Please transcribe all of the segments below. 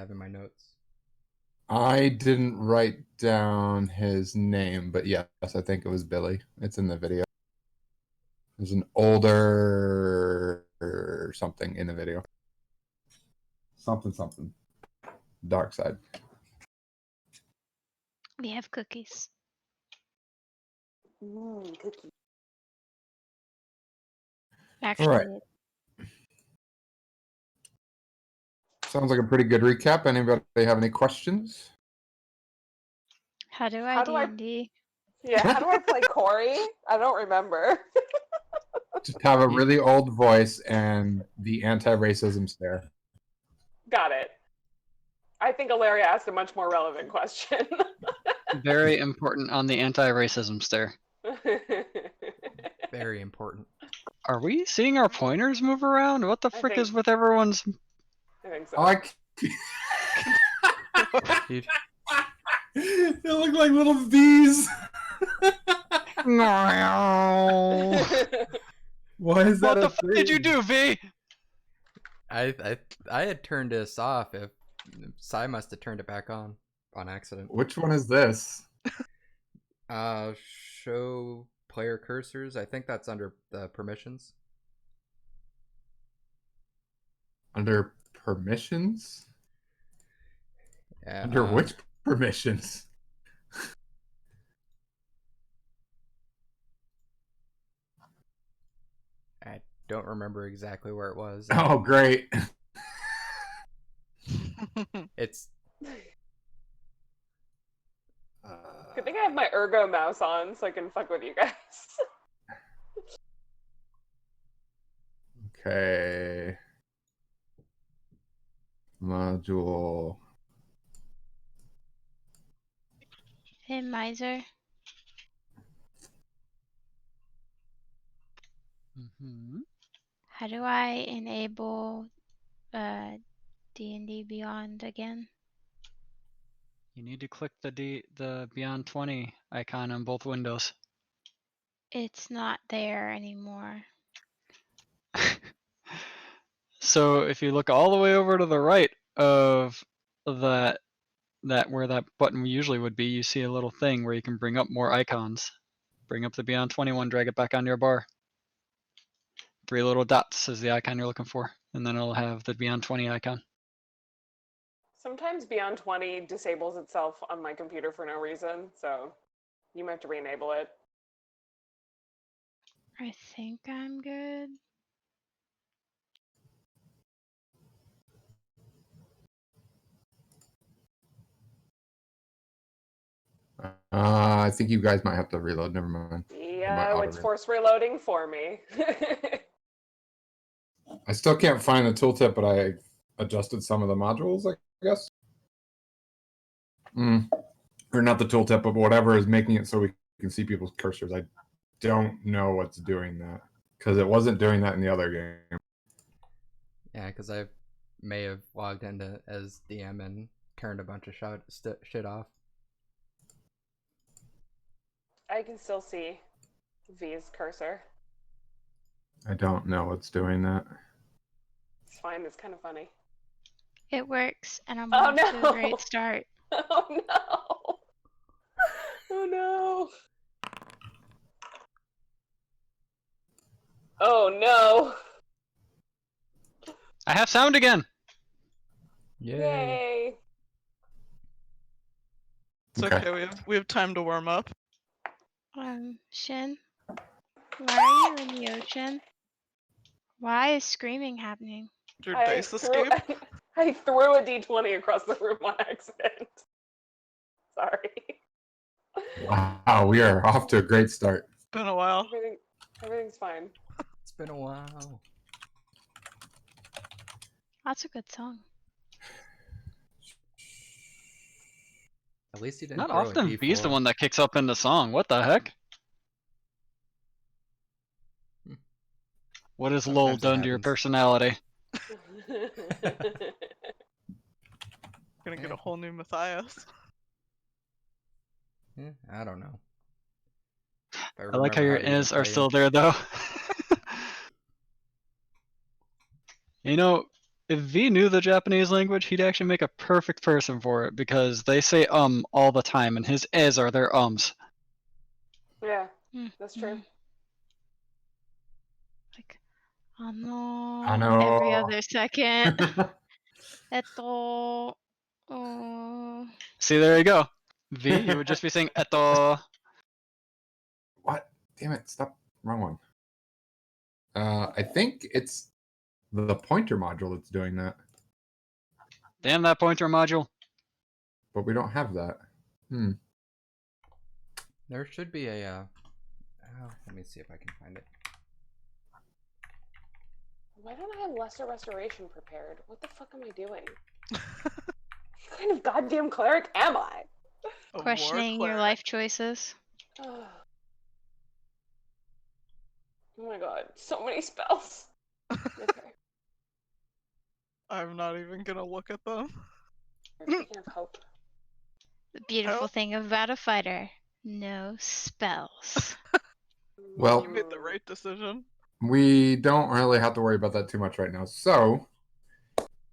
have in my notes. I didn't write down his name, but yes, I think it was Billy. It's in the video. There's an older something in the video. Something. Dark side. We have cookies. Cookie. Actually, All right. Sounds like a pretty good recap. Anybody have any questions? how do I How do I- D&D? Yeah, how do I play Corey? I don't remember. Just have a really old voice and the anti-racism stare. Got it. I think Ilaria asked a much more relevant question. Very important on the anti-racism stare. Very important. Are we seeing our pointers move around? What the I frick think- is with everyone's? I think so. Dude, They look like little bees. No. Why is that What a the fuck did you thing? do, V? I had turned this off. If Sai must have turned it back on accident. Which one is this? Show player cursors. I think that's under the permissions. Under permissions? Yeah, Under which permissions? I don't remember exactly where it was. Oh, great. It's I think I have my Ergo mouse on so I can fuck with you guys. Okay. Module. Hey, Miser. How do I enable D&D Beyond again? You need to click the Beyond 20 icon on both windows. It's not there anymore. So if you look all the way over to the right of that where that button usually would be, you see a little thing where you can bring up more icons. Bring up the Beyond 21, drag it back onto your bar. 3 little dots is the icon you're looking for, and then it'll have the Beyond 20 icon. Sometimes Beyond 20 disables itself on my computer for no reason, so you might have to re-enable it. I think I'm good. I think you guys might have to reload. Never mind. Yeah, auto it's reload. force reloading for me. I still can't find the tooltip, but I adjusted some of the modules, I guess. Or not the tooltip, but whatever is making it so we can see people's cursors. I don't know what's doing that because it wasn't doing that in the other game. yeah, because I may have logged into as DM and turned a bunch of shit off. I can still see V's cursor. I don't know what's doing that. It's fine, it's kind of funny. It works, and I'm Oh, off to no. a great start. Oh no! Oh no! Oh no! I have sound again! Yay! It's Okay. okay. We have time to warm up. Shin, why are you in the ocean? Why is screaming happening? Your dice escape. I threw a d20 across the room on accident. Sorry. Wow, we are off to a great start. It's been a while. Everything's fine. It's been a while. That's a good song. At least you didn't. Not throw a often V's the D4. one that kicks up in the song. What the heck? What has LOL Sometimes it done to your happens. personality? Gonna get a whole new Matthias. Yeah, I don't know. I like how your remember to is are play still it. there though. You know, if V knew the Japanese language, he'd actually make a perfect person for it because they say all the time, and his es are their ums. Yeah, Mm, that's true. mm. Like, ano, Ano. every other second. Eto. Oh. See, there you go. V, he would just be saying eto. What? Damn it! Stop. Wrong one. I think it's the pointer module that's doing that, Damn that pointer module. but we don't have that. There should be a. Let me see if I can find it. Why don't I have lesser restoration prepared? What the fuck am I doing? What kind of goddamn cleric am I? A war Questioning your cleric. life choices. Oh my god, so many spells. Okay. I'm not even gonna look at them. Speaking of hope. The beautiful Oh. thing about a fighter. No spells. Well- You made the right decision. We don't really have to worry about that too much right now. So,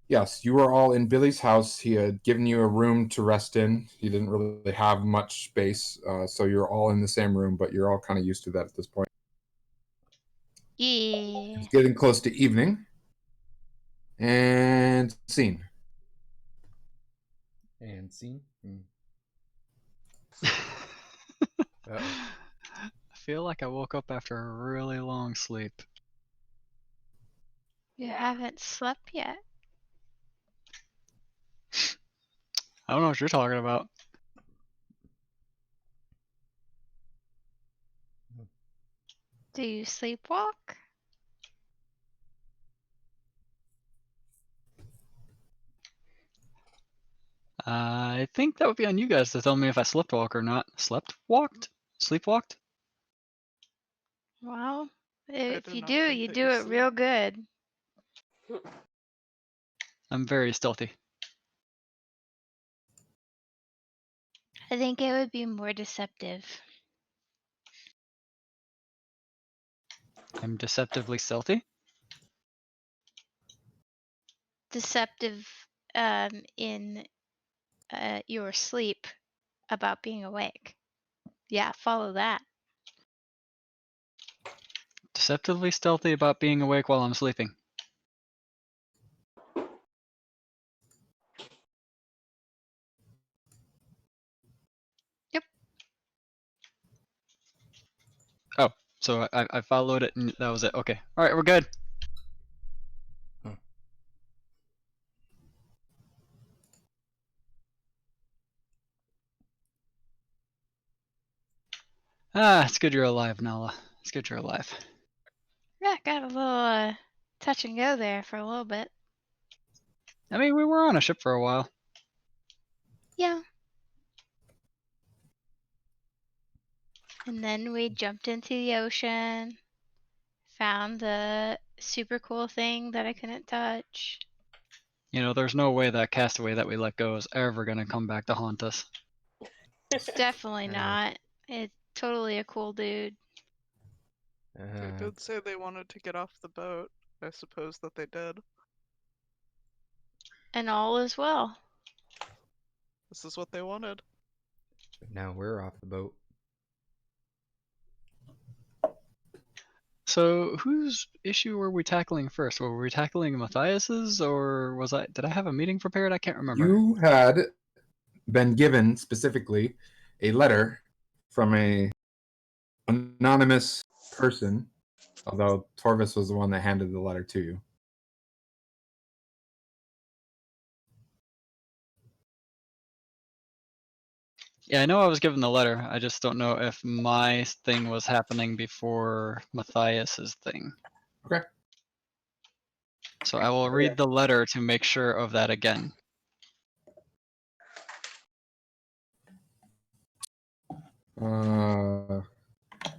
yes, you were all in Billy's house. He had given you a room to rest in. He didn't really have much space, so you're all in the same room, but you're all kind of used to that at this point. Yeah. It's getting close to evening. And scene. And scene. I feel like I woke up after a really long sleep. You haven't slept yet. I don't know what you're talking about. Do you sleepwalk? I think that would be on you guys to tell me if I sleptwalk or not. Sleptwalked? Sleepwalked? Well, if do you not do, think you that do you it sleep. real good. I'm very stealthy. I think it would be more deceptive. I'm deceptively stealthy. Deceptive in your sleep about being awake. Yeah, follow that. Deceptively stealthy about being awake while I'm sleeping. Yep. Oh, so I followed it and that was it. Okay. Alright, we're good. Ah, it's good you're alive, Nala. It's good you're alive. Yeah, got a little touch and go there for a little bit. I mean, we were on a ship for a while. Yeah. And then we jumped into the ocean, found the super cool thing that I couldn't touch. You know, there's no way that castaway that we let go is ever gonna come back to haunt us. Definitely Yeah. not. It's totally a cool dude. They did say they wanted to get off the boat. I suppose that they did. And all is well. This is what they wanted. But now we're off the boat. So, whose issue were we tackling first? Were we tackling Matthias's, or did I have a meeting prepared? I can't remember. You had been given specifically a letter from a anonymous person, although Torvis was the one that handed the letter to you. Yeah, I know I was given the letter. I just don't know if my thing was happening before Matthias's thing. Okay. So I will read the letter to make sure of that again.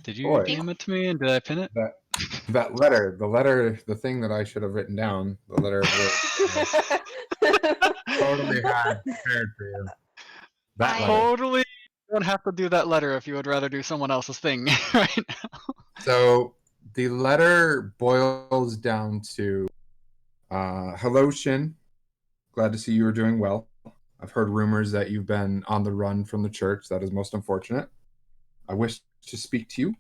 Did you Boy. DM it to me and did I pin it? That letter, the thing that I should have written down, the letter that totally had prepared for you. That I- letter. Totally don't have to do that letter if you would rather do someone else's thing right now. So the letter boils down to Hello, Shin. Glad to see you are doing well. I've heard rumors that you've been on the run from the church. That is most unfortunate. I wish to speak to you.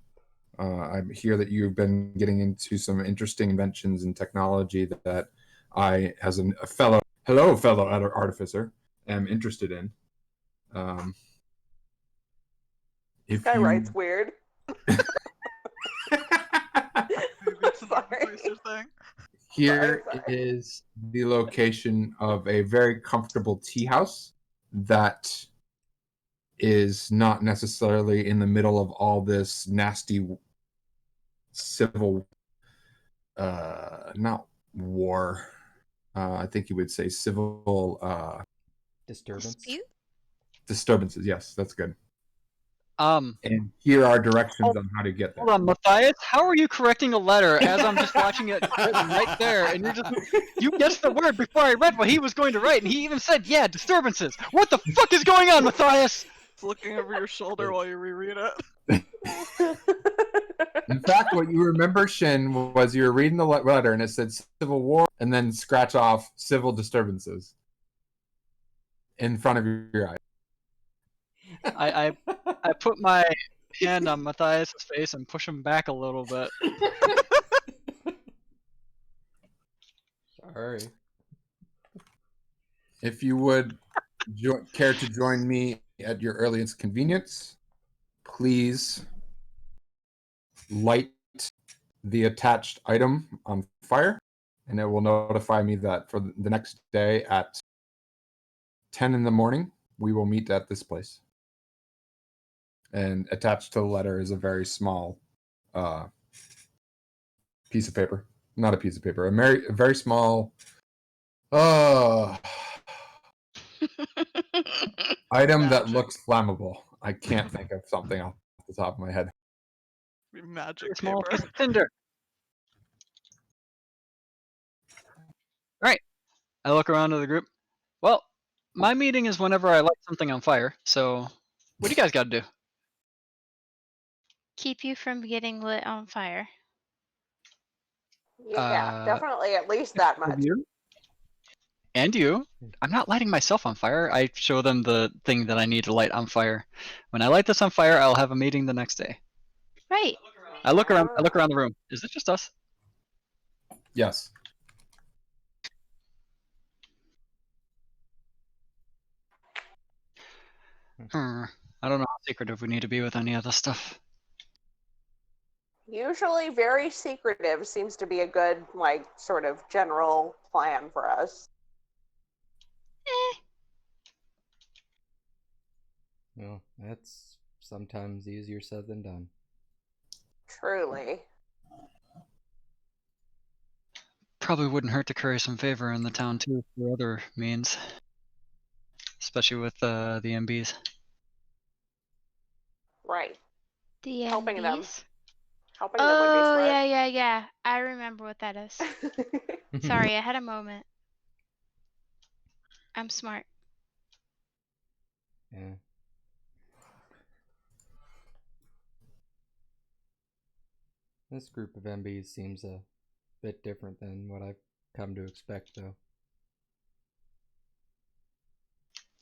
I hear that you've been getting into some interesting inventions and technology that I, as a fellow artificer, am interested in. If Guy you... writes weird. Maybe it's an Sorry. artificer thing. Here Sorry. is the location of a very comfortable tea house that is not necessarily in the middle of all this nasty civil, not war. I think you would say civil Disturbance. Dispute? disturbances. Yes, that's good. Um, And here are directions on how to get there. hold on, Matthias. How are you correcting a letter as I'm just watching it written right there, and you guessed the word before I read what he was going to write, and he even said, "Yeah, disturbances." What the fuck is going on, Matthias? It's looking over your shoulder while you reread it. In fact, what you remember, Shin, was you were reading the letter and it said civil war and then scratch off civil disturbances in front of your eyes. I put my hand on Matthias' face and push him back a little bit. Sorry. If you would care to join me at your earliest convenience, please light the attached item on fire, and it will notify me that for the next day at 10 in the morning, we will meet at this place. And attached to the letter is a very small piece of paper. Not a piece of paper, a very small item that Magic. looks flammable. I can't think of something off the top of my head. Magic Small paper. piece of tinder. Right. I look around to the group. Well, my meeting is whenever I light something on fire. So, what do you guys got to do? Keep you from getting lit on fire. Yeah, definitely at least that much. You? And you? I'm not lighting myself on fire. I show them the thing that I need to light on fire. When I light this on fire, I'll have a meeting the next day. Right. I look around the room. Is it just us? Yes. I don't know how secretive we need to be with any of this stuff. Usually very secretive seems to be a good, like, sort of general plan for us. Well, that's sometimes easier said than done. Truly. Probably wouldn't hurt to curry some favor in the town too for other means. Especially with the MBs. Right. The Helping them. MBs? Helping them would be Oh, smart. yeah. I remember what that is. Sorry, I had a moment. I'm smart. Yeah. This group of MBs seems a bit different than what I've come to expect, though.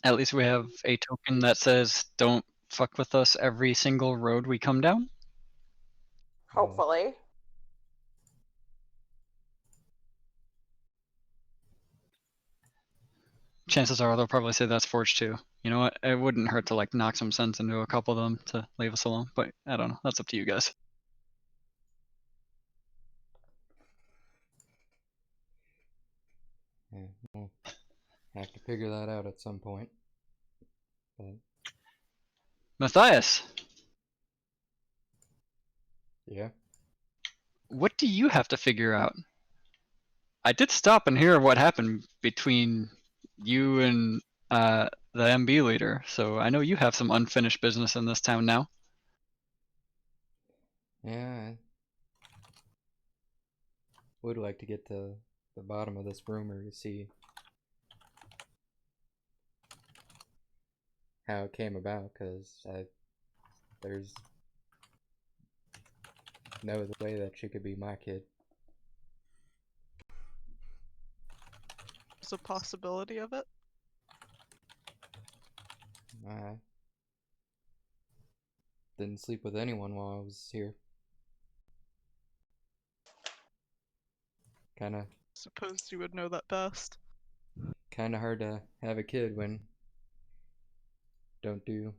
At least we have a token that says don't fuck with us every single road we come down. Hopefully. Chances are they'll probably say that's forged too. You know what? It wouldn't hurt to like knock some sense into a couple of them to leave us alone. But I don't know. That's up to you guys. Yeah, we'll have to figure that out at some point. But Matthias, yeah. what do you have to figure out? I did stop and hear what happened between you and the MB leader, so I know you have some unfinished business in this town now. Yeah, I would like to get to the bottom of this rumor to see how it came about, because there's no other way that she could be my kid. There's a possibility of it. I didn't sleep with anyone while I was here. Kinda Suppose you would know that best. hard to have a kid when don't do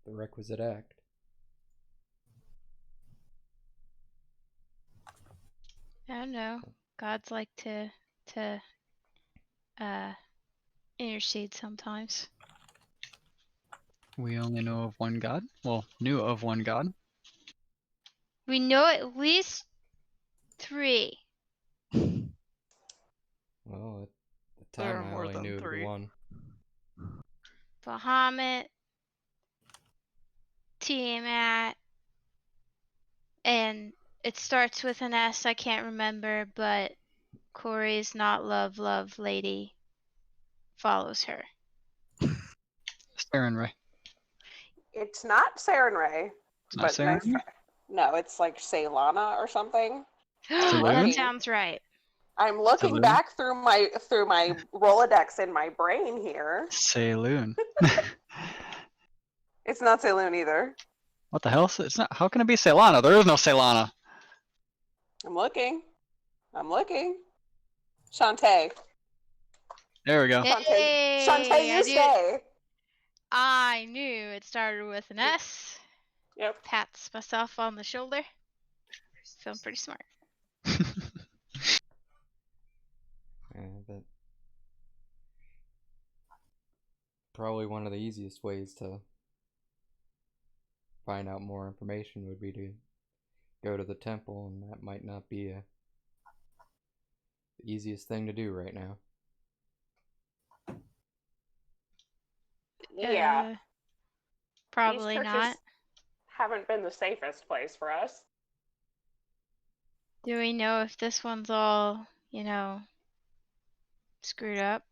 the requisite act. I don't know. Gods like to intercede sometimes. We only know of one god. Well, knew of one god. We know at least 3. Well, at the There time are I more only than knew the 3. one. Bahamut, Tiamat, and it starts with an S. I can't remember, but Corey's not love lady follows her. Sarenrae. It's not Sarenrae, It's not but nice Sarenrae? try. No, it's like Ceylana or something. Saloon? That looking. sounds right. I'm looking Saloon? back through my Rolodex in my brain here. Saloon. It's not Saloon either. What the hell? It's not. How can it be Ceylana? There is no Ceylana. I'm looking. Shantae. There we go. Hey, Shantae, you stay. I knew it started with an S. Yep. Pats myself on the shoulder. Feeling pretty smart. But probably one of the easiest ways to find out more information would be to go to the temple, and that might not be the easiest thing to do right now. Yeah. Probably These not. churches haven't been the safest place for us. Do we know if this one's all, screwed up?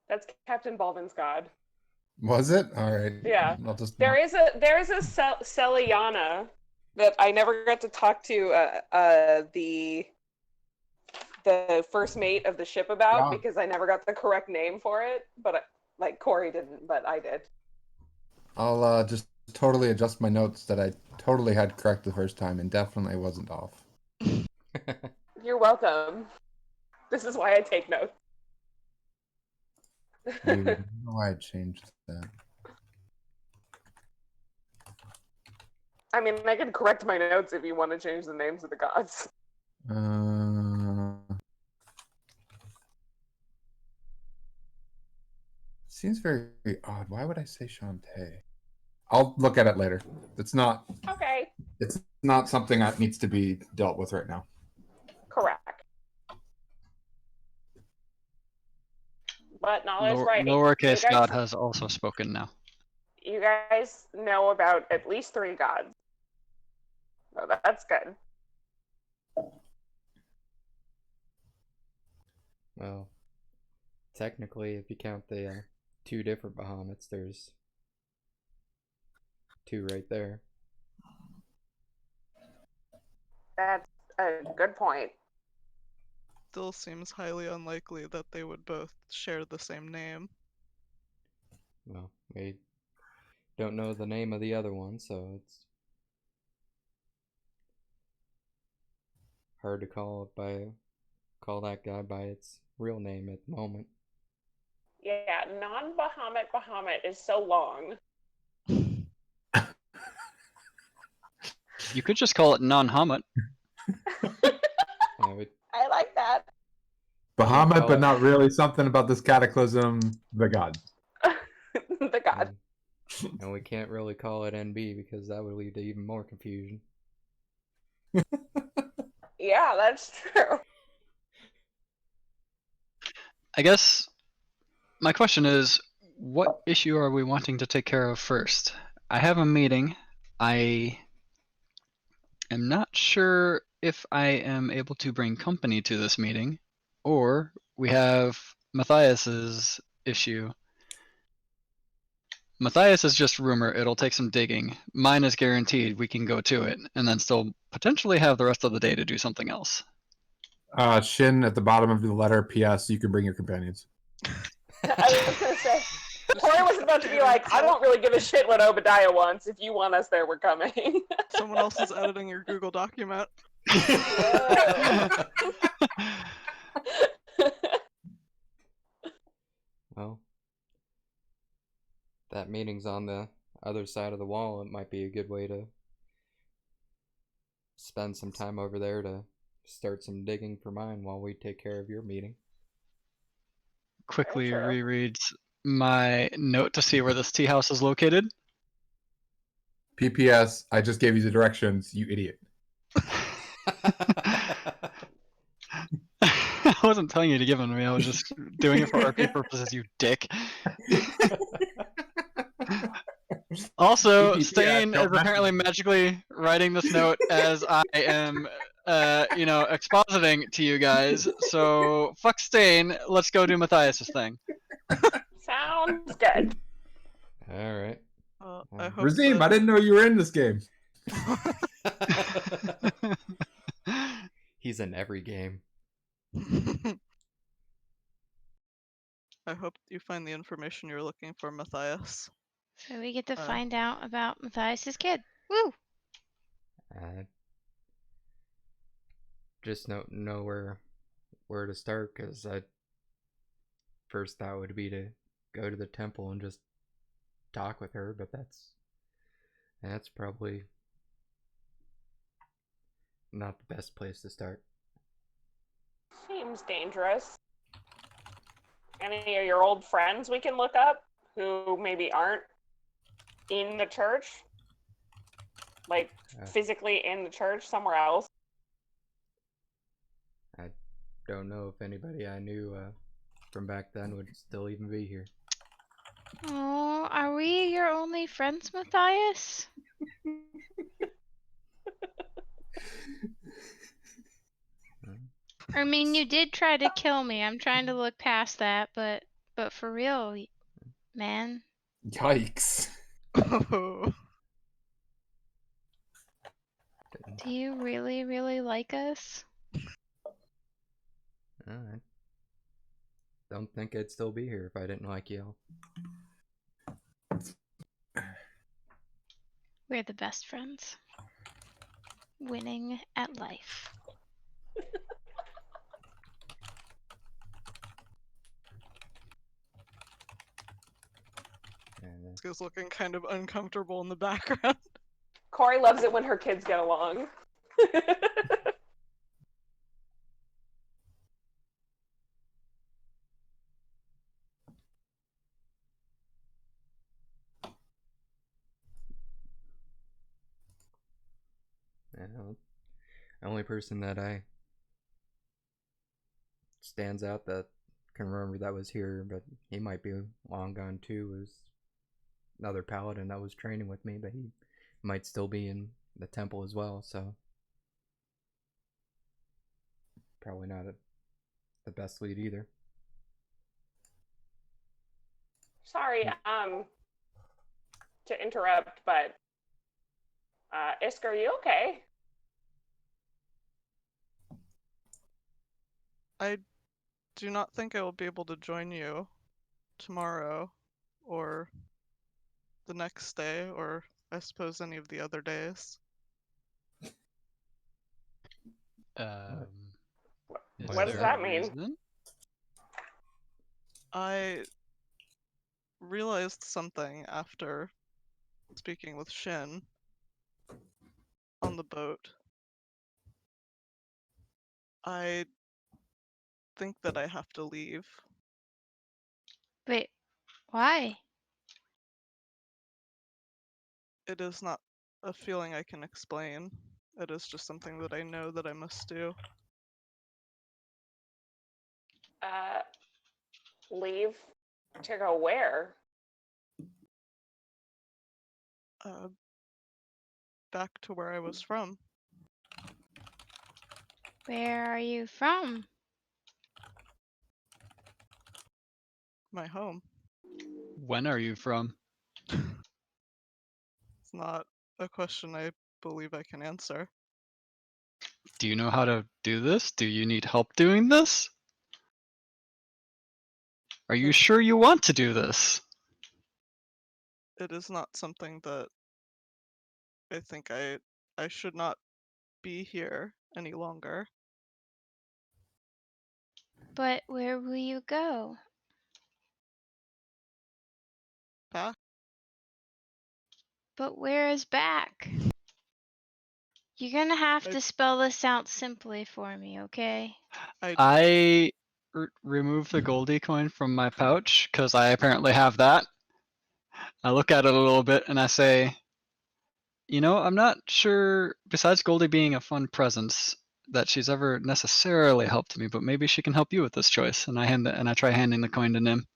That's Captain Baldwin's god. Was it? All right. Yeah. I'll just. There is a Celiana that I never got to talk to the first mate of the ship about Yeah. because I never got the correct name for it. But like Corey didn't, but I did. I'll just totally adjust my notes that I totally had correct the first time and definitely wasn't off. You're welcome. This is why I take notes. I don't know why I changed that. I mean, I can correct my notes if you want to change the names of the gods. Seems very odd. Why would I say Shantae? I'll look at it later. It's not Okay. It's not something that needs to be dealt with right now. Correct. But knowledge right. Lowercase You guys- god has also spoken now. You guys know about at least 3 gods. So that's good. Well, technically, if you count the 2 different Bahamuts, there's 2 right there. That's a good point. Still seems highly unlikely that they would both share the same name. Well, we don't know the name of the other one, so it's hard to call that guy by its real name at the moment. Yeah, non-Bahamut is so long. You could just call it non-Hamut. I like that. Bahamut, but not really. Something about this cataclysm, the god. The god. And we can't really call it NB because that would lead to even more confusion. Yeah, that's true. I guess my question is, what issue are we wanting to take care of first? I have a meeting. I am not sure if I am able to bring company to this meeting, or we have Matthias's issue. Matthias is just rumor. It'll take some digging. Mine is guaranteed we can go to it and then still potentially have the rest of the day to do something else. Shin at the bottom of the letter. P.S. You can bring your companions. I was gonna say, Tori was about to be like, I don't really give a shit what Obadiah wants. If you want us there, we're coming. Someone else is editing your Google document. Well, that meeting's on the other side of the wall. It might be a good way to spend some time over there to start some digging for mine while we take care of your meeting. Quickly Very true. rereads my note to see where this tea house is located. P.P.S. I just gave you the directions, you idiot. I wasn't telling you to give them to me. I was just doing it for RP purposes, you dick. Also, PPP, Stain don't is mess apparently with me. magically writing this note as I am, expositing to you guys. So, fuck Stain. Let's go do Matthias's thing. Sounds good. All right. I hope Razim, that- I didn't know you were in this game. He's in every game. I hope you find the information you're looking for, Matthias. So we get to Uh. find out about Matthias's kid. Woo! Just know where to start, because I first thought would be to go to the temple and just talk with her, but that's probably not the best place to start. Seems dangerous. Any of your old friends we can look up who maybe aren't in the church? Like, physically in the church, somewhere else? I don't know if anybody I knew from back then would still even be here. Oh, are we your only friends, Matthias? I mean, you did try to kill me. I'm trying to look past that, but for real, man. Yikes. Oh. Do you really, really like us? I don't think I'd still be here if I didn't like you. We're the best friends. Winning at life. And, This is looking kind of uncomfortable in the background. Corey loves it when her kids get along. the only person that I stands out that can remember that was here, but he might be long gone too, was another paladin that was training with me, but he might still be in the temple as well, so probably not the best lead either. Sorry, to interrupt, but Isk, are you okay? I do not think I will be able to join you tomorrow or the next day, or I suppose any of the other days. Is What does there that a mean? reason? I realized something after speaking with Shin on the boat. I think that I have to leave. Wait, why? It is not a feeling I can explain. It is just something that I know that I must do. Leave to go where? Back to where I was from. Where are you from? My home. When are you from? not a question I believe I can answer. Do you know how to do this? Do you need help doing this? Are you It- sure you want to do this? It is not something that I think I should not be here any longer. But where will you go? Back? But where is back? You're gonna have I- to spell this out simply for me, okay? I remove the Goldie coin from my pouch because I apparently have that. I look at it a little bit and I say, you know, I'm not sure, besides Goldie being a fun presence, that she's ever necessarily helped me, but maybe she can help you with this choice. And I try handing the coin to Nim.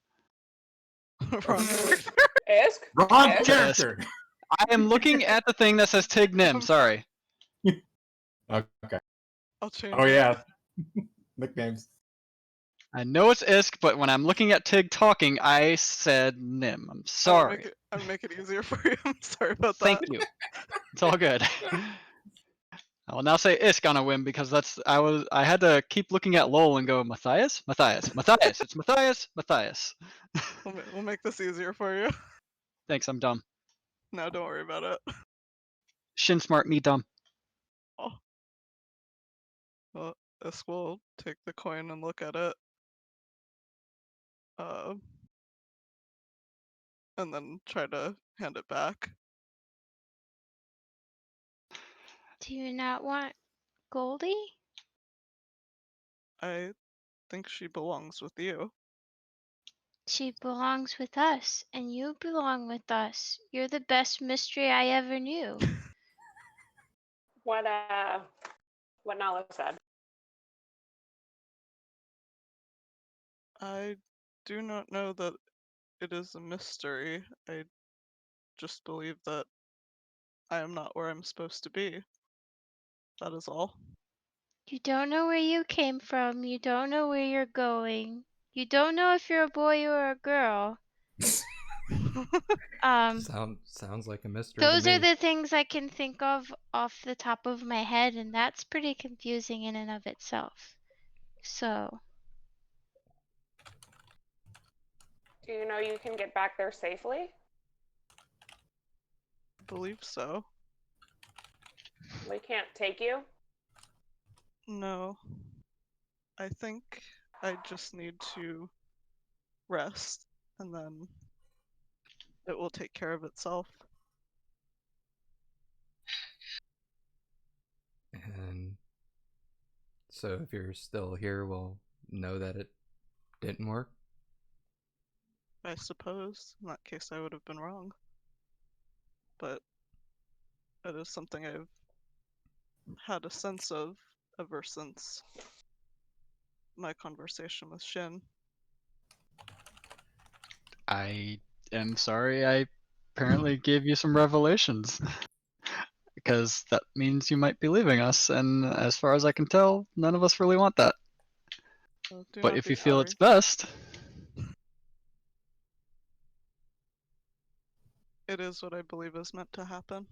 Wrong. Isk? Wrong Isk? character. I am looking at the thing that says Tig Nim. Sorry. Okay. I'll change Oh it. yeah. Nicknames. I know it's Isk, but when I'm looking at Tig talking, I said Nim. I'm sorry. I'll make it easier for you. I'm sorry about that. Thank you. It's all good. I will now say Isk on a whim because I had to keep looking at Lowell and go Matthias. It's Matthias. We'll make this easier for you. Thanks, I'm dumb. No, don't worry about it. Shin smart, me dumb. Oh. Well, this will take the coin and look at it. And then try to hand it back. Do you not want Goldie? I think she belongs with you. She belongs with us, and you belong with us. You're the best mystery I ever knew. What Nala said. I do not know that it is a mystery. I just believe that I am not where I'm supposed to be. That is all. You don't know where you came from. You don't know where you're going. You don't know if you're a boy or a girl. Sounds like a mystery. Those to are me. the things I can think of off the top of my head, and that's pretty confusing in and of itself. So, Do you know you can get back there safely? I believe so. We can't take you? No. I think I just need to rest, and then it will take care of itself. And so if you're still here, we'll know that it didn't work. I suppose. In that case, I would have been wrong. But it is something I've had a sense of ever since my conversation with Shin. I am sorry I apparently gave you some revelations. Because that means you might be leaving us, and as far as I can tell, none of us really want that. So do But not if be you feel it's sorry. best, It is what I believe is meant to happen.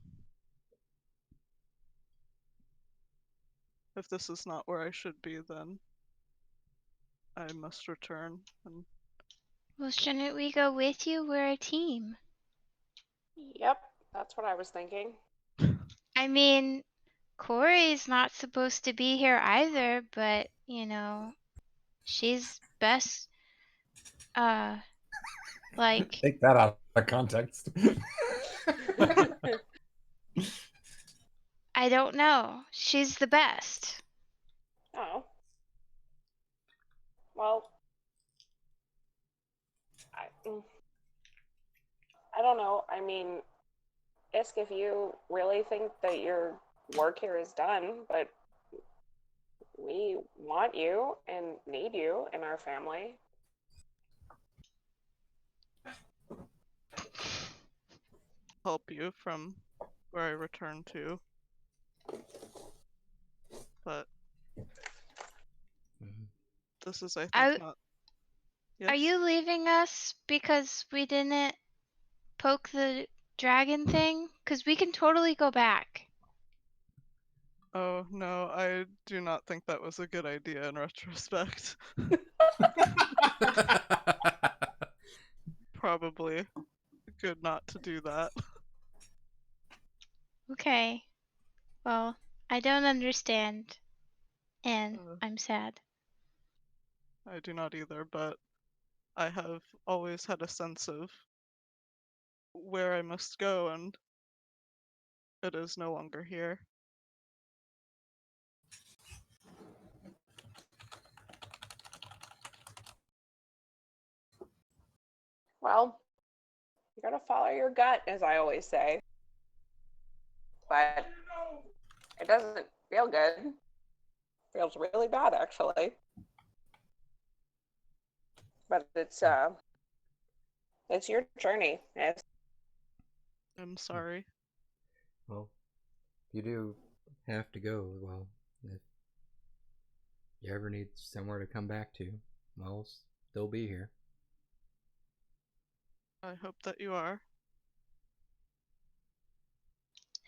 If this is not where I should be, then I must return. And well, shouldn't we go with you? We're a team. Yep, that's what I was thinking. I mean, Corey's not supposed to be here either, but, you know, she's best, like, Take that out of context. I don't know. She's the best. Oh. Well, I don't know. I mean, Isk, if you really think that your work here is done, but we want you and need you in our family. help you from where I return to. But this is, I think, not. Yes? Are you leaving us because we didn't poke the dragon thing? Because we can totally go back. Oh no, I do not think that was a good idea in retrospect. Probably good not to do that. Okay. Well, I don't understand. And I'm sad. I do not either, but I have always had a sense of where I must go, and it is no longer here. Well, you gotta follow your gut, as I always say. But it doesn't feel good. It feels really bad, actually. But it's your journey. Yes. I'm sorry. Well, if you do have to go, well, if you ever need somewhere to come back to, I'll still be here. I hope that you are.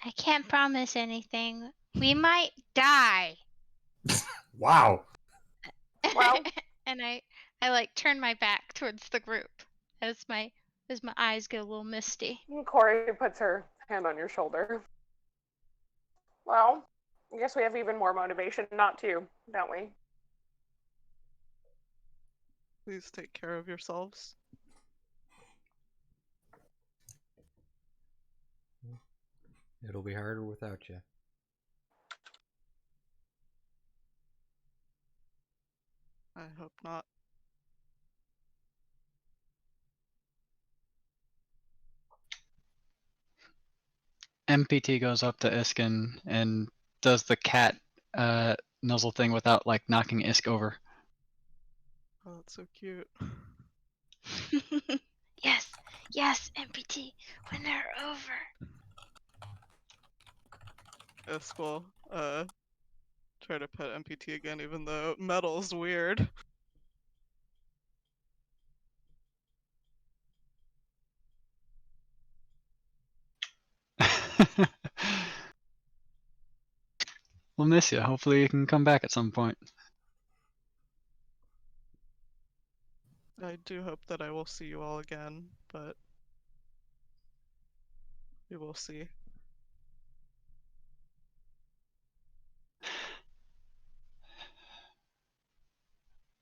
I can't promise anything. We might die. Wow. Well- and I like turn my back towards the group as my eyes get a little misty. Corey puts her hand on your shoulder. Well, I guess we have even more motivation not to, don't we? Please take care of yourselves. It'll be harder without you. I hope not. MPT goes up to Iskin and does the cat nuzzle thing without like knocking Isk over. Oh, that's so cute. yes, MPT, when they're over. Isk will try to pet MPT again, even though metal's weird. We'll miss you. Hopefully you can come back at some point. I do hope that I will see you all again, but we will see.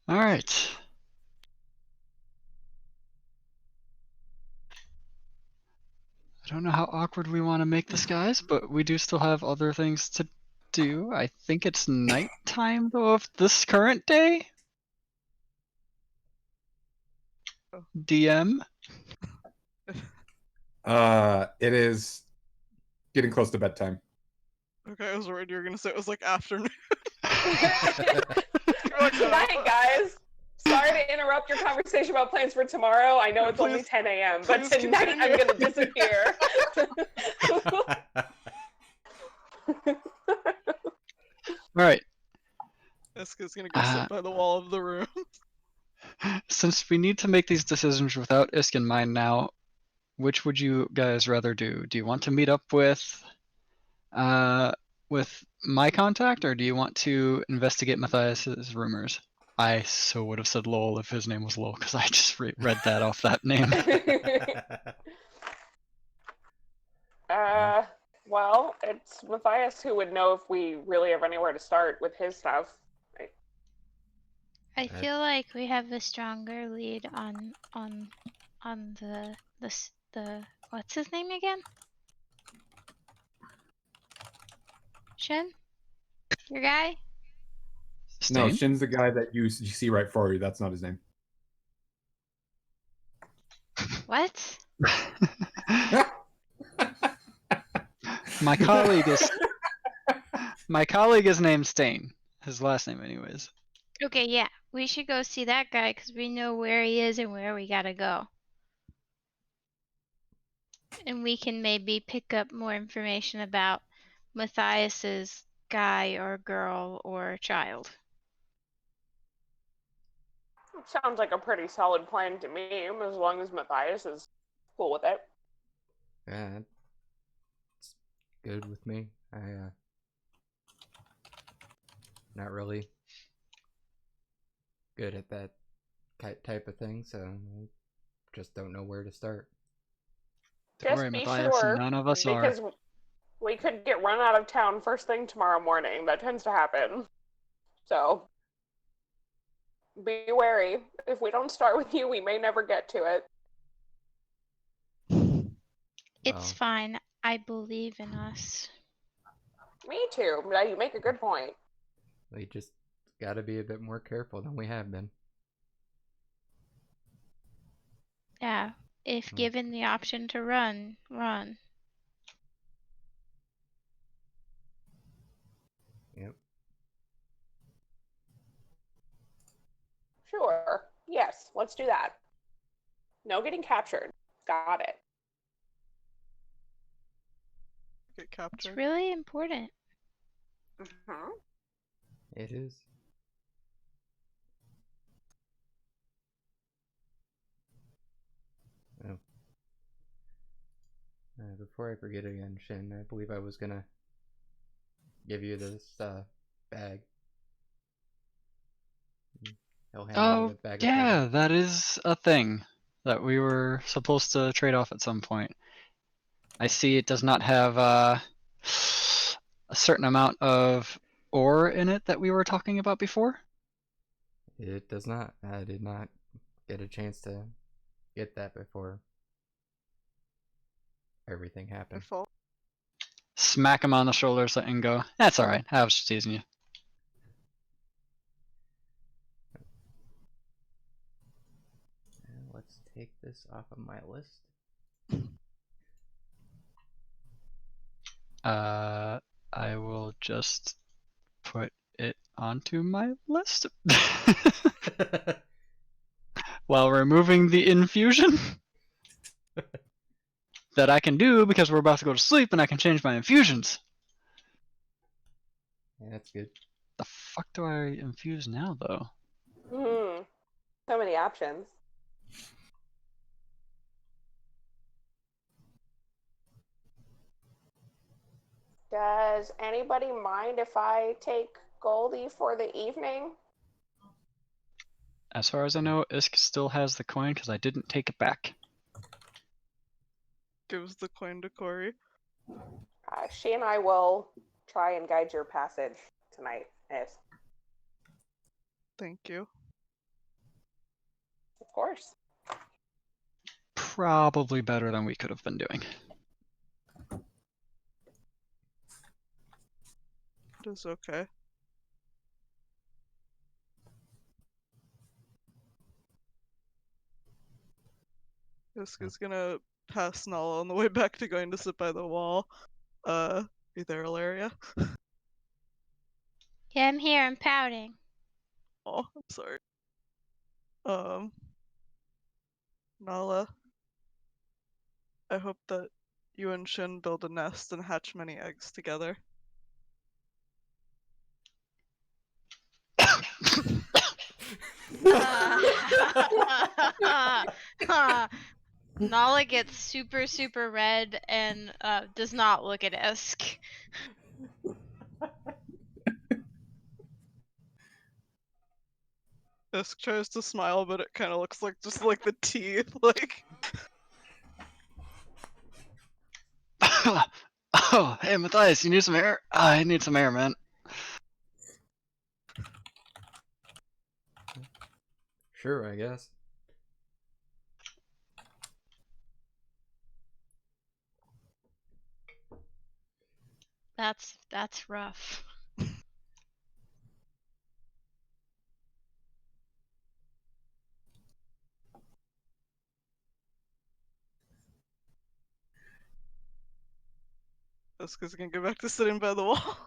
All right. I don't know how awkward we want to make this, guys, but we do still have other things to do. I think it's nighttime though of this current day. Oh. DM. It is getting close to bedtime. Okay, I was worried you were gonna say it was like afternoon. Good night, guys. Sorry to interrupt your conversation about plans for tomorrow. I know it's only 10 a.m., but please tonight I'm continue. going to disappear. All right. Iska's gonna go sit by the wall of the room. Since we need to make these decisions without Isk in mind now, which would you guys rather do? Do you want to meet up with my contact, or do you want to investigate Matthias's rumors? I so would have said Lowell if his name was Lowell, because I just read that off that name. Well, it's Matthias who would know if we really have anywhere to start with his stuff. I feel like we have a stronger lead on the what's his name again? Shin? Your guy? No, Stain? Shin's the guy that you see right for you. That's not his name. What? My colleague is named Stain. His last name, anyways. Okay, yeah. We should go see that guy because we know where he is and where we gotta go. And we can maybe pick up more information about Matthias's guy or girl or child. Sounds like a pretty solid plan to me, as long as Matthias is cool with it. Yeah, good with me. I not really good at that type of thing, so I just don't know where to start. Don't Just worry, be Matthias, sure, none of us are. because we could get run out of town first thing tomorrow morning. That tends to happen. So be wary. If we don't start with you, we may never get to it. It's Well, fine. I believe in us. Me too. Now you make a good point. we just gotta be a bit more careful than we have been. Yeah. If Hmm. given the option to run, run. Yep. Sure. Yes, let's do that. No getting captured. Got it. Get It's captured. really important. Mm-hmm. It is. Oh. Before I forget again, Shin, I believe I was gonna give you this bag. He'll hand over Oh, the bag of yeah, holding. that is a thing that we were supposed to trade off at some point. I see it does not have a certain amount of ore in it that we were talking about before. It does not. I did not get a chance to get that before everything Your happened. fault. Smack him on the shoulders and go, that's alright, I was just teasing you. Let's take this off of my list. I will just put it onto my list. While removing the infusion that I can do because we're about to go to sleep and I can change my infusions. Yeah, that's good. The fuck do I infuse now, though? So many options. Does anybody mind if I take Goldie for the evening? As far as I know, Isk still has the coin because I didn't take it back. Gives the coin to Corey. She and I will try and guide your passage tonight. Yes, Thank you. of course. Probably better than we could have been doing. It is okay. Isk is gonna pass Nala on the way back to going to sit by the wall. You there, Ilaria? Yeah, I'm here. I'm pouting. Oh, I'm sorry. Nala, I hope that you and Shin build a nest and hatch many eggs together. Nala gets super, super red and does not look at Isk. Isk tries to smile, but it kind of looks like just like the teeth, like. Oh, hey Matthias, you need some air? I need some air, man. Sure, I guess. That's rough. Isk is gonna go back to sitting by the wall.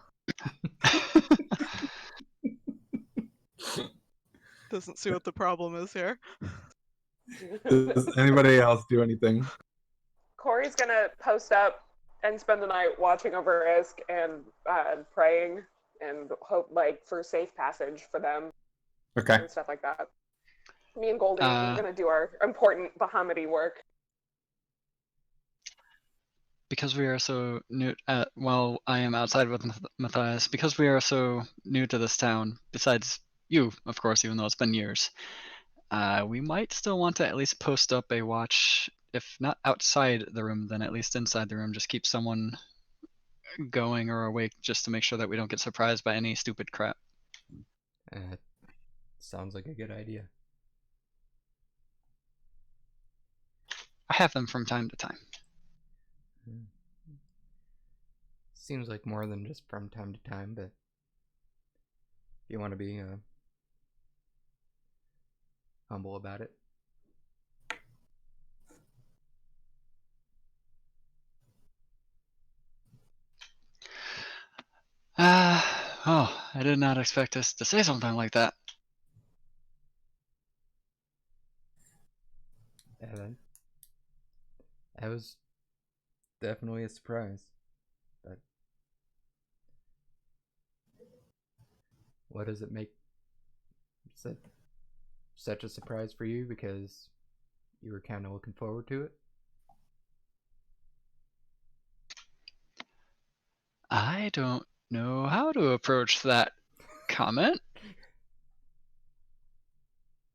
Doesn't see what the problem is here. Does anybody else do anything? Corey's gonna post up and spend the night watching over Isk and praying and hope for safe passage for them Okay. and stuff like that. Me and Goldie are gonna do our important Bahamidi work. because we are so new, while I am outside with Matthias, because we are so new to this town, besides you, of course, even though it's been years, we might still want to at least post up a watch, if not outside the room, then at least inside the room. Just keep someone going or awake just to make sure that we don't get surprised by any stupid crap. Sounds like a good idea. I have them from time to time. Seems like more than just from time to time, but if you want to be humble about it. Oh, I did not expect us to say something like that. Yeah, that was definitely a surprise. But what does it make such a surprise for you? Because you were kind of looking forward to it? I don't know how to approach that comment.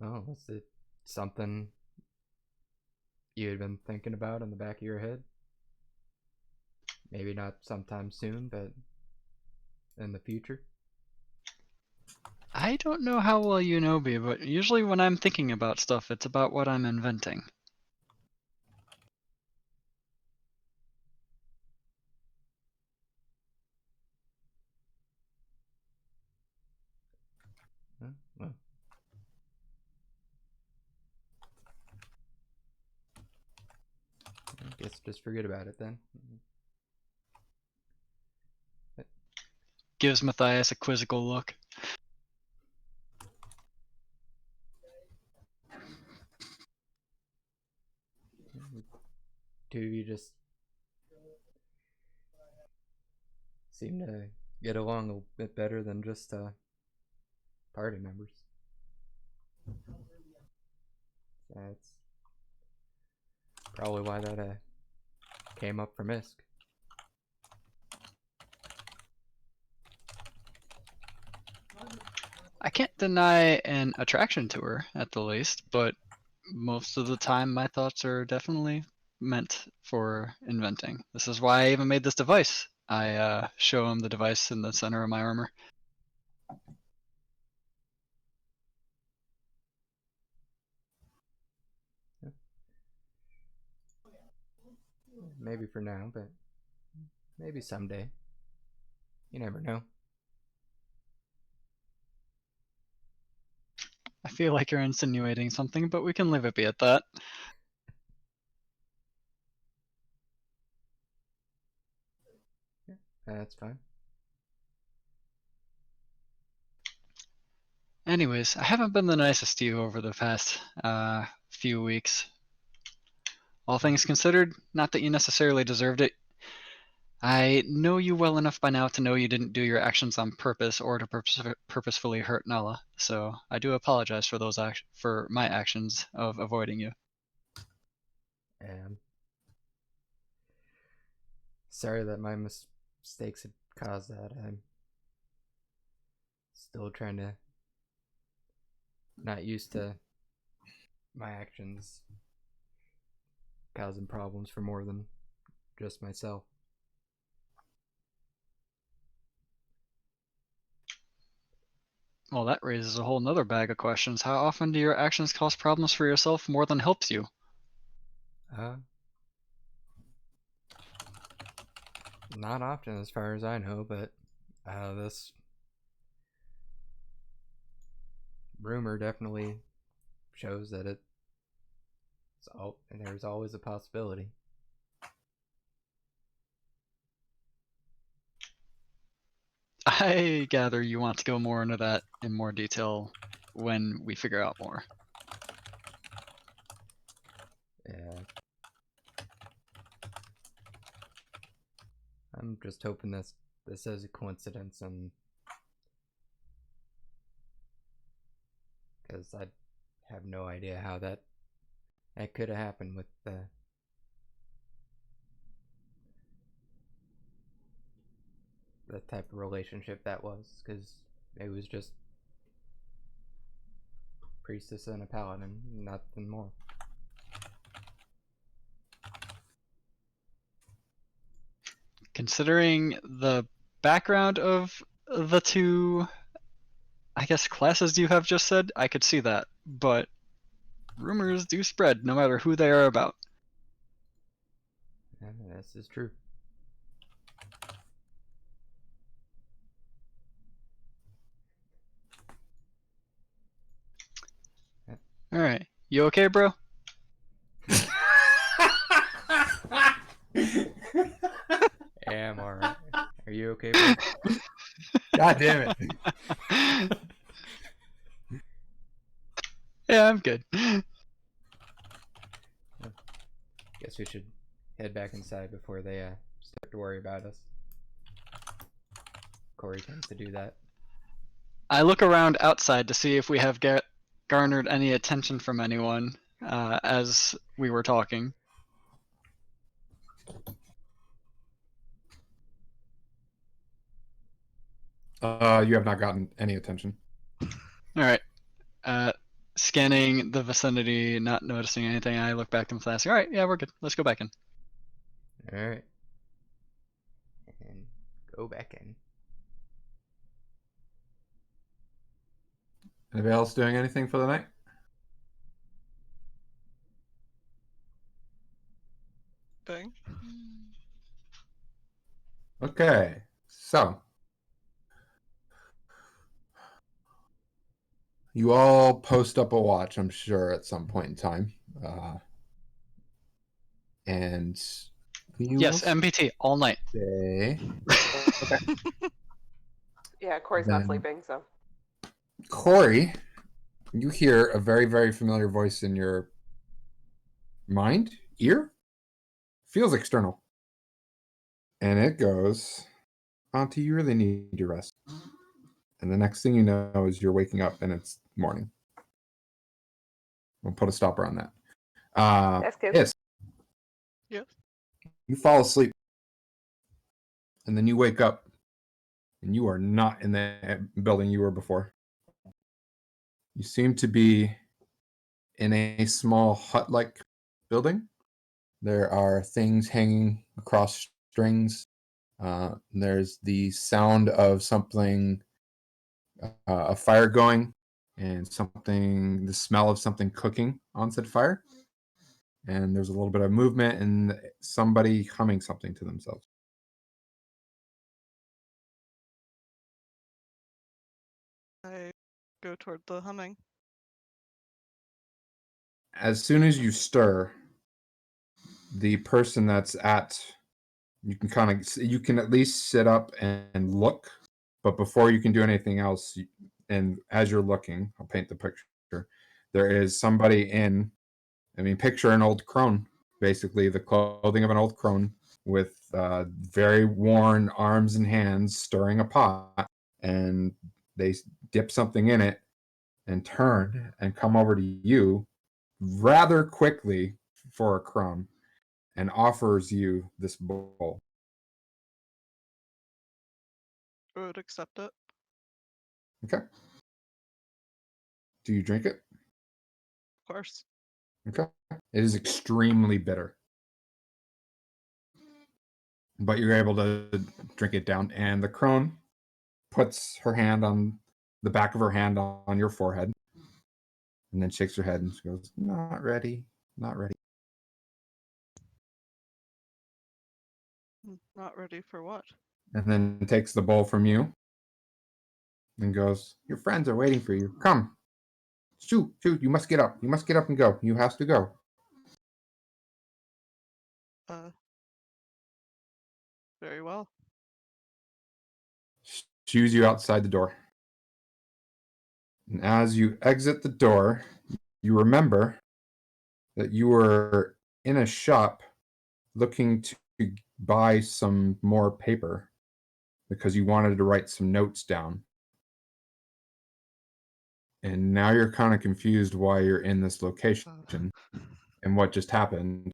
Oh, was it something you had been thinking about in the back of your head? Maybe not sometime soon, but in the future? I don't know how well you know me, but usually when I'm thinking about stuff, it's about what I'm inventing. Huh? Well, I guess just forget about it then. Gives Matthias a quizzical look. Two of you just seem to get along a bit better than just party members. That's probably why that came up for Misk. I can't deny an attraction to her, at the least, but most of the time my thoughts are definitely meant for inventing. This is why I even made this device. I show him the device in the center of my armor. Maybe for now, but maybe someday. You never know. I feel like you're insinuating something, but we can leave it be at that. That's fine. Anyways, I haven't been the nicest to you over the past few weeks. All things considered, not that you necessarily deserved it. I know you well enough by now to know you didn't do your actions on purpose or to purposefully hurt Nala, so I do apologize for for my actions of avoiding you. And sorry that my mistakes had caused that. I'm still trying to not used to my actions causing problems for more than just myself. Well, that raises a whole nother bag of questions. How often do your actions cause problems for yourself more than helps you? Not often as far as I know, but this rumor definitely shows that there's always a possibility. I gather you want to go more into that in more detail when we figure out more. Yeah. I'm just hoping this is a coincidence, and because I have no idea how that could have happened with the type of relationship that was, because it was just priestess and a paladin, nothing more. Considering the background of the two, I guess, classes you have just said, I could see that. But rumors do spread no matter who they are about. Yeah, this is true. All right, you okay, bro? Yeah, I'm alright. Are you okay, bro? God damn it. Yeah, I'm good. Guess we should head back inside before they start to worry about us. Corey tends to do that. I look around outside to see if we have garnered any attention from anyone as we were talking. You have not gotten any attention. All right. Scanning the vicinity, not noticing anything. I look back and flash. All right, yeah, we're good. Let's go back in. Alright. And go back in. Anybody else doing anything for the night? Thing. Okay, so you all post up a watch, I'm sure, at some point in time. And you Yes, will MPT all night. stay. Yeah, Corey's not Then- sleeping, so. Corey, you hear a very, very familiar voice in your mind, ear, feels external. And it goes, Auntie, you really need your rest. And the next thing you know is you're waking up and it's morning. We'll put a stopper on that. That's good. Yes, Yes. you fall asleep. And then you wake up and you are not in the building you were before. You seem to be in a small hut-like building. There are things hanging across strings. There's the sound of something, a fire going, and the smell of something cooking on said fire. And there's a little bit of movement and somebody humming something to themselves. I go toward the humming. As soon as you stir, the person that's you can at least sit up and look, but before you can do anything else, and as you're looking, I'll paint the picture. There is somebody picture an old crone, basically the clothing of an old crone with very worn arms and hands stirring a pot, and they dip something in it and turn and come over to you rather quickly for a crumb and offers you this bowl. I would accept it. Okay. Do you drink it? Of course. Okay. It is extremely bitter. But you're able to drink it down, and the crone puts her hand on the back of her hand on your forehead and then shakes her head and she goes, "Not ready, not ready." Not ready for what? And then takes the bowl from you and goes, "Your friends are waiting for you. Come. Shoot, you must get up. You must get up and go. You have to go." Very well. Shoos you outside the door. And as you exit the door, you remember that you were in a shop looking to buy some more paper because you wanted to write some notes down. And now you're kind of confused why you're in this location and what just happened.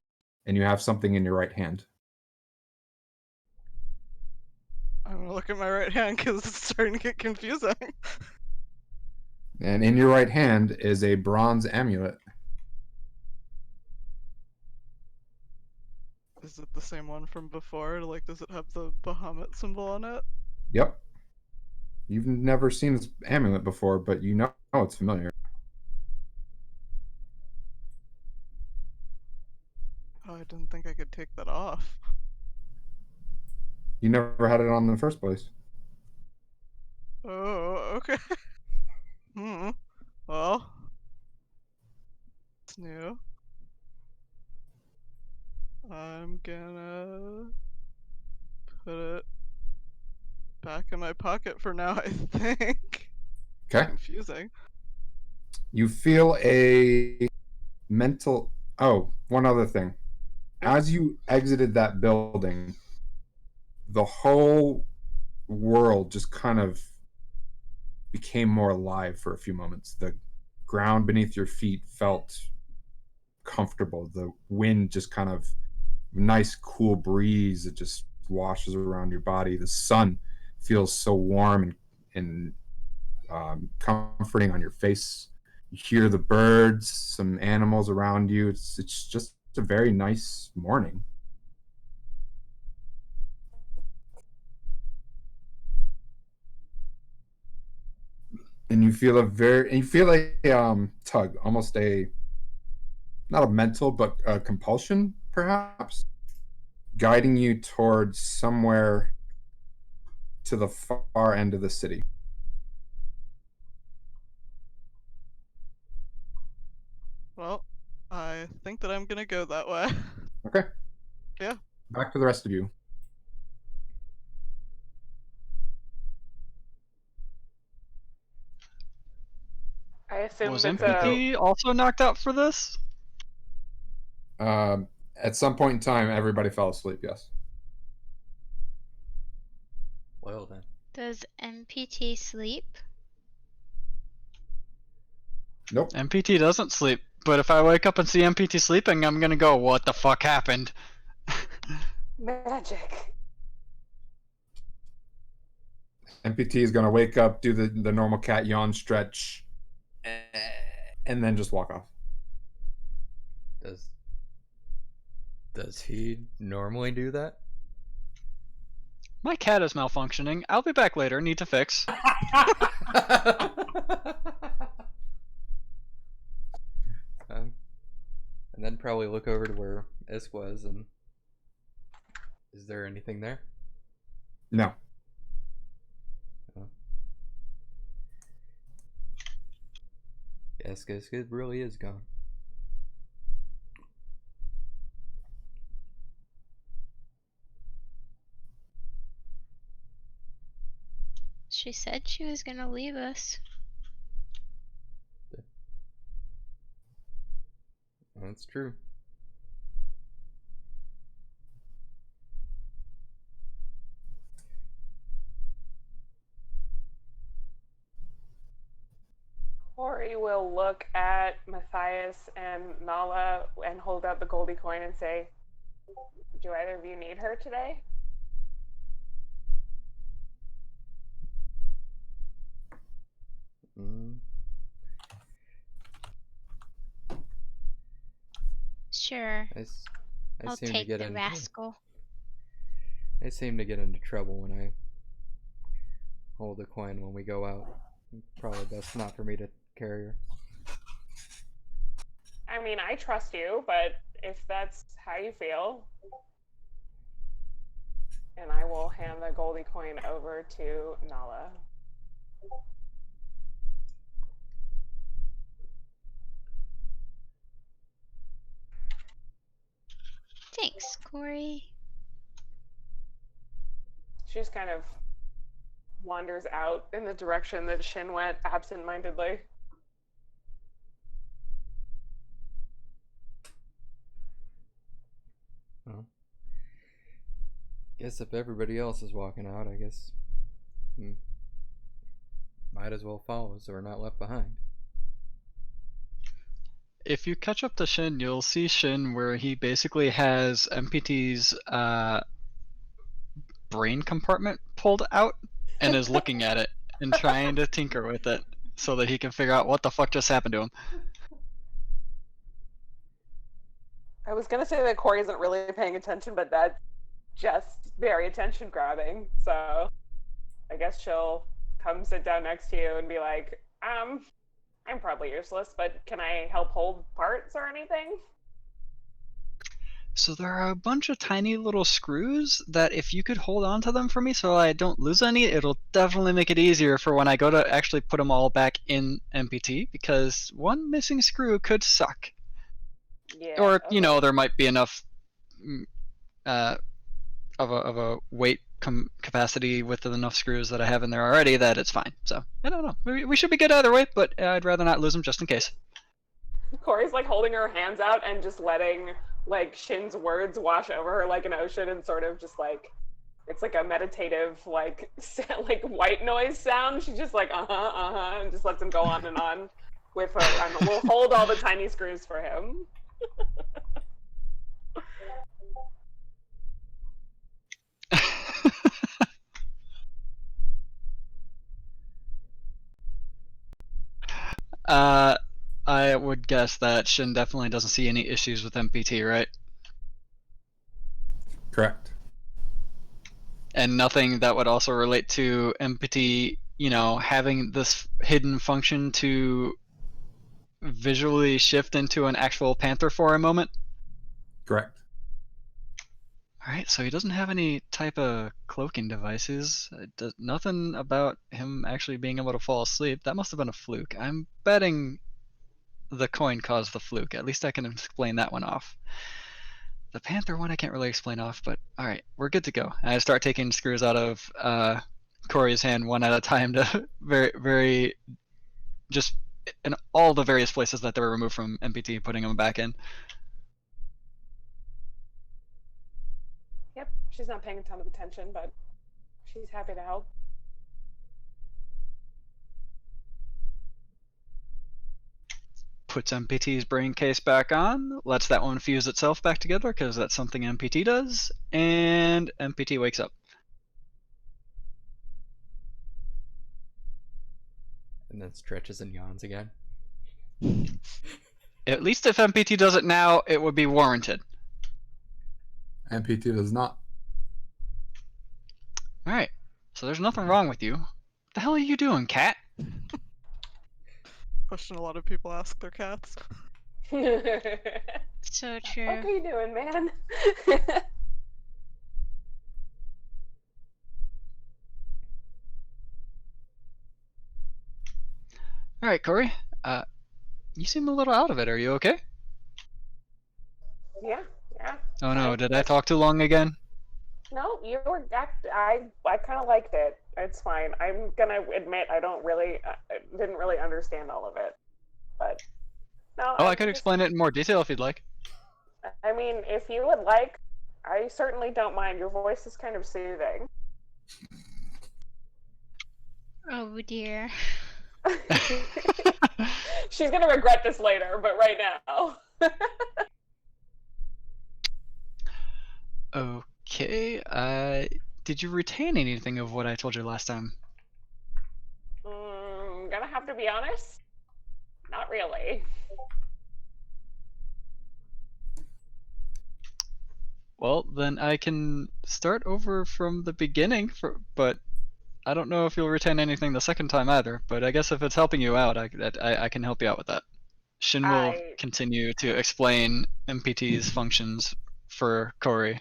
And you have something in your right hand. I'm gonna look at my right hand because it's starting to get confusing. And in your right hand is a bronze amulet. Is it the same one from before? Like, does it have the Bahamut symbol on it? Yep. You've never seen this amulet before, but you know it's familiar. Oh, I didn't think I could take that off. You never had it on in the first place. Oh, okay. Well, it's new. I'm gonna put it back in my pocket for now, I think. Okay. Confusing. You feel a mental. Oh, one other thing. As you exited that building, the whole world just kind of became more alive for a few moments. The ground beneath your feet felt comfortable. The wind just kind of nice, cool breeze that just washes around your body. The sun feels so warm and comforting on your face. You hear the birds, some animals around you. It's just a very nice morning. And you feel a tug, almost a not a mental but a compulsion perhaps, guiding you towards somewhere to the far end of the city. Well, I think that I'm gonna go that way. Okay. Yeah. Back to the rest of you. I assume Was it's a. MPT also knocked out for this? At some point in time, everybody fell asleep. Yes. Well then. Does MPT sleep? Nope. MPT doesn't sleep, but if I wake up and see MPT sleeping, I'm gonna go, what the fuck happened? Magic. MPT is going to wake up, do the normal cat yawn stretch, and then just walk off. Does he normally do that? My cat is malfunctioning. I'll be back later. Need to fix. And then probably look over to where Isk was, and is there anything there? No. Isk really is gone. She said she was gonna leave us. That's true. Corey will look at Matthias and Nala and hold out the goldie coin and say, "Do either of you need her today?" Sure. I I'll seem take to get the into, rascal. I seem to get into trouble when I hold the coin when we go out. Probably best not for me to carry her. I mean, I trust you, but if that's how you feel. And I will hand the goldie coin over to Nala. Thanks, Corey. She just kind of wanders out in the direction that Shin went absent-mindedly. Well, guess if everybody else is walking out, I guess might as well follow so we're not left behind. If you catch up to Shin, you'll see Shin where he basically has MPT's brain compartment pulled out and is looking at it and trying to tinker with it so that he can figure out what the fuck just happened to him. I was gonna say that Corey isn't really paying attention, but that's just very attention grabbing. So I guess she'll come sit down next to you and be like, I'm probably useless, but can I help hold parts or anything? So there are a bunch of tiny little screws that if you could hold on to them for me so I don't lose any, it'll definitely make it easier for when I go to actually put them all back in MPT, because one missing screw could suck. Yeah. Or, okay. you know, there might be enough of a weight capacity with enough screws that I have in there already that it's fine. So, I don't know. We should be good either way, but I'd rather not lose them just in case. Corey's like holding her hands out and just letting like Shin's words wash over her like an ocean, and sort of just like it's like a meditative like like white noise sound. She's just like and just lets him go on and on with her. And we'll hold all the tiny screws for him. I would guess that Shin definitely doesn't see any issues with MPT, right? Correct. And nothing that would also relate to MPT, you know, having this hidden function to visually shift into an actual panther for a moment? Correct. Alright, so he doesn't have any type of cloaking devices. Nothing about him actually being able to fall asleep. That must have been a fluke. I'm betting the coin caused the fluke. At least I can explain that one off. The panther one I can't really explain off, but alright, we're good to go. And I start taking screws out of Corey's hand one at a time to very just in all the various places that they were removed from MPT, putting them back in. Yep, she's not paying a ton of attention, but she's happy to help. Puts MPT's brain case back on, lets that one fuse itself back together because that's something MPT does, and MPT wakes up. And then stretches and yawns again. At least if MPT does it now, it would be warranted. MPT does not. Alright, so there's nothing wrong with you. What the hell are you doing, cat? Question a lot of people ask their cats. So What true. are you doing, man? Alright, Corey. You seem a little out of it. Are you okay? Yeah. Oh no, did I talk too long again? No, you were. I kind of liked it. It's fine. I'm gonna admit I didn't really understand all of it, but no. Oh, I could explain it in more detail if you'd like. I mean, if you would like, I certainly don't mind. Your voice is kind of soothing. Oh dear. She's gonna regret this later, but right now. Okay, did you retain anything of what I told you last time? Gonna have to be honest. Not really. Well, then I can start over from the beginning, but I don't know if you'll retain anything the second time either, but I guess if it's helping you out, I can help you out with that. Shin will continue to explain MPT's functions for Corey.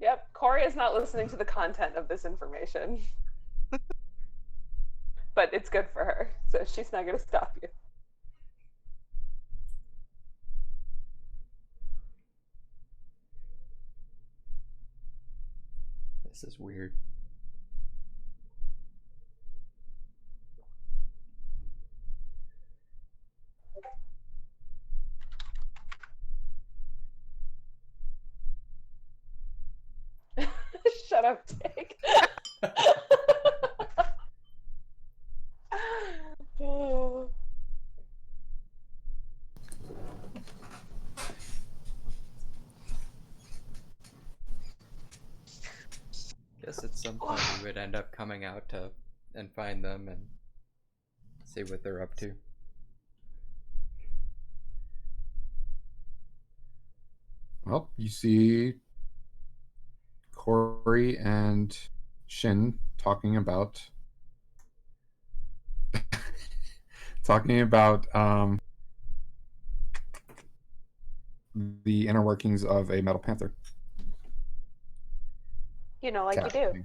Yep, Corey is not listening to the content of this information. But it's good for her, so she's not gonna stop you. This is weird. Shut up, Dick. Oh. some point we would end up coming out to and find them and see what they're up to. Well, you see Corey and Shin talking about the inner workings of a Metal Panther. You know, like you cat. do.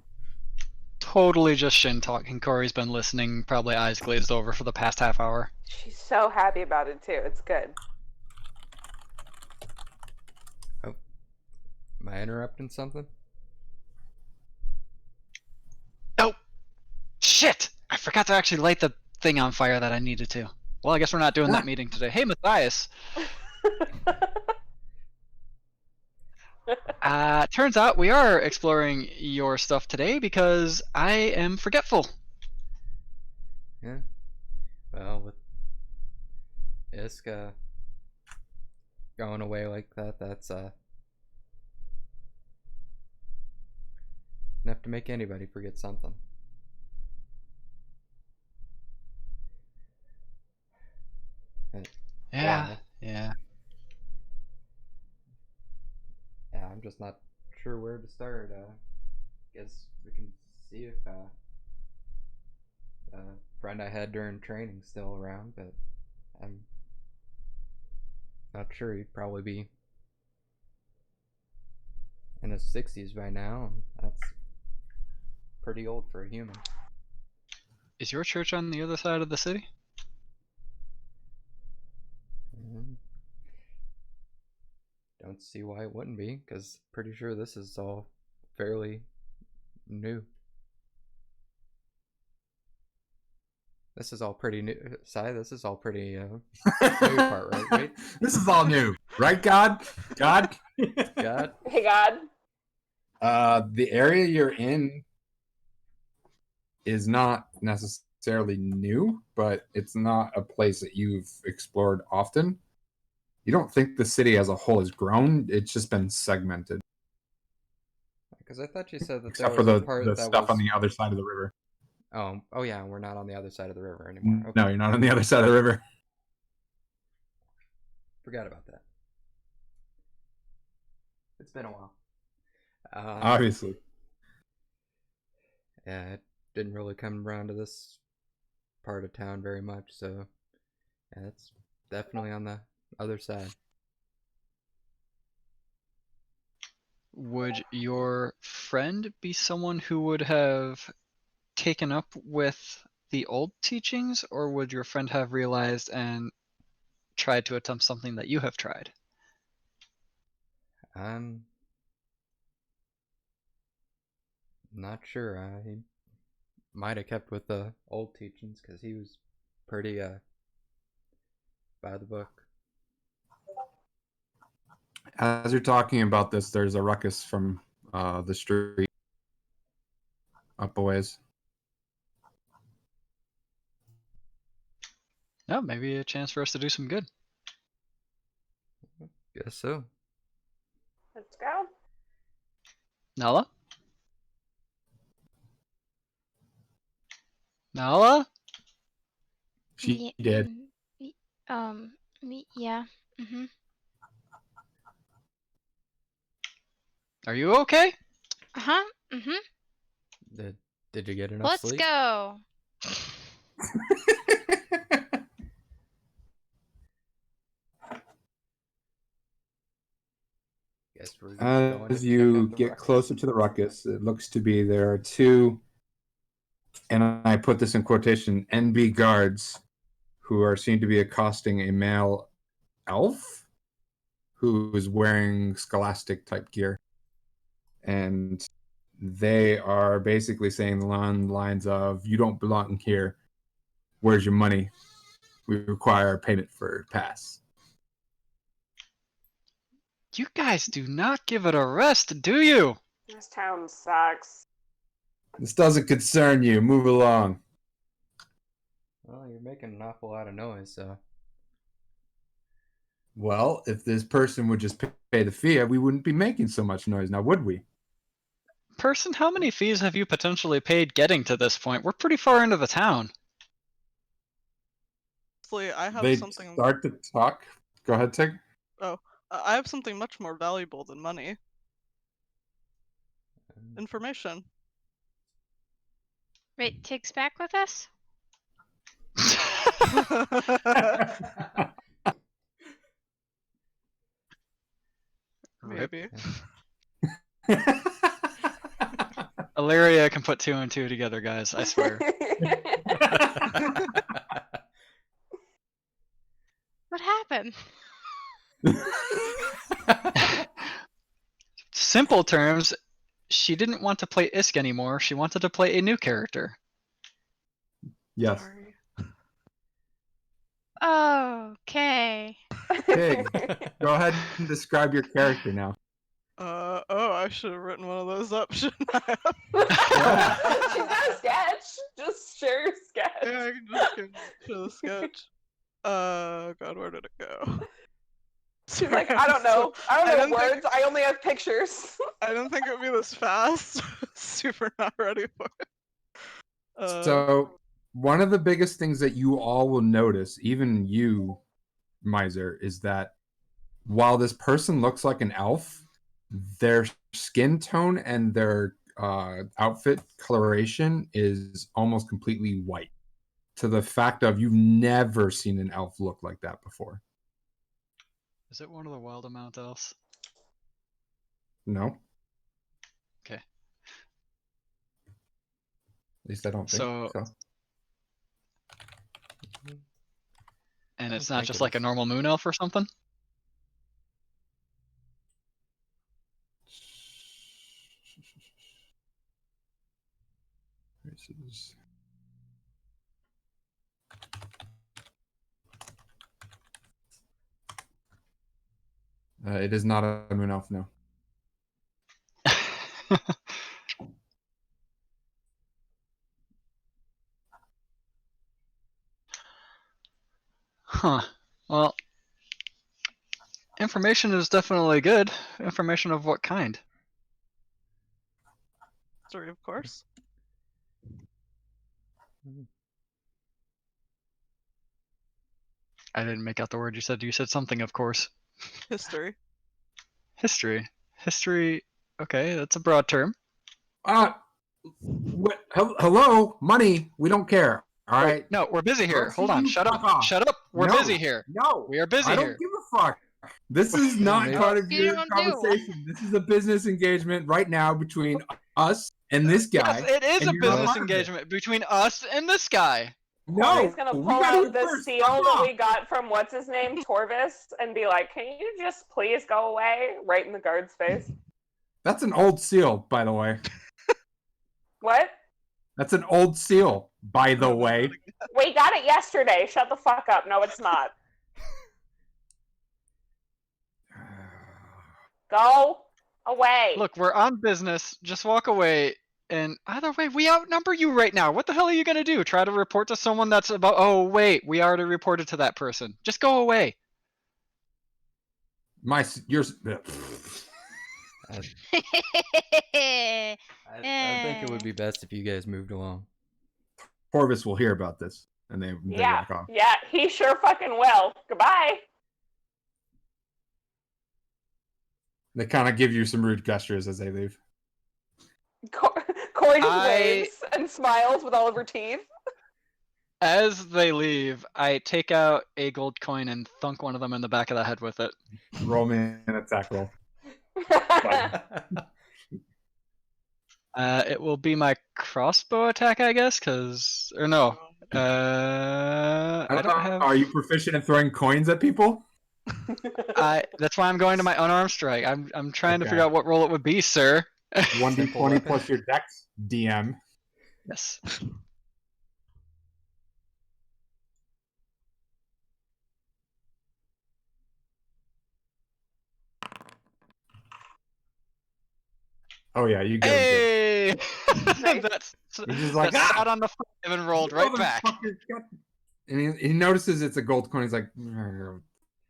Totally just Shin talking. Corey's been listening, probably eyes glazed over for the past half hour. She's so happy about it too. It's good. Am I interrupting something? Oh! Shit! I forgot to actually light the thing on fire that I needed to. Well, I guess we're not doing that meeting today. Hey, Matthias! Turns out we are exploring your stuff today because I am forgetful. Yeah. Well, with Iska going away like that, that's enough to make anybody forget something. Yeah. Yeah, I'm just not sure where to start. Guess we can see if friend I had during training's still around, but I'm not sure. He'd probably be in his 60s by now, and that's pretty old for a human. Is your church on the other side of the city? Don't see why it wouldn't be, because pretty sure this is all fairly new. This is all pretty new. Sai, this is all pretty new part, right? Wait. This is all new, right, God? God? God? Hey, God. The area you're in is not necessarily new, but it's not a place that you've explored often. You don't think the city as a whole has grown. It's just been segmented. Because I thought you said that Except there for was a part the that stuff was... on the other side of the river. Oh yeah, we're not on the other side of the river anymore. Okay. No, you're not on the other side of the river. Forgot about that. It's been a while. Obviously. Yeah, it didn't really come around to this part of town very much, so yeah, it's definitely on the other side. Would your friend be someone who would have taken up with the old teachings, or would your friend have realized and tried to attempt something that you have tried? I'm not sure. He might have kept with the old teachings because he was pretty by the book. As you're talking about this, there's a ruckus from the street up a ways. Yeah, maybe a chance for us to do some good. Guess so. Let's go. Nala? Nala? She did. Yeah. Mm-hmm. Are you okay? Uh-huh. Mm-hmm. Did you get enough Let's sleep? go. Guess we're going to As check you out the get ruckus. closer to the ruckus, it looks to be there are two, and I put this in quotation, NB guards who are seen to be accosting a male elf who is wearing scholastic type gear. And they are basically saying along the lines of, "You don't belong here. Where's your money? We require payment for pass." You guys do not give it a rest, do you? This town sucks. This doesn't concern you. Move along. Well, you're making an awful lot of noise, so... Well, if this person would just pay the fee, we wouldn't be making so much noise now, would we? Person, how many fees have you potentially paid getting to this point? We're pretty far into the town. Honestly, I have They something. start to talk. Go ahead, Tig. I have something much more valuable than money. Information. Wait, Tig's back with us? Rip. Maybe. Illyria can put 2 and 2 together, guys. I swear. What happened? Simple terms, she didn't want to play Isk anymore. She wanted to play a new character. Yes. Sorry. Okay. Tig, go ahead and describe your character now. Oh, I should have written one of those up, shouldn't I? She's got a sketch. Just share your sketch. Yeah, I can just show the sketch. God, where did it go? She's like, I don't know. I don't know words. I only have pictures. I didn't think it would be this fast. Super not ready for it. So, one of the biggest things that you all will notice, even you, Miser, is that while this person looks like an elf, their skin tone and their outfit coloration is almost completely white. To the fact of you've never seen an elf look like that before. Is it one of the Wild Amount elves? No. Okay. At least I don't think So- so. And I it's don't not think just it like a is. normal moon elf or something? This is... it is not a moon elf, no. Huh. Well, information is definitely good. Information of what kind? History, of course. I didn't make out the word you said. You said something, of course. History. History. History. Okay, that's a broad term. What? Hello, money. We don't care. All Wait, right. no, we're busy here. Let's Hold see on. you Shut fuck up. off. Shut up. We're No. busy here. No, We are busy I don't here. give a fuck. This is not Maybe- part of You your don't do. conversation. This is a business engagement right now between us and this guy. Yes, it is and a you're not business part of it. engagement between us and this guy. No, Corey's gonna we pull gotta out eat the first. seal Fuck that off. we got from what's his name, Torvis, and be like, "Can you just please go away?" Right in the guard's face. That's an old seal, by the way. What? That's an old seal, by the way. We got it yesterday. Shut the fuck up. No, it's not. Go away. Look, we're on business. Just walk away. And either way, we outnumber you right now. What the hell are you gonna do? Try to report to someone that's about? Oh wait, we already reported to that person. Just go away. Yours. I think it would be best if you guys moved along. Corvus will hear about this, and they Yeah, walk off. yeah, he sure fucking will. Goodbye. They kind of give you some rude gestures as they leave. Corey just waves and smiles with all of her teeth. As they leave, I take out a gold coin and thunk one of them in the back of the head with it. Roll me an attack roll. It will be my crossbow attack, I guess, because or no. I don't know. have. Are you proficient in throwing coins at people? That's why I'm going to my unarmed strike. I'm trying to Okay. figure out what roll it would be, sir. 1d20 weapon. plus your dex, DM. Yes. Oh yeah, you get it. Hey! That's He's just like, that "Ah!" sat on the 5 and rolled right back. And he notices it's a gold coin. He's like,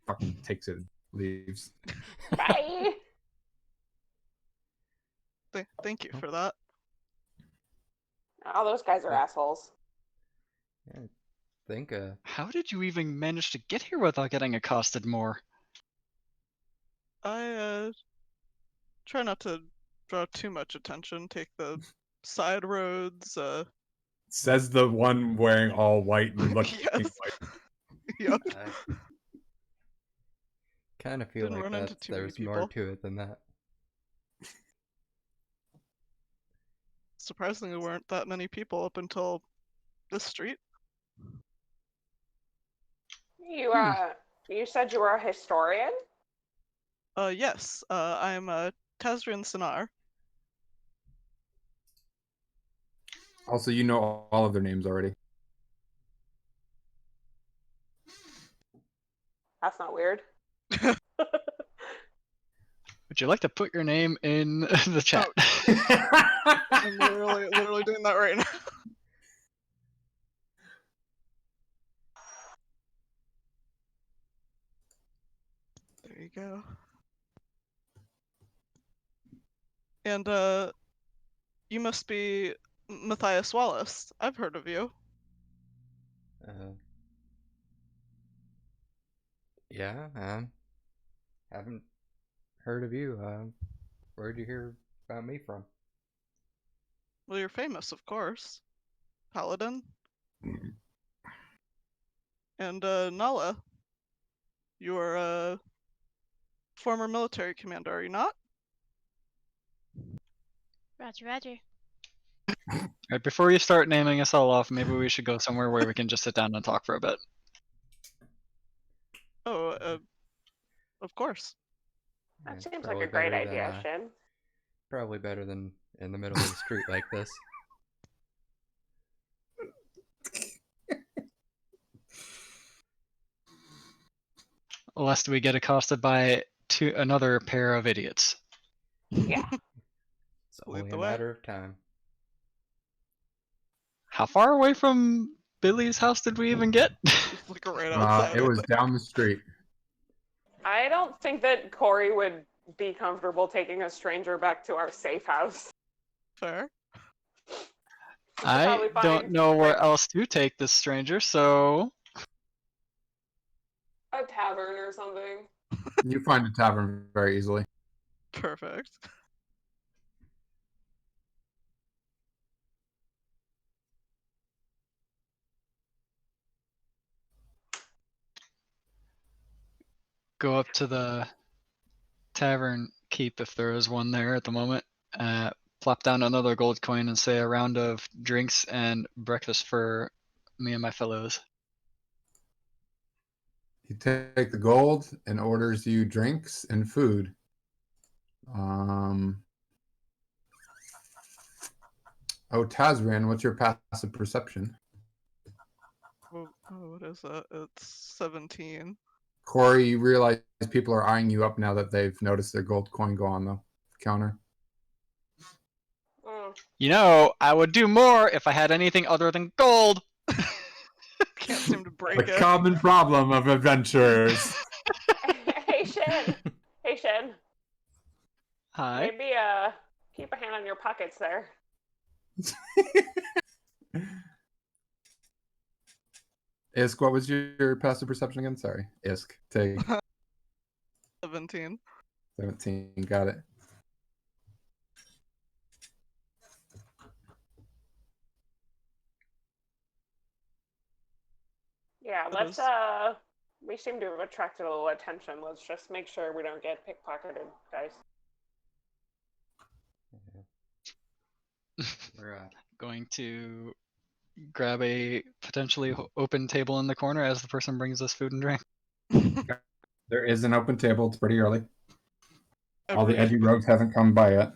fucking takes it and leaves. Bye. Thank you for that. All those guys are Yeah. assholes. Yeah, I think How did you even manage to get here without getting accosted more? I try not to draw too much attention. Take the side roads. Says the one wearing all white and looking Yes. white. Yep. I kind of feel Didn't like run into too many there's more people. to it than that. Surprisingly, weren't that many people up until this street. You Hmm. you said you were a historian? Yes. I'm Tazrian Sinar. Also, you know all of their names already. That's not weird. Would you like to put your name in the chat? I'm literally doing that right now. There you go. And you must be Matthias Wallace. I've heard of you. Yeah, haven't heard of you. Where'd you hear about me from? Well, you're famous, of course. Paladin. And Nala, you're a former military commander, are you not? Roger, Roger. Right, before you start naming us all off, maybe we should go somewhere where we can just sit down and talk for a bit. Oh, of course. That Yeah, seems like probably a great better than, idea, Shin. Probably better than in the middle of the street like this. Lest we get accosted by another pair of idiots. Yeah. It's Lead only the a way. matter of time. How far away from Billy's house did we even get? Just like right outside. It was down the street. I don't think that Corey would be comfortable taking a stranger back to our safe house. Fair. We should I probably don't find know where else to take this stranger, so a tavern or something. You find a tavern very easily. Perfect. go up to the tavern keep if there is one there at the moment. Plop down another gold coin and say a round of drinks and breakfast for me and my fellows. He take the gold and orders you drinks and food. Oh, Tazrian, what's your passive perception? Oh, what is that? It's 17. Corey, you realize people are eyeing you up now that they've noticed their gold coin go on the counter. You know, I would do more if I had anything other than gold. Can't seem to break The it. common problem of adventurers. Hey, Shin. Hey, Shin. Hi. Maybe keep a hand on your pockets there. Isk, what was your passive perception again? Sorry. Isk, take 17. 17. Got it. Yeah, That let's is- we seem to have attracted a little attention. Let's just make sure we don't get pickpocketed, guys. We're Going to grab a potentially open table in the corner as the person brings us food and drink. There is an open table. It's pretty early. All the Every- edgy rogues haven't come by yet.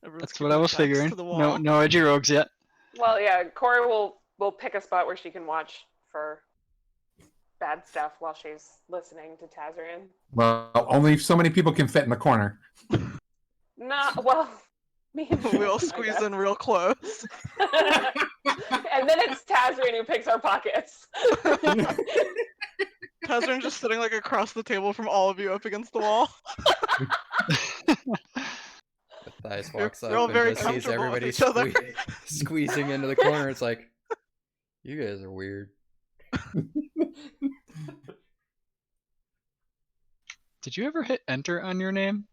everyone's That's keeping what I their was backs figuring. to the No, wall. no edgy rogues yet. Well, yeah, Corey will pick a spot where she can watch for bad stuff while she's listening to Tazrian. Well, only so many people can fit in the corner. No, well, me and We all Shin, I squeeze guess. in real close. And then it's Tazrian who picks our pockets. Tazrin just sitting like across the table from all of you up against the wall. Sias You're- walks you're all up and very just sees comfortable with everybody each other. squeezing into the corner. It's like, you guys are weird. Did you ever hit enter on your name?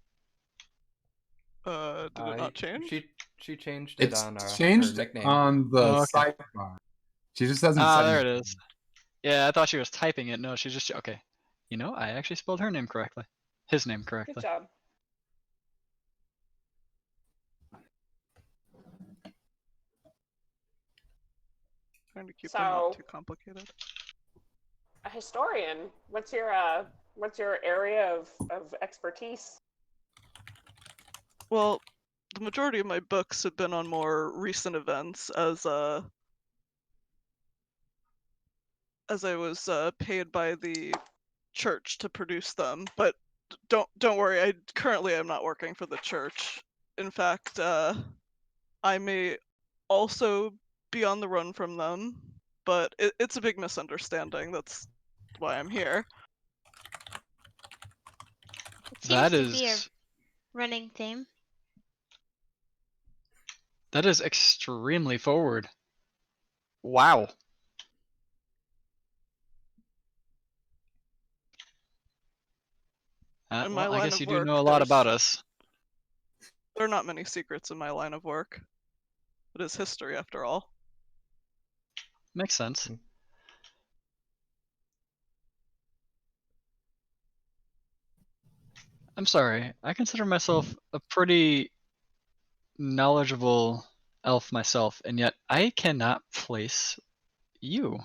Did it not change? She changed it It's on her changed nickname. on the Oh, okay. sidebar. She just hasn't Ah, said there it anything. is. Yeah, I thought she was typing it. No, she's just okay. You know, I actually spelled her name correctly. His name Good correctly. job. Trying to keep them not So- too complicated. A historian. What's your area of expertise? Well, the majority of my books have been on more recent events as I was paid by the church to produce them. But don't worry, I am not working for the church. In fact, I may also be on the run from them, but it's a big misunderstanding. That's why I'm here. It seems That to be a is running theme. that is extremely forward. Wow. In my Well, I line guess of you do work, know a lot there's- about us. There are not many secrets in my line of work. It is history, after all. Makes sense. I'm sorry. I consider myself a pretty knowledgeable elf myself, and yet I cannot place you.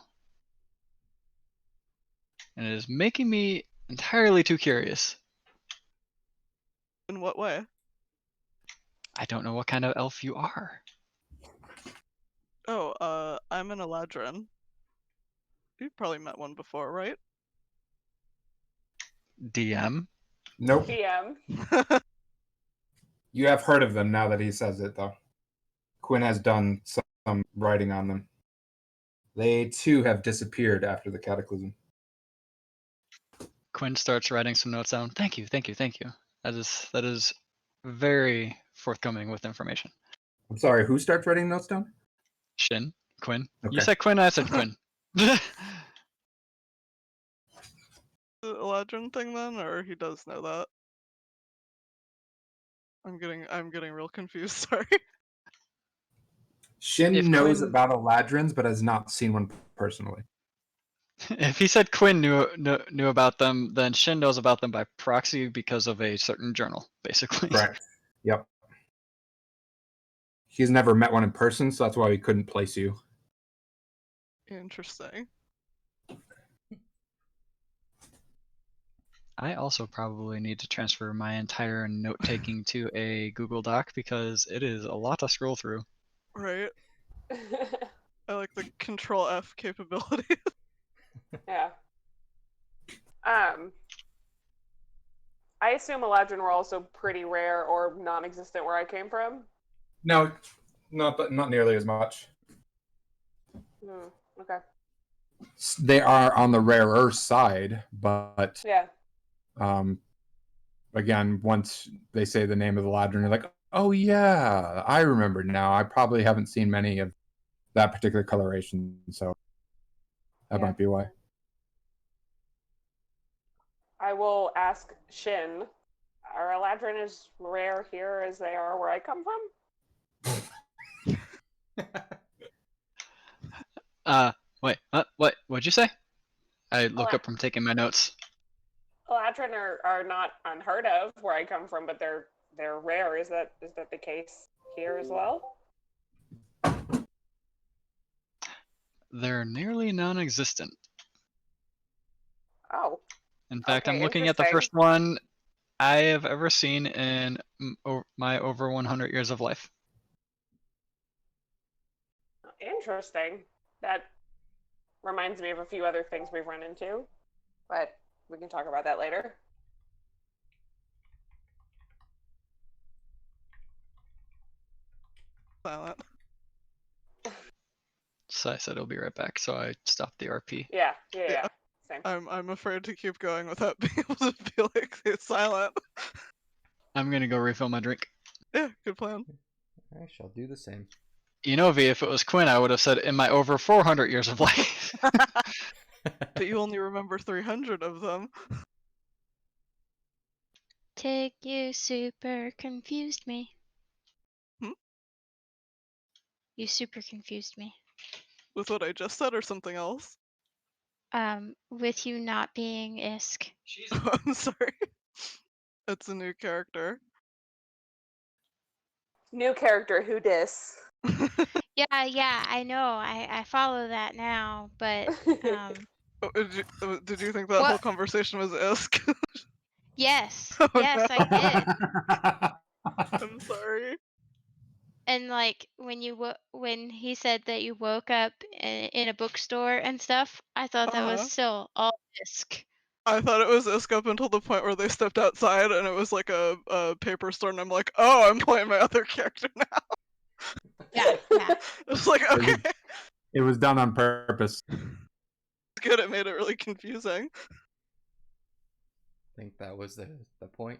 And it is making me entirely too curious. In what way? I don't know what kind of elf you are. Oh, I'm an Eladrin. You've probably met one before, right? DM? Nope. DM. You have heard of them now that he says it, though. Quinn has done some writing on them. They too have disappeared after the cataclysm. Quinn starts writing some notes down. Thank you, thank you, thank you. That is very forthcoming with information. I'm sorry, who starts writing notes down? Shin? Quinn? You Okay. said Quinn, I said Quinn. The Eladrin thing then, or he does know that? I'm getting real confused, sorry. Shin If knows Quinn- about Eladrins, but has not seen one personally. If he said Quinn knew about them, then Shin knows about them by proxy because of a certain journal, basically. Correct. Yep. He's never met one in person, so that's why we couldn't place you. Interesting. I also probably need to transfer my entire note taking to a Google Doc because it is a lot to scroll through. Right. I like the Control F capability. Yeah. I assume Eladrin were also pretty rare or non-existent where I came from. No, not nearly as much. Okay. They are on the rarer side, but Yeah. again, once they say the name of the Ladrin, you're like, oh yeah, I remember now. I probably haven't seen many of that particular coloration, so that Yeah. might be why. I will ask Shin. Are Eladrin as rare here as they are where I come from? Wait, what'd you say? I look Oh, up from taking my notes. Eladrin are not unheard of where I come from, but they're rare. Is that the case here as well? They're nearly non-existent. Oh. In fact, Okay, I'm looking at the interesting. first one I have ever seen in my over 100 years of life. Interesting. That reminds me of a few other things we've run into, but we can talk about that later. Silent. So I said I'll be right back, so I stopped the RP. Yeah. Yeah. Same. I'm afraid to keep going without being able to feel like it's silent. I'm gonna go refill my drink. Yeah, good plan. I shall do the same. You know, V, if it was Quinn, I would have said in my over 400 years of life. But you only remember 300 of them. Tig, you super confused me. Hmm? You super confused me. With what I just said or something else? With you not being Isk. I'm sorry. It's a new character. New character, who dis? Yeah, I know. I follow that now, but Oh, did you think that whole what? conversation was Isk? Yes, Oh yes, no, I did. I'm sorry. And like when he said that you woke up in a bookstore and stuff, I thought that was Uh-huh. still all Isk. I thought it was Isk up until the point where they stepped outside and it was like a paper store, and I'm like, oh, I'm playing my other character now. Yeah. It's like, okay, It was done on purpose. good. It made it really confusing. I think that was the point.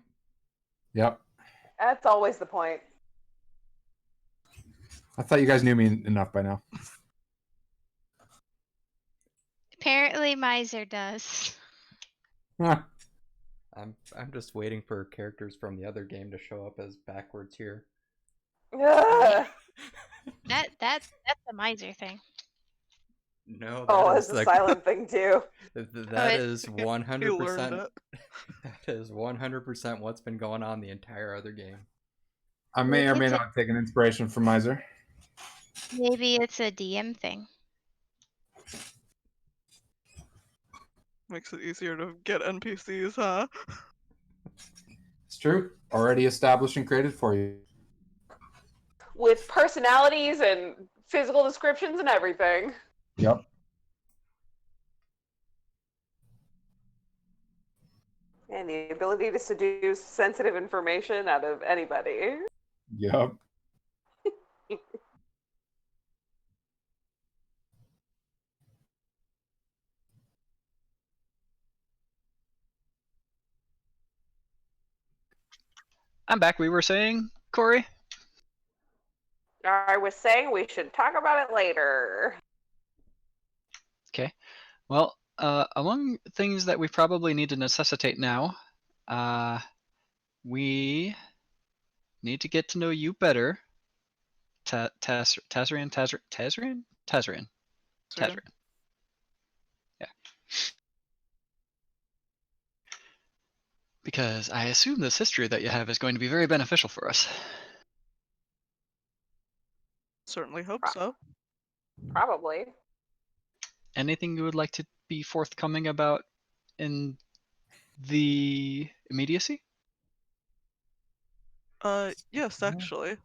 Yep. That's always the point. I thought you guys knew me enough by now. Apparently, Miser does. Huh. I'm just waiting for characters from the other game to show up as backwards here. Ugh. That's a Miser thing. No, Oh, that it's is a like silent thing too. that it- is He 100%. learned it. That is 100% what's been going on the entire other game. I may or may It's a- not take an inspiration from Miser. Maybe it's a DM thing. Makes it easier to get NPCs, huh? It's true. Already established and created for you. With personalities and physical descriptions and everything. Yep. And the ability to seduce sensitive information out of anybody. Yep. I'm back. We were saying, Corey? I was saying we should talk about it later. Okay. Well, among things that we probably need to necessitate now, we need to get to know you better. Tazrian? Yeah. Because I assume this history that you have is going to be very beneficial for us. Certainly hope so. Probably. Anything you would like to be forthcoming about in the immediacy? Yes, actually.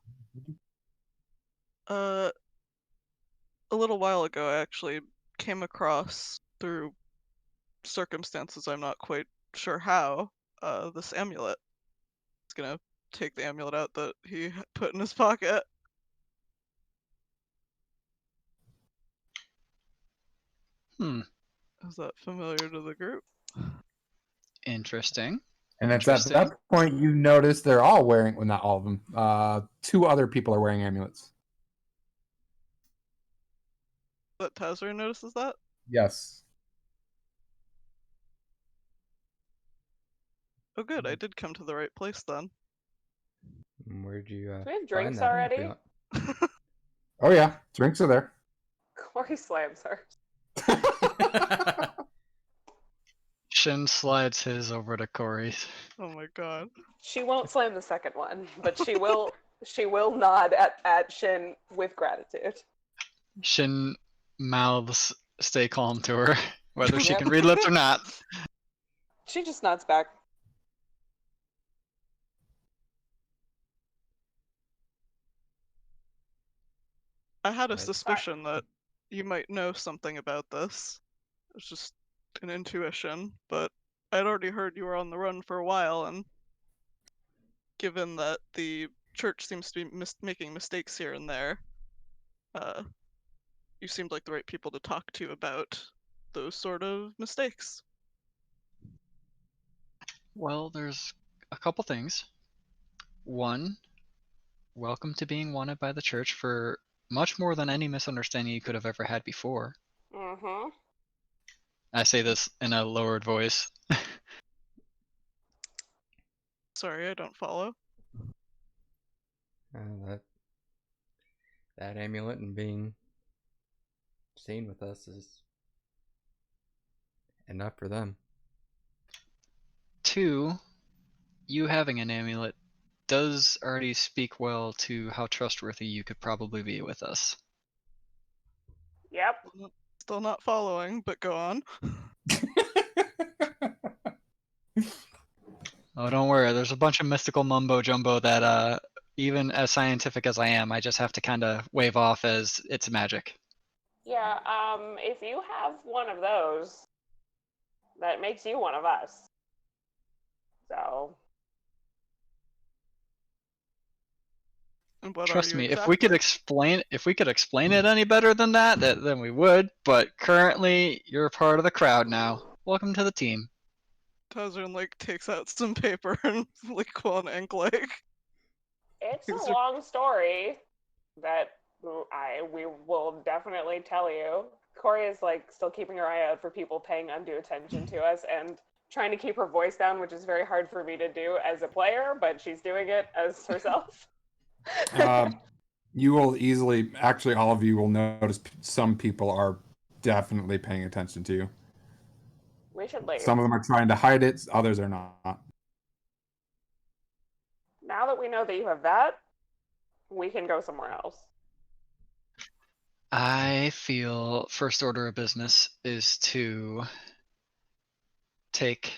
A little while ago, I actually came across, through circumstances I'm not quite sure how, this amulet. He's gonna take the amulet out that he put in his pocket. Is that familiar to the group? Interesting. And it's at that point you notice they're all wearing, well, not all of them. 2 other people are wearing amulets. That Tazri notices that? Yes. Oh good, I did come to the right place then. Where'd you Do we have find drinks that already? amulet? Oh yeah, drinks are there. Corey slams her. Shin slides his over to Corey's. Oh my god. She won't slam the second one, but she will nod at Shin with gratitude. Shin mouths stay calm to her, whether she Yep. can read lips or not. She just nods back. I had a Right. suspicion that you might know something about this. It's just an intuition, but I'd already heard you were on the run for a while, and given that the church seems to be making mistakes here and there, you seemed like the right people to talk to about those sort of mistakes. Well, there's a couple things. One, welcome to being wanted by the church for much more than any misunderstanding you could have ever had before. Mm-hmm. I say this in a lowered voice. Sorry, I don't follow. That amulet and being seen with us is enough for them. 2, you having an amulet does already speak well to how trustworthy you could probably be with us. Yep. Still not following, but go on. Oh, don't worry. There's a bunch of mystical mumbo jumbo that, even as scientific as I am, I just have to kind of wave off as it's magic. Yeah, if you have one of those, that makes you one of us. So, And what Trust are you me, if we could explain it any better than that, then we would. But currently, you're a part of the crowd now. Welcome to the team. Tazrin like takes out some paper and like on ink like. it's Is a there- long story that we will definitely tell you. Corey is like still keeping her eye out for people paying undue attention to us and trying to keep her voice down, which is very hard for me to do as a player, but she's doing it as herself. You will easily, actually, all of you will notice some people are definitely paying attention to you. We should leave. Some of them are trying to hide it, others are not. Now that we know that you have that, we can go somewhere else. I feel first order of business is to take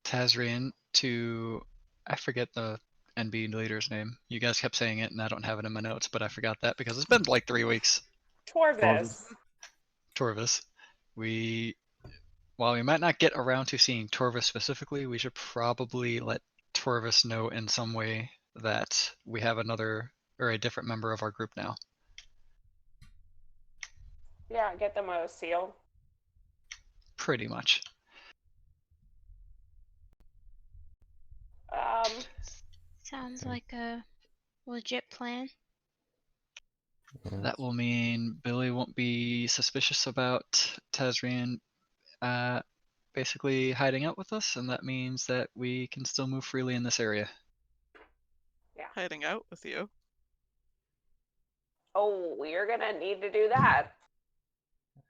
Tazrian to, I forget the NB leader's name. You guys kept saying it and I don't have it in my notes, but I forgot that because it's been like 3 weeks. Torvis. Torvis. While we might not get around to seeing Torvis specifically, we should probably let Torvis know in some way that we have another or a different member of our group now. Yeah, get them a seal. Pretty much. Sounds like a legit plan. That will mean Billy won't be suspicious about Tazrian basically hiding out with us, and that means that we can still move freely in this area. Hiding out with you. Oh, we're gonna need to do that.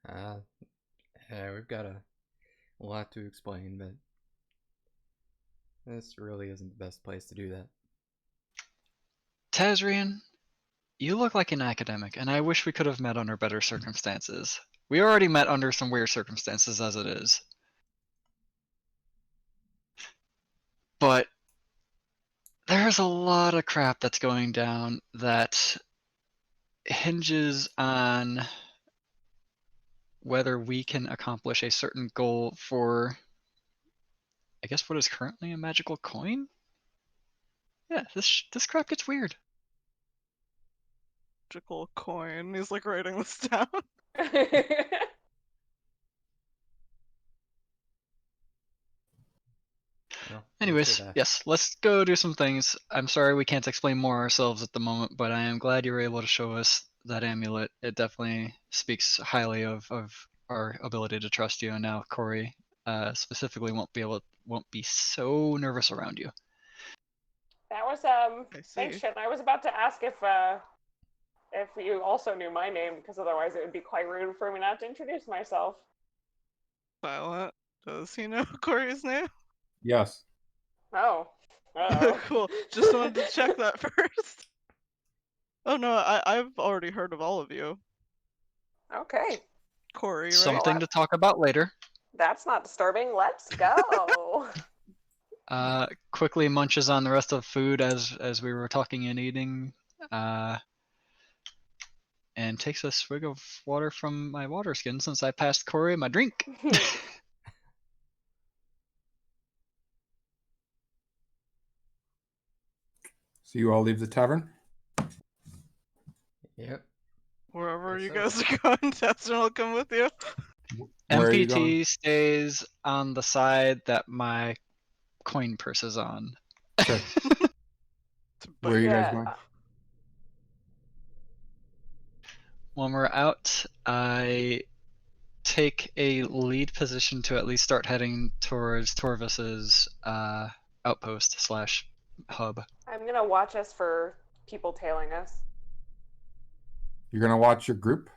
Yeah, we've got a lot to explain, but this really isn't the best place to do that. Tazrian, you look like an academic, and I wish we could have met under better circumstances. We already met under some weird circumstances as it is. But there's a lot of crap that's going down that hinges on whether we can accomplish a certain goal for, I guess, what is currently a magical coin? Yeah, this crap gets weird. Magical coin. He's like writing this down. Well, Anyways, yes, let's go do some things. I'm sorry we can't explain more ourselves at the moment, but I am glad you were able to show us that amulet. It definitely speaks highly of our ability to trust you, and now Corey specifically won't be so nervous around you. That was see. thanks, Shin. I was about to ask if you also knew my name, because otherwise it would be quite rude for me not to introduce myself. Silent. Does he know Corey's name? Yes. Oh. Uh-oh. Cool. Just wanted to check that first. Oh no, I've already heard of all of you. Okay. Corey, right? Something to talk about later. That's not disturbing. Let's go. Quickly munches on the rest of the food as we were talking and eating, and takes a swig of water from my water skin since I passed Corey my drink. So you all leave the tavern? Yep. Wherever Yes, you sir. guys are going, Testin will come with you. Where are you going? MPT stays on the side that my coin purse is on. Okay. To Where are you bite guys Yeah. going? when we're out, I take a lead position to at least start heading towards Torvis's outpost slash hub. I'm gonna watch us for people tailing us. You're gonna watch your group?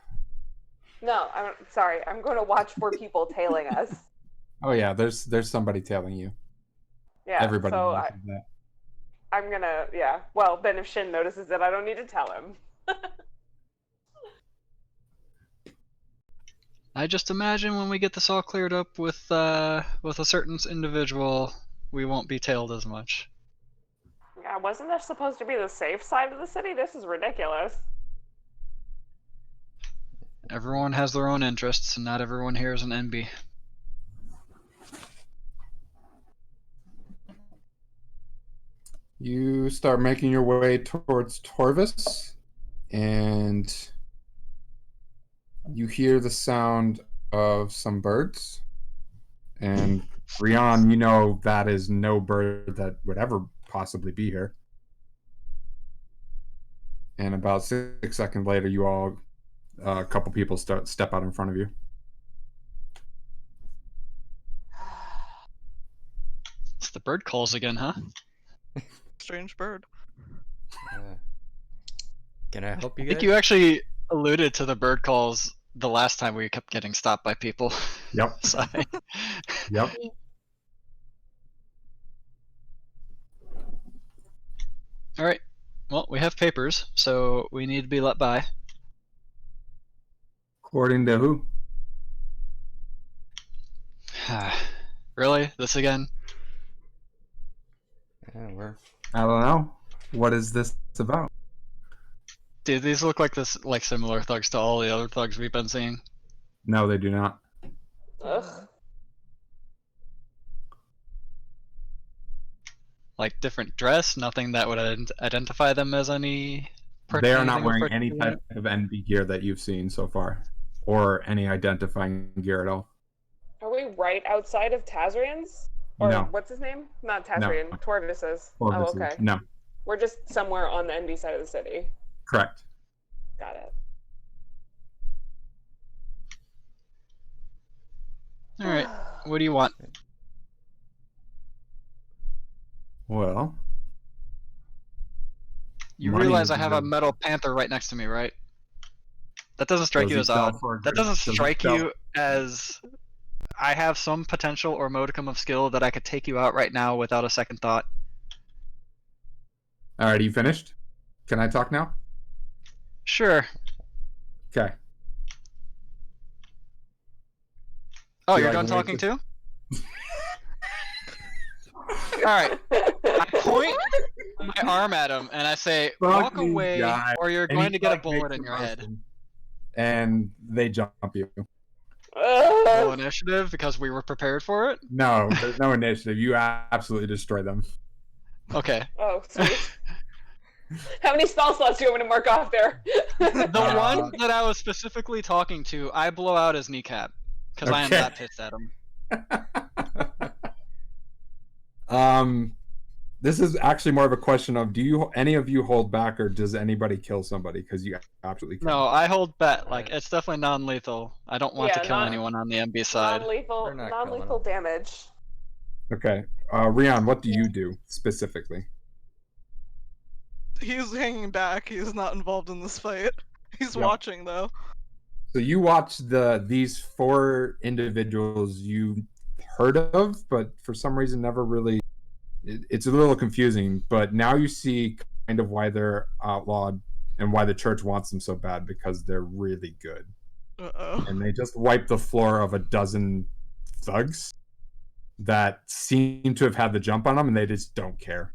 No, I'm sorry. I'm going to watch for people tailing us. Oh yeah, there's somebody tailing you. Yeah. Everybody So notices that. I'm gonna. Yeah. Well, then if Shin notices it, I don't need to tell him. I just imagine when we get this all cleared up with a certain individual, we won't be tailed as much. Yeah. Wasn't this supposed to be the safe side of the city? This is ridiculous. Everyone has their own interests, and not everyone here is an NB. You start making your way towards Torvis, and you hear the sound of some birds. And Rian, you know that is no bird that would ever possibly be here. And about 6 seconds later, you all, a couple people step out in front of you. It's the bird calls again, huh? Strange bird. Can I help you I guys? think you actually alluded to the bird calls the last time we kept getting stopped by people. Yep. Sorry. Yep. All right. Well, we have papers, so we need to be let by. According to who? Really? This again? Yeah, I don't know. What is this about? Dude, these look like similar thugs to all the other thugs we've been seeing. No, they do not. Ugh. Like different dress, nothing that would identify them as any. They are not anything wearing of any particular type of NB gear that you've seen so far, or any identifying gear at all. Are we right outside of Tazrian's? Or No. what's his name? Not Tazrian. Torvis's. Oh, Torvis's. okay. No, We're just somewhere on the NB side of the city. correct. Got it. All right. What do you want? Well, You money realize is I have a good. metal panther right next to me, right? That doesn't strike Does you he as sell odd. for a That great- doesn't does he strike sell- you as I have some potential or modicum of skill that I could take you out right now without a second thought. All right, you finished? Can I talk now? Sure. Okay. Oh, Do you're I done wait talking to- too? Alright. I point my arm at him and I say, Fuck walk these away guys. or you're And going he, to get a like, bullet makes in a your head. motion, and they jump you. Roll initiative because we were prepared for it? No, there's no initiative. You absolutely destroy them. Okay. Oh, sweet. How many spell slots do you want me to mark off there? The one that I was specifically talking to, I blow out his kneecap because I am Okay. that pissed at him. This is actually more of a question of: do any of you hold back, or does anybody kill somebody? Because you absolutely can. No, I hold bet. Like, it's definitely non-lethal. I don't want Yeah, to kill not- anyone on the MB side. Non-lethal, We're not killing non-lethal them. damage. Okay, Rian, what do you do specifically? He's hanging back. He's not involved in this fight. He's Yeah. watching though. So you watch these 4 individuals you heard of, but for some reason never really. It's a little confusing, but now you see kind of why they're outlawed and why the church wants them so bad, because they're really good. Uh-oh. And they just wiped the floor of a dozen thugs that seem to have had the jump on them, and they just don't care.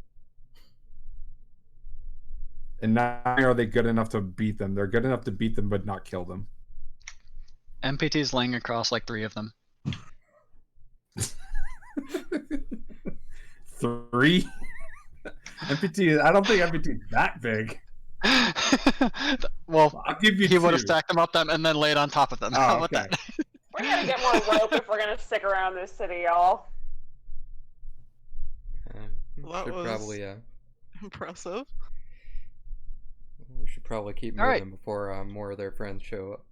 And not only are they good enough to beat them, they're good enough to beat them but not kill them. MPT's laying across like 3 of them. 3? MPT, I don't think MPT is that big. Well, I'll give you he would 2. have stacked them up them and then laid on top of them. Oh, How about okay. that? We're gonna get more rope if we're gonna stick around this city, y'all. Well, that should was- probably Impressive. we should probably keep All right. moving before more of their friends show up.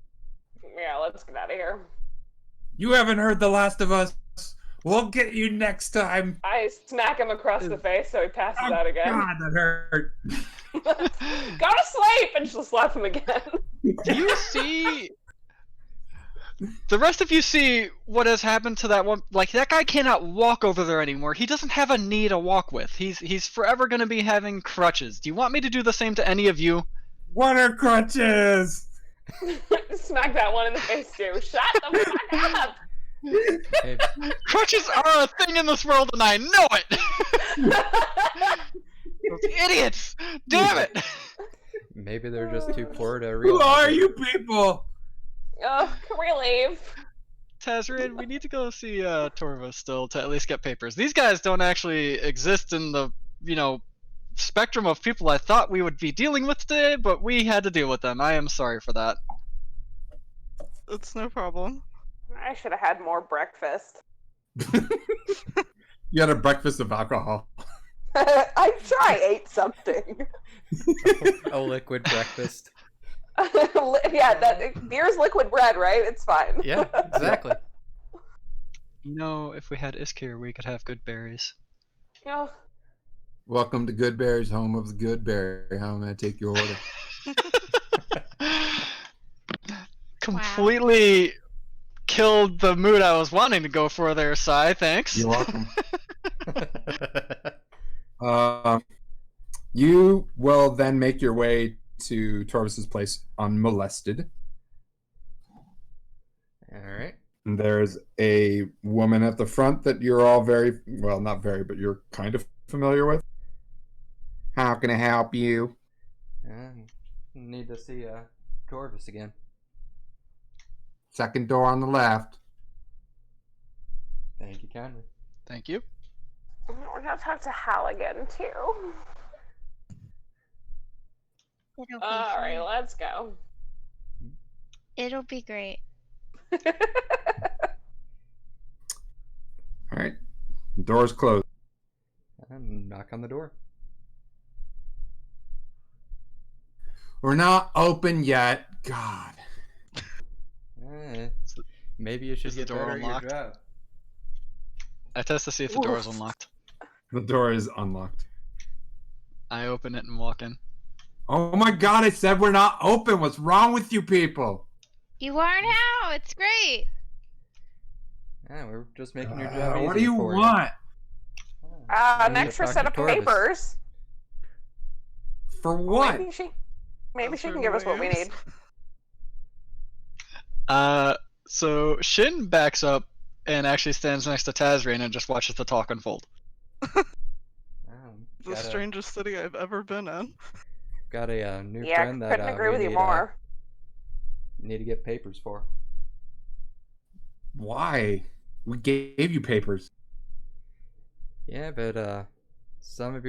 Yeah, let's get out of here. You haven't heard The Last of Us. We'll get you next time. I smack him across the face so he passes Oh, out again. God, that hurt. Go to sleep! And she'll slap him again. You see, the rest of you see what has happened to that one. Like, that guy cannot walk over there anymore. He doesn't have a knee to walk with. He's forever going to be having crutches. Do you want me to do the same to any of you? What are crutches? Smack that one in the face too. Shut the fuck up! Hey, Crutches are a thing in this world, and I know it! Those idiots! Damn it! maybe they're just too poor to Who realize are it. you people? Oh, can we leave? Tazrin, we need to go see Torva still to at least get papers. These guys don't actually exist in the, spectrum of people I thought we would be dealing with today, but we had to deal with them. I am sorry for that. It's no problem. I should have had more breakfast. You had a breakfast of alcohol. I'm sure I ate something. A liquid breakfast. Yeah, beer's liquid bread, right? It's fine. Yeah, exactly. If we had Isk here, we could have good berries. Oh, Welcome to Goodberry's, home of the Goodberry. How may I take your order? Completely killed the mood I was wanting to go for there, Sai. Thanks. You're welcome. You will then make your way to Torvis's place unmolested. All right. And there's a woman at the front that you're all not very, but you're kind of familiar with. How can I help you? Need to see Torvis again. Second door on the left. Thank you kindly. Thank you. we're gonna talk to Hal again too. It'll be All right, fine. let's go. It'll be great. All right. Door's closed. Knock on the door. We're not open yet. God. Maybe you should Is the get door better at your unlocked? job. I test to see if the door is unlocked. The door is unlocked. I open it and walk in. Oh my God, I said we're not open. What's wrong with you people? You are now. It's great. Yeah, we're just making your job easier What do you for want? You. An extra Talk set to of Torvis. papers. For what? Maybe she can give us what we need. So Shin backs up and actually stands next to Tazrin and just watches the talk unfold. The Got a- strangest city I've ever been in. Got a new Yeah, friend that couldn't agree we with you need, more. need to get papers for. Why? We gave you papers. Yeah, but some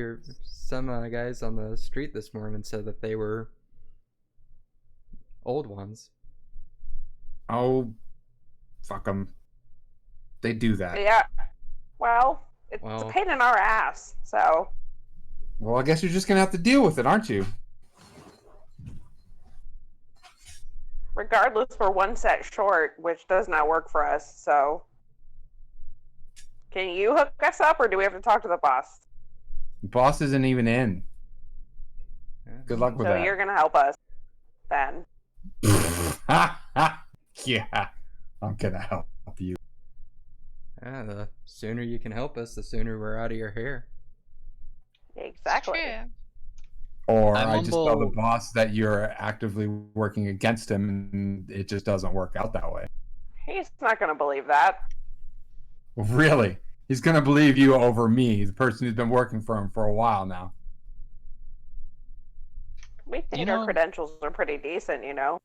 guys on the street this morning said that they were old ones. Oh, fuck them. They do that. Yeah. Well, it's Well- a pain in our ass. So Well, I guess you're just gonna have to deal with it, aren't you? regardless, we're one set short, which does not work for us. So can you hook us up, or do we have to talk to the boss? Boss isn't even in. Yeah. Good luck with So that. you're gonna help us then. Yeah, I'm gonna help you. Yeah, the sooner you can help us, the sooner we're out of your hair. Exactly. True. Or I I just tell the mumble- boss that you're actively working against him, and it just doesn't work out that way. He's not gonna believe that. Really? He's gonna believe you over me, the person who's been working for him for a while now. We think know- our credentials are pretty decent, you know.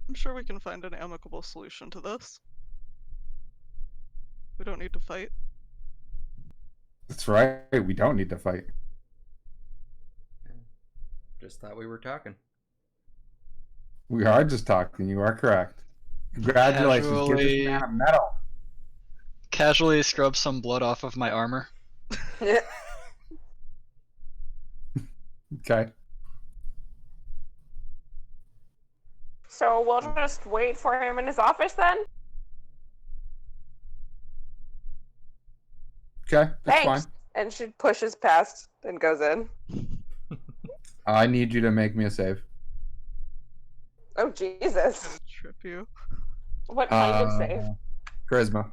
I'm sure we can find an amicable solution to this. We don't need to fight. That's right. We don't need to fight. Just thought we were talking. We are just talking. You are correct. Congratulations. Give this Casually- man a medal. Casually scrub some blood off of my armor. Okay. So we'll just wait for him in his office then? Okay, that's Thanks. fine. And she pushes past and goes in. I need you to make me a save. Oh, Jesus. Gonna trip you. What kind of save? Charisma.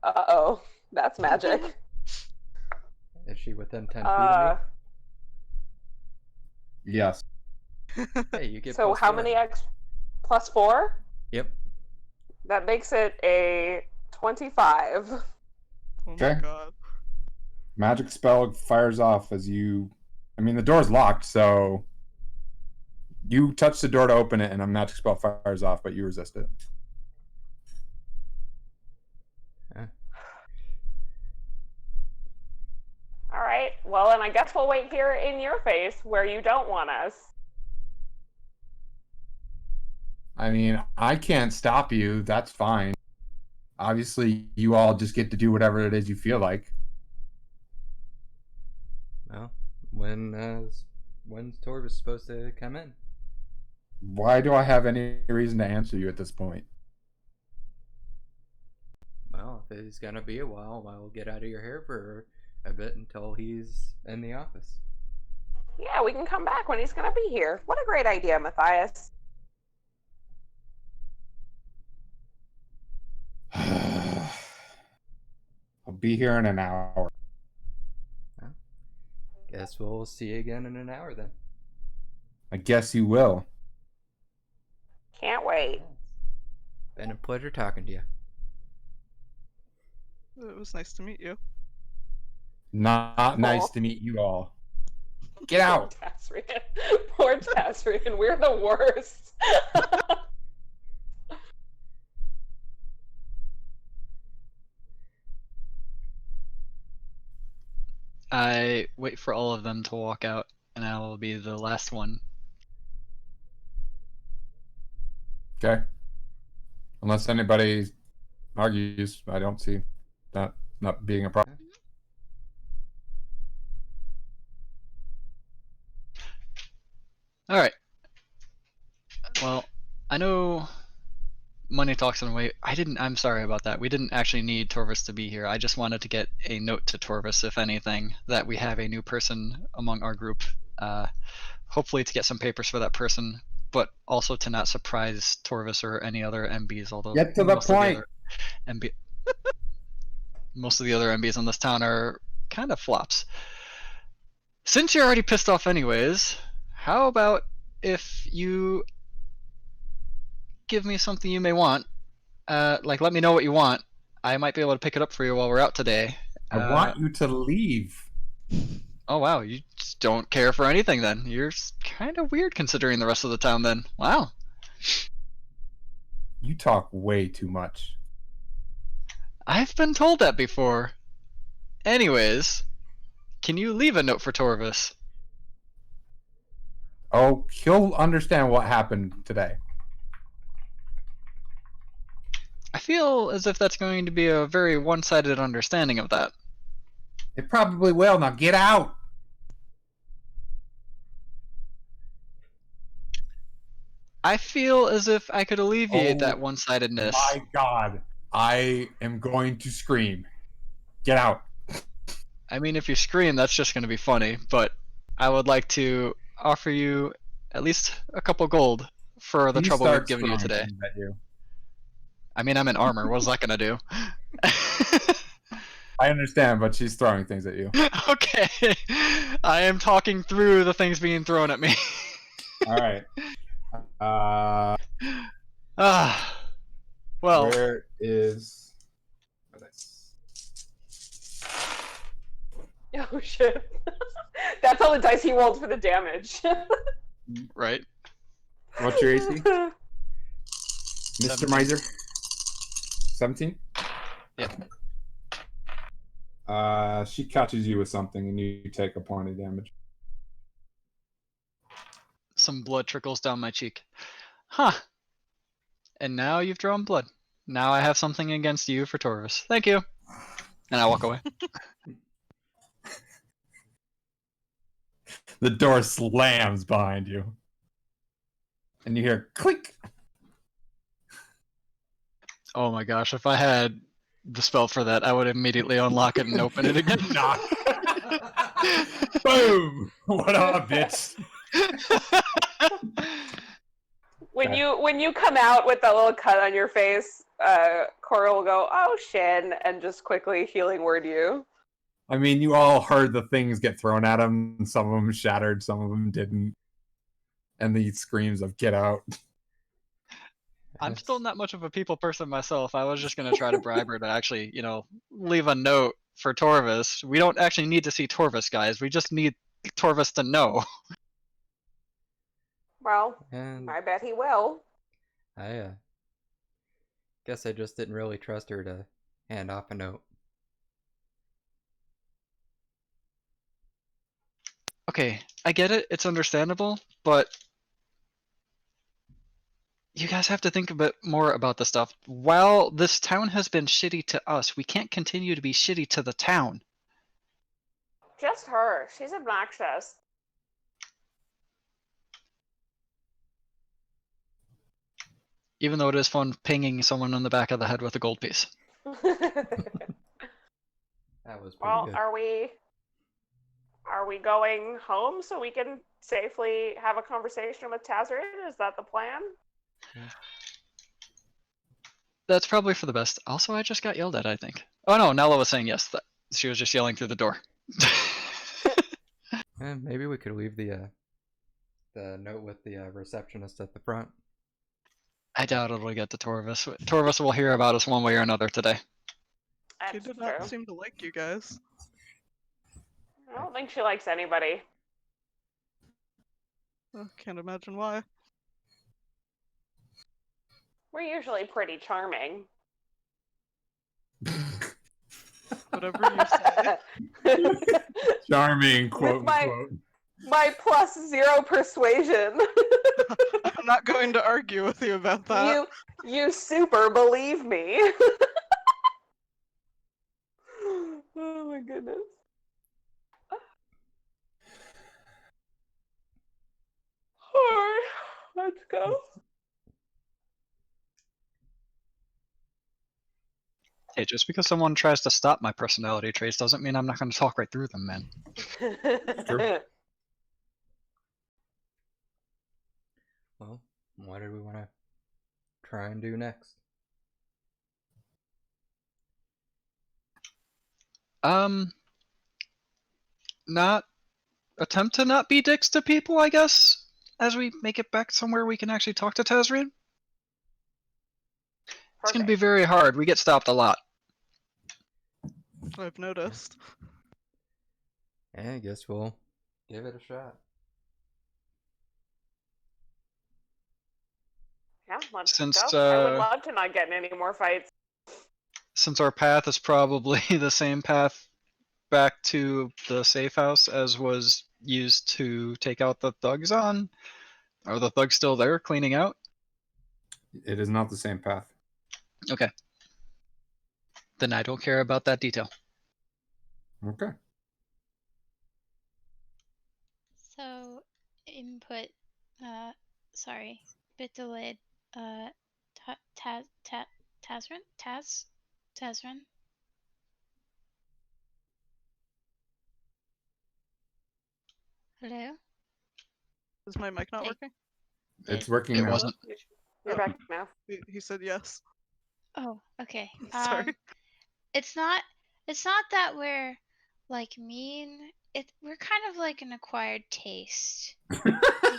Uh-oh. That's magic. Is she within 10 feet of Yes. me? Hey, you get So plus how 4. many plus 4? Yep. That makes it a 25. Oh Okay. my god. Magic spell fires off as you. I mean, the door's locked, so you touch the door to open it, and a magic spell fires off, but you resist it. All right. Well, and I guess we'll wait here in your face where you don't want us. I mean, I can't stop you. That's fine. Obviously, you all just get to do whatever it is you feel like. Well, when's Torvis supposed to come in? Why do I have any reason to answer you at this point? Well, if it's gonna be a while, I'll get out of your hair for a bit until he's in the office. Yeah, we can come back when he's going to be here. What a great idea, Matthias. I'll be here in an hour. Guess we'll see you again in an hour then. I guess you will. Can't wait. Been a pleasure talking to you. It was nice to meet you. Not nice to meet you all. Get out! Tasrian. Poor Tasrian. We're the worst. I wait for all of them to walk out, and I will be the last one. Okay. Unless anybody argues, I don't see that not being a problem. All right. Well, I know money talks in a way. I'm sorry about that. We didn't actually need Torvis to be here. I just wanted to get a note to Torvis, if anything, that we have a new person among our group. Hopefully to get some papers for that person, but also to not surprise Torvis or any other MBs. Although Get to the point. Most of the other MBs in this town are kind of flops. Since you're already pissed off anyways, how about if you give me something you may want? Like, let me know what you want. I might be able to pick it up for you while we're out today. I want you to leave. Oh, wow. You just don't care for anything then. You're kind of weird considering the rest of the town then. Wow. You talk way too much. I've been told that before. Anyways, can you leave a note for Torvis? Oh, he'll understand what happened today. I feel as if that's going to be a very one-sided understanding of that. It probably will. Now get out. I feel as if I could alleviate Oh, that one-sidedness. My God, I am going to scream. Get out. I mean, if you scream, that's just going to be funny, but I would like to offer you at least a couple gold for the He trouble we've starts given you throwing today. things at you. I mean, I'm in armor. What's that going to do? I understand, but she's throwing things at you. Okay. I am talking through the things being thrown at me. All right. Well, where is? Oh shit. That's all the dice he rolled for the damage. right. What's your AC, Mr. Miser? 17. Yeah. She catches you with something, and you take a point of damage. Some blood trickles down my cheek. Huh. And now you've drawn blood. Now I have something against you for Torvis. Thank you. And I walk away. The door slams behind you. And you hear click. Oh my gosh, if I had the spell for that, I would immediately unlock it and open it again. Knock. Boom! What up, bitch? When you come out with that little cut on your face, Cora will go, "Oh, Shin," and just quickly healing word you. I mean, you all heard the things get thrown at him. And some of them shattered, some of them didn't. And the screams of "Get out!" I'm still not much of a people person myself. I was just gonna try to bribe her to actually, leave a note for Torvis. We don't actually need to see Torvis, guys. We just need Torvis to know. Well, And I bet he will. I guess I just didn't really trust her to hand off a note. Okay, I get it. It's understandable, but you guys have to think a bit more about the stuff. While this town has been shitty to us, we can't continue to be shitty to the town. Just her. She's obnoxious. Even though it is fun pinging someone on the back of the head with a gold piece. That was pretty Well, good. are we going home so we can safely have a conversation with Tazrin? Is that the plan? That's probably for the best. Also, I just got yelled at, I think. Oh no, Nella was saying yes. She was just yelling through the door. Maybe we could leave the note with the receptionist at the front. I doubt it'll get to Torvis. Torvis will hear about us one way or another today. She That's did true. not seem to like you guys. I don't think she likes anybody. Can't imagine why. We're usually pretty charming. Whatever you say. Charming, quote my- unquote. My +0 persuasion. I'm not going to argue with you about that. You super believe me. Oh my goodness. Alright, let's go. Hey, just because someone tries to stop my personality traits doesn't mean I'm not going to talk right through them, man. True. Well, what do we want to try and do next? Not attempt to not be dicks to people, I guess, as we make it back somewhere we can actually talk to Tazrin. It's going to be very hard. We get stopped a lot. I've noticed. Yeah, I guess we'll give it a shot. Yeah, let's Since, go. I would love to not get in any more fights. Since our path is probably the same path back to the safe house as was used to take out the thugs on, are the thugs still there cleaning out? It is not the same path. Okay. Then I don't care about that detail. Okay. So, input, sorry, bit delayed. Tazrin? Tazrin? Hello? Is my mic not Hey. working? It's working It now. wasn't. You're back now. He said yes. Oh, okay. Sorry. It's not that we're like mean. We're kind of like an acquired taste. You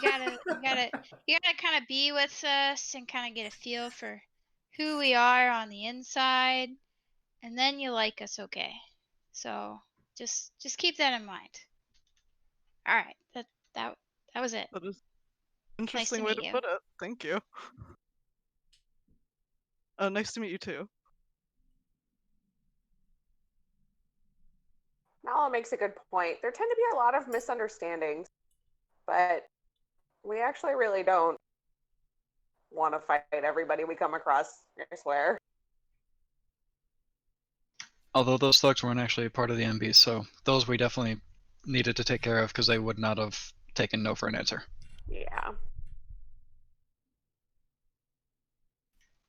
gotta kind of be with us and kind of get a feel for who we are on the inside, and then you like us, okay? So just keep that in mind. All right, that was it. That is an interesting way meet to you. put it. Thank you. Nice to meet you too. Nala makes a good point. There tend to be a lot of misunderstandings, but we actually really don't want to fight everybody we come across, I swear. Although those thugs weren't actually part of the MBs, so those we definitely needed to take care of because they would not have taken no for an answer. Yeah.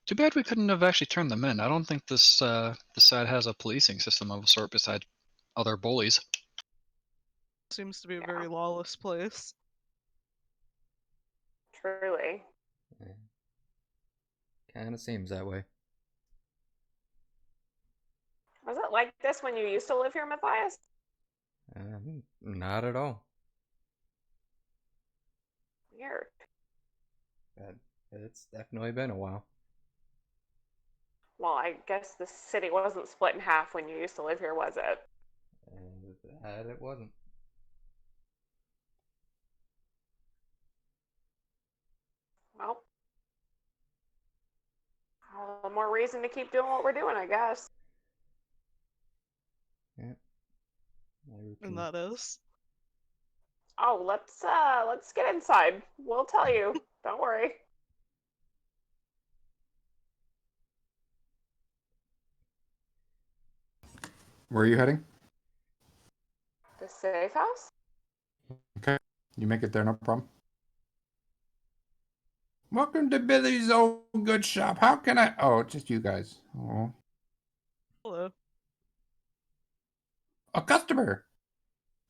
Too bad we couldn't have actually turned them in. I don't think this side has a policing system of a sort besides other bullies. Seems to be a very lawless place. Truly. Kind of seems that way. Was it like this when you used to live here, Matthias? Not at all. Weird. But it's definitely been a while. Well, I guess the city wasn't split in half when you used to live here, was it? That it wasn't. Well, all the more reason to keep doing what we're doing, I guess. Yeah. And that is. Oh, let's get inside. We'll tell you. Don't worry. Where are you heading? The safe house? Okay. You make it there, no problem. Welcome to Billy's Old Good Shop. How can I... Oh, it's just you guys. Oh. Hello. A customer.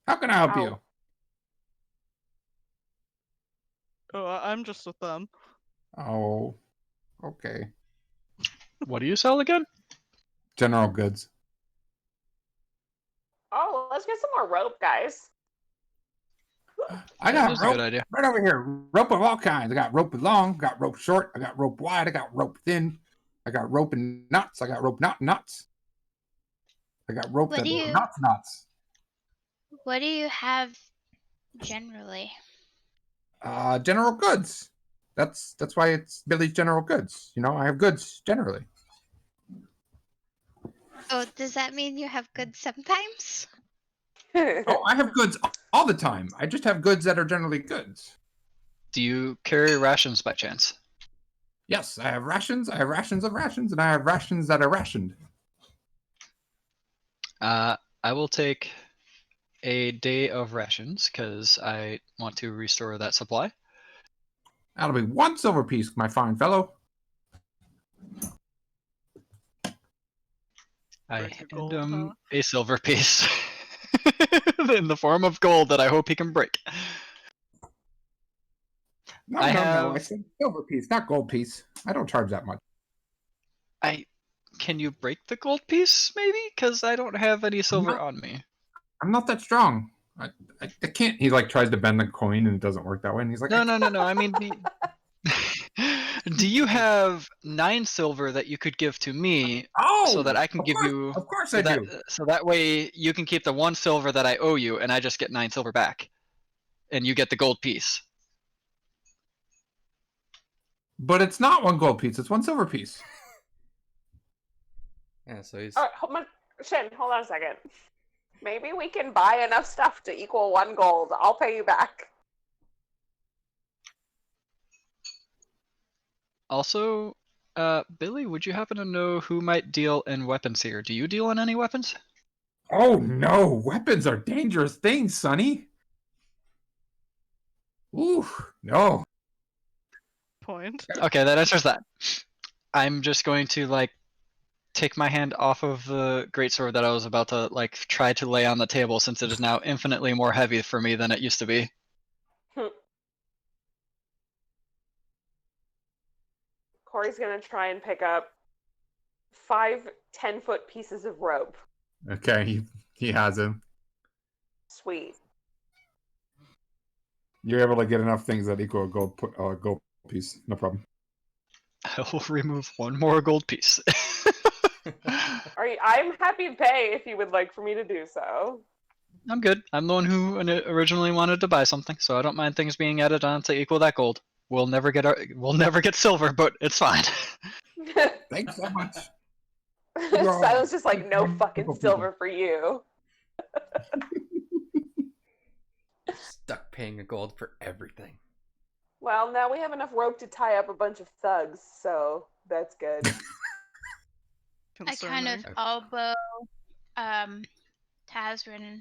How can I help Oh. you? Oh, I'm just with them. Oh. Okay. What do you sell again? General goods. Oh, let's get some more rope, guys. I That got is a good rope idea. right over here. Rope of all kinds. I got rope long, got rope short, I got rope wide, I got rope thin, I got rope and knots, I got rope not knots. I got rope What that do you- knots. What do you have generally? General goods. That's why it's Billy's General Goods. You know, I have goods generally. Oh, does that mean you have goods sometimes? Oh, I have goods all the time. I just have goods that are generally goods. Do you carry rations by chance? Yes, I have rations of rations, and I have rations that are rationed. I will take a day of rations because I want to restore that supply. That'll be 1 silver piece, my fine fellow. I Break a hand gold, him huh? a silver piece in the form of gold that I hope he can break. No, I I have- said silver piece, not gold piece. I don't charge that much. Can you break the gold piece, maybe? Because I don't have any silver not- on me. I'm not that strong. I can't. He like tries to bend the coin and it doesn't work that way. And he's like, No. I mean, do you have 9 silver that you could give to me oh, so that I can of give course- you? Of course So I that, do. so that way you can keep the 1 silver that I owe you, and I just get 9 silver back, and you get the gold piece. But it's not 1 gold piece. It's 1 silver piece. Yeah, so he's All right, Shin, hold on a second. Maybe we can buy enough stuff to equal 1 gold. I'll pay you back. Also, Billy, would you happen to know who might deal in weapons here? Do you deal in any weapons? Oh no, weapons are dangerous things, Sonny. Ooh, no. Point. Okay, that answers that. I'm just going to like take my hand off of the greatsword that I was about to like try to lay on the table, since it is now infinitely more heavy for me than it used to be. Corey's gonna try and pick up 5 10-foot pieces of rope. Okay, he has him. Sweet. You're able to get enough things that equal a gold piece. No problem. I will remove 1 more gold piece. I'm happy to pay if you would like for me to do so. I'm good. I'm the one who originally wanted to buy something, so I don't mind things being added on to equal that gold. We'll never get silver, but it's fine. Thanks so much. Silas just like, no fucking silver for you. stuck paying a gold for everything. Well, now we have enough rope to tie up a bunch of thugs, so that's good. I kind of Concerning. elbow Tazrin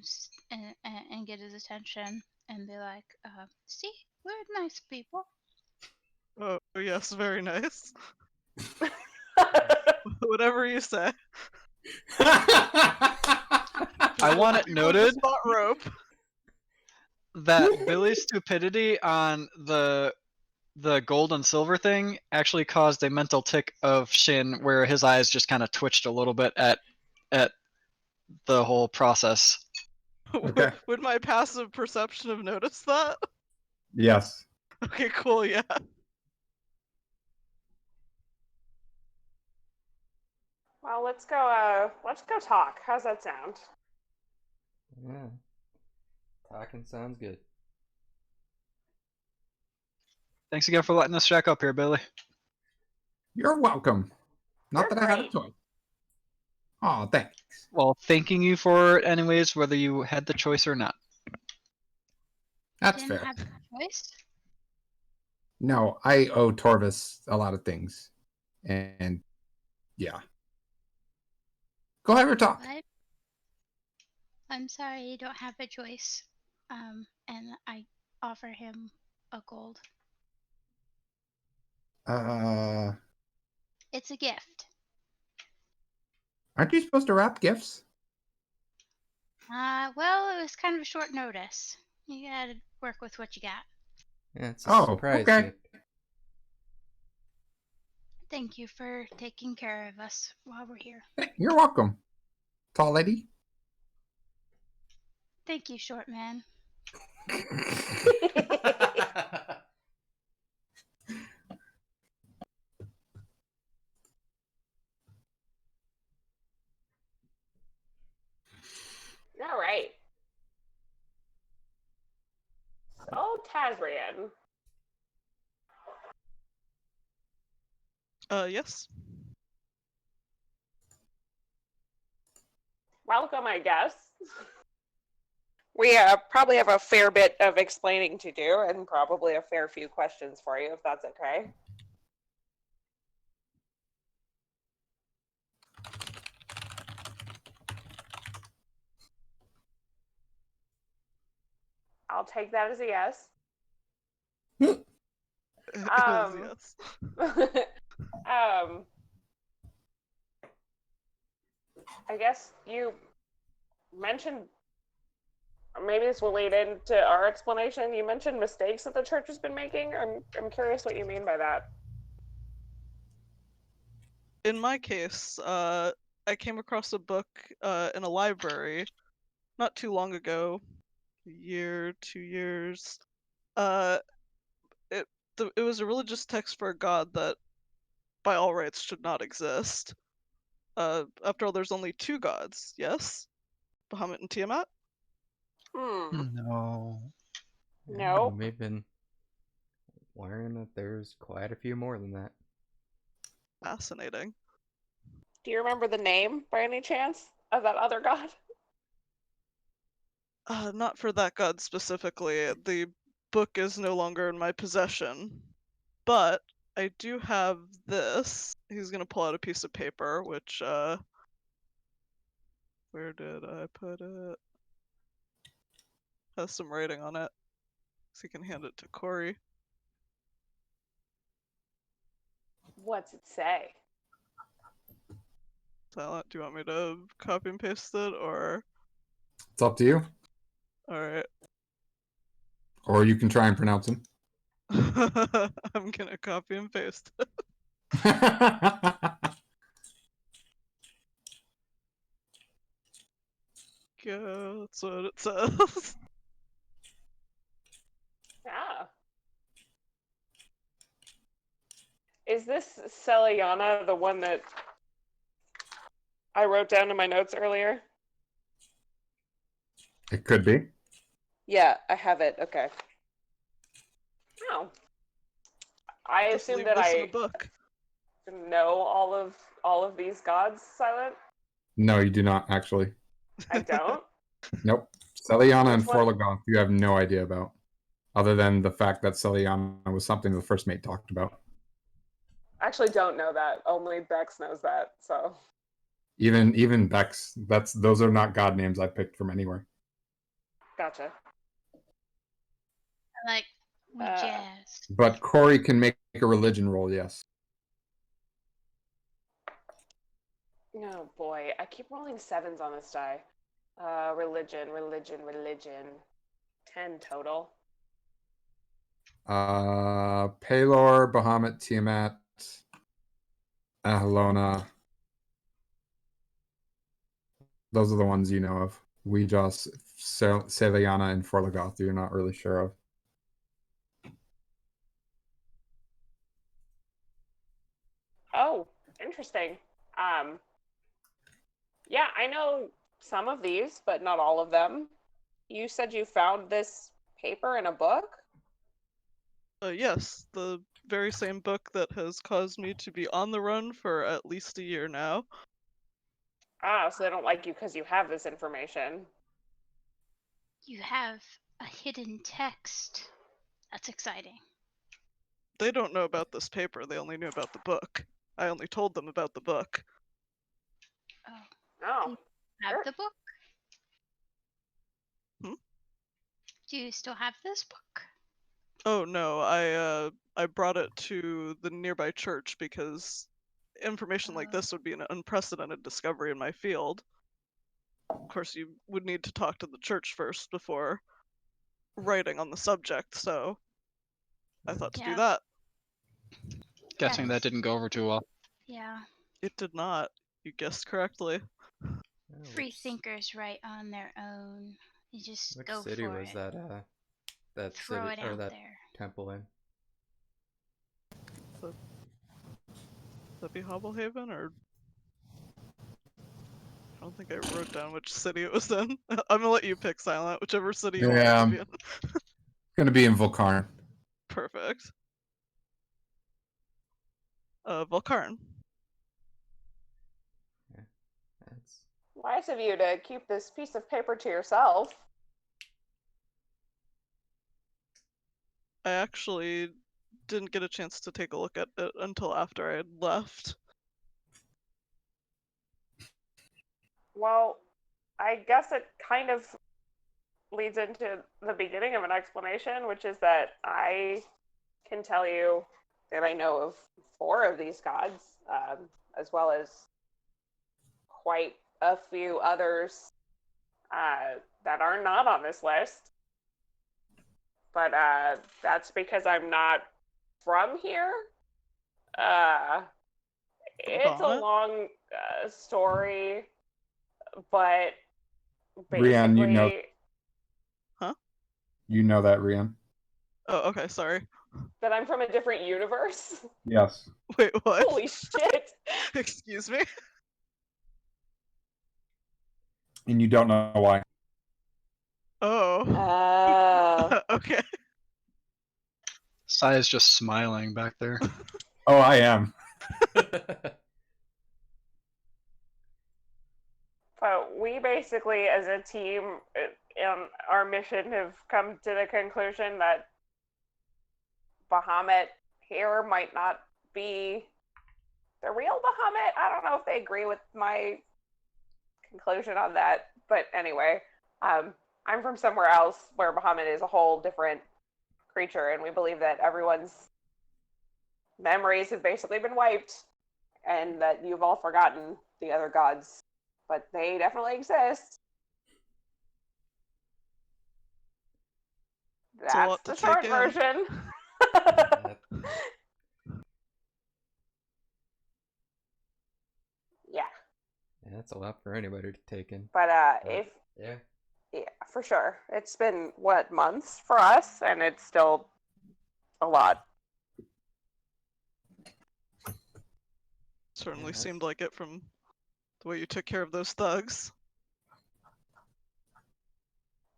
and get his attention and be like, see, we're nice people. Oh, yes, very nice. Whatever you say. I want it People noted just bought rope. that Billy's stupidity on the gold and silver thing actually caused a mental tick of Shin where his eyes just kind of twitched a little bit at the whole process. Okay. Would my passive perception have noticed that? Yes. Okay, cool, yeah. Well, let's go talk. How's that sound? Yeah. Talking sounds good. Thanks again for letting us check up here, Billy. You're welcome. Not You're that I had a great. choice. Oh, thanks. Well, thanking you for it anyways, whether you had the choice or not. That's Didn't fair. have a choice. No, I owe Torvis a lot of things. And yeah. Go have your talk. What? I'm sorry, you don't have a choice. And I offer him a gold. It's a gift. Aren't you supposed to wrap gifts? Well, it was kind of a short notice. You gotta work with what you got. Yeah, it's a Oh, surprise okay. gift. Thank you for taking care of us while we're here. You're welcome. Tall lady. Thank you, short man. All right. So, Tazrian. Yes. Welcome, I guess. We probably have a fair bit of explaining to do and probably a fair few questions for you, if that's okay. I'll take that as a yes. It is, yes. I guess you mentioned, maybe this will lead into our explanation. You mentioned mistakes that the church has been making. I'm curious what you mean by that. In my case, I came across a book in a library not too long ago, a year, 2 years. It was a religious text for a god that, by all rights, should not exist. After all, there's only 2 gods, yes? Bahamut and Tiamat? No. No. We've been learning that there's quite a few more than that. Fascinating. Do you remember the name, by any chance, of that other god? Not for that god specifically. The book is no longer in my possession. But I do have this. He's gonna pull out a piece of paper, which, where did I put it? Has some writing on it. So you can hand it to Corey. What's it say? Silent, do you want me to copy and paste it, or? It's up to you. Alright. Or you can try and pronounce them. I'm gonna copy and paste it. Go, that's what it says. Yeah. Is this Celiana the one that I wrote down in my notes earlier? It could be. Yeah, I have it. Okay. Oh. I Just assume leave that this in I a book. know all of these gods, Silent. No, you do not actually. I don't. Nope. Celiana and Which one? Forlagoth, you have no idea about. Other than the fact that Celiana was something the first mate talked about. Actually, don't know that. Only Bex knows that. So. Even Bex. Those are not god names I picked from anywhere. Gotcha. Like we jazz. But Corey can make a religion roll. Yes. Oh boy, I keep rolling 7s on this die. Religion. 10 total. Pelor, Bahamut, Tiamat, Ahalona. Those are the ones you know of. Weejas, Sevillana, and Forlagoth you're not really sure of. Oh, interesting. Yeah, I know some of these, but not all of them. You said you found this paper in a book? Yes, the very same book that has caused me to be on the run for at least a year now. Ah, so they don't like you because you have this information. You have a hidden text. That's exciting. They don't know about this paper, they only knew about the book. I only told them about the book. Oh, Have Sure. the book? Hmm? Do you still have this book? Oh no, I brought it to the nearby church because information like this would be an unprecedented discovery in my field. Of course, you would need to talk to the church first before writing on the subject, so I thought to do Yeah. that. Guessing Yes. that didn't go over too well. Yeah. It did not. You guessed correctly. Oh, Free which- thinkers write on their own. You just Which go city for was it. that Throw city it or out that there. temple in? Would that be Hobblehaven, or... I don't think I wrote down which city it was in. I'm gonna let you pick, Silent, whichever city you want it to be in. Gonna be in Volcarn. Perfect. Volcarn. That's Nice of you to keep this piece of paper to yourself. I actually didn't get a chance to take a look at it until after I had left. Well, I guess it kind of leads into the beginning of an explanation, which is that I can tell you that I know of 4 of these gods, as well as quite a few others that are not on this list. But that's because I'm not from here. It's a Got it. long story, but Rian, you know- basically You know that, Rian. Oh, okay, sorry. that I'm from a different universe. Yes. Wait, what? Holy shit! Excuse me? And you don't know why. Oh. Okay. Sai is just smiling back there. Oh, I am. But we basically, as a team, in our mission, have come to the conclusion that Bahamut here might not be the real Bahamut. I don't know if they agree with my conclusion on that, but anyway, I'm from somewhere else where Bahamut is a whole different creature, and we believe that everyone's memories have basically been wiped, and that you've all forgotten the other gods, but they definitely exist. It's a lot That's to the short take in. version. Yep. Yeah, Yeah, that's a lot for anybody to take in. but Right. if Yeah. yeah, for sure, it's been what, months for us, and it's still a lot. Certainly Yeah, seemed like it from the way you took care of those thugs.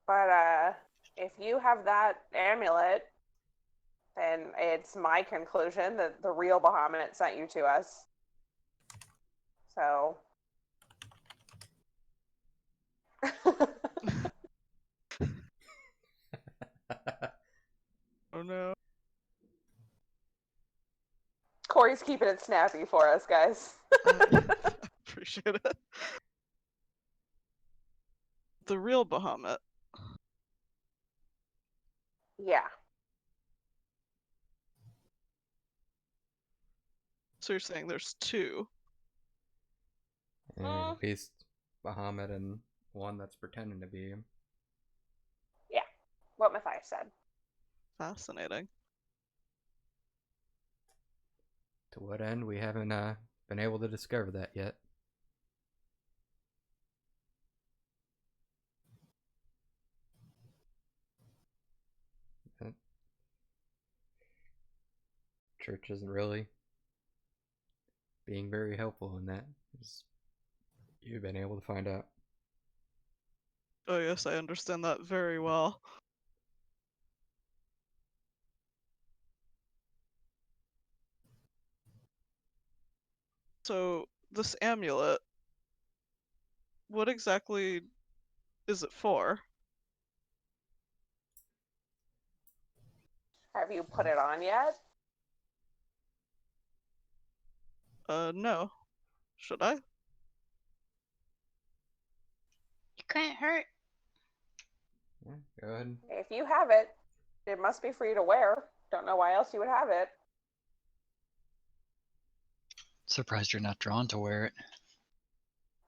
But if you have that amulet, then it's my conclusion that the real Bahamut sent you to us. So. Oh no. Corey's keeping it snappy for us, guys. Appreciate it. the real Bahamut. Yeah. So you're saying there's two. And Mm. at least Bahamut and one that's pretending to be him. Yeah. What Matthias said. Fascinating. To what end, we haven't been able to discover that yet. But Church isn't really being very helpful in that, as you've been able to find out. Oh yes, I understand that very well. So this amulet, what exactly is it for? Have you put it on yet? No. Should I? It couldn't hurt. Yeah, go ahead. If you have it, it must be for you to wear. Don't know why else you would have it. Surprised you're not drawn to wear it.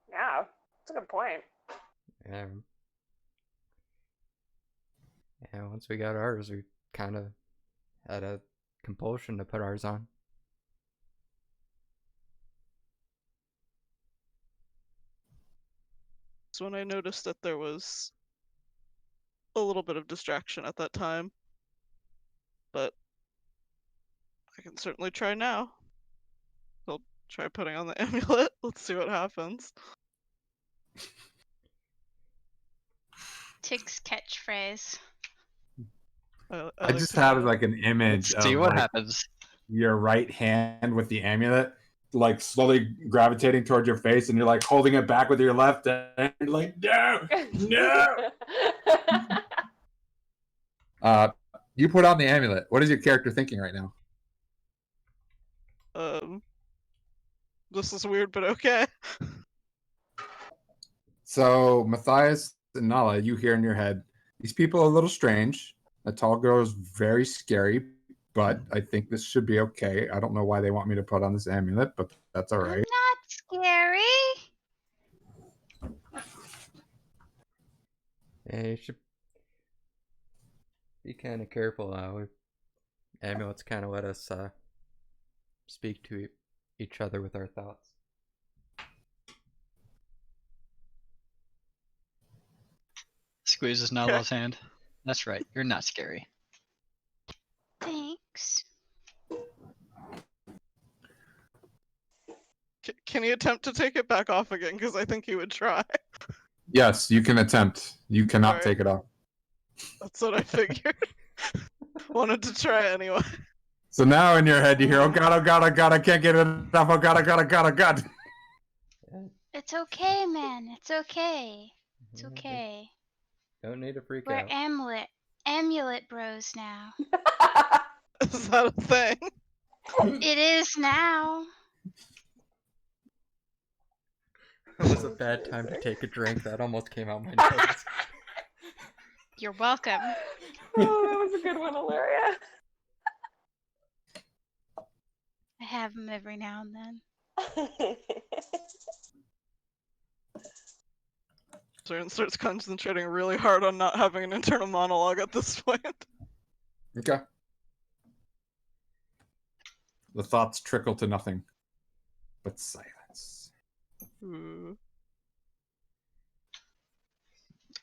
Yeah, that's a good point. Yeah. Yeah, once we got ours, we kind of had a compulsion to put ours on. So when I noticed that there was a little bit of distraction at that time, but I can certainly try now. I'll try putting on the amulet. Let's see what happens. Tick's catchphrase. I like just to had know. like an image Let's see of what like, happens. your right hand with the amulet, like slowly gravitating towards your face, and you're like holding it back with your left hand, like no, no. You put on the amulet. What is your character thinking right now? This is weird, but okay. So Matthias and Nala, you hear in your head, these people are a little strange. The tall girl is very scary, but I think this should be okay. I don't know why they want me to put on this amulet, but that's all I'm right. not scary. Yeah, you should be kind of careful now. Amulets kind of let us speak to each other with our thoughts. Squeezes Nala's hand. That's right. You're not scary. Thanks. Can he attempt to take it back off again? Because I think he would try. Yes, you can attempt. You cannot Alright. take it off. That's what I figured. Wanted to try anyway. So now in your head you hear, oh god, oh god, oh god, I can't get it off, oh god, oh god, oh god, oh god. It's okay, man. It's okay. It's Yeah, okay. Don't need to freak We're out. amulet bros now. Is that a thing? It is now. It was a bad time to take a drink. That almost came out my nose. You're welcome. Oh, that was a good one, Ilaria. I have them every now and then. Zern starts concentrating really hard on not having an internal monologue at this point. Okay. The thoughts trickle to nothing but silence. Ooh.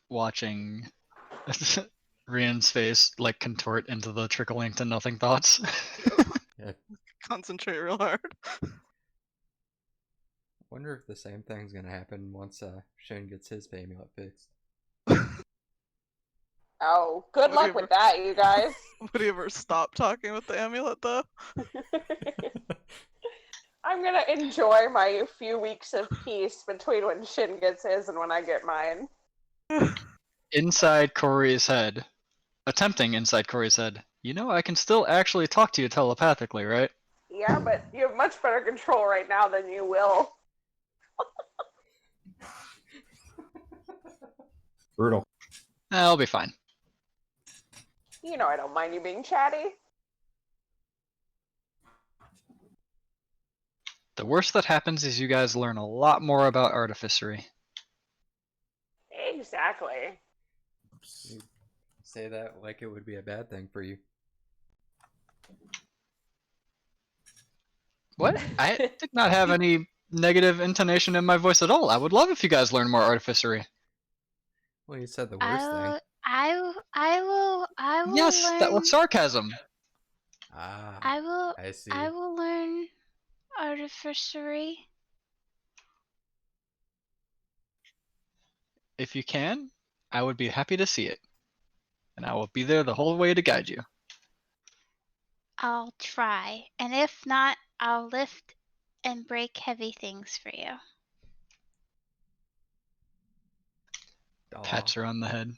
Watching Rian's face like contort into the trickling to nothing thoughts. Yeah. Concentrate real hard. Wonder if the same thing's gonna happen once Shin gets his amulet fixed. Oh, good luck with that, you guys. Would he ever stop talking with the amulet though? I'm gonna enjoy my few weeks of peace between when Shin gets his and when I get mine. Inside Corey's head, attempting inside Corey's head, you know I can still actually talk to you telepathically, right? Yeah, but you have much better control right now than you will. Brutal. I'll be fine. You know I don't mind you being chatty. The worst that happens is you guys learn a lot more about artificery. Exactly. You say that like it would be a bad thing for you. What? I did not have any negative intonation in my voice at all. I would love if you guys learn more artificery. Well, you said the worst thing. I will Yes, learn. that was sarcasm. Ah, I I see. will learn artificery. If you can, I would be happy to see it. And I will be there the whole way to guide you. I'll try, and if not, I'll lift and break heavy things for you. Aw. Pats her on the head.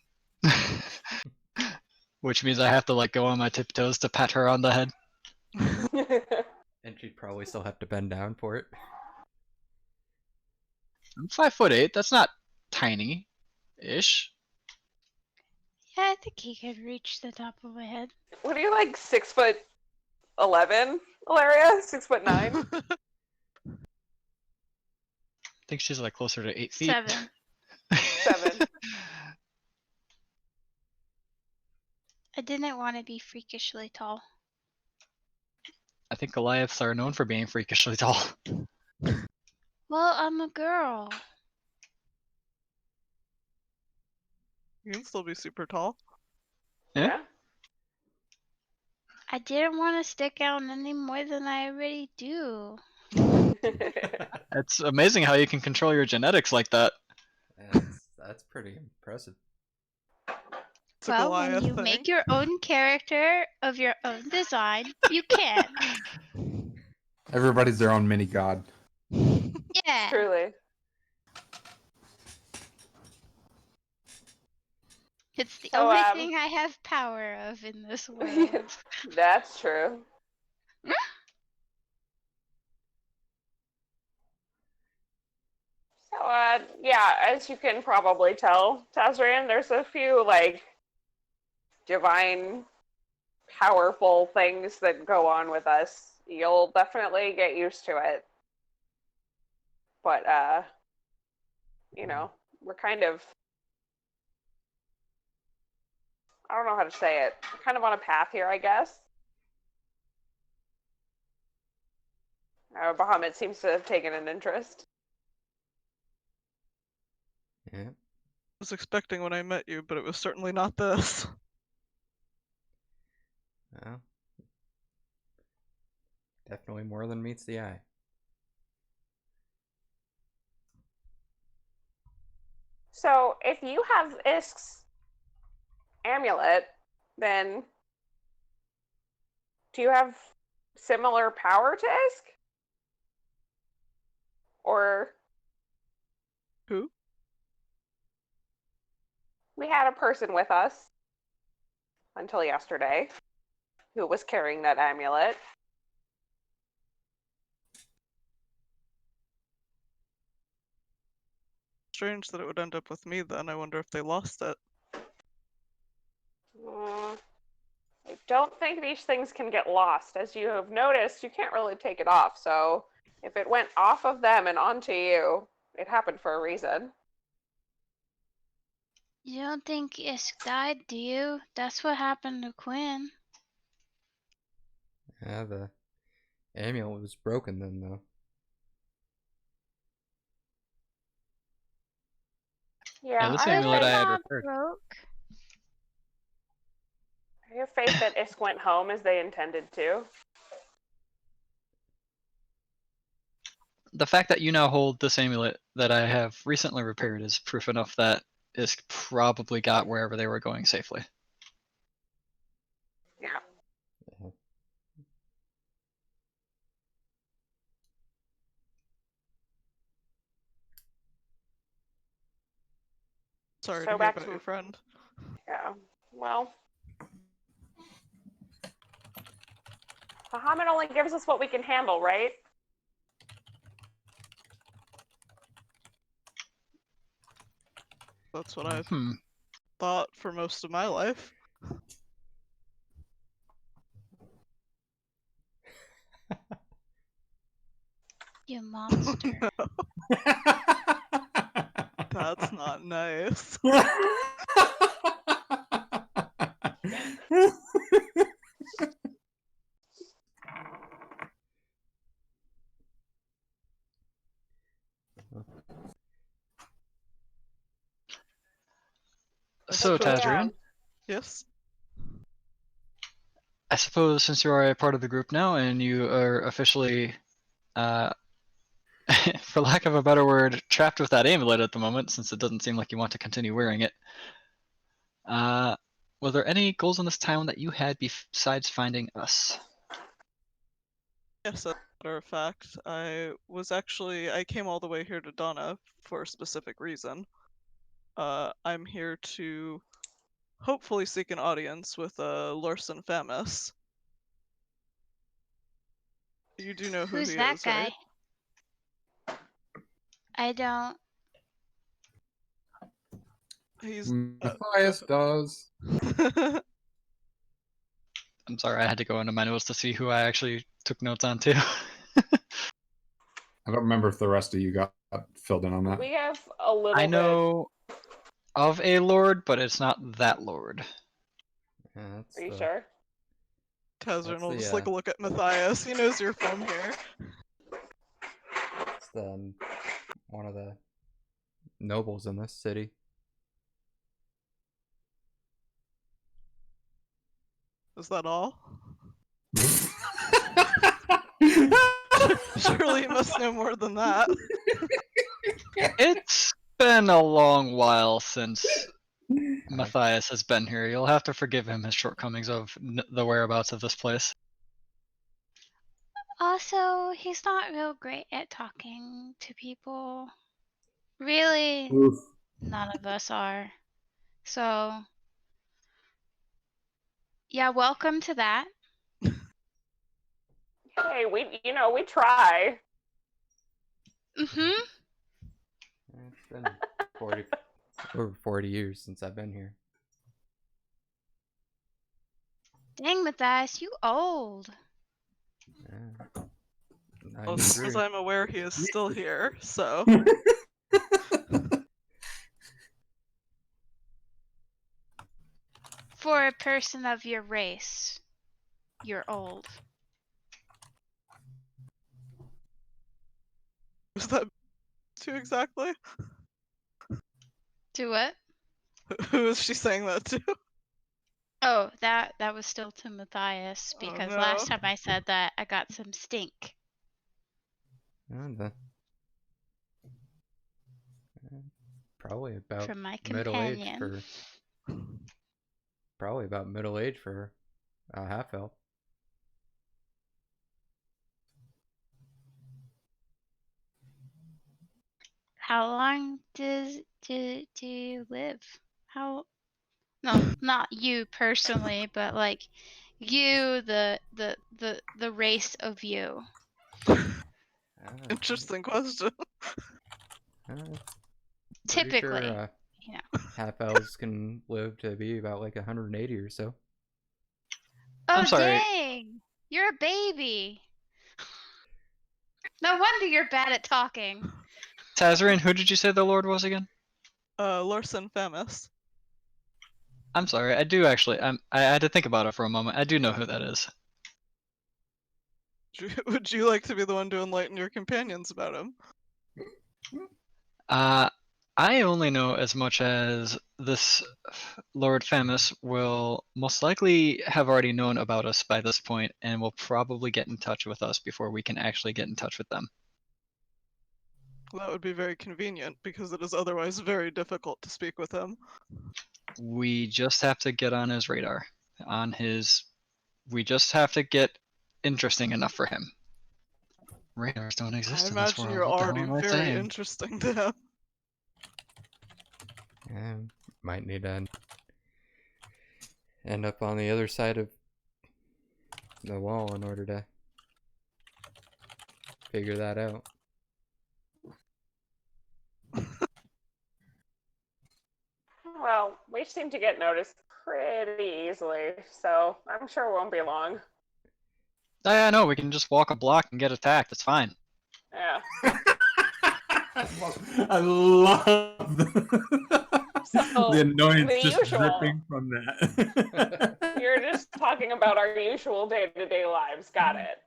Which means I have to like go on my tiptoes to pat her on the head. And she'd probably still have to bend down for it. I'm 5'8". That's not tiny-ish. Yeah, I think he could reach the top of my head. What are you like 6'11", Ilaria? 6'9"? I think she's like closer to 8 feet. 7. 7. I didn't want to be freakishly tall. I think Goliaths are known for being freakishly tall. Well, I'm a girl. You can still be super tall. Yeah? I didn't want to stick out any more than I already do. It's amazing how you can control your genetics like that. That's pretty impressive. It's a Well, Goliath when you thing. make your own character of your own design, you can. Everybody's their own mini god. Yeah. Truly. It's the So, only thing I have power of in this world. That's true. So, yeah, as you can probably tell, Tazrian, there's a few, like, divine, powerful things that go on with us. You'll definitely get used to it. But, you know, we're kind of, I don't know how to say it, we're kind of on a path here, I guess. Bahamut seems to have taken an interest. Yeah. I was expecting when I met you, but it was certainly not this. Well, definitely more than meets the eye. So, if you have Isk's amulet, then do you have similar power to Isk? Or Who? we had a person with us until yesterday who was carrying that amulet. Strange that it would end up with me then. I wonder if they lost it. I don't think these things can get lost. As you have noticed, you can't really take it off. So if it went off of them and onto you, it happened for a reason. You don't think Isk died, do you? That's what happened to Quinn. Yeah, the amulet was broken then, though. Yeah, this I amulet I had not repaired. broke. have faith that Isk went home as they intended to. The fact that you now hold this amulet that I have recently repaired is proof enough that Isk probably got wherever they were going safely. Yeah. Yeah. Sorry So to hear back about to- your friend. Yeah. Well, Bahamut only gives us what we can handle, right? That's what I've Hmm. thought for most of my life. You monster. That's not nice. So, suppose- Tazrian, Yes. I suppose since you are a part of the group now and you are officially, for lack of a better word, trapped with that amulet at the moment, since it doesn't seem like you want to continue wearing it. Were there any goals in this town that you had besides finding us? Yes, as a matter of fact, I came all the way here to Donna for a specific reason. I'm here to hopefully seek an audience with Lorson Famus. You do know who Who's he that is, guy? right? I don't. He's Matthias does. I'm sorry, I had to go into my notes to see who I actually took notes on too. I don't remember if the rest of you got filled in on that. We have a little I bit. know of a lord, but it's not that lord. Yeah, that's Are you the- sure? Tazrin will the, just like look at Matthias. He knows you're from here. It's the one of the nobles in this city. Is that all? Surely you must know more than that. It's been a long while since Matthias has been here. You'll have to forgive him his shortcomings of the whereabouts of this place. Also, he's not real great at talking to people. Really, Oof. none of us are. So, yeah, welcome to that. Hey, we try. Mm-hmm. It's been 40, over 40 years since I've been here. Dang, Matthias, you old. Yeah. Well, as far as 93. I'm aware, he is still here, so. For a person of your race, you're old. Is that to exactly? To what? Who is she saying that to? Oh, that was still to Matthias, Oh, because no. last time I said that, I got some stink. Probably about From my middle age companion. for probably about middle age for a half elf. How long do you live? How? No, not you personally, but like you, the race of you. Interesting question. Typically, sure, you know. half elves can live to be about like 180 or so. Oh I'm sorry. dang! You're a baby. No wonder you're bad at talking. Tazrian, who did you say the lord was again? Lorson Famus. I'm sorry, I do actually. I had to think about it for a moment. I do know who that is. Would you like to be the one to enlighten your companions about him? I only know as much as this Lord Famus will most likely have already known about us by this point and will probably get in touch with us before we can actually get in touch with them. That would be very convenient because it is otherwise very difficult to speak with him. We just have to get on his radar. We just have to get interesting enough for him. Radars don't exist I in this imagine world. you're What the hell already am I very saying? interesting to him. Yeah, might need to end up on the other side of the wall in order to figure that out. Well, we seem to get noticed pretty easily, so I'm sure it won't be long. I know, we can just walk a block and get attacked. It's fine. Yeah. I love So, the annoyance the just usual. dripping from that. You're just talking about our usual day-to-day lives. Got it.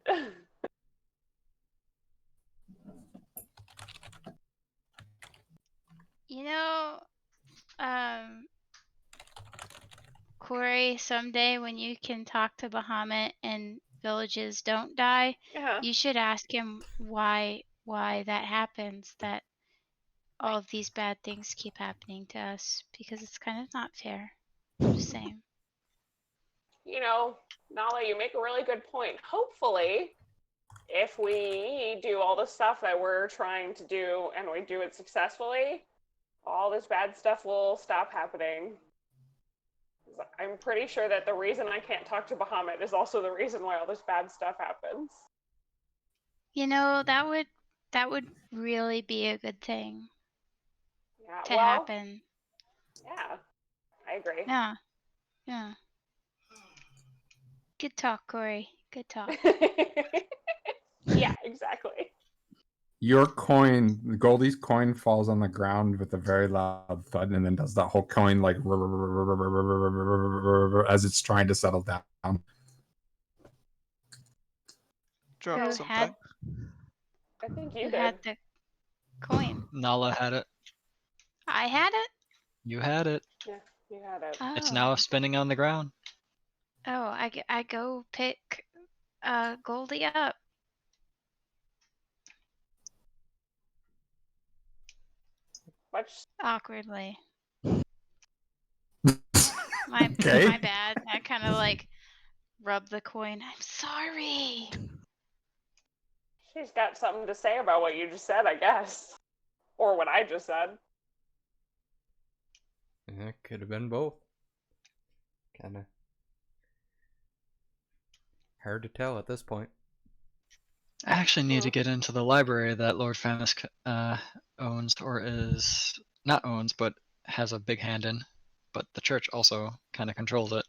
You know, Corey, someday when you can talk to Bahamut and villages don't die, Yeah. you should ask him why that happens, that all of these bad things keep happening to us, because it's kind of not fair. I'm just saying. You know, Nala, you make a really good point. Hopefully, if we do all the stuff that we're trying to do and we do it successfully, all this bad stuff will stop happening. I'm pretty sure that the reason I can't talk to Bahamut is also the reason why all this bad stuff happens. You know, that would really be a good thing Yeah, to well, happen. yeah, I agree. Yeah. Yeah. Good talk, Corey. Good talk. Yeah, exactly. Your coin, Goldie's coin, falls on the ground with a very loud thud, and then does that whole coin like as it's trying to settle down. Drop Who something. had I think who you had did. the coin? Nala had it. I had it? You had it. Yeah, you had it. Oh. It's now spinning on the ground. Oh, I go pick Goldie up. Much. Awkwardly. Okay. My bad. I kind of like rub the coin. I'm sorry. She's got something to say about what you just said, I guess. Or what I just said. Yeah, it could have been both. Kind of hard to tell at this point. I actually need to get into the library that Lord Famous owns, or is not owns, but has a big hand in. But the church also kind of controls it.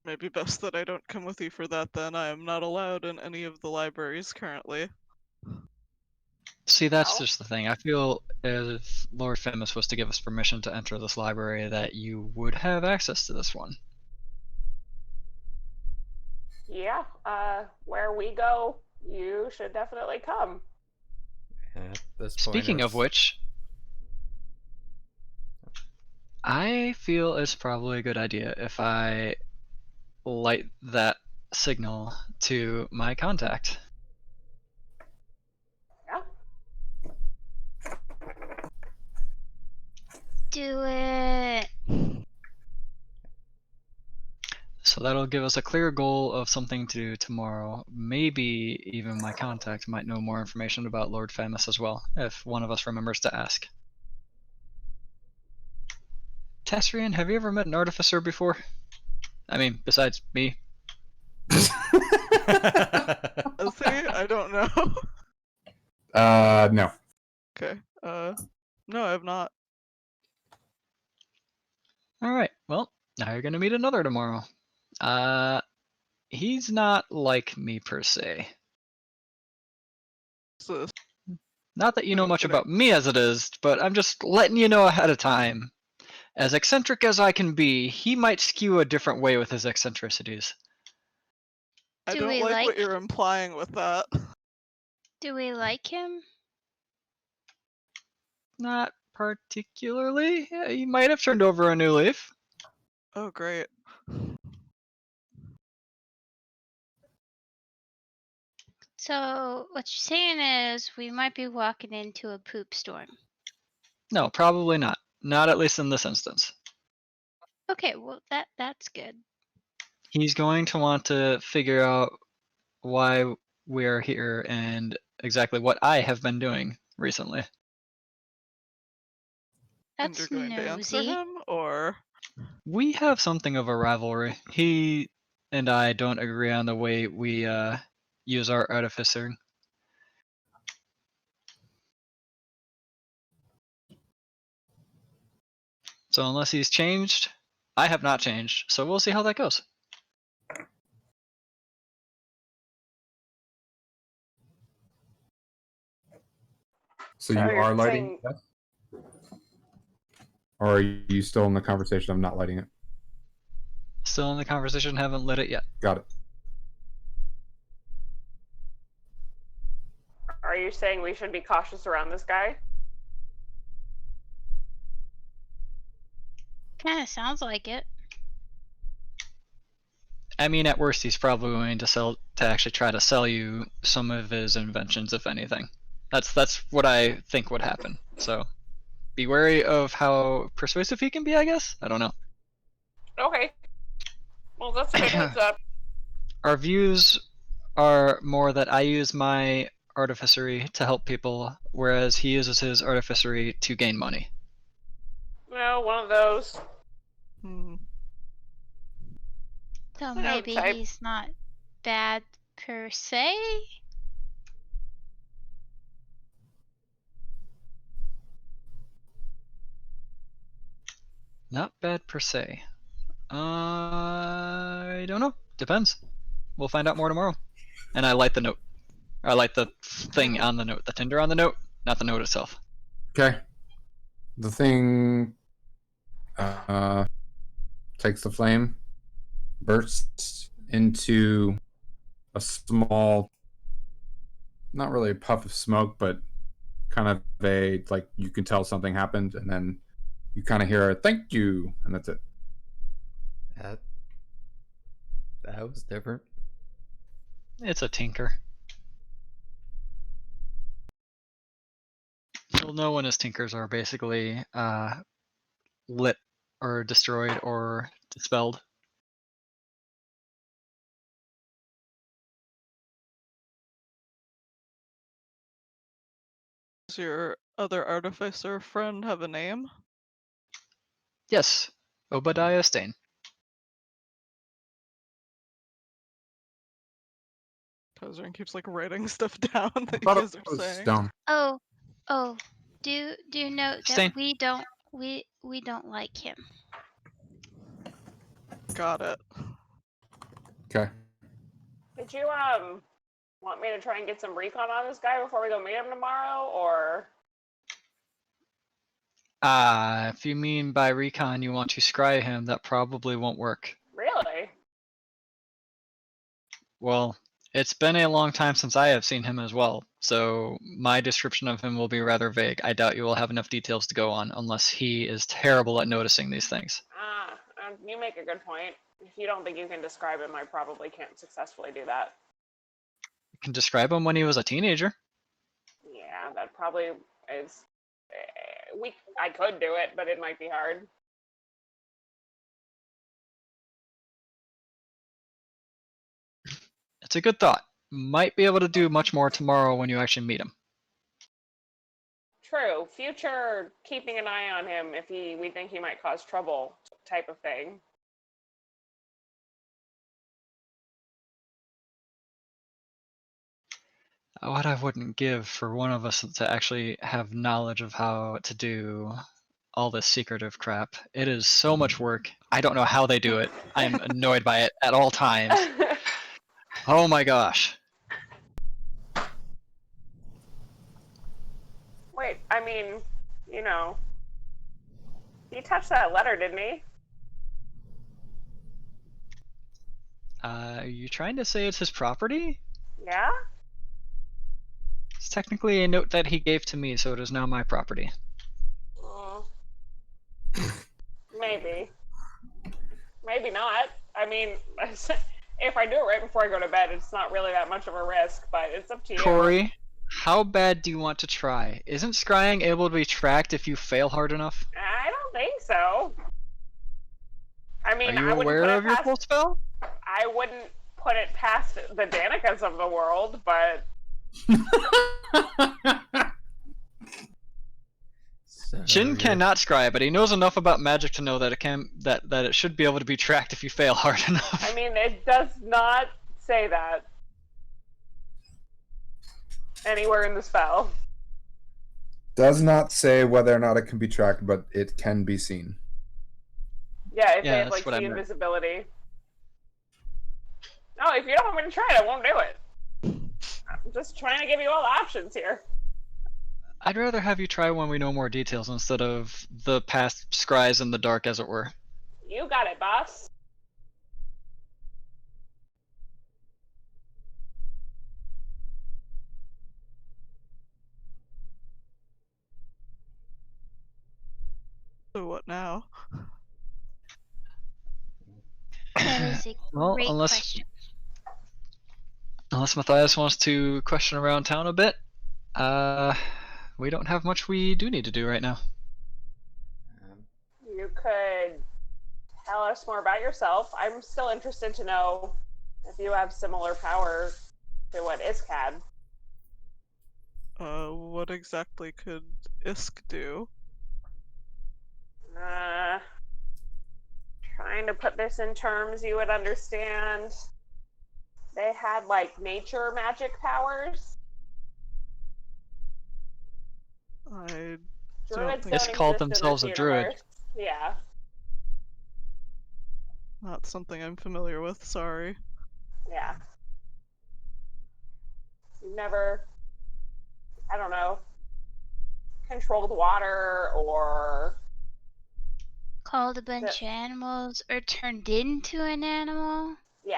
Maybe best that I don't come with you for that then. I am not allowed in any of the libraries currently. See, that's Well, just the thing. I feel if Lord Famous was to give us permission to enter this library, that you would have access to this one. yeah, where we go, you should definitely come. At this point, Speaking of it's- which, I feel it's probably a good idea if I light that signal to my contact. Yeah. Do it. So that'll give us a clear goal of something to do tomorrow. Maybe even my contact might know more information about Lord Famous as well, if one of us remembers to ask. Tassrian, have you ever met an artificer before? I mean, besides me. See, I don't know. No. Okay. No, I have not. Alright, well, now you're gonna meet another tomorrow. He's not like me per se. So, Not that you know much Could I- about me as it is, but I'm just letting you know ahead of time. As eccentric as I can be, he might skew a different way with his eccentricities. I Do don't we like what like- you're implying with that. Do we like him? Not particularly. He might have turned over a new leaf. Oh, great. So what you're saying is we might be walking into a poop storm. No, probably not. Not at least in this instance. Okay, well that's good. He's going to want to figure out why we're here and exactly what I have been doing recently. And That's you're going to answer nosy. him, or We have something of a rivalry. He and I don't agree on the way we use our artificer. So unless he's changed, I have not changed. So we'll see how that goes. So So you you're are lighting saying- it? Or are you still in the conversation of not lighting it? Still in the conversation, haven't lit it yet. Got it. Are you saying we should be cautious around this guy? Kind of sounds like it. I mean, at worst, he's probably going to actually try to sell you some of his inventions, if anything. That's what I think would happen. So be wary of how persuasive he can be, I guess. I don't know. Okay. Well, that's a good heads up. Our views are more that I use my artificery to help people, whereas he uses his artificery to gain money. Well, one of those. Hmm. So Yeah, maybe type. he's not bad per se. Not bad per se. I don't know. Depends. We'll find out more tomorrow. And I light the note. I light the thing on the note, the tinder on the note, not the note itself. Okay. The thing takes the flame, bursts into a small, not really a puff of smoke, but kind of a, like, you can tell something happened, and then you kind of hear a thank you, and that's it. That was different. It's a tinker. You'll know when his tinkers are basically lit or destroyed or dispelled. Does your other artificer friend have a name? Yes, Obadiah Stain. Tozern keeps like writing stuff down I that you thought guys it are was saying. stone. Oh, do note Stain. that we don't like him. Got it. Okay. Did you want me to try and get some recon on this guy before we go meet him tomorrow, or? If you mean by recon you want to scry him, that probably won't work. Really? Well, it's been a long time since I have seen him as well, so my description of him will be rather vague. I doubt you will have enough details to go on unless he is terrible at noticing these things. You make a good point. If you don't think you can describe him, I probably can't successfully do that. You can describe him when he was a teenager. Yeah, that probably is. I could do it, but it might be hard. It's a good thought. Might be able to do much more tomorrow when you actually meet him. True. Future keeping an eye on him if we think he might cause trouble type of thing. What I wouldn't give for one of us to actually have knowledge of how to do all this secretive crap. It is so much work. I don't know how they do it. I'm annoyed by it at all times. Oh my gosh. Wait, I mean, you know, he touched that letter, didn't he? Are you trying to say it's his property? Yeah? It's technically a note that he gave to me, so it is now my property. Maybe. Maybe not. I mean, if I do it right before I go to bed, it's not really that much of a risk, but it's up to you. Corey, how bad do you want to try? Isn't scrying able to be tracked if you fail hard enough? I don't think so. I mean, Are you I wouldn't aware put it of your past, full spell? I wouldn't put it past the Danikas of the world, but Jin cannot scry, but he knows enough about magic to know that it can that it should be able to be tracked if you fail hard enough. I mean, it does not say that anywhere in the spell. Does not say whether or not it can be tracked, but it can be seen. Yeah, if Yeah, they have that's like what I the meant. invisibility. No, if you don't want me to try it, I won't do it. I'm just trying to give you all the options here. I'd rather have you try when we know more details instead of the past scries in the dark, as it were. You got it, boss. So what now? That is a Well, great unless question. Matthias wants to question around town a bit, we don't have much we do need to do right now. You could tell us more about yourself. I'm still interested to know if you have similar power to what Isk had. What exactly could Isk do? Trying to put this in terms you would understand. They had like nature magic powers. I Druids think Isk don't called exist in themselves this a druid. universe. Yeah. not something I'm familiar with, sorry. Yeah. You've never, I don't know, controlled water or. Called a bunch of animals or turned into an animal. Yeah.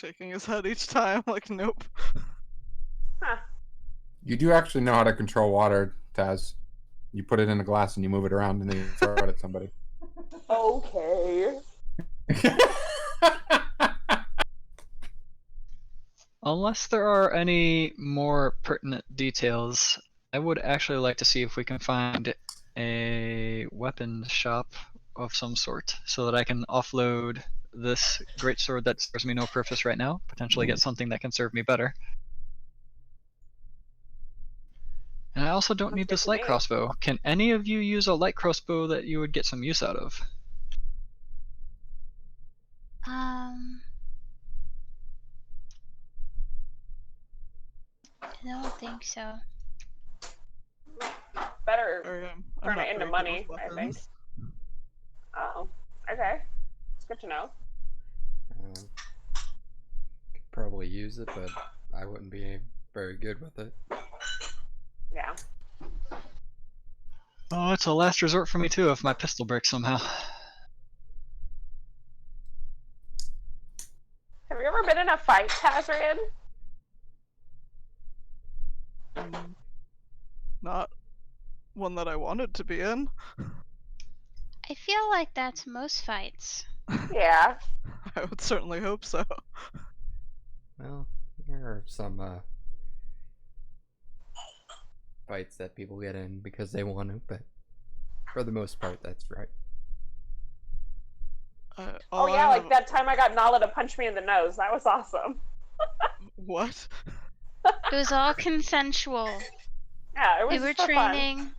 Shaking his head each time, like, nope. Huh. You do actually know how to control water, Taz. You put it in a glass and you move it around and then you throw it at somebody. Okay. Unless there are any more pertinent details, I would actually like to see if we can find a weapon shop of some sort so that I can offload this greatsword that serves me no purpose right now, potentially get something that can serve me better. And I also don't Sounds need good this to light me. crossbow. Can any of you use a light crossbow that you would get some use out of? I don't think so. Better Sorry, I'm turn not it into very good money, with I think. weapons. Oh, okay. It's good to know. Could probably use it, but I wouldn't be very good with it. Yeah. Oh, it's a last resort for me too if my pistol breaks somehow. Have you ever been in a fight, Tazrian? Not one that I wanted to be in. I feel like that's most fights. Yeah. I would certainly hope so. Well, there are some fights that people get in because they want to, but for the most part, that's right. Oh yeah, like that time I got Nala to punch me in the nose. That was awesome. What? It was all consensual. Yeah, it was We were for training,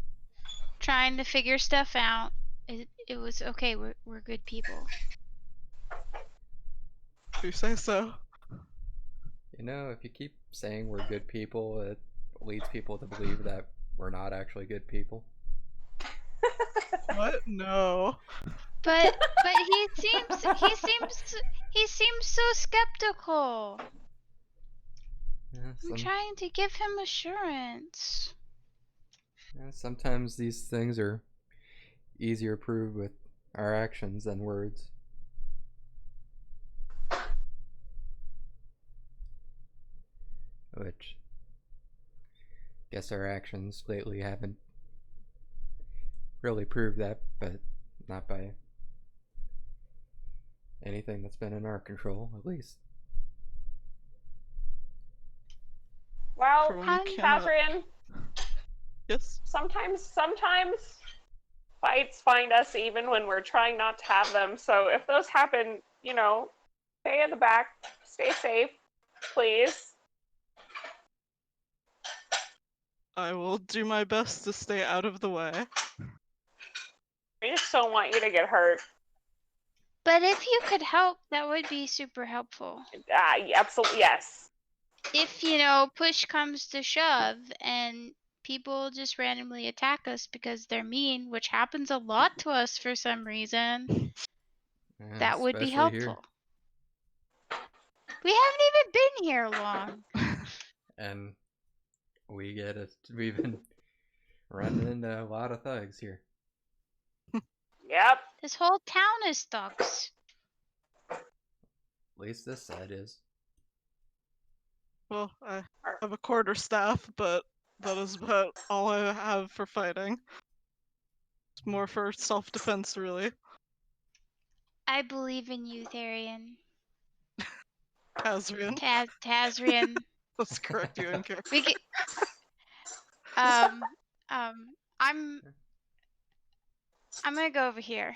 trying to figure stuff out. It was okay. We're good people. If you say so. You know, if you keep saying we're good people, it leads people to believe that we're not actually good people. What? No. But he seems so skeptical. Yeah, I'm trying to give him assurance. yeah, sometimes these things are easier proved with our actions than words. Which, guess our actions lately haven't really proved that, but not by anything that's been in our control, at least. Well, For one cannot- Tazrian, Yes? sometimes fights find us even when we're trying not to have them. So if those happen, you know, stay in the back, stay safe, please. I will do my best to stay out of the way. I just don't want you to get hurt. But if you could help, that would be super helpful. Absolutely, yes. If push comes to shove and people just randomly attack us because they're mean, which happens a lot to us for some reason, Yeah, that would be especially here. helpful. We haven't even been here long. And we've been running into a lot of thugs here. Yep. This whole town is thugs. At least this side is. Well, I have a quarterstaff, but that is about all I have for fighting. It's more for self-defense, really. I believe in you, Therian. Kazrian. Tazrian. Let's correct you in here. We get, I'm gonna go over here.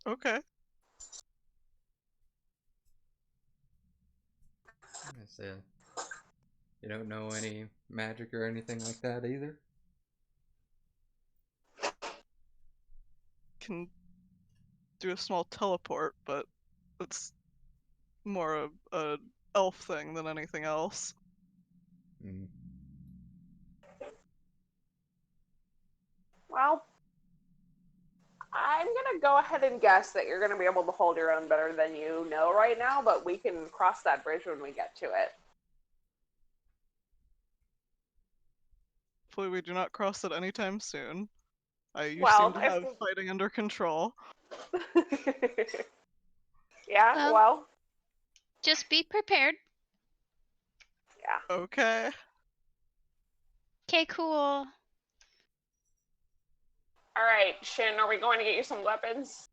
Okay. I said, you don't know any magic or anything like that either? Can do a small teleport, but it's more a elf thing than anything else. Mm. Well, I'm gonna go ahead and guess that you're gonna be able to hold your own better than you know right now, but we can cross that bridge when we get to it. Hopefully we do not cross it anytime soon. You Well, seem to have fighting under control. Yeah, Well- well, Just be prepared. yeah. Okay. Okay, cool. All right, Shin, are we going to get you some weapons?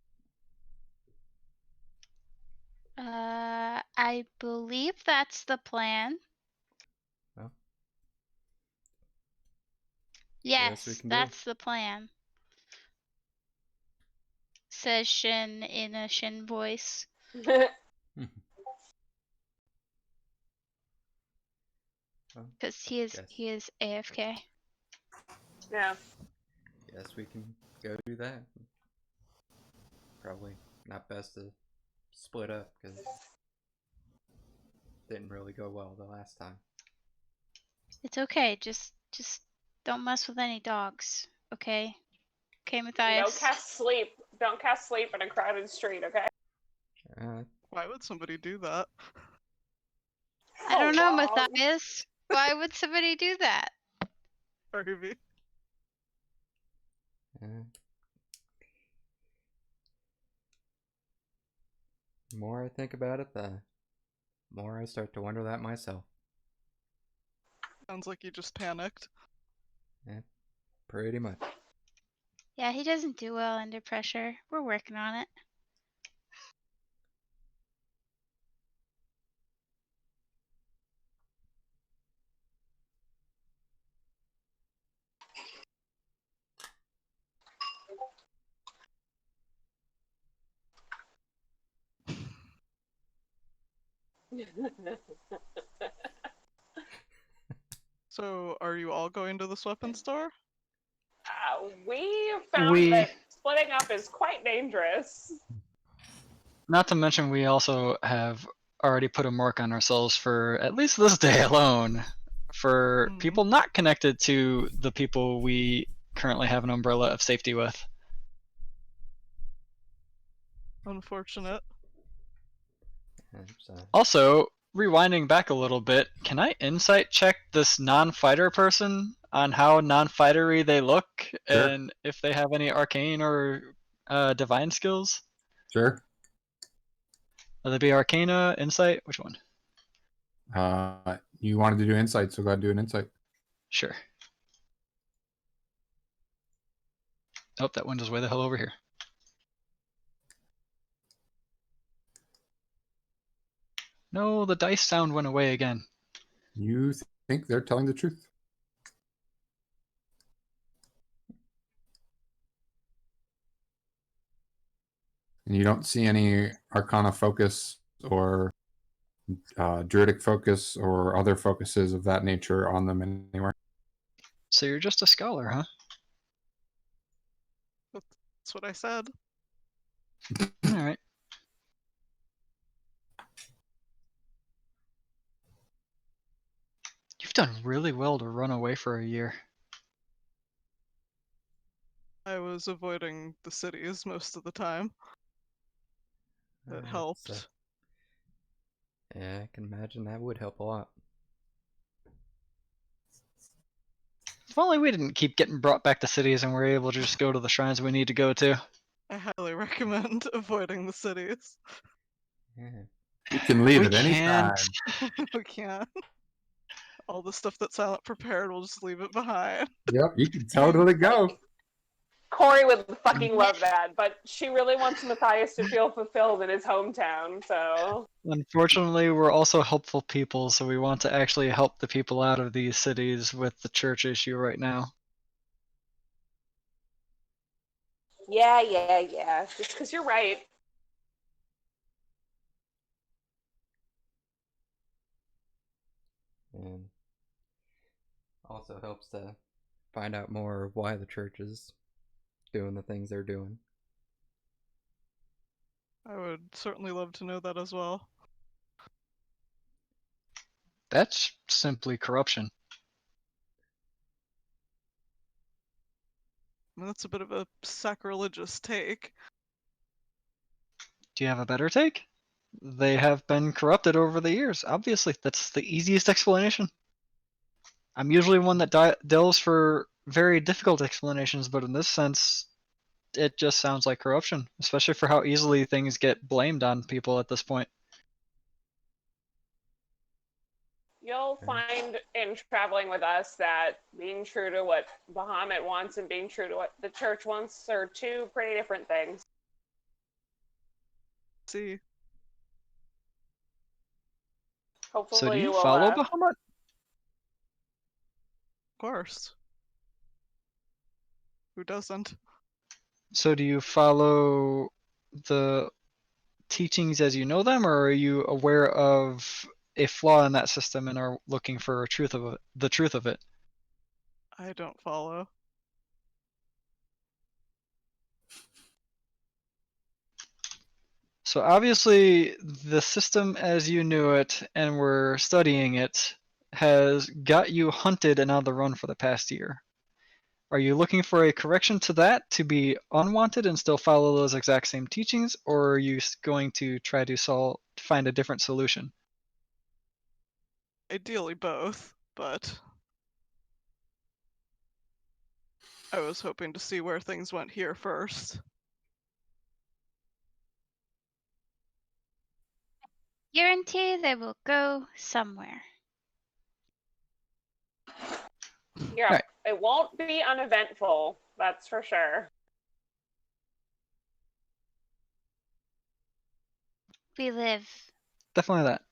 I believe that's the plan. Well, Yes, we can do. that's the plan. Says Shin in a Shin voice. Well, Because he is Yes. AFK. Yeah. guess we can go do that. Probably not best to split up because didn't really go well the last time. It's okay. Just don't mess with any dogs. Okay. Okay, Don't Matthias. cast sleep. Don't cast sleep in a crowded street, okay? Why would somebody do that? I don't know, wow. Matthias. Why would somebody do that? Harvey. The more I think about it, the more I start to wonder that myself. Sounds like you just panicked. Pretty much. Yeah, he doesn't do well under pressure. We're working on it. So, are you all going to this weapon store? We found We- that splitting up is quite dangerous. Not to mention, we also have already put a mark on ourselves for at least this day alone for Mhm. people not connected to the people we currently have an umbrella of safety with. Unfortunate. So, Also, rewinding back a little bit, can I insight check this non-fighter person on how non-fightery they look Sure. and if they have any arcane or divine skills? Sure. Will they be Arcana, Insight? Which one? You wanted to do insight, so go ahead and do an insight. Sure. Oh, that window's way the hell over here. No, the dice sound went away again. You think they're telling the truth? And you don't see any Arcana focus or Druidic focus or other focuses of that nature on them anywhere. So you're just a scholar, huh? That's what I said. Alright. You've done really well to run away for a year. I was avoiding the cities most of the time. That It's, helped. yeah, I can imagine that would help a lot. If only we didn't keep getting brought back to cities and we're able to just go to the shrines we need to go to. I highly recommend avoiding the cities. Yeah. You can leave We at any can't. time. We can't. All the stuff that Silent prepared, we'll just leave it behind. Yep, you can totally go. Corey would fucking love that, but she really wants Matthias to feel fulfilled in his hometown, so. Unfortunately, we're also helpful people, so we want to actually help the people out of these cities with the church issue right now. Yeah. Just because you're right. And also helps to find out more of why the church is doing the things they're doing. I would certainly love to know that as well. That's simply corruption. I mean, that's a bit of a sacrilegious take. Do you have a better take? They have been corrupted over the years. Obviously, that's the easiest explanation. I'm usually one that delves for very difficult explanations, but in this sense, it just sounds like corruption, especially for how easily things get blamed on people at this point. You'll find in traveling with us that being true to what Bahamut wants and being true to what the church wants are two pretty different things. See, Hopefully So do you will, follow Bahamut? of course. Who doesn't? So do you follow the teachings as you know them, or are you aware of a flaw in that system and are looking for the truth of it? I don't follow. So obviously, the system as you knew it and were studying it has got you hunted and on the run for the past year. Are you looking for a correction to that to be unwanted and still follow those exact same teachings, or are you going to try to find a different solution? Ideally both, but I was hoping to see where things went here first. Guarantee they will go somewhere. Yeah, Right. It won't be uneventful, that's for sure. We live. Definitely that.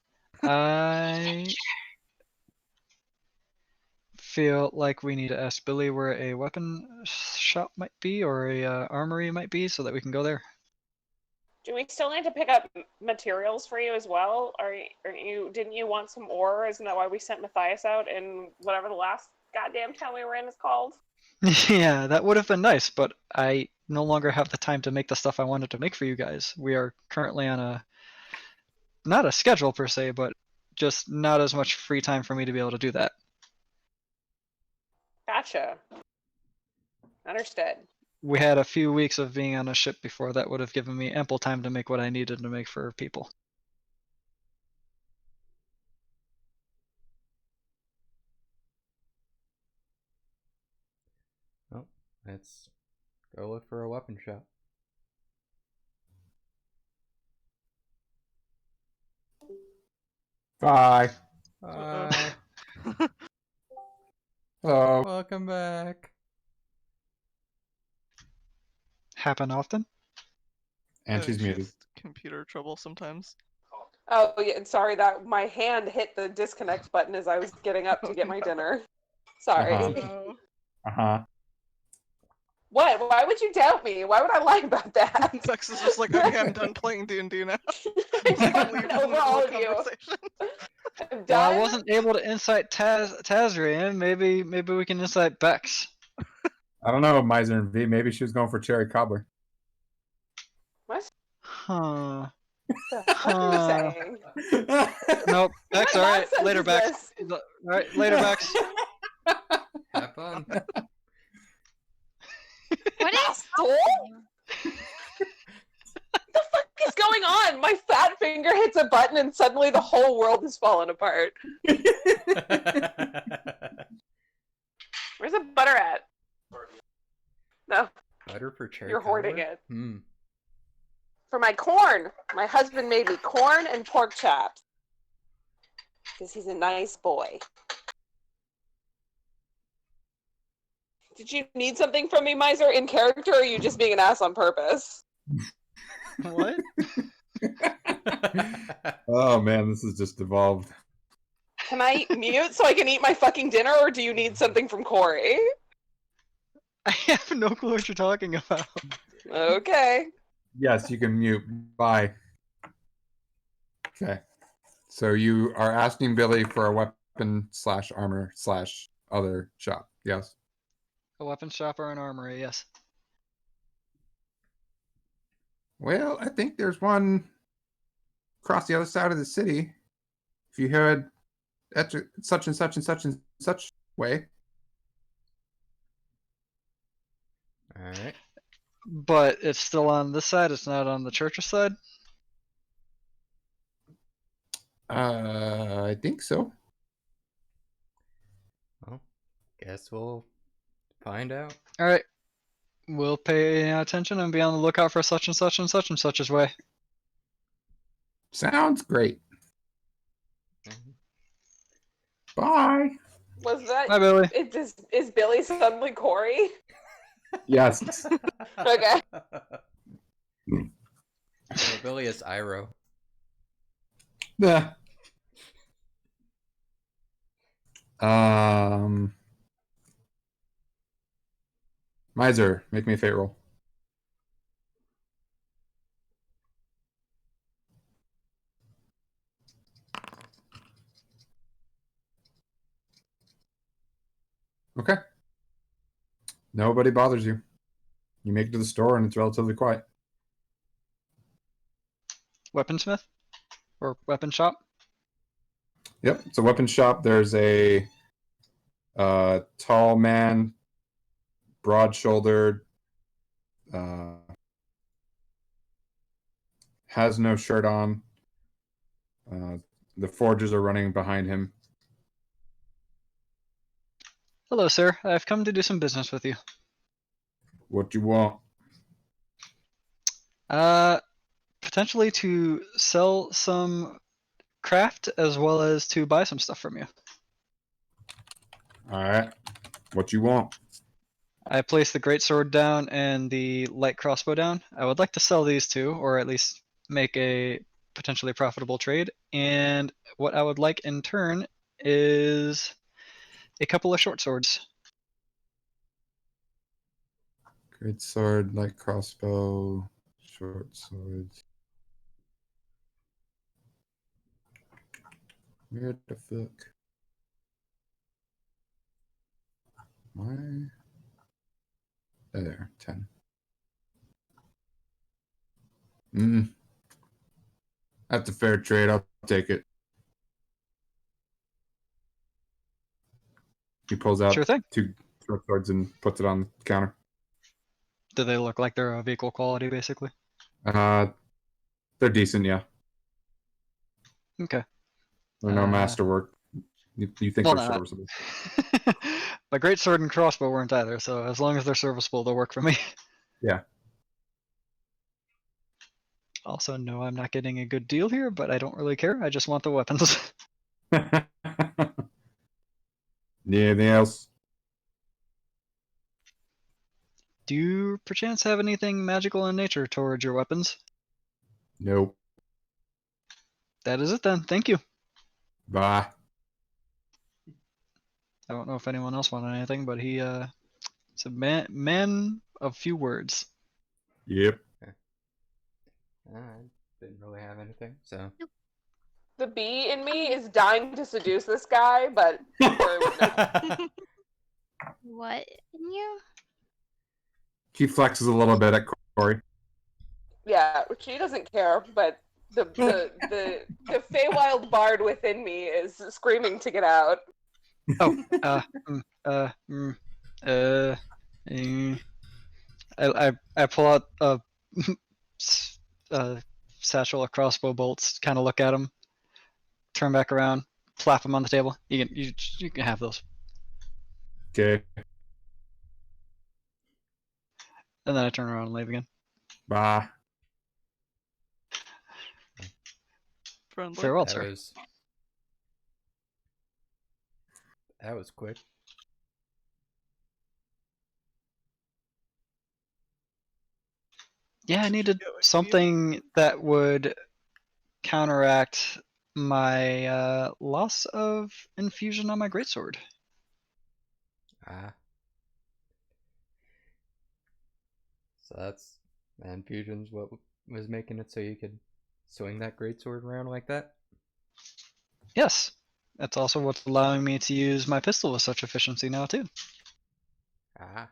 I feel like we need to ask Billy where a weapon shop might be or a armory might be so that we can go there. Do we still need to pick up materials for you as well? Didn't you want some ore? Isn't that why we sent Matthias out in whatever the last goddamn town we were in is called? Yeah, that would have been nice, but I no longer have the time to make the stuff I wanted to make for you guys. We are currently on not a schedule per se, but just not as much free time for me to be able to do that. Gotcha. Understood. We had a few weeks of being on a ship before that would have given me ample time to make what I needed to make for people. Well, let's go look for a weapon shop. Bye. Bye. Hello. Welcome back. Happen often? And she's She muted. has computer trouble sometimes. Oh yeah, sorry that my hand hit the disconnect button as I was getting up to get my dinner. Sorry. Uh-huh. No. Uh-huh. What? Why would you doubt me? Why would I lie about that? Vex is just like, okay, I'm done playing D&D now. I'm done Leaves in the over middle all of of you. conversation. I'm Well, I done. wasn't able to insight Tazrian. Maybe we can insight Bex. I don't know, Miser and V. Maybe she was going for cherry cobbler. What? Huh. The fuck are you saying? Nope. Bex, What all right. nonsense Later, is Bex. this? All right, later, Bex. Have fun. What is Asshole? happening? What the fuck is going on? My fat finger hits a button and suddenly the whole world is falling apart. Where's the butter at? No, Butter for cherry. you're hoarding Cobbler? it. Hmm. For my corn. My husband made me corn and pork chops. Because he's a nice boy. Did you need something from me, Miser, in character, or are you just being an ass on purpose? What? Oh man, this has just evolved. Can I mute so I can eat my fucking dinner, or do you need something from Corey? I have no clue what you're talking about. Okay. Yes, you can mute. Bye. Okay. So you are asking Billy for a weapon / armor / other shop. Yes. A weapon shop or an armory, yes. Well, I think there's one across the other side of the city. If you head such and such and such and such way. All right. But it's still on this side, it's not on the church's side? I think so. Well, guess we'll find out. Alright. We'll pay attention and be on the lookout for such and such and such and such's way. Sounds great. Mhm. Bye. Was that... Bye, Billy. Is Billy suddenly Corey? Yes. Okay. So Billy is Iroh. Yeah. Miser, make me a fate roll. Okay. Nobody bothers you. You make it to the store and it's relatively quiet. Weaponsmith? Or weapon shop? Yep, it's a weapon shop. There's a tall man, broad-shouldered, has no shirt on. The forgers are running behind him. Hello, sir. I've come to do some business with you. What you want? Potentially to sell some craft as well as to buy some stuff from you. All right. What you want? I placed the great sword down and the light crossbow down. I would like to sell these two, or at least make a potentially profitable trade. And what I would like in turn is a couple of short swords. Great sword, light crossbow, short swords. Where the fuck? Why? There, 10. That's a fair trade. I'll take it. He pulls out Sure thing. 2 short swords and puts it on the counter. Do they look like they're of equal quality, basically? They're decent, yeah. Okay. They're no masterwork. You think well, they're no. serviceable? My great sword and crossbow weren't either, so as long as they're serviceable, they'll work for me. Yeah. Also, no, I'm not getting a good deal here, but I don't really care. I just want the weapons. Anything else? Do you perchance have anything magical in nature towards your weapons? Nope. That is it then. Thank you. Bye. I don't know if anyone else wanted anything, but he's a man of few words. Yep. I didn't really have anything, so. The bee in me is dying to seduce this guy, but Corey would know. What in you? He flexes a little bit at Corey. Yeah, she doesn't care, but The Feywild bard within me is screaming to get out. Oh, I pull out a satchel of crossbow bolts, kind of look at them, turn back around, flap them on the table. You can have those, Okay. and then I turn around and leave again. Bye. Friendly. Farewell, That sir. was quick. Yeah, I needed Yeah, like, something that would counteract my loss of infusion on my greatsword. Ah. So that's the infusion's what was making it so you could swing that greatsword around like that? Yes, that's also what's allowing me to use my pistol with such efficiency now too. Ah.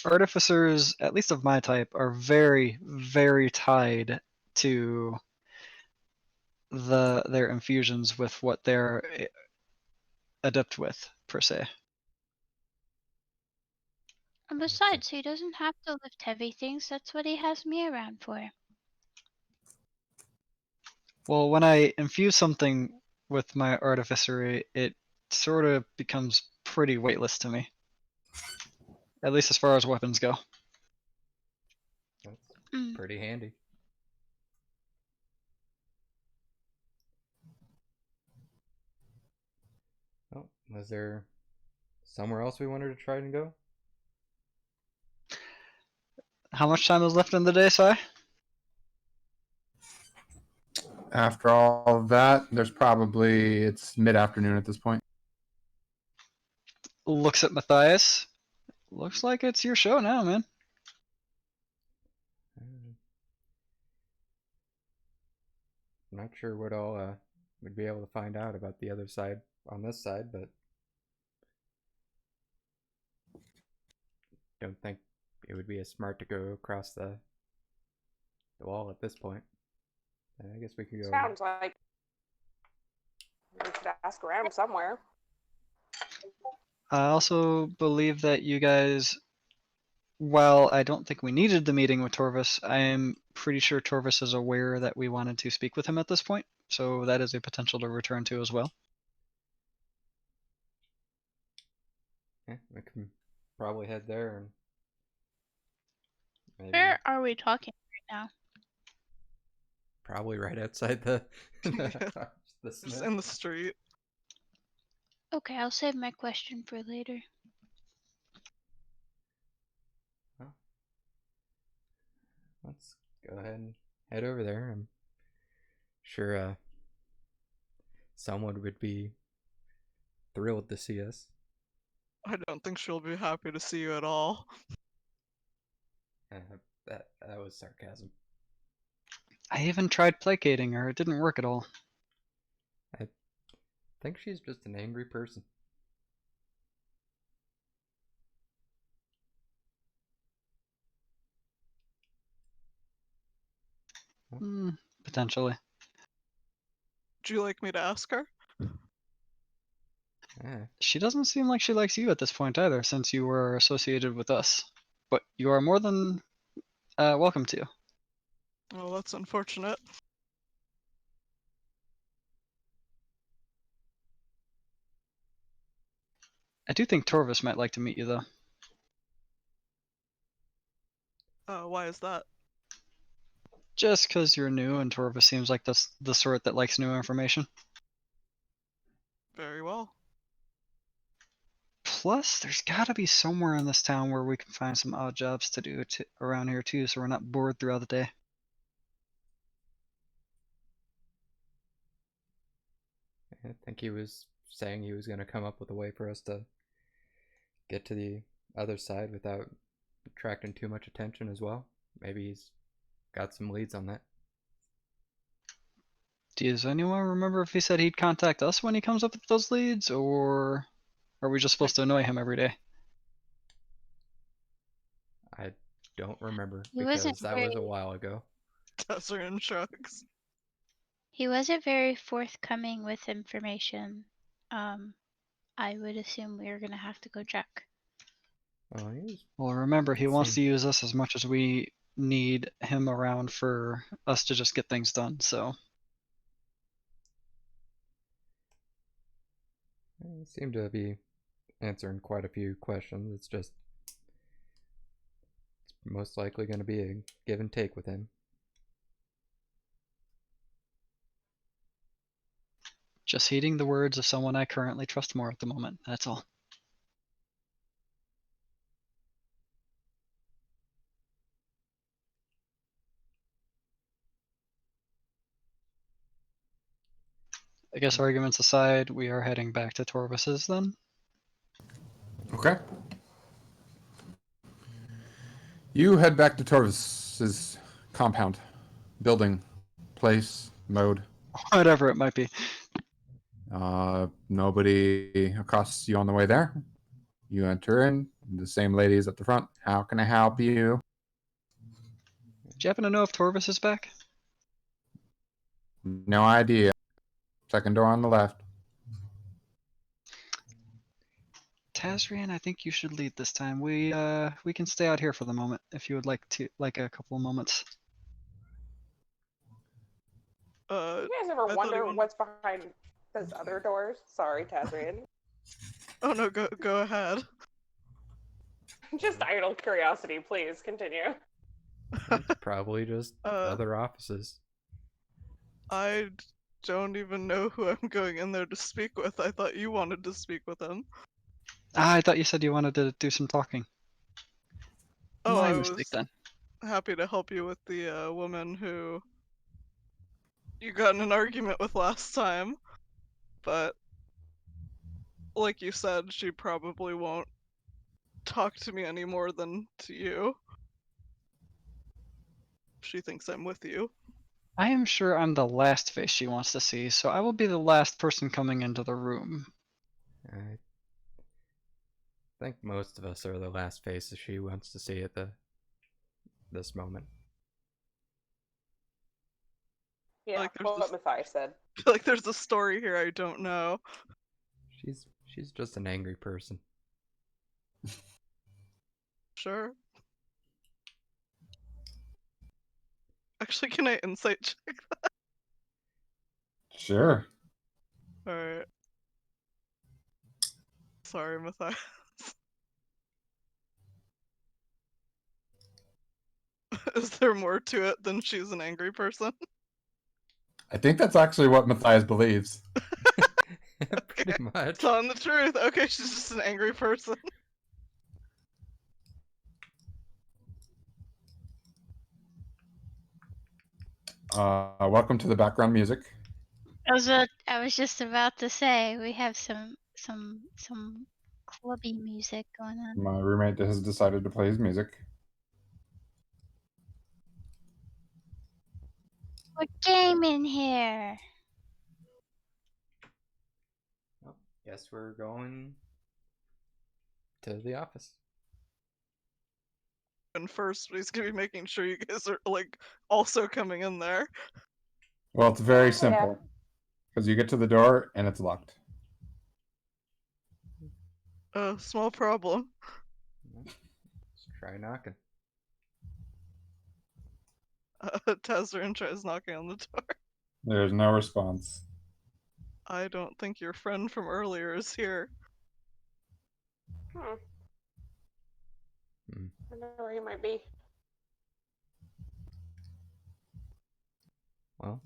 Artificers, at least of my type, are very, very tied to their infusions with what they're adept with, per se. And besides, he doesn't have to lift heavy things. That's what he has me around for. Well, when I infuse something with my artificery, it sort of becomes pretty weightless to me. At least as far as weapons go. That's Mm. pretty handy. Oh, was there somewhere else we wanted to try and go? How much time is left in the day, Si? After all of that, it's mid-afternoon at this point. Looks at Matthias. Looks like it's your show now, man. I'm not sure what all we'd be able to find out about the other side on this side, but don't think it would be as smart to go across the wall at this point. I guess we could go. Sounds like we should ask around somewhere. I also believe that you guys, while I don't think we needed the meeting with Torvis, I am pretty sure Torvis is aware that we wanted to speak with him at this point, so that is a potential to return to as well. Yeah, we can probably head there and maybe Where are we talking right now? probably right outside the the Just smith. in the street. Okay, I'll save my question for later. Well, let's go ahead and head over there. I'm sure someone would be thrilled to see us. I don't think she'll be happy to see you at all. That was sarcasm. I even tried placating her, it didn't work at all. I think she's just an angry person. Potentially. Would you like me to ask her? Yeah. She doesn't seem like she likes you at this point either, since you were associated with us. But you are more than welcome to. Oh, that's unfortunate. I do think Torvis might like to meet you, though. Why is that? Just because you're new and Torvis seems like the sort that likes new information. Very well. Plus, there's gotta be somewhere in this town where we can find some odd jobs to do around here too, so we're not bored throughout the day. I think he was saying he was going to come up with a way for us to get to the other side without attracting too much attention as well. Maybe he's got some leads on that. Does anyone remember if he said he'd contact us when he comes up with those leads, or are we just supposed to annoy him every day? I don't remember He because wasn't that was a very- while ago. Tezrin shrugs. He wasn't very forthcoming with information. I would assume we are gonna have to go check. Oh, he was Well, remember, he wants to Same. use us as much as we need him around for us to just get things done. So he seemed to be answering quite a few questions. It's most likely going to be a give and take with him. just heeding the words of someone I currently trust more at the moment. That's all. I guess arguments aside, we are heading back to Torvus's then. Okay. You head back to Torvus's compound, building, place, mode. Whatever it might be. Nobody accosts you on the way there. You enter in. The same lady is at the front. How can I help you? Do you happen to know if Torvus is back? No idea. Second door on the left. Tazrian, I think you should lead this time. We can stay out here for the moment if you would like to, like a couple of moments. Uh, You guys ever I thought wonder he wanted- what's behind those other doors? Sorry, Tazrian. oh no, go ahead. Just idle curiosity, please continue. It's probably just other offices. I don't even know who I'm going in there to speak with. I thought you wanted to speak with him. Ah, I thought you said you wanted to do some talking. Oh, My I mistake was then. happy to help you with the woman who you got in an argument with last time, but like you said, she probably won't talk to me any more than to you. She thinks I'm with you. I am sure I'm the last face she wants to see, so I will be the last person coming into the room. I think most of us are the last faces she wants to see at this moment. Yeah, Like, there's what this- Matthias said. I feel like there's a story here I don't know. She's just an angry person. Sure. Actually, can I insight check? Sure. Alright. Sorry, Matthias. Is there more to it than she's an angry person? I think that's actually what Matthias believes. Pretty much. Telling the truth. Okay, she's just an angry person. Welcome to the background music. I was just about to say we have some clubby music going on. My roommate has decided to play his music. We're gaming here. Well, guess we're going to the office. And first, he's gonna be making sure you guys are like also coming in there. Well, it's very simple. Because you get to the door and it's locked. Small problem. Let's try knocking. Tezrin tries knocking on the door. There's no response. I don't think your friend from earlier is here. I wonder where he might be. Well,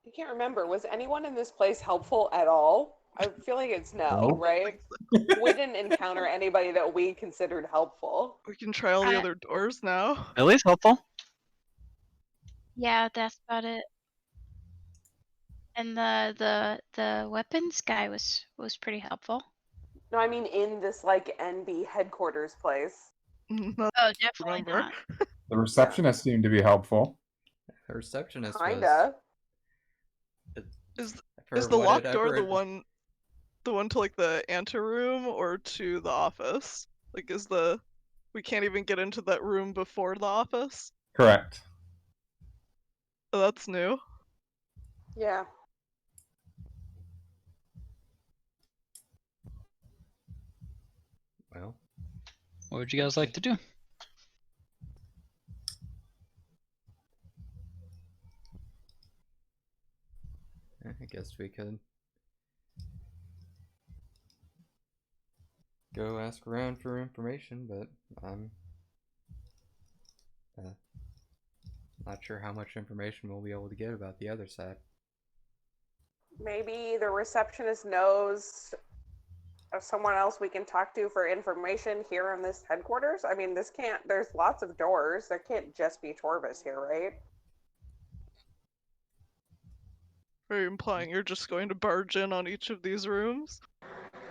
I can't remember. Was anyone in this place helpful at all? I feel like it's no, No. right? We didn't encounter anybody that we considered helpful. We can try all the I- other doors now. Billy's helpful. Yeah, that's about it. And the weapons guy was pretty helpful. No, I mean in this like NB headquarters place. Not Oh, definitely remember. not. The receptionist seemed to be helpful. the receptionist Kinda. Is for is the what locked it door ever the it- one? The one to like the anteroom or to the office? Like, we can't even get into that room before the office? Correct. Oh, that's new. Yeah. Well, What would you guys like to do? I guess we could go ask around for information, but I'm not sure how much information we'll be able to get about the other side. Maybe the receptionist knows of someone else we can talk to for information here in this headquarters. I mean, there's lots of doors. There can't just be Torvis here, right? Are you implying you're just going to barge in on each of these rooms?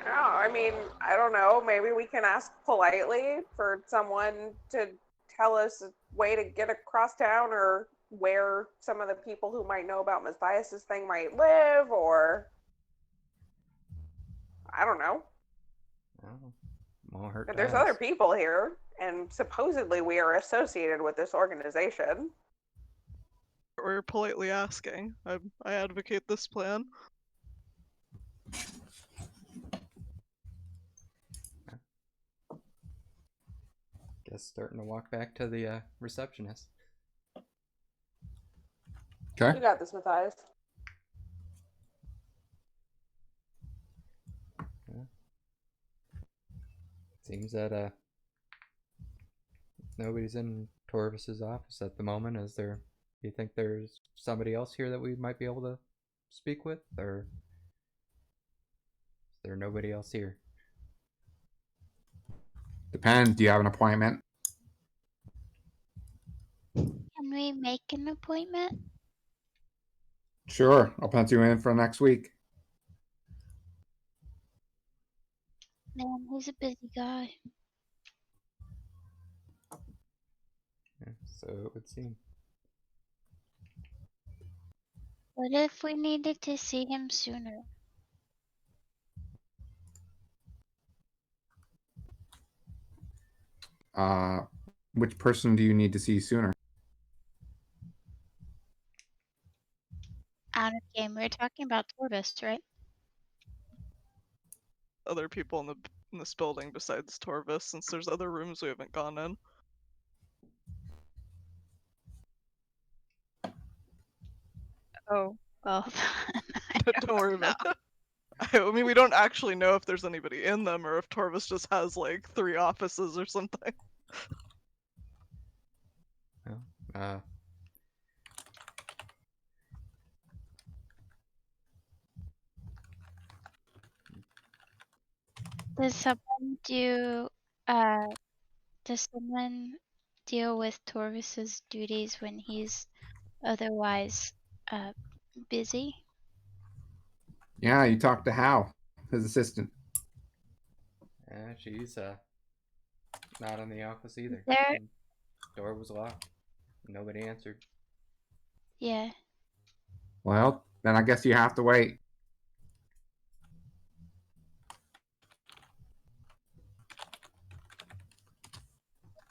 No, I mean, I don't know. Maybe we can ask politely for someone to tell us a way to get across town, or where some of the people who might know about Matthias's thing might live, or I don't know. Well, won't hurt But to there's other ask. people here, and supposedly we are associated with this organization. Or you're politely asking? I advocate this plan. Guess starting to walk back to the receptionist. Okay. You got this, Matthias. Seems that nobody's in Torvis's office at the moment. Is there? Do you think there's somebody else here that we might be able to speak with, or is there nobody else here? Depends. Do you have an appointment? Can we make an appointment? Sure. I'll pencil you in for next week. Man, he's a busy guy. Yeah, so it would seem. What if we needed to see him sooner? Which person do you need to see sooner? Out of game. We were talking about Torvis, right? Other people in this building besides Torvis, since there's other rooms we haven't gone in. Oh, well, Don't worry about it. I mean, we don't actually know if there's anybody in them or if Torvis just has like 3 offices or something. Well, Does someone deal with Torvis's duties when he's otherwise busy? Yeah, you talked to Hal, his assistant. she's not in the office either. There- Door was locked. Nobody answered. Yeah. Well, then I guess you have to wait.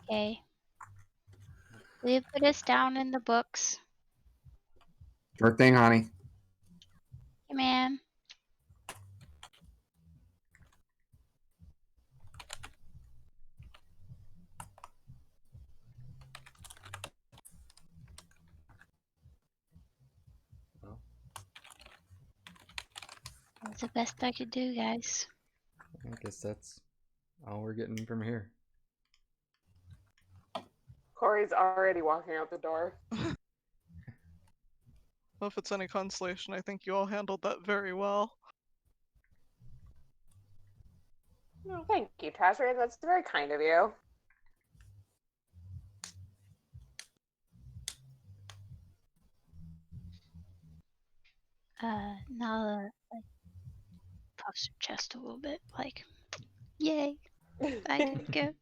Okay. Will you put us down in the books? Sure thing, honey. Hey, man. Well, That's the best I could do, guys. I guess that's all we're getting from here. Corey's already walking out the door. Well, if it's any consolation, I think you all handled that very well. Oh, thank you, Tasri. That's very kind of you. Nala like puffs her chest a little bit, like, yay, I did good.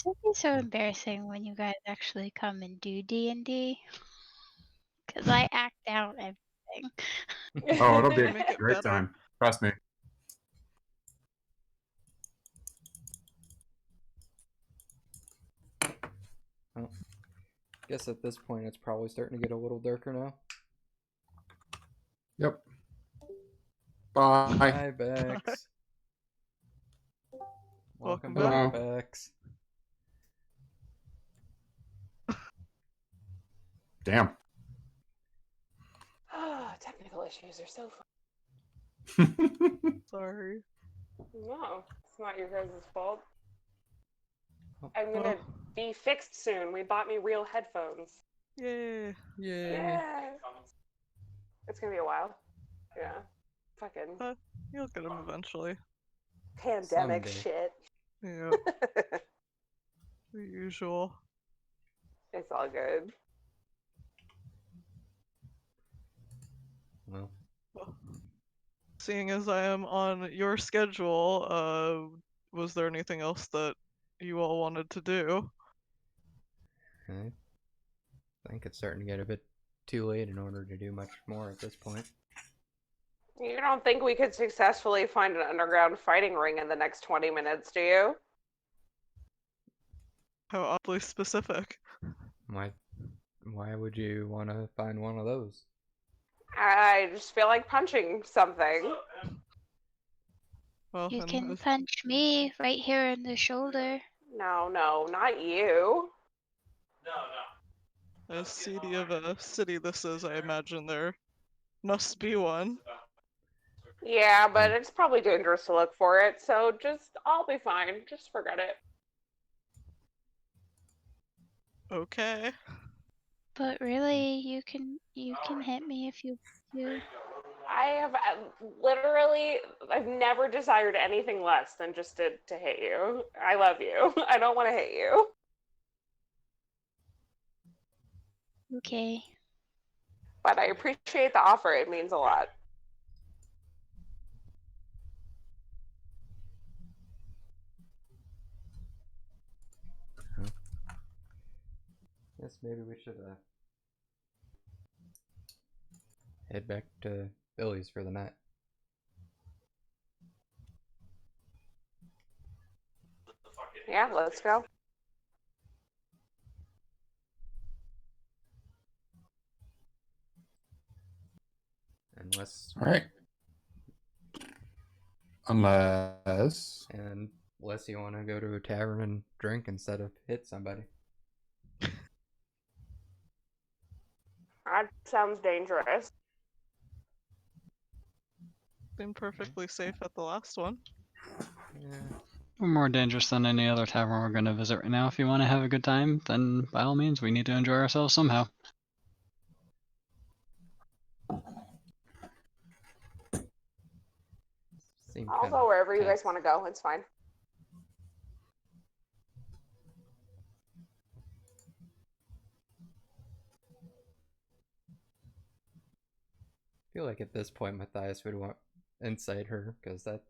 would be so embarrassing when you guys actually come and do D&D. Because I act out everything. Oh, it'll be a Make it great better. time. Trust me. Well, guess at this point it's probably starting to get a little darker now. Yep. Bye. Hi, Bex. Welcome back, back. Bex. Damn. Technical issues are so fun. Sorry. No, it's not your guys' fault. Oh. I'm gonna be fixed soon. We bought me real headphones. Yay. Yay. Yeah. It's gonna be a while. Yeah. Fucking You'll get them eventually. pandemic Someday. shit. Yeah. The usual. It's all good. Well, Seeing as I am on your schedule, was there anything else that you all wanted to do? I think it's starting to get a bit too late in order to do much more at this point. You don't think we could successfully find an underground fighting ring in the next 20 minutes, do you? How oddly specific. Why would you want to find one of those? I just feel like punching something. Well, You then can as- punch me right here in the shoulder. No, not you. as seedy of a city this is, I imagine there must be one. Yeah, but it's probably dangerous to look for it, so I'll be fine. Just forget it. Okay. But really, you can hit me if you do. I have I've never desired anything less than just to hit you. I love you. I don't want to hit you. Okay. But I appreciate the offer. It means a lot. Guess maybe we should head back to Billy's for the night. Yeah, let's go. Unless All right. Unless you want to go to a tavern and drink instead of hit somebody. That sounds dangerous. Seemed perfectly safe at the last one. Yeah. We're more dangerous than any other tavern we're going to visit right now. If you want to have a good time, then by all means, we need to enjoy ourselves somehow. Seemed I'll kinda go wherever you guys tense. want to go. It's fine. I feel like at this point Matthias would want incite her because that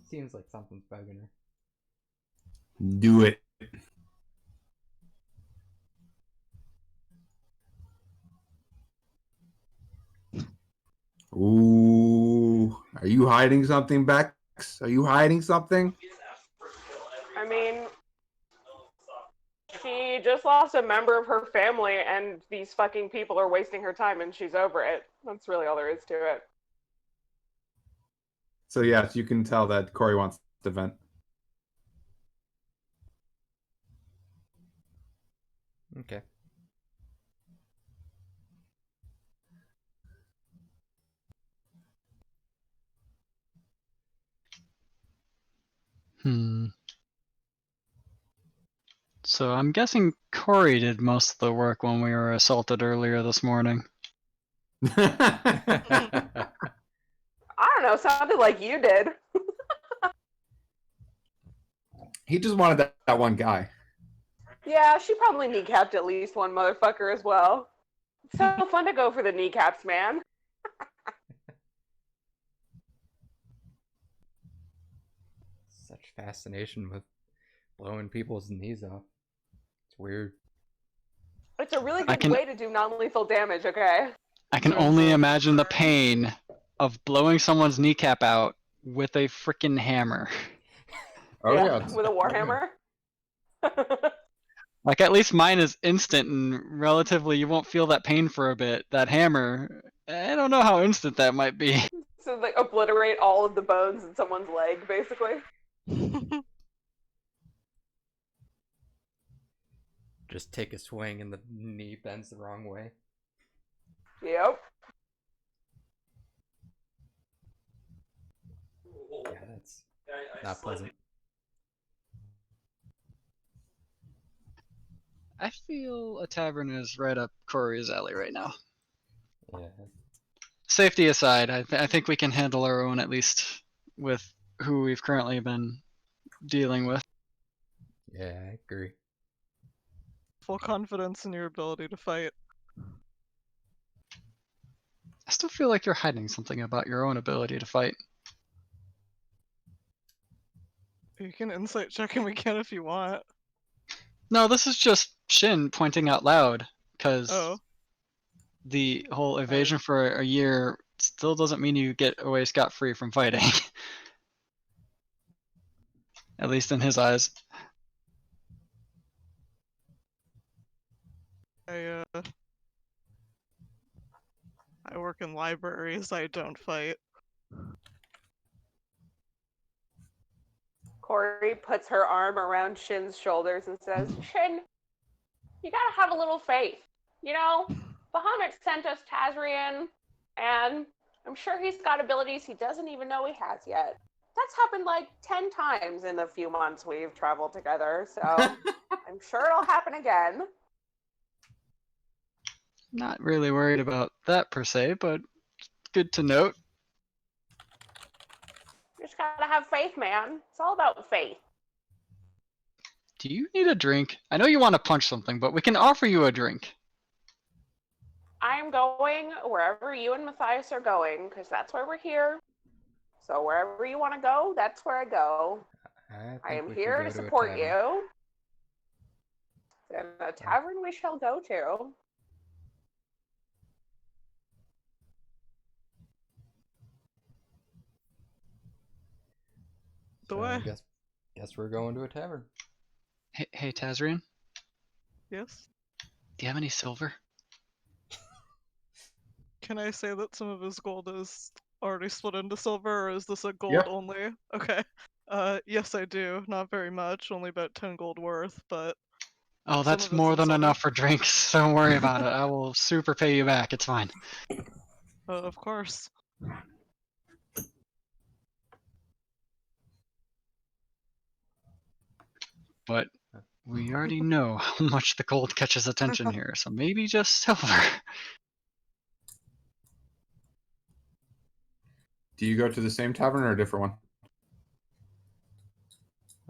seems like something's bugging her. Do it. Ooh, are you hiding something, Bex? Are you hiding something? I mean, she just lost a member of her family, and these fucking people are wasting her time, and she's over it. That's really all there is to it. So yes, you can tell that Corey wants to vent. Okay. So I'm guessing Corey did most of the work when we were assaulted earlier this morning. I don't know. Sounded like you did. He just wanted that one guy. Yeah, she probably kneecapped at least one motherfucker as well. So fun to go for the kneecaps, man. Such fascination with blowing people's knees off. It's weird. It's a really I good can- way to do non-lethal damage, okay? I can Turns only out imagine the for- pain of blowing someone's kneecap out with a freaking hammer. Oh yeah, it's- with a warhammer. Like, at least mine is instant and relatively, you won't feel that pain for a bit. That hammer, I don't know how instant that might be. So like obliterate all of the bones in someone's leg, basically. Just take a swing and the knee bends the wrong way. Yep. Yeah, that's not pleasant. I feel a tavern is right up Corey's alley right now. Yeah. Safety aside, I think we can handle our own, at least with who we've currently been dealing with. Yeah, I agree. Full confidence in your ability to fight. I still feel like you're hiding something about your own ability to fight. You can insight check him again if you want. No, this is just Shin pointing out loud, because Oh, the whole evasion for a year still doesn't mean you get away scot-free from fighting. At least in his eyes. I work in libraries. I don't fight. Corey puts her arm around Shin's shoulders and says, Shin, you gotta have a little faith. You know, Bahamut sent us Tazrian, and I'm sure he's got abilities he doesn't even know he has yet. That's happened like 10 times in the few months we've traveled together, so I'm sure it'll happen again. Not really worried about that per se, but good to note. You just gotta have faith, man. It's all about faith. Do you need a drink? I know you want to punch something, but we can offer you a drink. I'm going wherever you and Matthias are going, because that's where we're here. So wherever you want to go, that's where I go. I think am we should here go to a support tavern. you. And a tavern we shall go to. The So way. I guess we're going to a tavern. Hey, Tazrian, Yes. do you have any silver? Can I say that some of his gold is already split into silver, or is this a gold Yep. only? Okay. Yes, I do. Not very much, only about 10 gold worth, but Oh, Some that's of it's more in than silver. enough for drinks. Don't worry about it. I will super pay you back. It's fine. of course. But we already know how much the gold catches attention here, so maybe just silver. Do you go to the same tavern or a different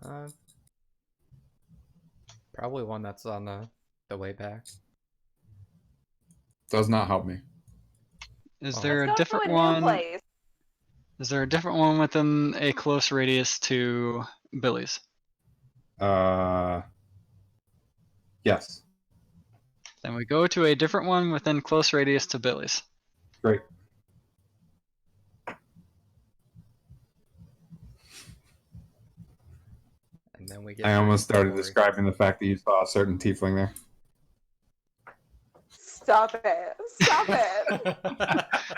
one? Probably one that's on the way back. Does not help me. Is Oh. there a Let's go different to a new one? place. Is there a different one within a close radius to Billy's? Yes. Then we go to a different one within close radius to Billy's. Great. And then we get. I almost drinks, started don't worry. describing the fact that you saw a certain tiefling there. Stop it. Stop it.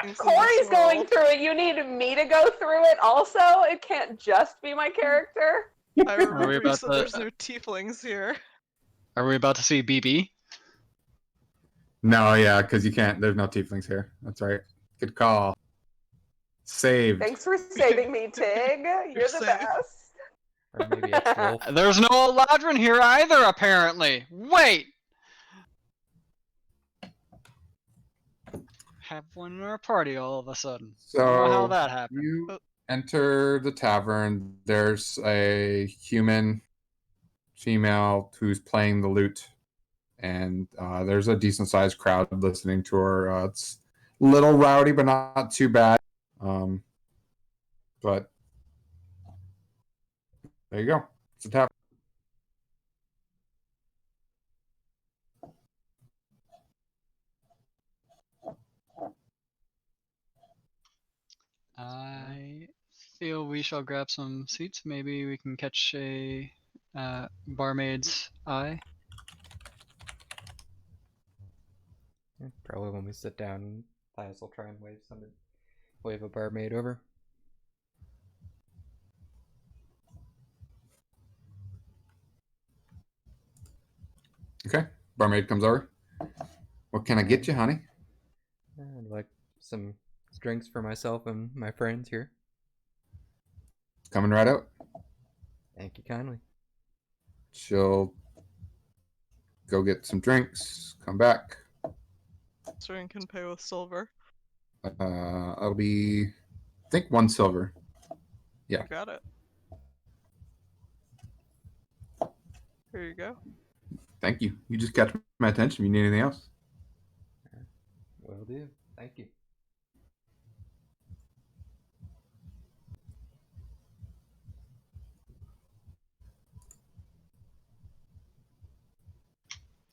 Things in Corey's this going world. through it. You need me to go through it also. It can't just be my character. I remember you about said to- there's no tieflings here. Are we about to see BB? No, yeah, because you can't. There's no tieflings here. That's right. Good call. Saved. Thanks for saving me, Tig. You're the safe. best. Or maybe it's Wolf. There's no Eladrin here either, apparently. Wait! Have one in our party all of a sudden. I don't know how So that happened. you enter the tavern. There's a human female who's playing the lute, and there's a decent sized crowd listening to her. It's a little rowdy, but not too bad. But there you go. It's a tavern. shall grab some seats. Maybe we can catch a barmaid's eye. Yeah, probably when we sit down, Thias will try and wave a barmaid over. Okay. Barmaid comes over. What can I get you, honey? I'd like some drinks for myself and my friends here. Coming right out. Thank you kindly. She'll go get some drinks, come back. String can pay with silver. That'll be, I think, 1 silver. Yeah. You got it. Here you go. Thank you. You just catch my attention. You need anything else? Will do. Thank you.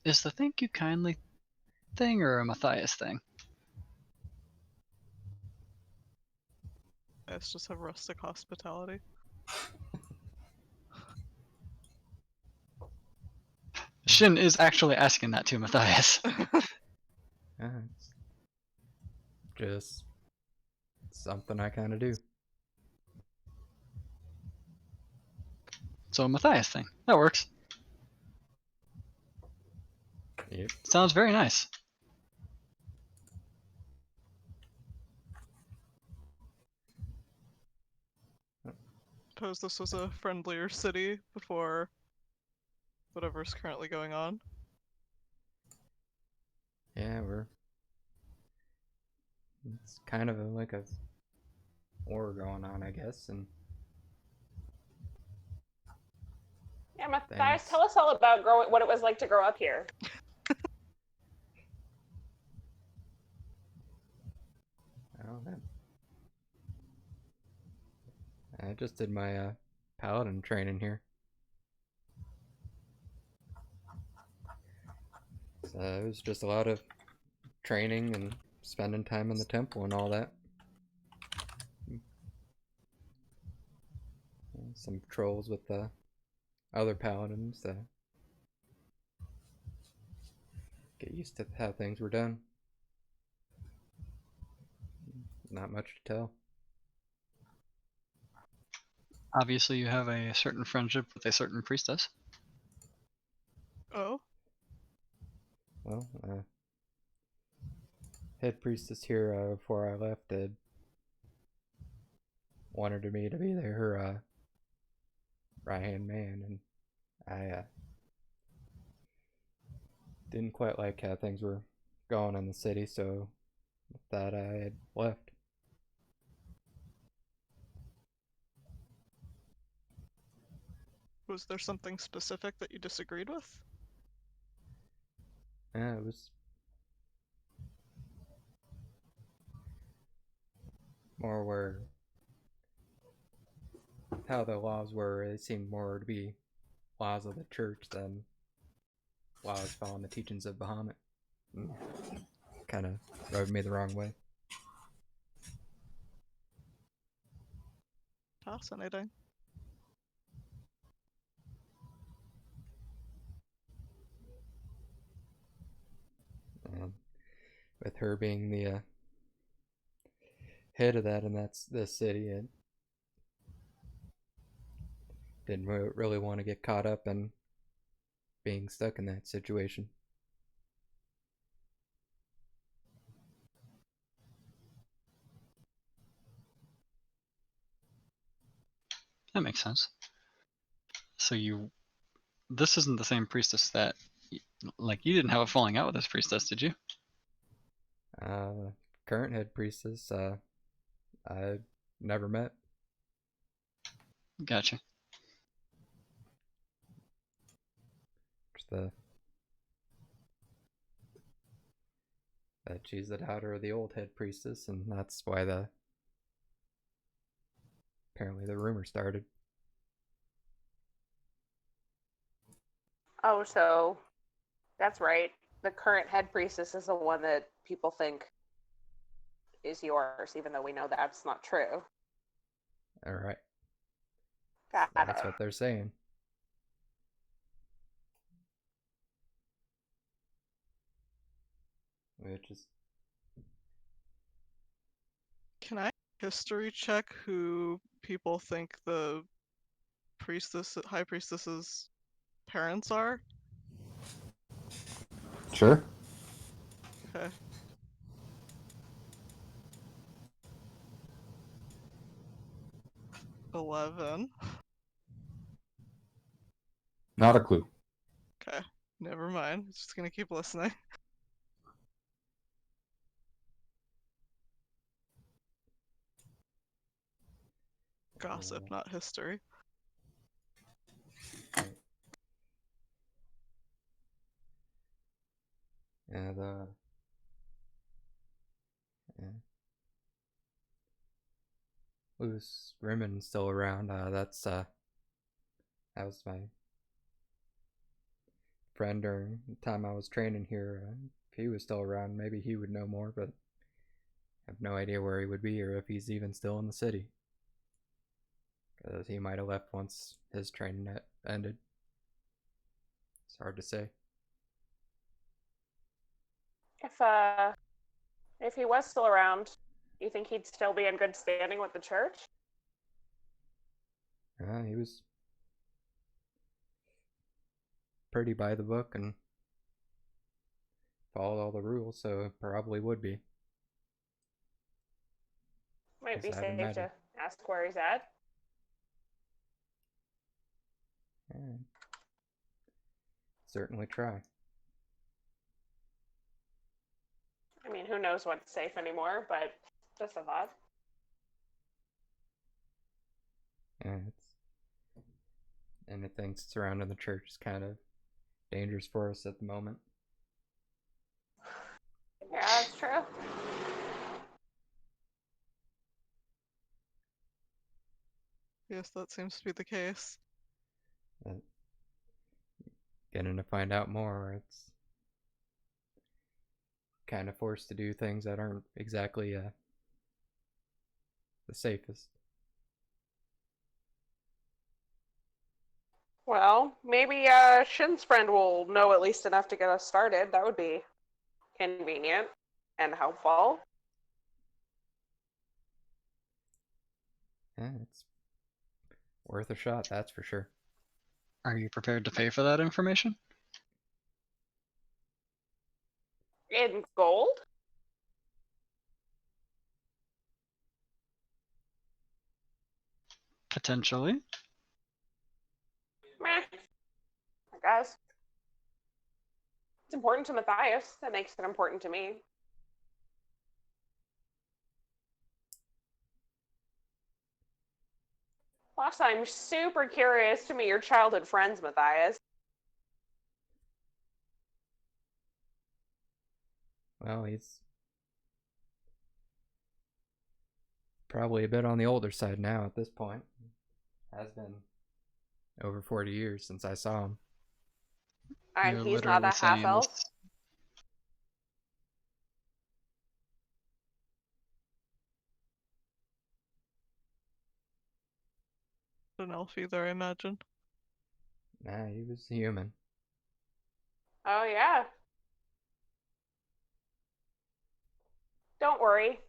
Is the thank you kindly thing or a Matthias thing? Let's just have rustic hospitality. Shin is actually asking that to Matthias. It's just something I kind of do. So a Matthias thing. That works. Yep. Sounds very nice. Suppose this was a friendlier city before whatever's currently going on. Yeah, it's kind of like a war going on, I guess, and Yeah, Matthias, Thanks. tell us all about what it was like to grow up here. I don't know. I just did my paladin training here. So it was just a lot of training and spending time in the temple and all that. Some trolls with the other paladins to get used to how things were done. Not much to tell. Obviously, you have a certain friendship with a certain priestess. Oh? Well, head priestess here before I left had wanted me to be her right-hand man, and I didn't quite like how things were going in the city, so with that I had left. Was there something specific that you disagreed with? It was more where how the laws were. They seemed more to be laws of the church than laws following the teachings of Bahamut. Kind of rubbed me the wrong way. Fascinating. And with her being the head of that, and that's the city, it didn't really want to get caught up in being stuck in that situation. That makes sense. So this isn't the same priestess that, like, you didn't have a falling out with this priestess, did you? Current head priestess, I never met. Gotcha. That she's the daughter of the old head priestess, and that's why apparently the rumor started. Oh, so that's right. The current head priestess is the one that people think is yours, even though we know that's not true. All right. Got That's it. what they're saying. Which is Can I history check who people think the high priestess's parents are? Sure. Okay. $11. Not a clue. Okay. Never mind. Just gonna keep listening. Gossip, not history. and yeah. Louis Rimmon still around. That was my friend during the time I was training here. If he was still around, maybe he would know more, but I have no idea where he would be or if he's even still in the city. Because he might have left once his training ended. It's hard to say. If he was still around, you think he'd still be in good standing with the church? He was pretty by the book and followed all the rules, so probably would be. Might be Guess I haven't safe met to him. ask where he's at. Certainly try. I mean, who knows what's safe anymore, but just a thought. Yeah, anything surrounding the church is kind of dangerous for us at the moment. Yeah, that's true. Yes, that seems to be the case. But getting to find out more, it's kind of forced to do things that aren't exactly the safest. Well, maybe Shin's friend will know at least enough to get us started. That would be convenient and helpful. Yeah, it's worth a shot, that's for sure. Are you prepared to pay for that information? In gold? Potentially. Meh. I guess. It's important to Matthias. That makes it important to me. Plus, I'm super curious to meet your childhood friends, Matthias. Well, he's probably a bit on the older side now at this point. Has been over 40 years since I saw him. And You're he's not literally a half saying elf. this. An elf either, I imagine. Nah, he was human. Oh, yeah. Don't worry.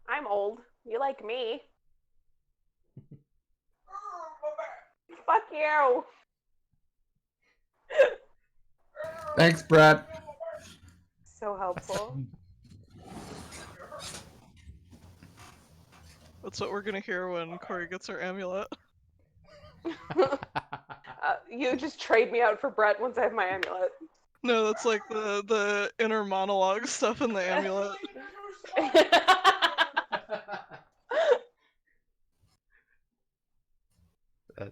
I'm old. You like me. Fuck you. Thanks, Brett. So helpful. That's what we're gonna hear when Corey gets her amulet. You just trade me out for Brett once I have my amulet. No, that's like the inner monologue stuff in the amulet.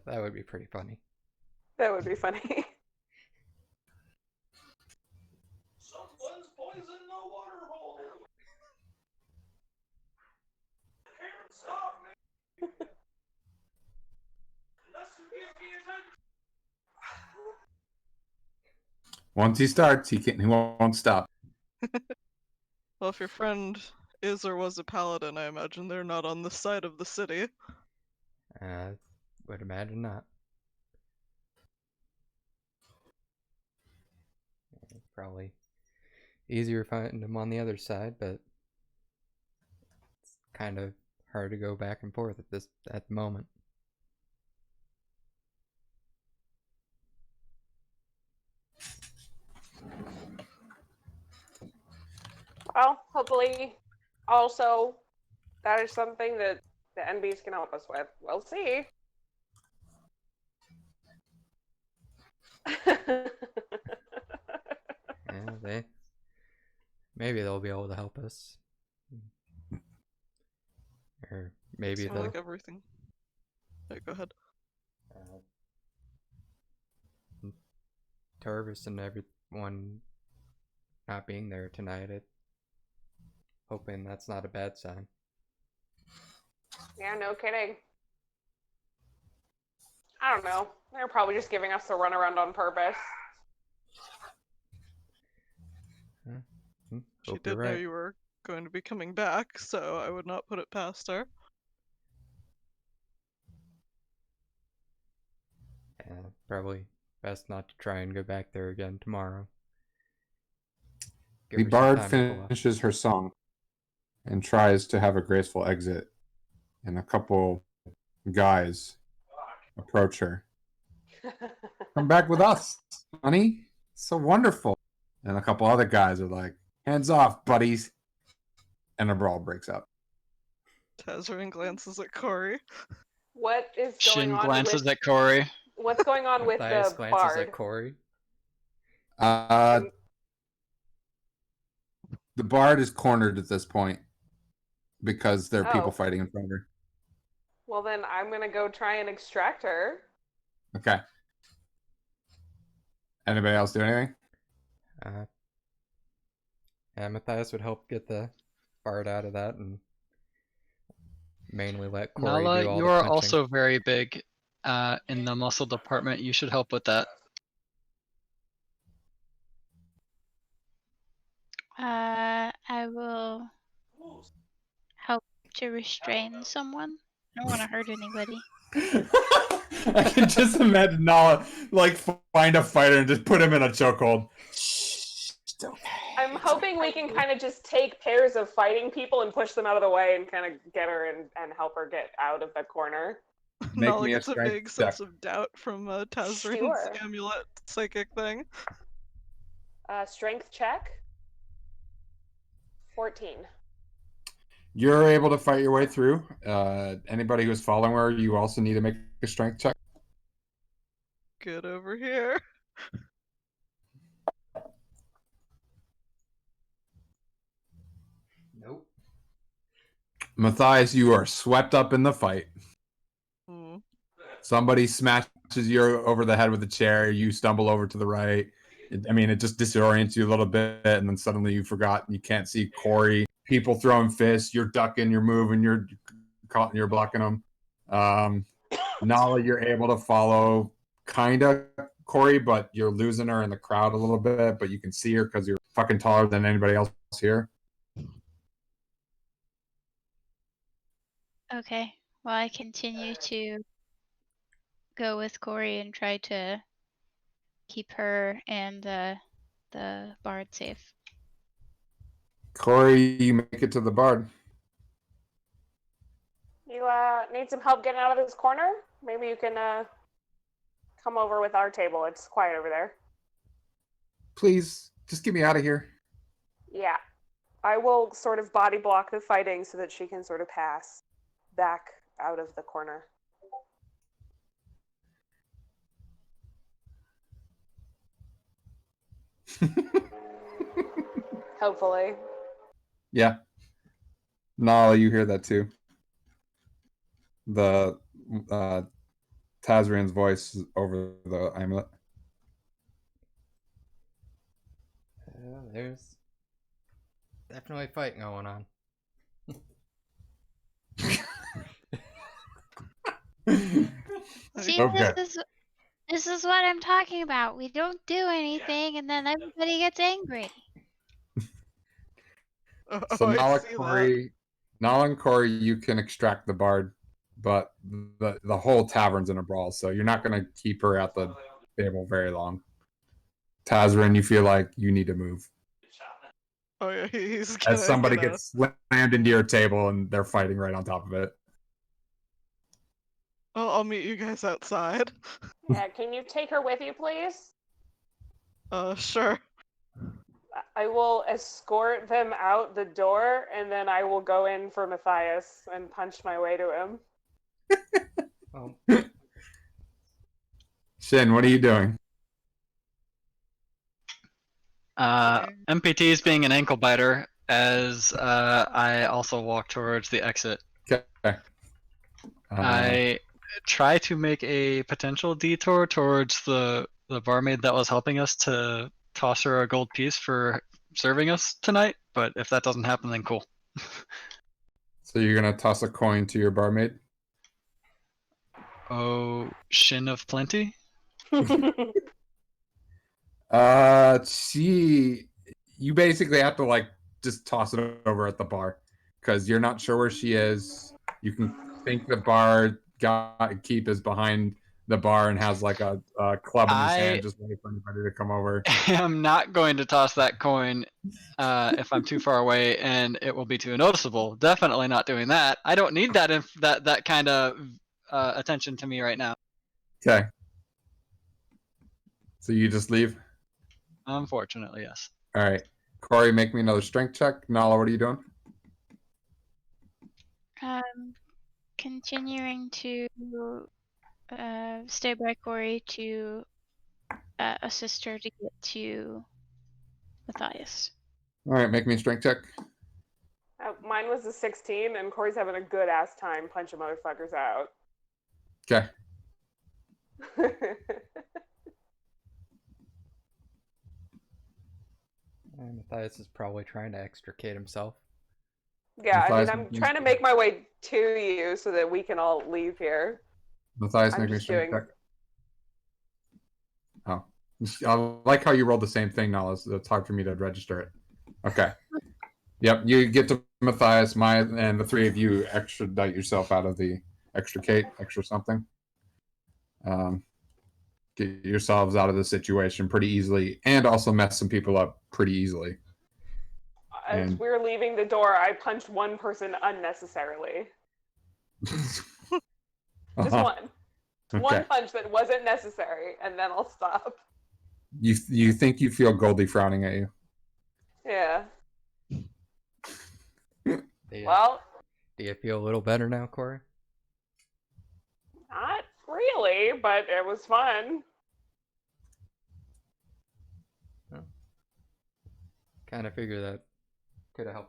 That would be pretty funny. That would be funny. Someone's poisoned the water hole. Can't stop me. Unless you give me attention. Once he starts, he won't stop. Well, if your friend is or was a paladin, I imagine they're not on the side of the city. would imagine not. Probably easier finding them on the other side, but it's kind of hard to go back and forth at the moment. Well, hopefully, also, that is something that the NBs can help us with. We'll see. Yeah, maybe they'll be able to help us, or maybe Sounds they'll. like everything. Yeah, go ahead. Tarvis and everyone not being there tonight. Hoping that's not a bad sign. Yeah, no kidding. I don't know. They're probably just giving us a runaround on purpose. She Hope you're did know right. you were going to be coming back, so I would not put it past her. Yeah, probably best not to try and go back there again tomorrow. Give The her some bard time to cool off. finishes her song and tries to have a graceful exit, and a couple guys approach her. Come back with us, honey. So wonderful. And a couple other guys are like, hands off, buddies. And a brawl breaks out. Tazrin glances at Corey. What is going Shin on glances with at Corey. what's going on with Matthias the glances bard? at Corey. The bard is cornered at this point because there are people Oh. fighting in front of her. Well, then I'm gonna go try and extract her. Okay. Anybody else do anything? And Matthias would help get the bard out of that and mainly let Corey Nala, do all you the are punching. also very big in the muscle department. You should help with that. I will help to restrain someone. I don't want to hurt anybody. I can just imagine Nala like find a fighter and just put him in a chokehold. I'm hoping we can kind of just take pairs of fighting people and push them out of the way and kind of get her and help her get out of the corner. Make Nala me a gets a strength big check. sense of doubt from Tazrin's Sure. amulet psychic thing. Strength check. 14. You're able to fight your way through. Anybody who's following her, you also need to make a strength check. Get over here. Nope. Matthias, you are swept up in the fight. Hmm. Somebody smashes you over the head with a chair. You stumble over to the right. It just disorients you a little bit, and then suddenly you forgot and you can't see Corey. People throwing fists. You're ducking. You're moving. You're caught. You're blocking them. Nala, you're able to follow kind of Corey, but you're losing her in the crowd a little bit. But you can see her because you're fucking taller than anybody else here. Okay. Well, I continue to go with Corey and try to keep her and the bard safe. Corey, you make it to the bard. You need some help getting out of this corner? Maybe you can come over with our table. It's quiet over there. Please, just get me out of here. Yeah. I will sort of body block the fighting so that she can sort of pass back out of the corner. Hopefully. Yeah. Nala, you hear that too. The Tazrin's voice over the amulet. There's definitely a fight going on. See, Okay. this is what I'm talking about. We don't do anything, and then everybody gets angry. So I Nala, see that. Corey, Nala and Corey, you can extract the bard, but the whole tavern's in a brawl, so you're not gonna keep her at the table very long. Tazrin, you feel like you need to move. Oh yeah, he's gonna As somebody gonna- gets slammed into your table and they're fighting right on top of it. Oh, I'll meet you guys outside. Yeah, can you take her with you, please? Sure. I will escort them out the door, and then I will go in for Matthias and punch my way to him. Oh, Shin, what are you doing? MPT is being an ankle biter as I also walk towards the exit. Okay. I try to make a potential detour towards the barmaid that was helping us to toss her a gold piece for serving us tonight, but if that doesn't happen, then cool. So you're gonna toss a coin to your barmaid? Oh, Shin of Plenty? You basically have to like just toss it over at the bar because you're not sure where she is. You can think the bar keep is behind the bar and has like a club in his hand, just waiting for anybody to come over. I'm not going to toss that coin if I'm too far away and it will be too noticeable. Definitely not doing that. I don't need that kind of attention to me right now. Okay. So you just leave? Unfortunately, yes. All right. Corey, make me another strength check. Nala, what are you doing? Continuing to stay by Corey to assist her to get to Matthias. All right, make me a strength check. Mine was a 16, and Corey's having a good ass time punching motherfuckers out. Okay. and Matthias is probably trying to extricate himself. Yeah, I mean, Matthias, I'm make me- trying to make my way to you so that we can all leave here. Matthias, I'm make me a just strength doing- check. Oh. I like how you rolled the same thing, Nala, so it's hard for me to register it. Okay. Yep, you get to Matthias, and the three of you extradite yourself out of the extricate, extra something. Get yourselves out of the situation pretty easily, and also mess some people up pretty easily. As And- we're leaving the door, I punched one person unnecessarily. Just Uh-huh. one. Okay. One punch that wasn't necessary, and then I'll stop. You think you feel Goldie frowning at you? Yeah. Do you, Well, do you feel a little better now, Corey? not really, but it was fun. Kind of figure that could have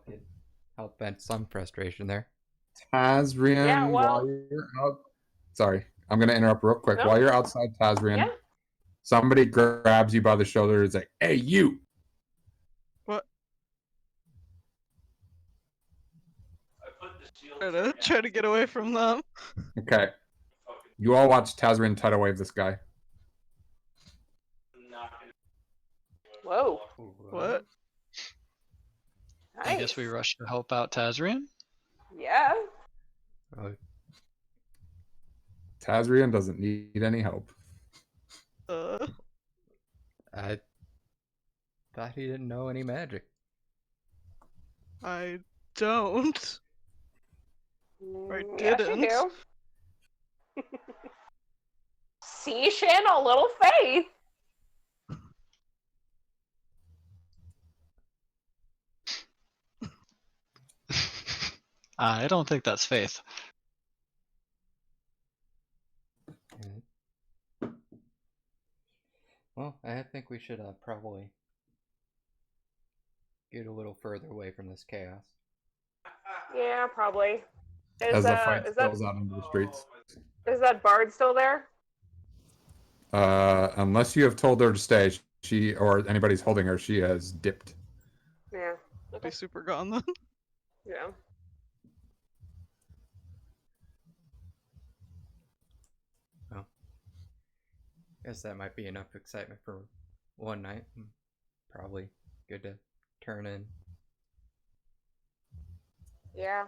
helped vent some frustration there. Tazrian, Yeah, well- while you're out. Sorry, I'm gonna interrupt real quick. No. While you're outside, Tazrian, Yeah. somebody grabs you by the shoulder and is like, "Hey, you!" What? I put the shield Try to get away from them. Okay. You all watch Tazrian tidal wave this guy. Whoa. What? Nice. I guess we rush to help out Tazrian. Yeah. Oh, Tazrian doesn't need any help. I thought he didn't know any magic. I don't. Or Yes, you didn't. do. See, Shin, a little faith. I don't think that's faith. And- Well, I think we should probably get a little further away from this chaos. Yeah, probably. As the fight is spills out into the streets. that Bard still there? Unless you have told her to stay, she or anybody's holding her, she has dipped. Yeah. Be super gone then. Yeah. Guess that might be enough excitement for one night. Probably good to turn in. Yeah.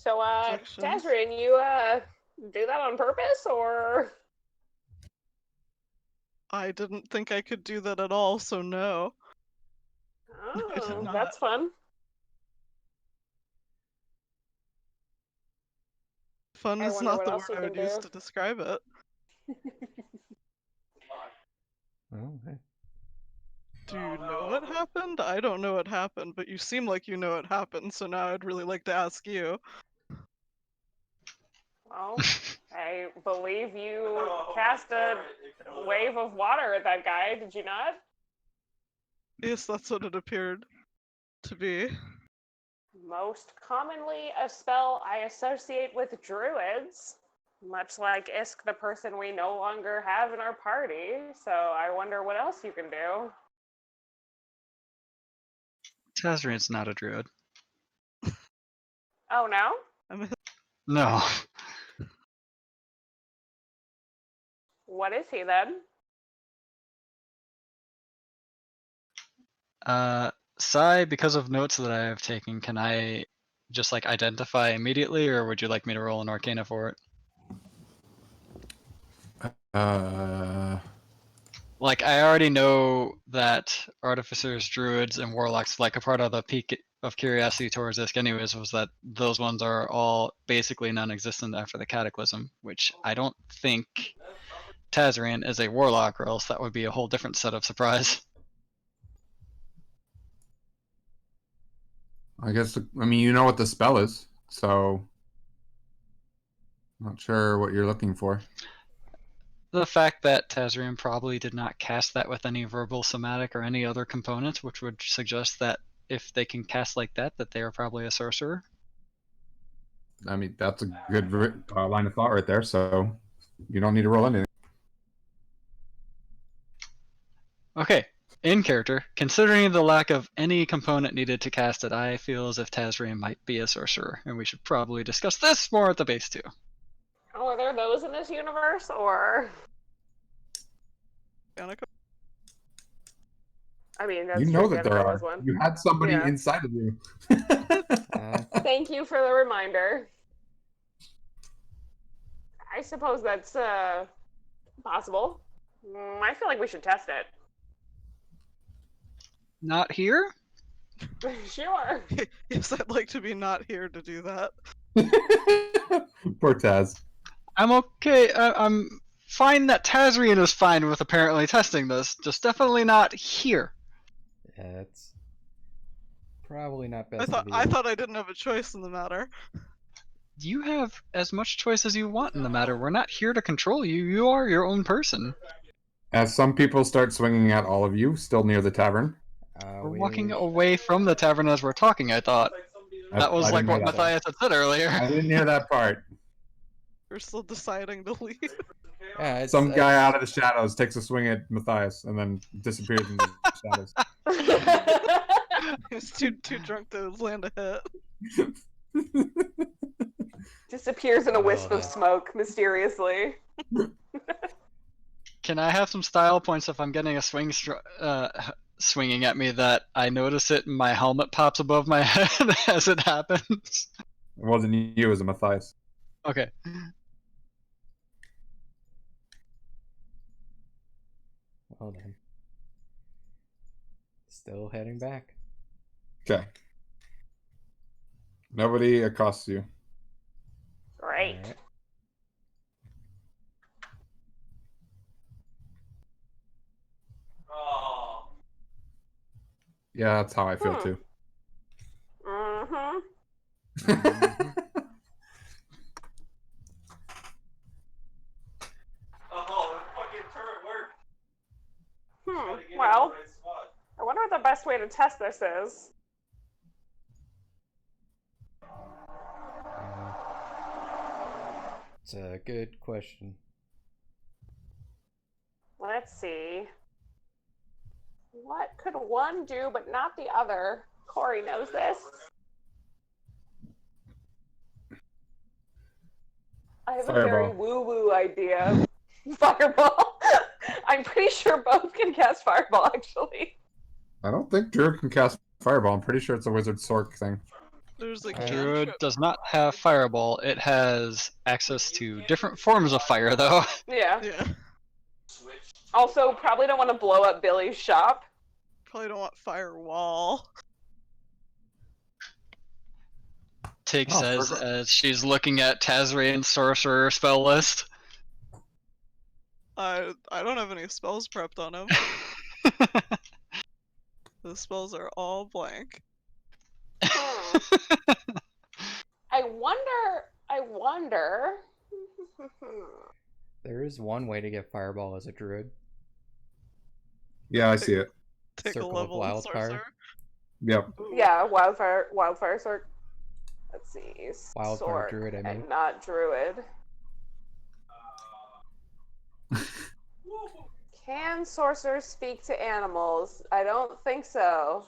So, Objections? Tazrin, you do that on purpose, or? I didn't think I could do that at all, so no. I did Oh, not. that's fun. Fun I is wonder not what the else word you I would can use do. to describe it. Oh, hey. Do you know what happened? I don't know what happened, but you seem like you know what happened, so now I'd really like to ask you. Well, I believe you cast a wave of water at that guy, did you not? Yes, that's what it appeared to be. Most commonly a spell I associate with druids, much like Isk, the person we no longer have in our party. So I wonder what else you can do. Tazrian's not a druid. Oh, no? I'm No. What is he then? Sai, because of notes that I have taken, can I just like identify immediately, or would you like me to roll an Arcana for it? Like, I already know that artificers, druids, and warlocks, like a part of the peak of curiosity towards Isk anyways, was that those ones are all basically non-existent after the cataclysm, which I don't think Tazrian is a warlock, or else that would be a whole different set of surprise. I guess, I mean, you know what the spell is, so. Not sure what you're looking for. The fact that Tazrian probably did not cast that with any verbal, somatic, or any other component, which would suggest that if they can cast like that, that they are probably a sorcerer. I mean, that's a good line of thought right there, so you don't need to roll anything. Okay, in character, considering the lack of any component needed to cast it, I feel as if Tazrian might be a sorcerer, and we should probably discuss this more at the base too. Oh, are there those in this universe, or? Danica. I mean, that's You know true. that there Danica are. was one. You had somebody Yeah. inside of you. Thank you for the reminder. I suppose that's possible. I feel like we should test it. Not here? Sure. Yes, I'd like to be not here to do that. Poor Taz. I'm okay. I'm fine that Tazrian is fine with apparently testing this, just definitely not here. Yeah, it's probably not I best thought to be. I thought I didn't have a choice in the matter. You have as much choice as you want in the matter. We're not here to control you. You are your own person. As some people start swinging at all of you, still near the tavern. We're walking away from the tavern as we're talking, I thought. That was I like didn't what hear that. Matthias had said earlier. I didn't hear that part. We're still deciding to leave. Yeah, it's, Some guy out of the shadows takes a swing at Matthias and then disappears in the shadows. He's too drunk to land a hit. Disappears in a wisp Oh, of smoke mysteriously. Can I have some style points if I'm getting a swing swinging at me that I notice it and my helmet pops above my head as it happens? It wasn't you, it was a Matthias. Okay. Well then. Still heading back. Okay. Nobody accosts you. Great. Alright. Oh. Yeah, that's how I feel too. Mm-hmm. Oh, the fucking turret worked. Gotta get it in the Well, right spot. I wonder what the best way to test this is. It's a good question. Let's see. What could one do but not the other? Corey knows this. I have a very Fireball. woo-woo idea. Fireball. I'm pretty sure both can cast Fireball, actually. I don't think Druid can cast Fireball. I'm pretty sure it's a Wizard Sork thing. There's a Alright. Druid cantrip. does not have fireball. It has access to different forms of fire, though. Yeah. Yeah. Also, probably don't want to blow up Billy's shop. Probably don't want firewall. Tig Oh, says circle. as she's looking at Tazrian's sorcerer spell list. I don't have any spells prepped on him. The spells are all blank. Hmm. I wonder. There is one way to get fireball as a druid. Yeah, I see it. Take Circle a of level in wildfire. sorcerer. Yep. Ooh. Yeah, wildfire sword. Let's see. Wildfire Sword druid, I mean. and not druid. Can sorcerers speak to animals? I don't think so.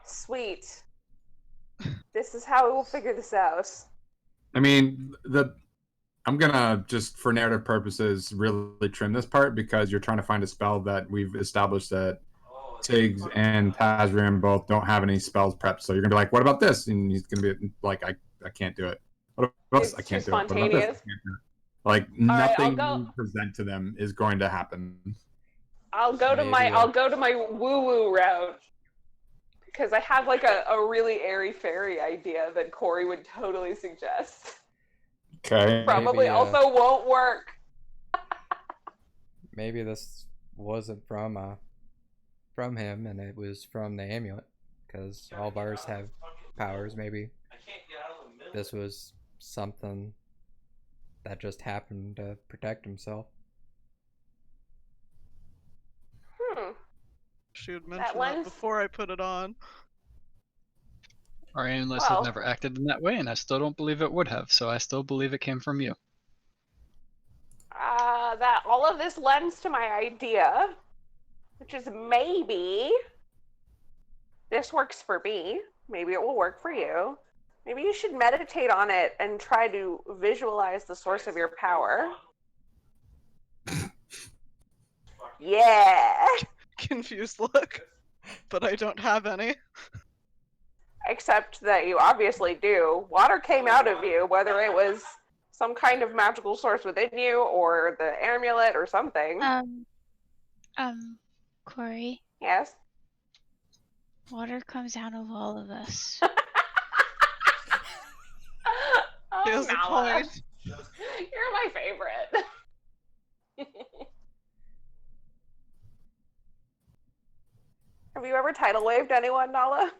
Sweet. This is how we will figure this out. I mean, I'm gonna just for narrative purposes really trim this part because you're trying to find a spell that we've established that Tiggs and Tazrian both don't have any spells prepped. So you're gonna be like, "What about this?" And he's gonna be like, "I can't do it." What about this? It's I can't too do it. What about this? I spontaneous. can't do it. Like right, I'll nothing go- you present to them is going to happen. I'll go to Maybe, my woo-woo route. Because I have like a really airy-fairy idea that Corey would totally suggest. Okay. Probably Maybe, also won't work. Maybe this wasn't from him, and it was from the amulet, because all bars have powers. Maybe this was something that just happened to protect himself. She had mentioned that lens- before I put it on. Our amulet Well- have never acted in that way, and I still don't believe it would have, so I still believe it came from you. That all of this lends to my idea, which is maybe this works for me. Maybe it will work for you. Maybe you should meditate on it and try to visualize the source of your power. Yeah. Confused look. But I don't have any. Except that you obviously do. Water came out of you, whether it was some kind of magical source within you or the amulet or something. Corey, Yes. water comes out of all of us. Oh, He has a Nala. point. You're my favorite. Have you ever tidal waved anyone, Nala?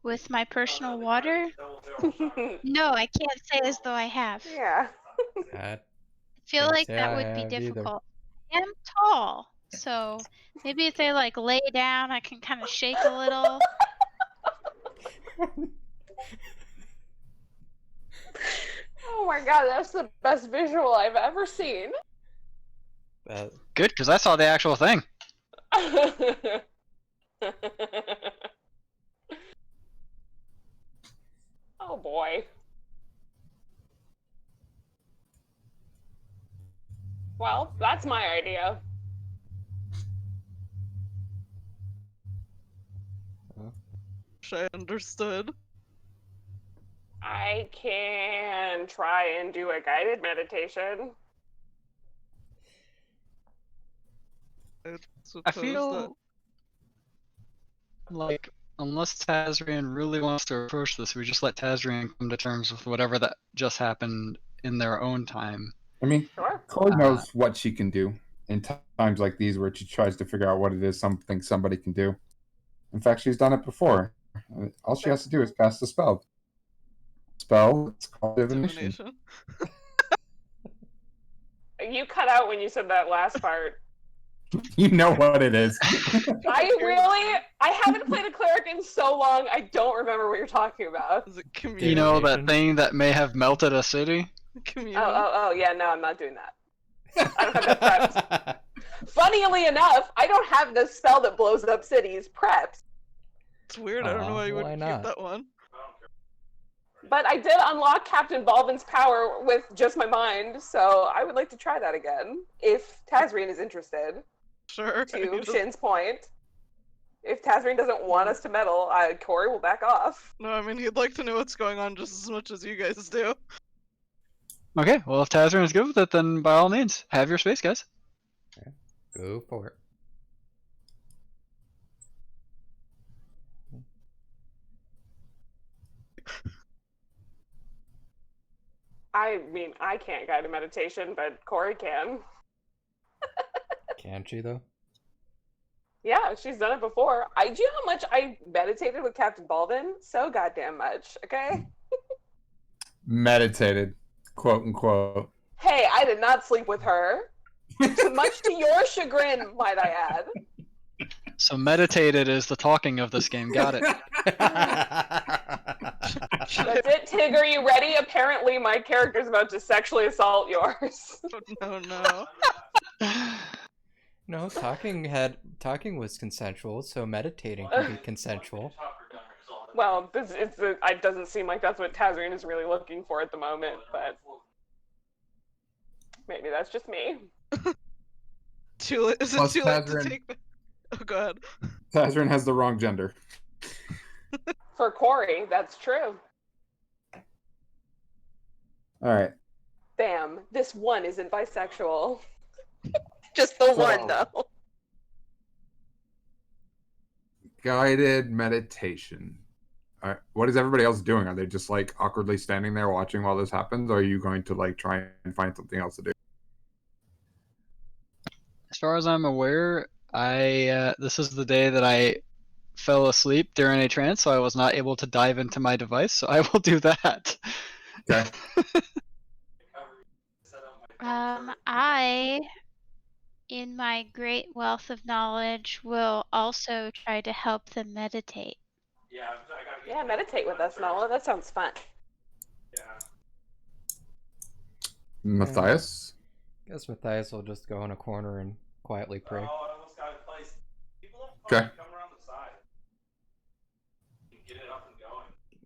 With my personal water? No, I can't say as though I have. Yeah. I I feel Can't like say that I would be have either. difficult. I am tall, so maybe if they like lay down, I can kind of shake a little. Oh my god, that's the best visual I've ever seen. that Good, because I saw the actual thing. Oh boy. Well, that's my idea. I understood. I can try and do a guided meditation. I I suppose feel like unless Tazrian really wants to approach this, we just let Tazrian come to terms with whatever that just happened in their own time. I mean, Sure. Corey knows what she can do in times like these where she tries to figure out what it is somebody can do. In fact, she's done it before. All she has to do is cast the spell. It's called divination. divination. You cut out when you said that last part. You know what it is. I haven't played a cleric in so long, I don't remember what you're talking about. Is it communal? You know that Divination. thing that may have melted a city? Communal. Oh, yeah, no, I'm not doing that. I don't have that prepped. Funnily enough, I don't have the spell that blows up cities prepped. It's weird. I don't know why you Why wouldn't not? keep that one. But I did unlock Captain Balvin's power with just my mind, so I would like to try that again, if Tazrian is interested, Sure. to Shin's point. If Tazreen doesn't want us to meddle, Corey will back off. No, I mean, he'd like to know what's going on just as much as you guys do. Okay, well, if Tazrin is good with it, then by all means, have your space, guys. Go for it. I mean, I can't guide a meditation, but Corey can. Can't she though? Yeah, she's done it before. Do you know how much I meditated with Captain Baldwin? So goddamn much, okay? Meditated, quote unquote. Hey, I did not sleep with her. Much to your chagrin, might I add. So meditated is the talking of this game. Got it. That's it, Tig. Are you ready? Apparently, my character's about to sexually assault yours. Oh, no. No, talking was consensual, so meditating can be consensual. Well, it doesn't seem like that's what Tazreen is really looking for at the moment, but maybe that's just me. Too late. Is it Plus too late to Tazrin. take back? Oh, go ahead. Tazrin has the wrong gender. For Corey, that's true. All right. Bam, this one isn't bisexual. Just the one, though. Guided meditation. All right. What is everybody else doing? Are they just like awkwardly standing there watching while this happens, or are you going to like try and find something else to do? As far as I'm aware, this is the day that I fell asleep during a trance, so I was not able to dive into my device. So I will do that. Okay. I, in my great wealth of knowledge, will also try to help them meditate. Yeah, meditate with us, Nala. That sounds fun. Matthias. Guess Matthias will just go in a corner and quietly pray. Okay.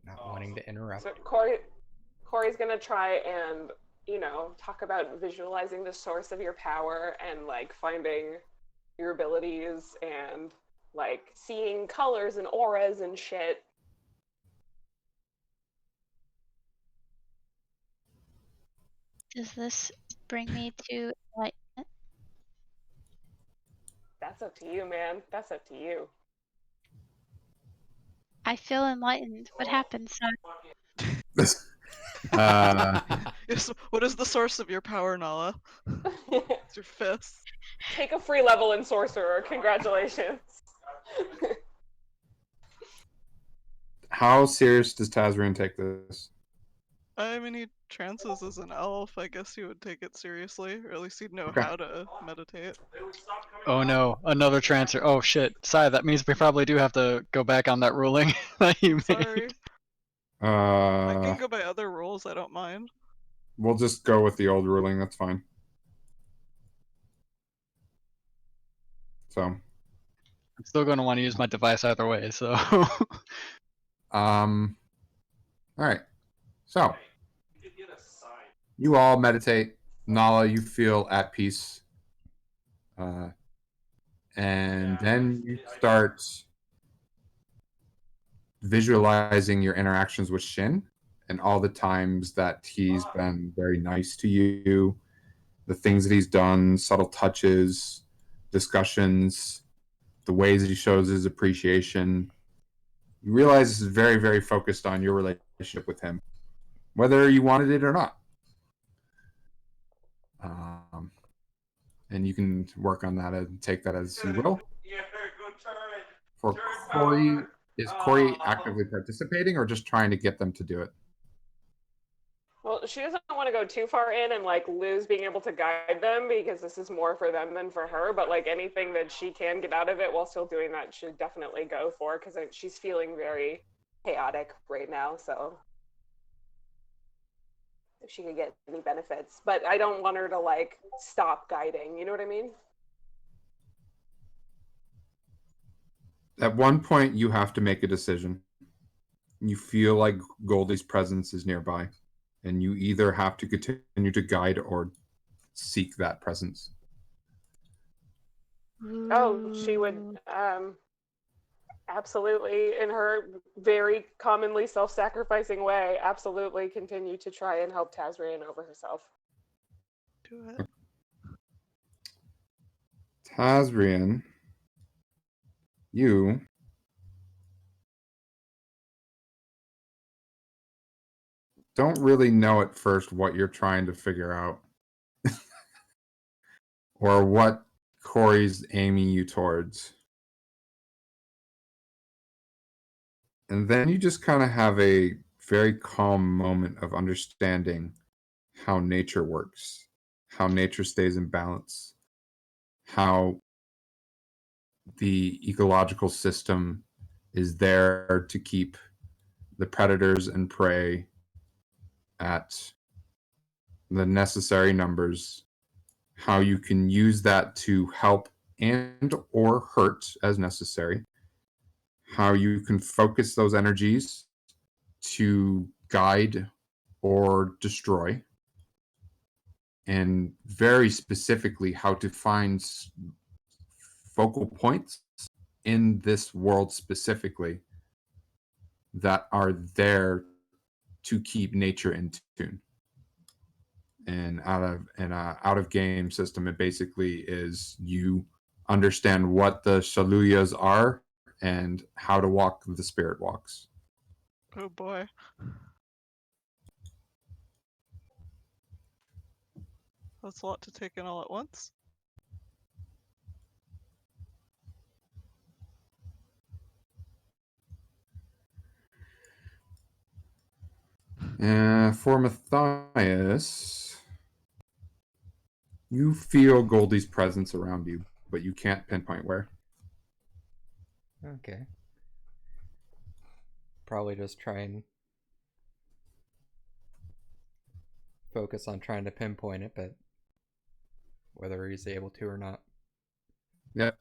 Not wanting to interrupt. So Corey's gonna try and, talk about visualizing the source of your power and like finding your abilities and like seeing colors and auras and shit. Does this bring me to enlightenment? That's up to you, man. That's up to you. I feel enlightened. What happened, son? Yes, what is the source of your power, Nala? It's your fist. Take a free level in Sorcerer. Congratulations. How serious does Tazrin take this? I mean, he trances as an elf. I guess he would take it seriously, or at least he'd know Okay. how to meditate. Oh no, another transfer. Oh shit. Sai, that means we probably do have to go back on that ruling that you made. Sorry. I can go by other rules. I don't mind. We'll just go with the old ruling. That's fine. So, I'm still going to want to use my device either way, so. all right. So, you all meditate. Nala, you feel at peace. And then you start visualizing your interactions with Shin and all the times that he's been very nice to you, the things that he's done, subtle touches, discussions, the ways that he shows his appreciation. You realize this is very, very focused on your relationship with him, whether you wanted it or not. And you can work on that and take that as you will. For Corey, is Corey actively participating or just trying to get them to do it? Well, she doesn't want to go too far in and like lose being able to guide them because this is more for them than for her. But like anything that she can get out of it while still doing that, she'd definitely go for because she's feeling very chaotic right now. So if she could get any benefits, but I don't want her to like stop guiding. You know what I mean? At one point, you have to make a decision. You feel like Goldie's presence is nearby, and you either have to continue to guide or seek that presence. Oh, she would. absolutely, in her very commonly self-sacrificing way, absolutely continue to try and help Tazrian over herself. Do it. Tazrian, you don't really know at first what you're trying to figure out or what Corey's aiming you towards. And then you just kind of have a very calm moment of understanding how nature works, how nature stays in balance, how the ecological system is there to keep the predators and prey at the necessary numbers, how you can use that to help and or hurt as necessary, how you can focus those energies to guide or destroy, and very specifically how to find focal points in this world specifically that are there to keep nature in tune. And out of game system, it basically is you understand what the Shaluyas are and how to walk the spirit walks. Oh boy. That's a lot to take in all at once. For Matthias, you feel Goldie's presence around you, but you can't pinpoint where. Okay. Probably just try and focus on trying to pinpoint it, but whether he's able to or not. Yep.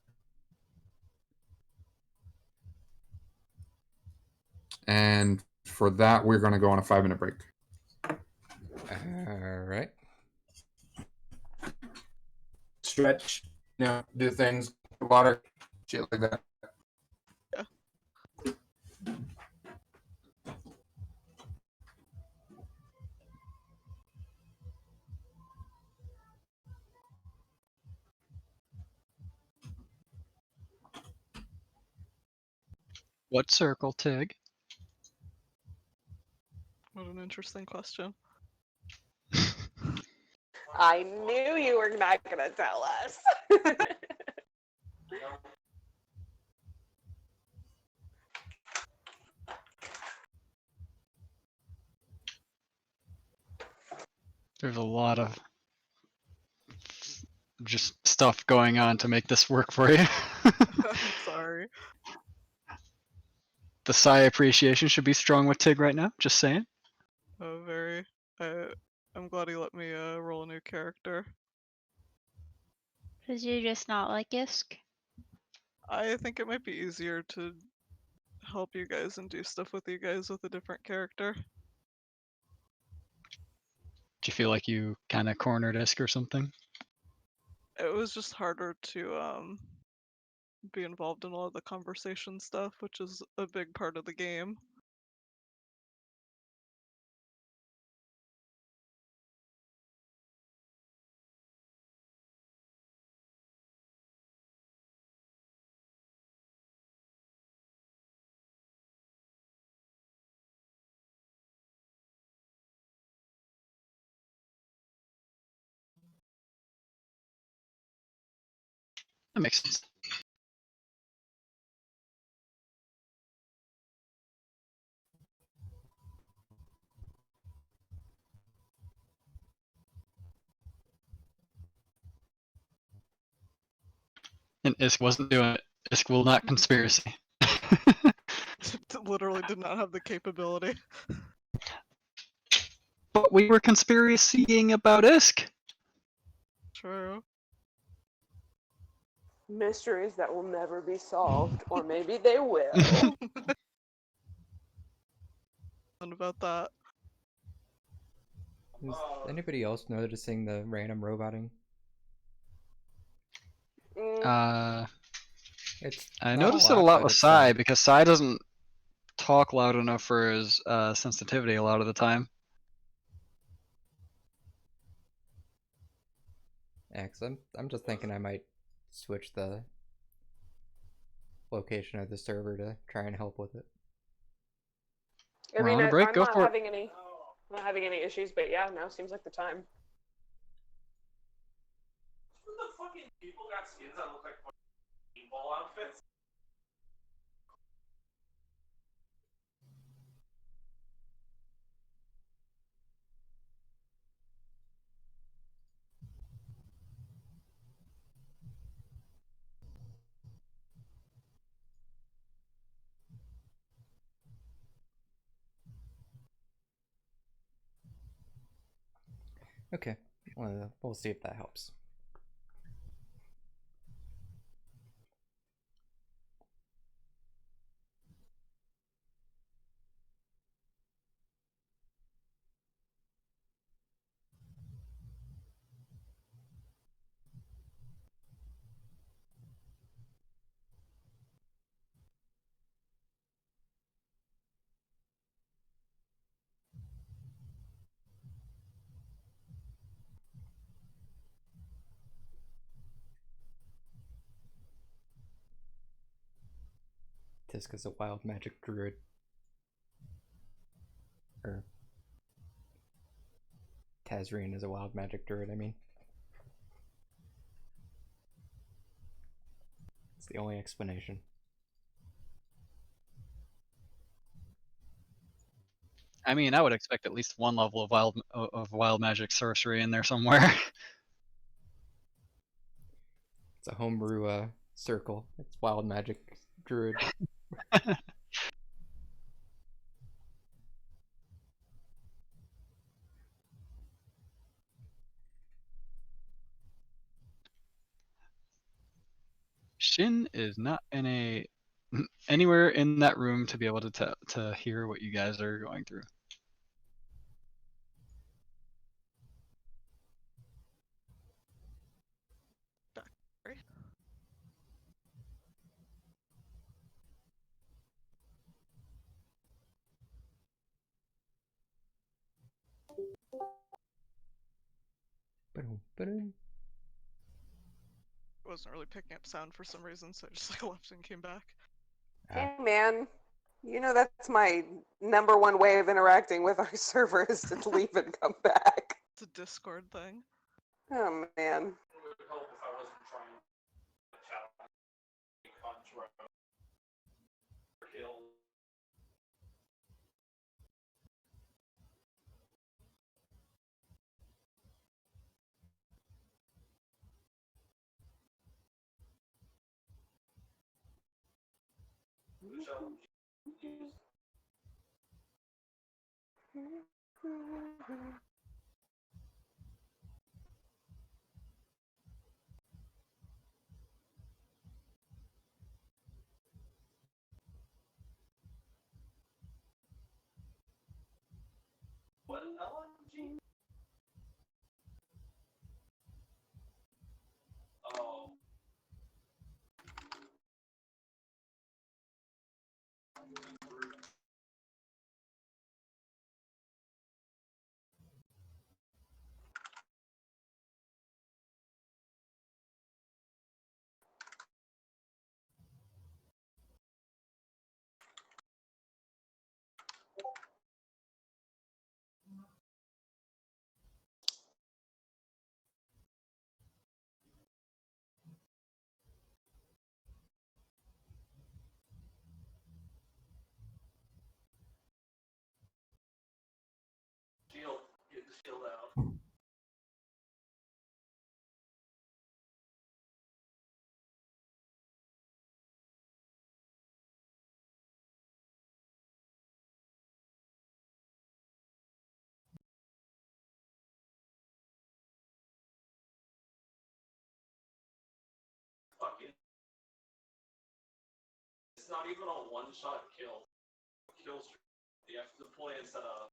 And for that, we're going to go on a 5-minute break. All right. Stretch, do things, water, shit like that. Yeah. What circle, Tig? What an interesting question. I knew you were not going to tell us. There's a lot of just stuff going on to make this work for you. I'm sorry. The Psy appreciation should be strong with Tig right now, just saying. Oh, very. I'm glad he let me roll a new character. Because you're just not like Isk. I think it might be easier to help you guys and do stuff with you guys with a different character. Do you feel like you kind of cornered Isk or something? It was just harder to be involved in a lot of the conversation stuff, which is a big part of the game. That makes sense. And Isk wasn't doing it. Isk will not conspiracy. Literally did not have the capability. But we were conspiracying about Isk. True. Mysteries that will never be solved, or maybe they will. And about that. Is anybody else noticing the random roboting? Mm, It's I not noticed it a lot but with it's, Sai because Sai doesn't talk loud enough for his sensitivity a lot of the time. yeah, 'cause I'm just thinking I might switch the location of the server to try and help with it. I We're mean, on a break. I'm Go not for it. not having any issues, but yeah, now seems like the time. Who the fucking people got skins that look like fucking ball outfits? Okay, well, we'll see if that helps. Tiska's a wild magic druid. Or Tazrian is a wild magic druid, I mean. It's the only explanation. I mean, I would expect at least one level of wild magic sorcery in there somewhere. It's a homebrew circle. It's wild magic druid. Shin is not in a anywhere in that room to be able to hear what you guys are going through. Sorry. Ba-dum. I wasn't really picking up sound for some reason, so I just like left and came back. Hey man, you know that's my #1 way of interacting with our server is to leave and come back. It's a Discord thing. Oh man. It would help if I wasn't trying to chat on Contra. Kill. What LMG? Oh. Shield. Get the shield out. Fucking. It's not even a one-shot kill. Kill streak. You have to deploy instead of.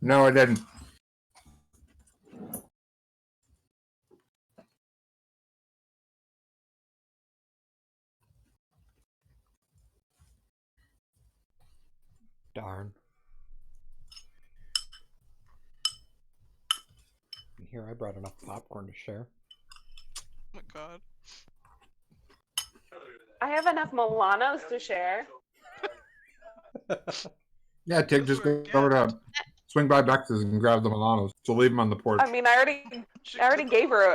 No, I didn't. Darn. And here I brought enough popcorn to share. Oh my god. I have enough Milanos to share. Yeah, Tig, Those just were go over gapped. to swing by Bex's and grab the Milanos. So leave them on the porch. I mean, I already gave her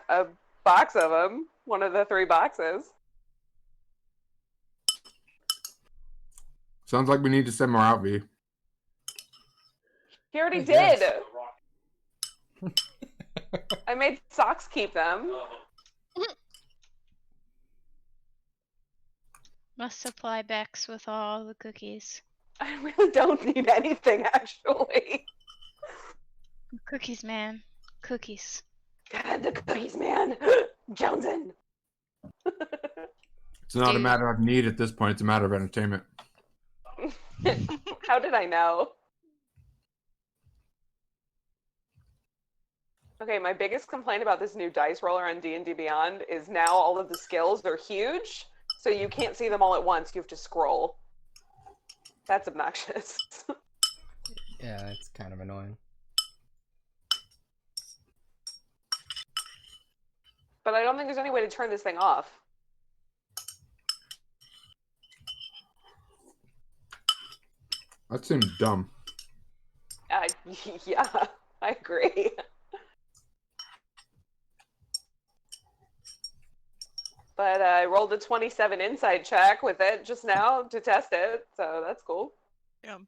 a box of them. One of the 3 boxes. Sounds like we need to send more out, V. He already Yes. did. I made Socks keep them. Must supply Bex with all the cookies. I really don't need anything, actually. Cookies, man. Cookies. God, the cookies, man. Jonesing. It's not a Dude. matter of need at this point. It's a matter of entertainment. How did I know? Okay, my biggest complaint about this new dice roller on D&D Beyond is now all of the skills are huge, so you can't see them all at once. You have to scroll. That's obnoxious. Yeah, it's kind of annoying. But I don't think there's any way to turn this thing off. That seems dumb. Yeah, I agree. But I rolled a 27 inside check with it just now to test it, so that's cool. Yeah.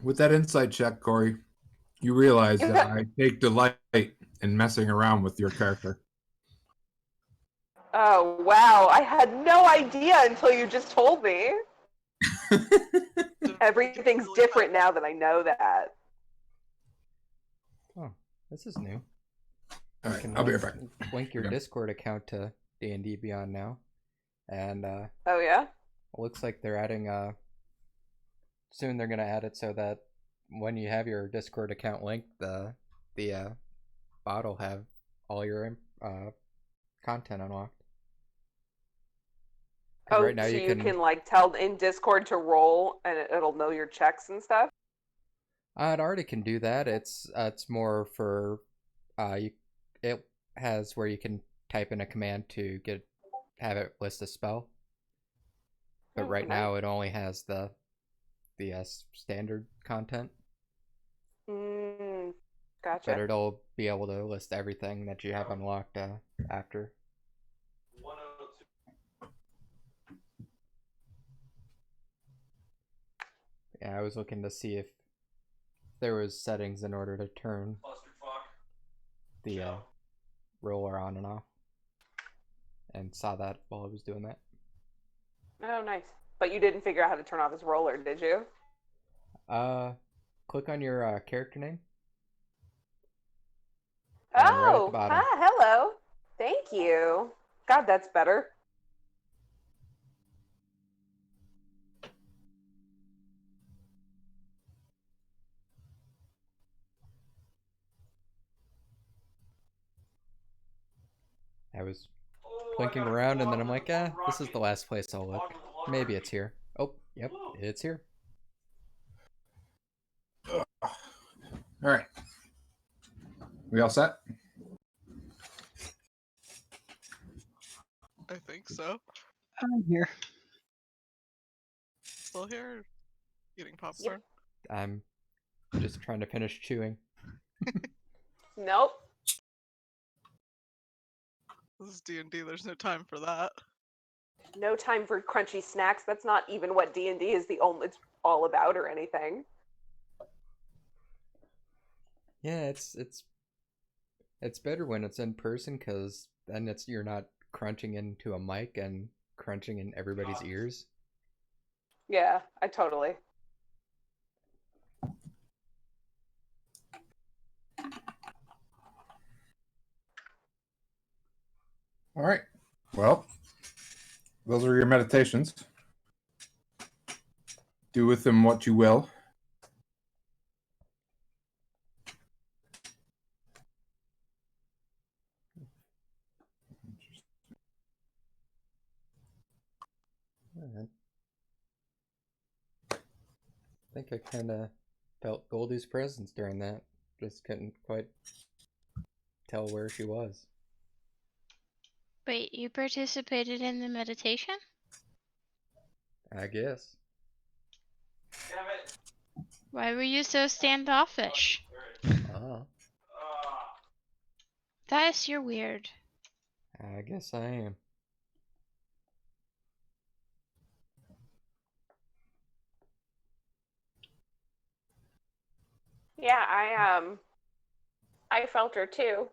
With that inside check, Corey, you realize that I take delight in messing around with your character. Oh, wow. I had no idea until you just told me. Everything's different now that I know that. Oh, this is new. All You right, can I'll be right back. link your Okay. Discord account to D&D Beyond now, and Oh, yeah? it looks like they're adding soon they're gonna add it so that when you have your Discord account linked, the bot will have all your content unlocked. 'Cause Oh, right now so you can like tell in Discord to roll and it'll know your checks and stuff? it already can do that. It's more for it has where you can type in a command to have it list a spell. But Oh, right nice. now it only has the standard content. Gotcha. But it'll be able to list everything that you have unlocked after. 102 Yeah, I was looking to see if there was settings in order to turn clusterfuck. the roller on and off, and saw that while I was doing that. Oh, nice. But you didn't figure out how to turn off his roller, did you? Click on your character name. And right at the Oh, bottom. hello. Thank you. God, that's better. I was Oh, blinking I got around, and then caught I'm with like, the this is the rocket. last place I'll look. Caught with the water Maybe rocket. it's here. Oh, yep, it's here. All right. We all set? I think so. I'm here. Still here? Eating popcorn? I'm just trying to finish chewing. Nope. This is D&D. There's no time for that. No time for crunchy snacks. That's not even what D&D is it's all about or anything. Yeah, it's better when it's in person, because then you're not crunching into a mic and crunching in everybody's ears. Yeah, I totally. All right. Well, those are your meditations. Do with them what you will. Alright. I think I kind of felt Goldie's presence during that. Just couldn't quite tell where she was. Wait, you participated in the meditation? I guess. Damn it. Why were you so standoffish? Oh, Matthias, you're weird. I guess I am. Yeah, I felt her too,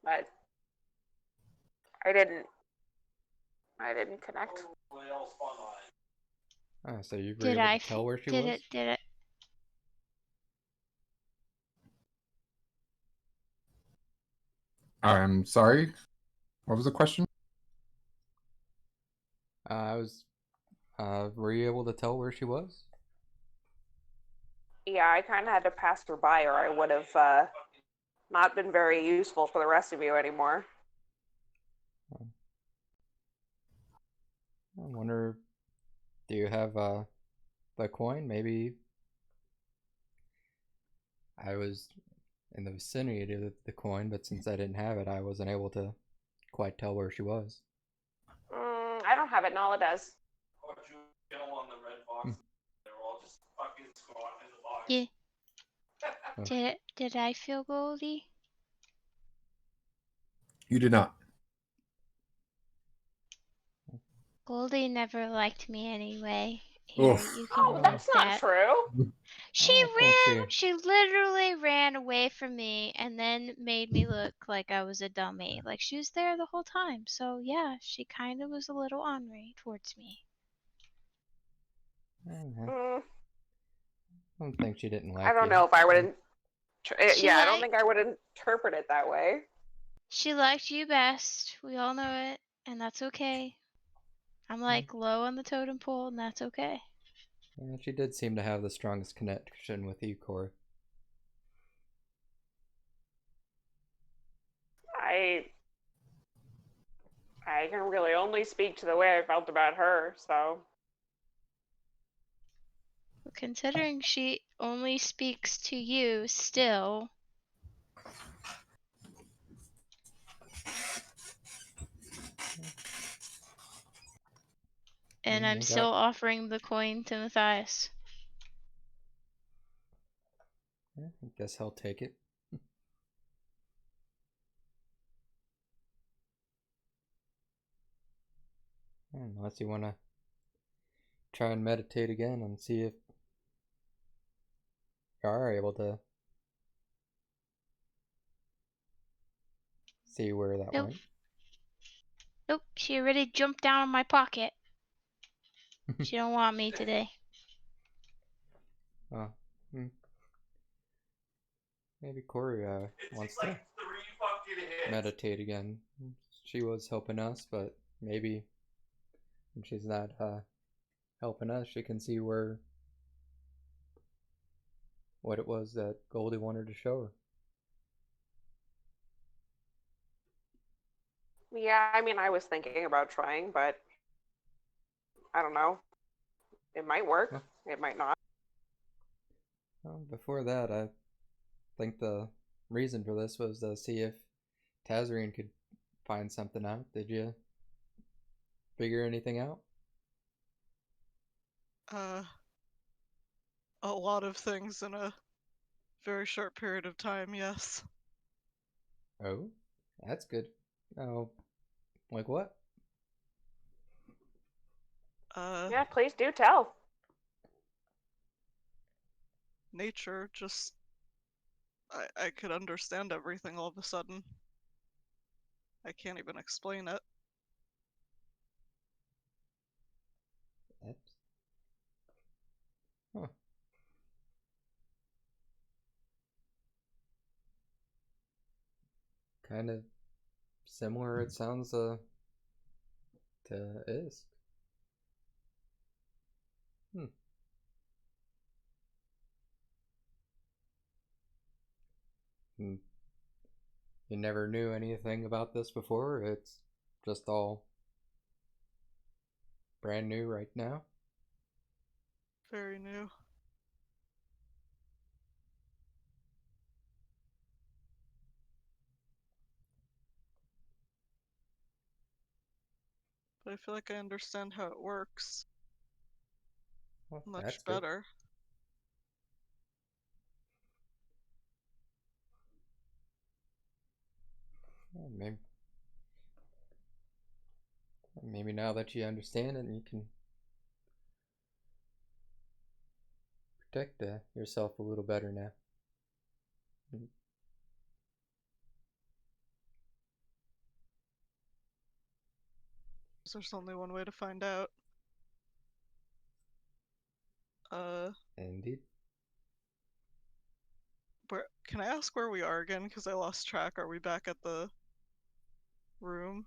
but I didn't connect. What else fun on it? Oh, so you were Did able I? to tell where she Did was? it? Did it? I'm sorry. What was the question? I was. Were you able to tell where she was? Yeah, I kind of had to pass her by, or I would have not been very useful for the rest of you anymore. I wonder. Do you have the coin? Maybe I was in the vicinity of the coin, but since I didn't have it, I wasn't able to quite tell where she was. I don't have it. Nala does. Or you kill on the red box. They were all just fucking squatting in the box. Yeah. Did I feel Goldie? You did not. Goldie never liked me anyway. Here, Oof. you can Oh, use that's not that. true. She I think ran. She literally ran away from me and then made me look like I was a dummy. Like she was there the whole time. So yeah, she kind of was a little ornery towards me. Mm, I don't think she didn't like I don't you. know if I would. She Yeah, I don't liked- think I would interpret it that way. She liked you best. We all know it, and that's okay. I'm like low on the totem pole, and that's okay. Yeah, she did seem to have the strongest connection with you, Corey. I can really only speak to the way I felt about her, so Considering she only speaks to you still. And I'm I still got- offering the coin to Matthias. I guess I'll take it. Unless you want to try and meditate again and see if you are able to see where that Nope. went. Nope, she already jumped down in my pocket. She don't want me today. Oh, maybe Corey wants to Like 3 fucking hits. meditate again. She was helping us, but maybe when she's not helping us, she can see what it was that Goldie wanted to show her. yeah, I mean, I was thinking about trying, but I don't know. It might work. Yeah. It might not. Before that, I think the reason for this was to see if Tazarine could find something out. Did you figure anything out? A lot of things in a very short period of time, yes. Oh, that's good. Oh, like what? Yeah, please do tell. Nature just I could understand everything all of a sudden. I can't even explain it. That's... Huh. Kind of similar it sounds to Isk. Hmm. Hmm. You never knew anything about this before? It's just all brand new right now? Very new. But I feel like I understand how it works Well, much that's good. better. Yeah, maybe now that you understand it, you can protect yourself a little better now. There's only one way to find out. Indeed. Where can I ask where we are again? Because I lost track. Are we back at the room?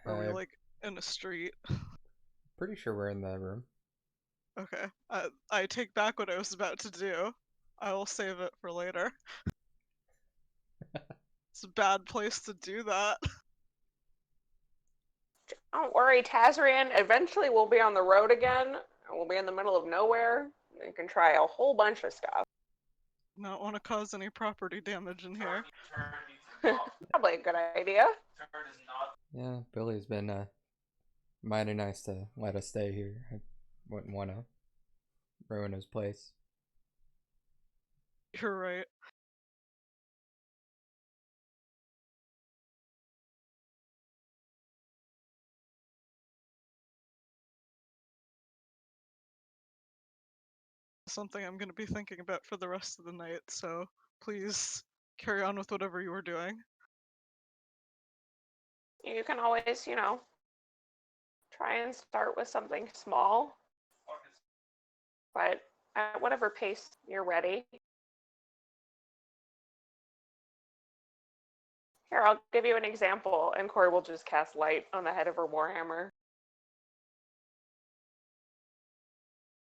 Are we like in a street? Pretty sure we're in the room. Okay. I take back what I was about to do. I will save it for later. It's a bad place to do that. Don't worry, Tazrian. Eventually, we'll be on the road again. And we'll be in the middle of nowhere. You can try a whole bunch of stuff. Not want to cause any property damage in here. Probably a good idea. Yeah, Billy's been mighty nice to let us stay here. I wouldn't want to ruin his place. You're right. Something I'm going to be thinking about for the rest of the night, so please carry on with whatever you were doing. You can always, try and start with something small, but at whatever pace you're ready. Here, I'll give you an example, and Corey will just cast light on the head of her Warhammer.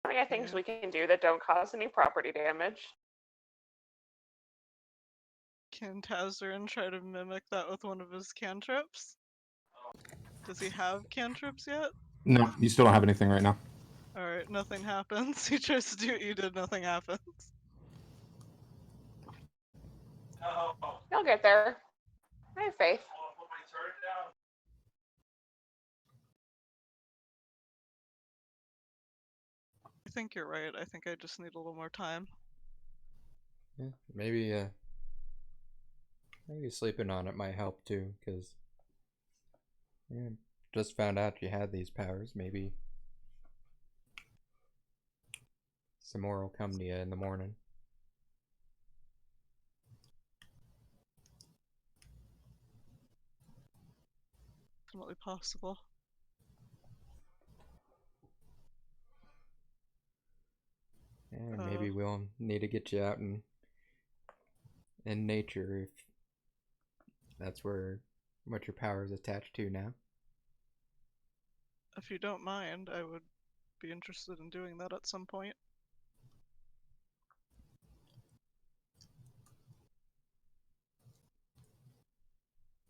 Plenty of things we can do that don't cause any property damage. Can Tazrin try to mimic that with one of his cantrips? Does he have cantrips yet? No, you still don't have anything right now. Alright, nothing happens. He tries to do what you did, nothing happens. You'll get there. I have faith. I think you're right. I think I just need a little more time. Yeah, maybe sleeping on it might help too, because just found out you had these powers. Maybe some more will come to you in the morning. Definitely possible. Yeah, maybe we'll need to get you out in nature if that's what your power is attached to now. If you don't mind, I would be interested in doing that at some point.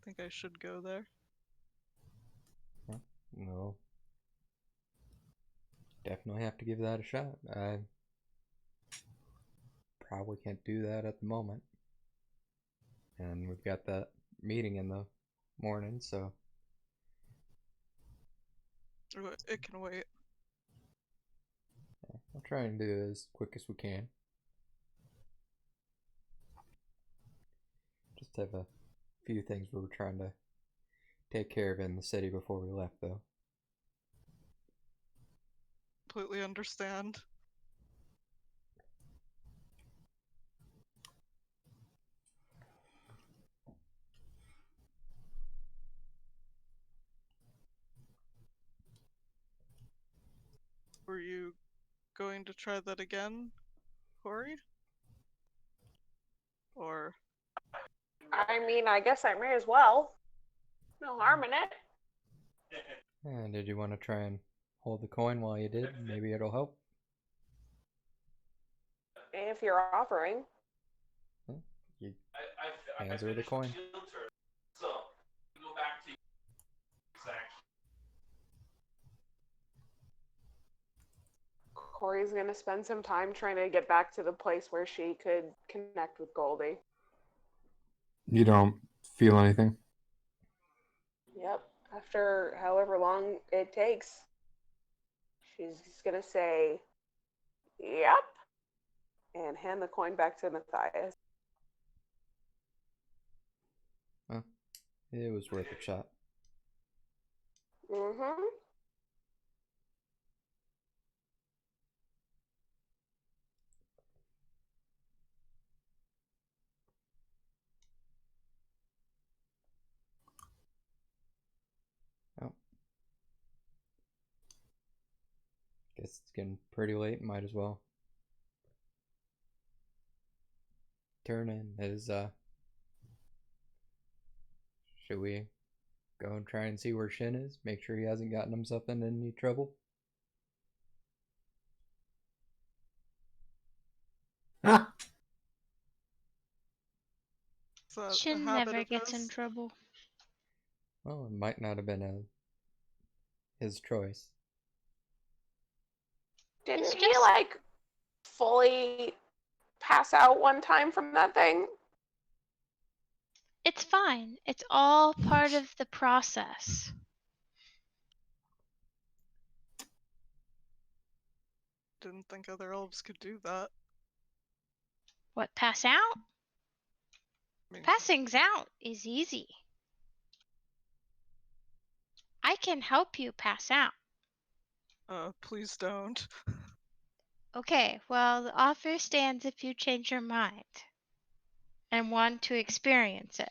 I think I should go there. No. Definitely have to give that a shot. I probably can't do that at the moment. And we've got that meeting in the morning, so It can wait. I'll try and do it as quick as we can. Just have a few things we were trying to take care of in the city before we left, though. Completely understand. Were you going to try that again, Corey? Or I mean, I guess I may as well. No harm in it. And did you want to try and hold the coin while you did? Maybe it'll help. If you're offering. You I hands her the finished coin. shield turn, so we go back to exact. Corey's gonna spend some time trying to get back to the place where she could connect with Goldie. You don't feel anything? Yep. After however long it takes, she's just gonna say, "Yep," and hand the coin back to Matthias. It was worth a shot. Mm-hmm. Oh. Guess it's getting pretty late. Might as well turn in. Should we go and try and see where Shin is? Make sure he hasn't gotten himself into any trouble? Ah, Is that a Shin habit never of gets in his? trouble. Well, it might not have been his choice. Didn't It's he just- like fully pass out one time from that thing? It's fine. It's all part of the process. Didn't think other elves could do that. What, pass out? I mean, Passing's out is easy. I can help you pass out. please don't. Okay, well, the offer stands if you change your mind and want to experience it.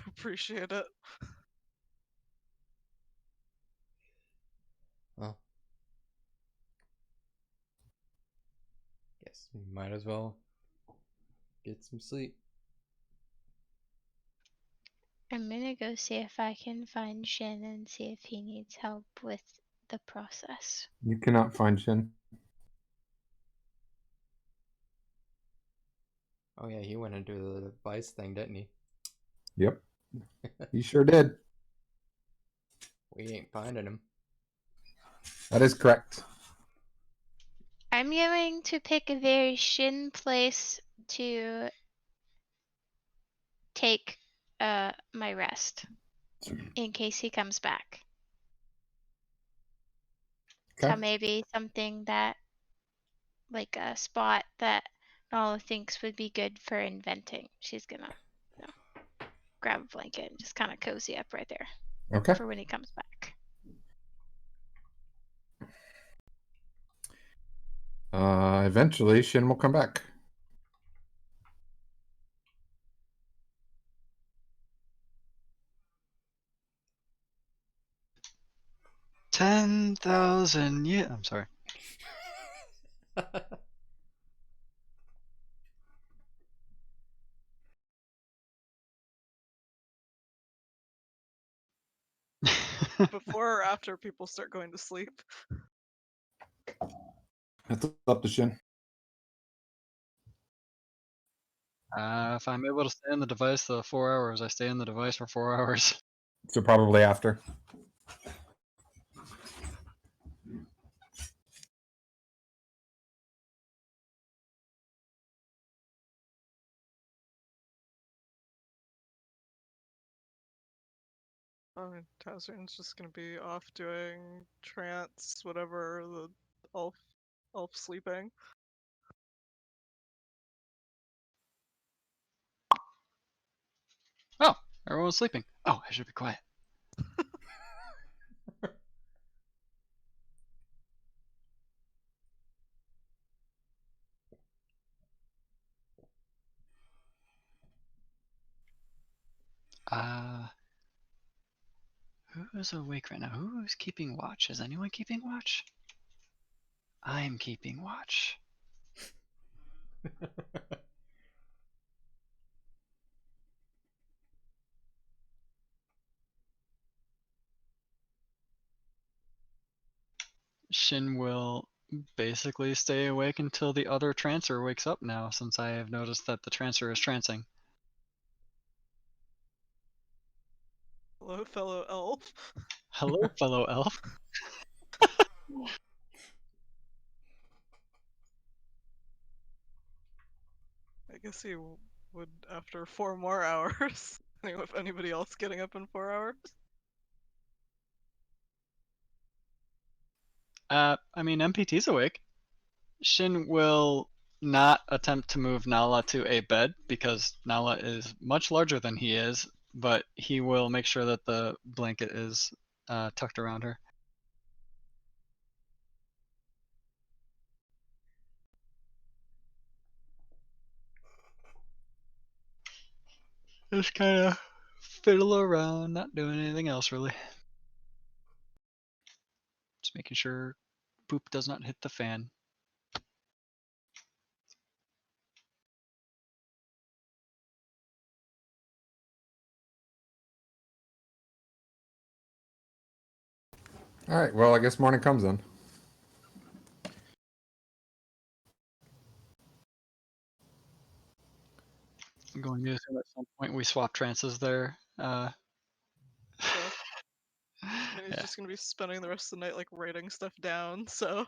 Appreciate it. Well, guess we might as well get some sleep. I'm gonna go see if I can find Shin and see if he needs help with the process. you cannot find Shin. Oh yeah, he went into the vice thing, didn't he? Yep, he sure did. We ain't finding him. That is correct. I'm going to pick a very Shin place to take my rest in case he comes back. Okay. So maybe something that, like a spot that Nala thinks would be good for inventing. She's gonna, grab a blanket and just kind of cozy up right there Okay. for when he comes back. Eventually, Shin will come back. $10,000. I'm sorry. Before or after people start going to sleep. That's up to Shin. If I'm able to stay in the device the 4 hours, I stay in the device for 4 hours. So probably after. I mean, Tazrin's just gonna be off doing trance, whatever, the elf sleeping. Oh, everyone's sleeping. Oh, I should be quiet. Who is awake right now? Who is keeping watch? Is anyone keeping watch? I'm keeping watch. Shin will basically stay awake until the other trancer wakes up now, since I have noticed that the trancer is trancing. Hello, fellow elf. Hello, fellow elf. I guess he would after 4 more hours. If anybody else getting up in 4 hours. I mean, MPT's awake. Shin will not attempt to move Nala to a bed because Nala is much larger than he is, but he will make sure that the blanket is tucked around her. Just kind of fiddle around, not doing anything else really. Just making sure poop does not hit the fan. All right. Well, I guess morning comes then. I'm going to assume at some point we swap trances there. So, I mean, he's Yeah. just gonna be spending the rest of the night like writing stuff down. So.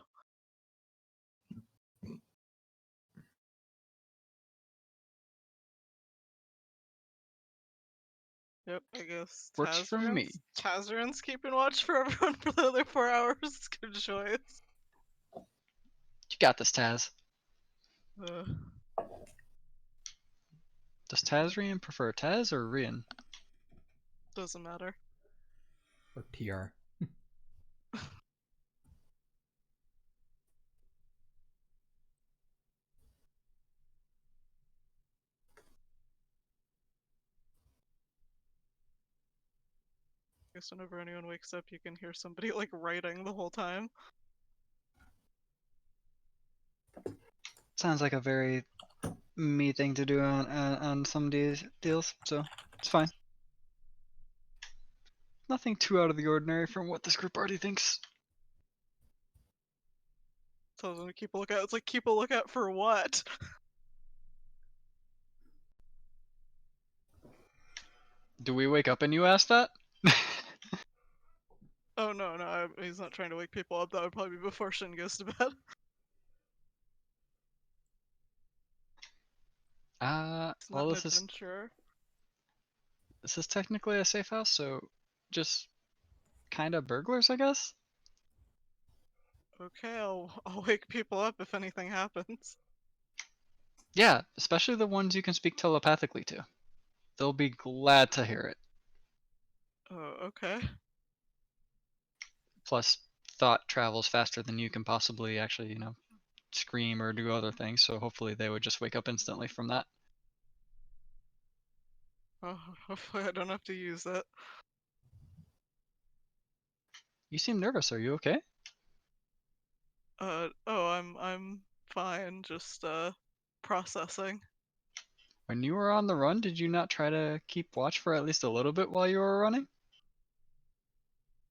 Yep, I guess Works for me. Tazarin's keeping watch for everyone for the other 4 hours. Good choice. You got this, Taz. Uh, Does Tazrian prefer Taz or Rian? doesn't matter. Or TR. I guess whenever anyone wakes up, you can hear somebody like writing the whole time. Sounds like a very me thing to do on some of these deals, so it's fine. Nothing too out of the ordinary from what this group already thinks. Tells them to keep a lookout. It's like keep a lookout for what? Do we wake up and you ask that? Oh no, he's not trying to wake people up. That would probably be before Shin goes to bed. It's not Well, an adventure. this is technically a safe house, so just kind of burglars, I guess. Okay, I'll wake people up if anything happens. Yeah, especially the ones you can speak telepathically to. They'll be glad to hear it. Oh, okay. Plus, thought travels faster than you can possibly actually, scream or do other things, so hopefully they would just wake up instantly from that. Oh, hopefully I don't have to use that. You seem nervous, are you okay? Oh, I'm fine. Just processing. When you were on the run, did you not try to keep watch for at least a little bit while you were running?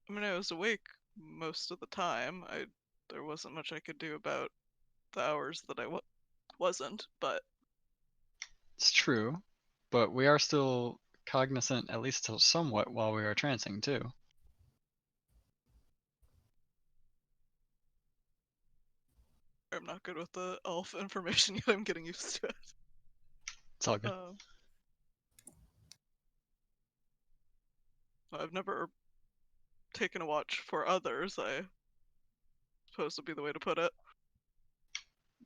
I mean, I was awake most of the time. There wasn't much I could do about the hours that I wasn't, but It's true, but we are still cognizant, at least somewhat, while we are trancing too. I'm not good with the elf information yet. I'm getting used to it. It's all good. I've never taken a watch for others, I suppose would be the way to put it.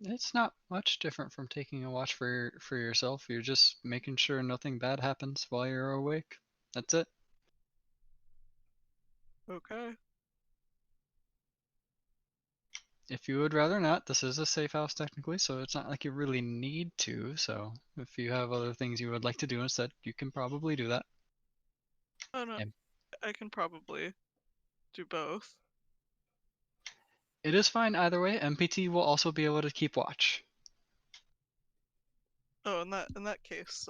It's not much different from taking a watch for yourself. You're just making sure nothing bad happens while you're awake. That's it. Okay. If you would rather not, this is a safe house technically, so it's not like you really need to. So if you have other things you would like to do instead, you can probably do that. Oh no, And I can probably do both. it is fine either way. MPT will also be able to keep watch. Oh, in that case,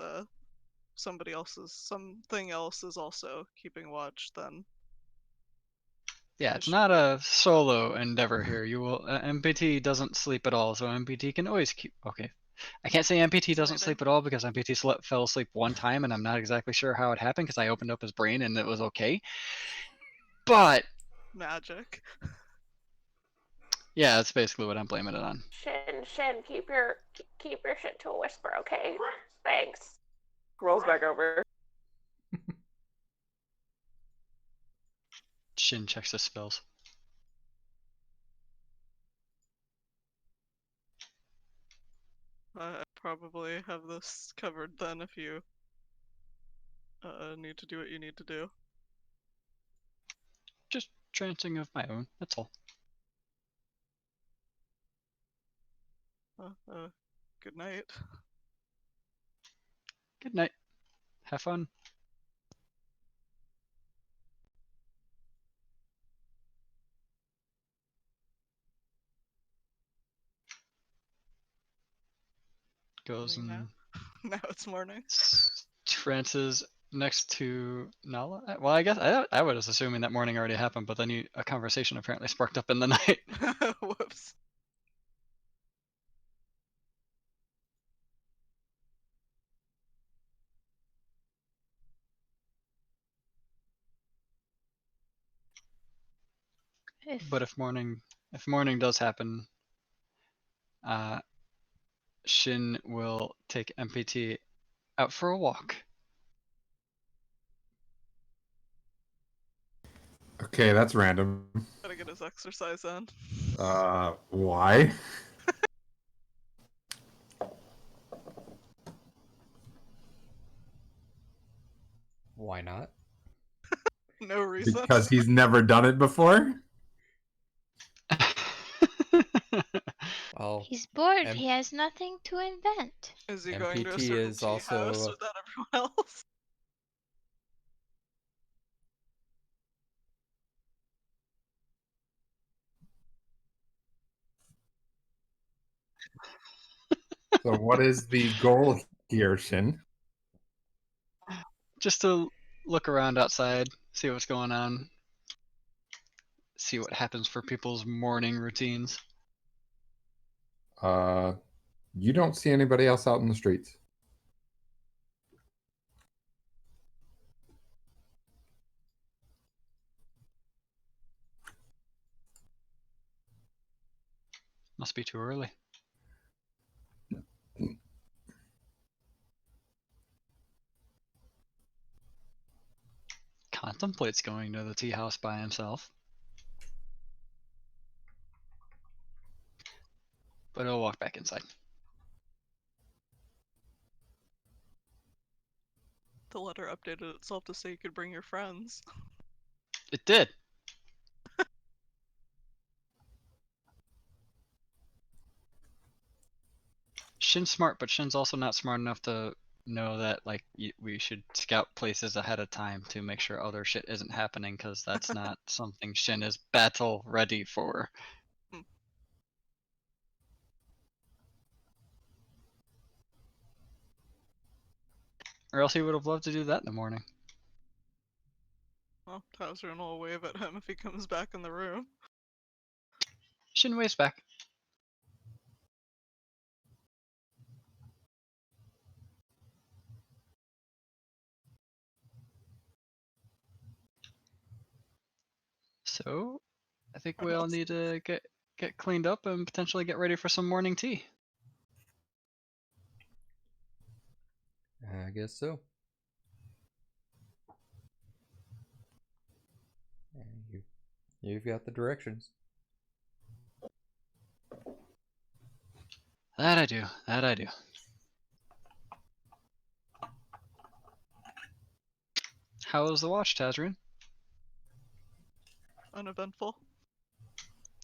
something else is also keeping watch then. Yeah, it's not a solo endeavor here. You will MPT doesn't sleep at all, so MPT can always keep. Okay, I can't say MPT doesn't Fascinating. sleep at all because MPT fell asleep one time, and I'm not exactly sure how it happened because I opened up his brain and it was okay. But Magic. yeah, that's basically what I'm blaming it on. Shin, keep your shit to a whisper, okay? Thanks. Rolls back over. Shin checks his spells. I probably have this covered then if you need to do what you need to do. Just trancing of my own. That's all. Good night. Good night. Have fun. Goes Morning and now it's morning. trances next to Nala. Well, I guess I was assuming that morning already happened, but then a conversation apparently sparked up in the night. Whoops. But if morning does happen, Shin will take MPT out for a walk. Okay, that's random. Gotta get his exercise in. Why? Why not? No reason. Because he's never done it before? Well, He's bored. M- He has nothing to invent. Is he going to a MPT certain is tea house also without everyone else? So what is the goal here, Shin? Just to look around outside, see what's going on, see what happens for people's morning routines. You don't see anybody else out in the streets. Must be too early. Contemplates going to the tea house by himself. But he'll walk back inside. The letter updated itself to say you could bring your friends. It did. Shin's smart, but Shin's also not smart enough to know that like we should scout places ahead of time to make sure other shit isn't happening, because that's not something Shin is battle ready for. Or else he would have loved to do that in the morning. Well, Tazrin will wave at him if he comes back in the room. Shin waves back. So, I think we all need to get cleaned up and potentially get ready for some morning tea. I guess so. And you've got the directions. That I do. That I do. How was the watch, Tazrin? Uneventful.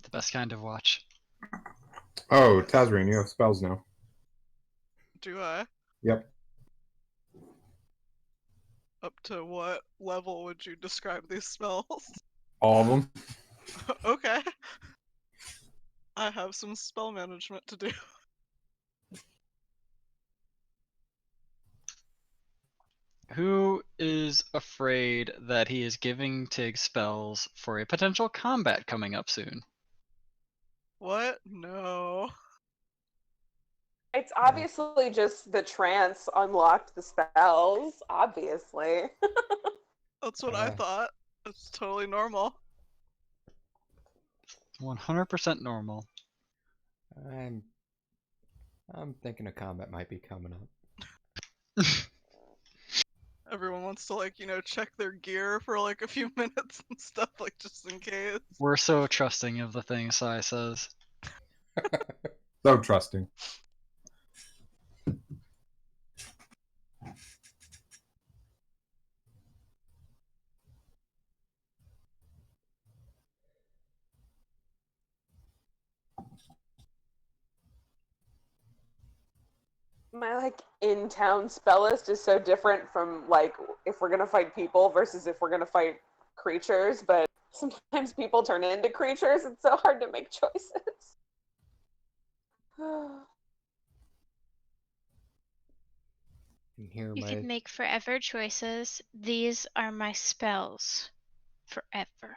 The best kind of watch. Oh, Tazrin, you have spells now. Do I? Yep. Up to what level would you describe these spells? All of them. Okay. I have some spell management to do. Who is afraid that he is giving Tig spells for a potential combat coming up soon? What? No. It's obviously just the trance unlocked the spells, obviously. That's what I thought. It's totally normal. 100% normal. I'm thinking a combat might be coming up. Everyone wants to, like, check their gear for like a few minutes and stuff, like, just in case. We're so trusting of the things Sai says. So trusting. My like in-town spell list is so different from like if we're gonna fight people versus if we're gonna fight creatures, but sometimes people turn into creatures. It's so hard to make choices. And here You my could make forever choices. These are my spells. Forever.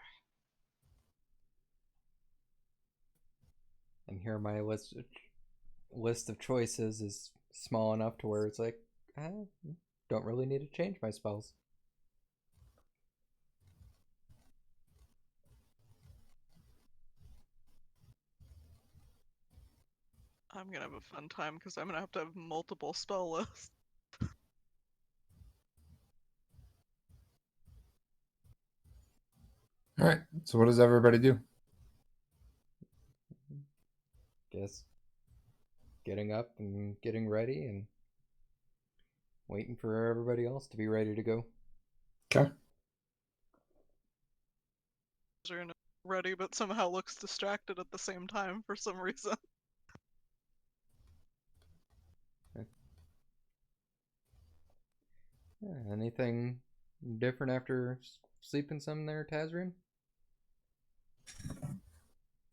and here my list of choices is small enough to where it's like I don't really need to change my spells. I'm gonna have a fun time because I'm gonna have multiple spell lists. All right. So what does everybody do? Guess getting up and getting ready and waiting for everybody else to be ready to go. Okay. You're ready, but somehow looks distracted at the same time for some reason. Yeah, anything different after sleeping some there, Tazrin?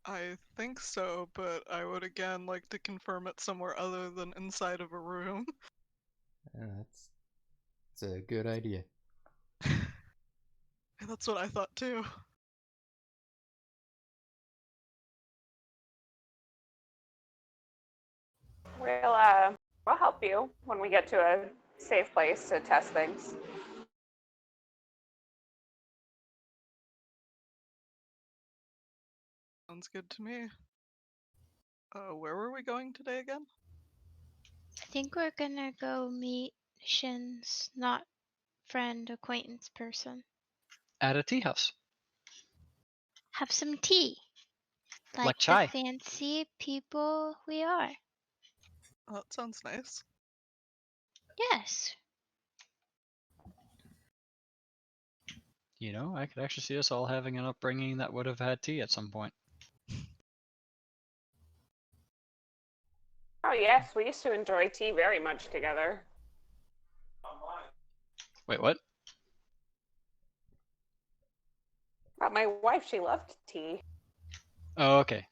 I think so, but I would again like to confirm it somewhere other than inside of a room. Yeah, that's a good idea. That's what I thought too. We'll help you when we get to a safe place to test things. Sounds good to me. Where were we going today again? I think we're gonna go meet Shin's not friend, acquaintance person. At a tea house. Have some tea. Like the chai. fancy people we are. Oh, that sounds nice. Yes. You know, I could actually see us all having an upbringing that would have had tea at some point. Oh yes, we used to enjoy tea very much together. Wait, what? My wife, she loved tea. Oh, okay.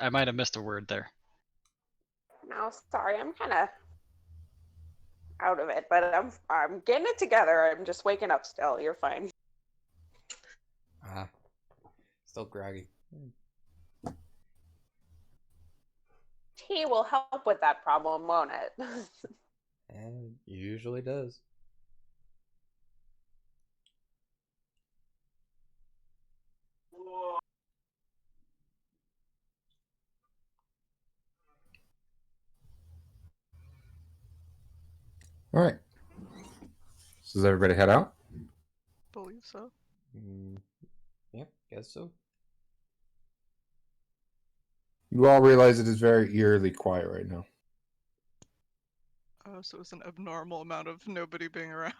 I might have missed a word there. No, sorry, I'm kind of out of it, but I'm getting it together. I'm just waking up still. You're fine. Still groggy. Tea will help with that problem, won't it? And it usually does. All right. So does everybody head out? Believe so. Yep, guess so. You all realize it is very eerily quiet right now. Oh, so it's an abnormal amount of nobody being around.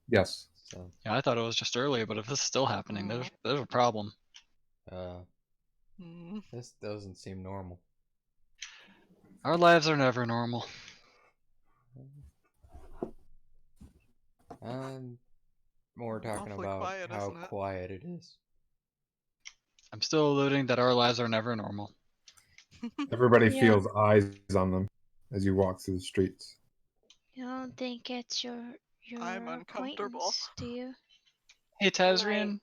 Yes. So, Yeah, I thought it was just early, but if this is still happening, there's a problem. this doesn't seem normal. Our lives are never normal. More talking Awfully about quiet, how isn't it? quiet it is. I'm still alluding that our lives are never normal. Everybody Yeah. feels eyes on them as you walk through the streets. You don't think it's your I'm uncomfortable. acquaintance, do you? Hey Can I- Tazrian,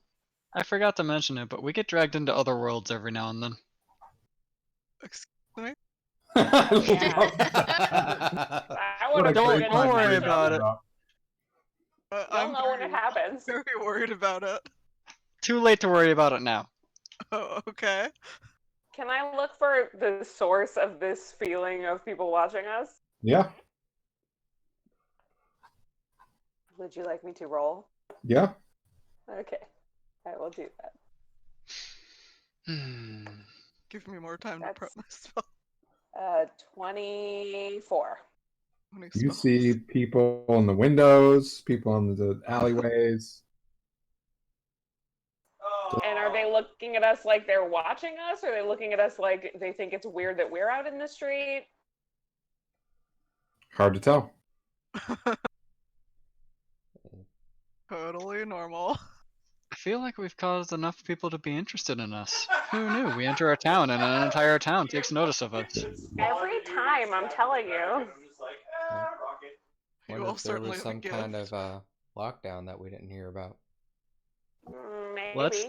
I forgot to mention it, but we get dragged into other worlds every now and then. Excuse me? I love Yeah. that. I What would a have Don't great figured don't line to worry bring about that it. up. You'll I'm know when it happens. very worried about it. Too late to worry about it now. Oh, okay. Can I look for the source of this feeling of people watching us? Yeah, Would you like me to roll? yeah. Okay, I will do that. Hmm. Give me more time to prep my That's- spell. 24. How many You spells? see people in the windows, people in the alleyways. And are they looking at us like they're watching us? Or are they looking at us like they think it's weird that we're out in the street? Hard to tell. Totally normal. I feel like we've caused enough people to be interested in us. Who knew? We enter a town and an entire town takes notice of us. Every time, I'm telling you. I'm just like, rock it. You Oh, Wonder all if there certainly was have a some kind gift. of lockdown that we didn't hear about. Maybe. Let's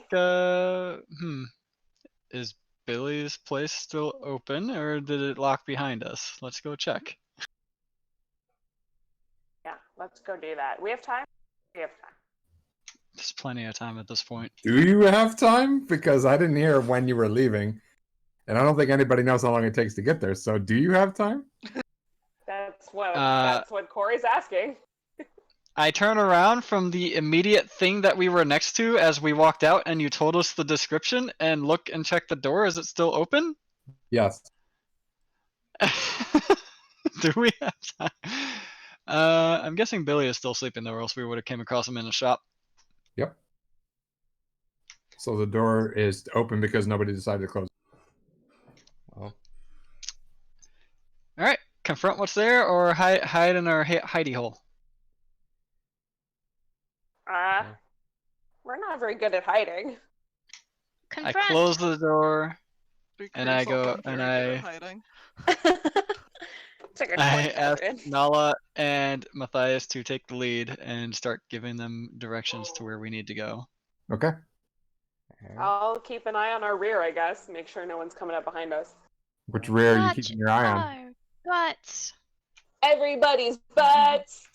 Is Billy's place still open or did it lock behind us? Let's go check. Yeah, let's go do that. We have time? We have time. There's plenty of time at this point. Do you have time? Because I didn't hear when you were leaving, and I don't think anybody knows how long it takes to get there. So, do you have time? That's what Uh, Corey's asking. I turn around from the immediate thing that we were next to as we walked out and you told us the description and look and check the door. Is it still open? Yes. Do we have time? I'm guessing Billy is still sleeping though, or else we would have came across him in the shop. Yep. So the door is open because nobody decided to close. Well, All right, confront what's there, or hide in our hidey hole. We're not very good at hiding. I Confront. close the door. Speak for And I yourself, go- I'm and very good I- at hiding. It's a good I point, ask Catherine. Nala and Matthias to take the lead and start giving them directions to where we need to go. Okay. alright. I'll keep an eye on our rear, I guess. Make sure no one's coming up behind us. Which rear are you Watch keeping your eye on? our butts. Everybody's butts.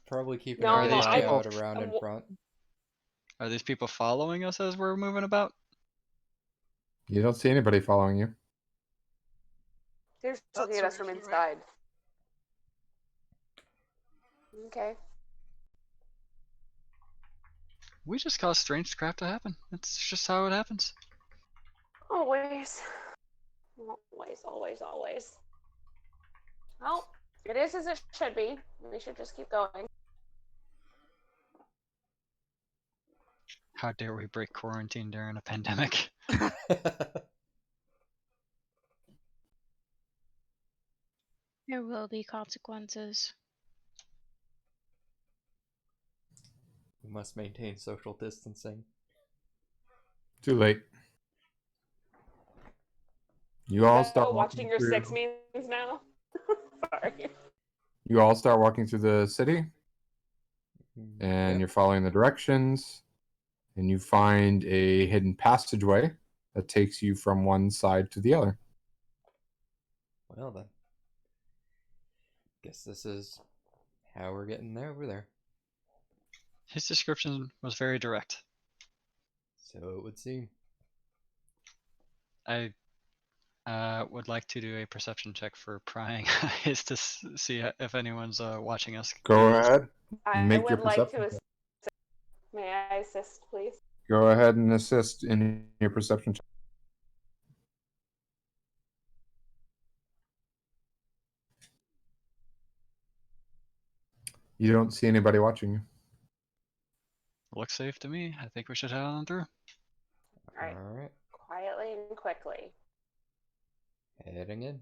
Probably keep No, an no, eye I- out around in front. Are these people following us as we're moving about? You don't see anybody following you. They're just looking That's at us from right. inside. Okay. We just cause strange crap to happen. That's just how it happens. Always. Always. Well, it is as it should be. We should just keep going. How dare we break quarantine during a pandemic? There will be consequences. We must maintain social distancing. Too late. You all start watching your through- 6 means now? Sorry. You all start walking through the city, and Yep. you're following the directions, and you find a hidden passageway that takes you from one side to the other. Well then. Guess this is how we're getting there over there. His description was very direct. So it would seem. I would like to do a perception check for prying eyes to see if anyone's watching us. Go ahead. I Make your would like to perception assist. May I assist, please? Go ahead and assist in your perception check. You don't see anybody watching you. Looks safe to me. I think we should head on through. Alright. Alright. Quietly and quickly. Heading in.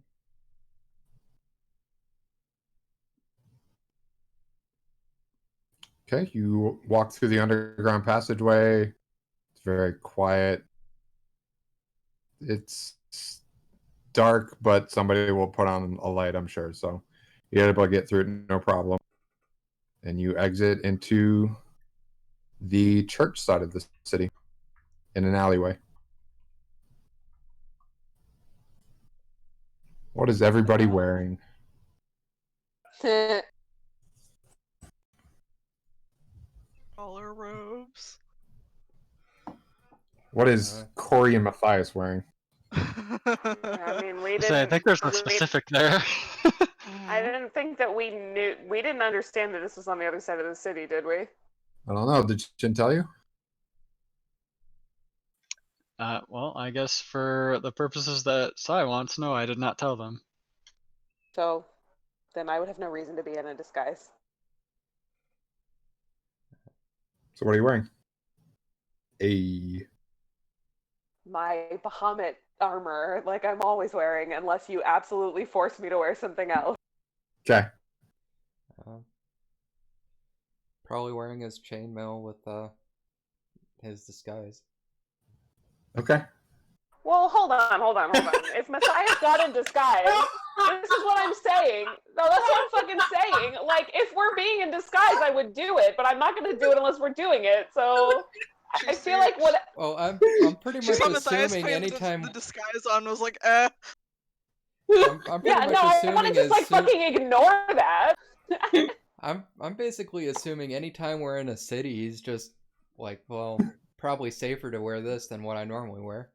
Okay, you walk through the underground passageway. It's very quiet. It's dark, but somebody will put on a light, I'm sure. So You're able to get through it no problem. And you exit into the church side of the city in an alleyway. What is everybody wearing? Collar robes. What is Corey and Matthias wearing? I mean, we So I didn't. think there's a we- specific there. I didn't think that we knew. We didn't understand that this was on the other side of the city, did we? I don't know. Did Shin tell you? Well, I guess for the purposes that Sai wants, no, I did not tell them. So, then I would have no reason to be in a disguise. So what are you wearing? My Bahamut armor, like I'm always wearing, unless you absolutely force me to wear something else. Okay. Probably wearing his chainmail with his disguise. Okay. Well, hold on. If Matthias got in disguise, this is what I'm saying. No, that's what I'm fucking saying. Like, if we're being in disguise, I would do it, but I'm not going to do it unless we're doing it. So, I feel like what. Oh, I'm pretty She much saw Matthias assuming put anytime. the disguise on was like, eh. I'm pretty Yeah, much no, I assuming want to just like as soon- fucking ignore that. I'm basically assuming anytime we're in a city, he's just like, well, probably safer to wear this than what I normally wear.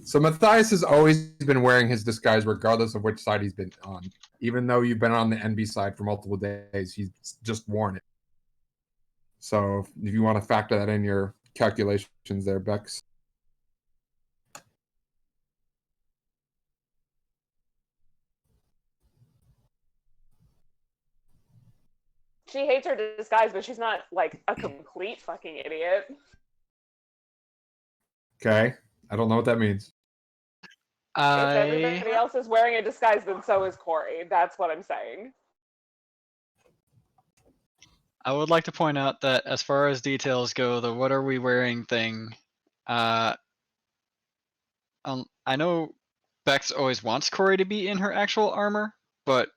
So Matthias has always been wearing his disguise regardless of which side he's been on. Even though you've been on the NB side for multiple days, he's just worn it. So if you want to factor that in your calculations there, Bex. She hates her disguise, but she's not like a complete fucking idiot. Okay. I don't know what that means. If everybody else is wearing a disguise, then so is Corey. That's what I'm saying. I would like to point out that as far as details go, the what are we wearing thing, I know Bex always wants Corey to be in her actual armor, but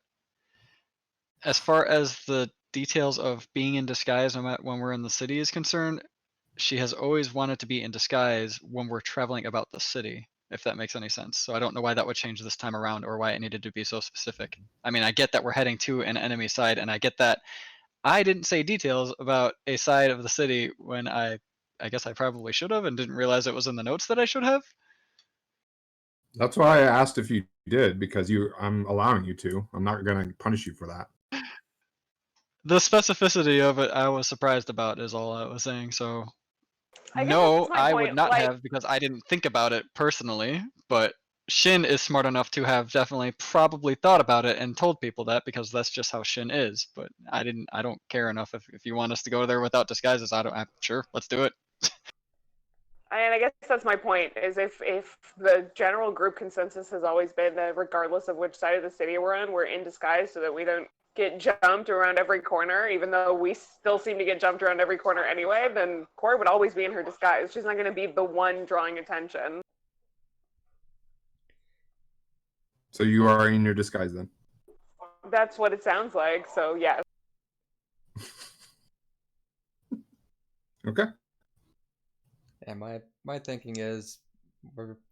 as far as the details of being in disguise when we're in the city is concerned, she has always wanted to be in disguise when we're traveling about the city, if that makes any sense. So I don't know why that would change this time around or why it needed to be so specific. I mean, I get that we're heading to an enemy side, and I get that I didn't say details about a side of the city when I guess I probably should have and didn't realize it was in the notes that I should have. That's why I asked if you did, because I'm allowing you to. I'm not going to punish you for that. The specificity of it, I was surprised about, is all I was saying. So, I guess no, that's my I point, would not like- have because I didn't think about it personally. But Shin is smart enough to have definitely probably thought about it and told people that because that's just how Shin is. But I didn't. I don't care enough if you want us to go there without disguises. I'm sure. Let's do it. And I guess that's my point, is if the general group consensus has always been that regardless of which side of the city we're in, we're in disguise so that we don't get jumped around every corner, even though we still seem to get jumped around every corner anyway, then Corey would always be in her disguise. She's not going to be the one drawing attention. So you are in your disguise then? That's what it sounds like, so yes. Okay. And my thinking is,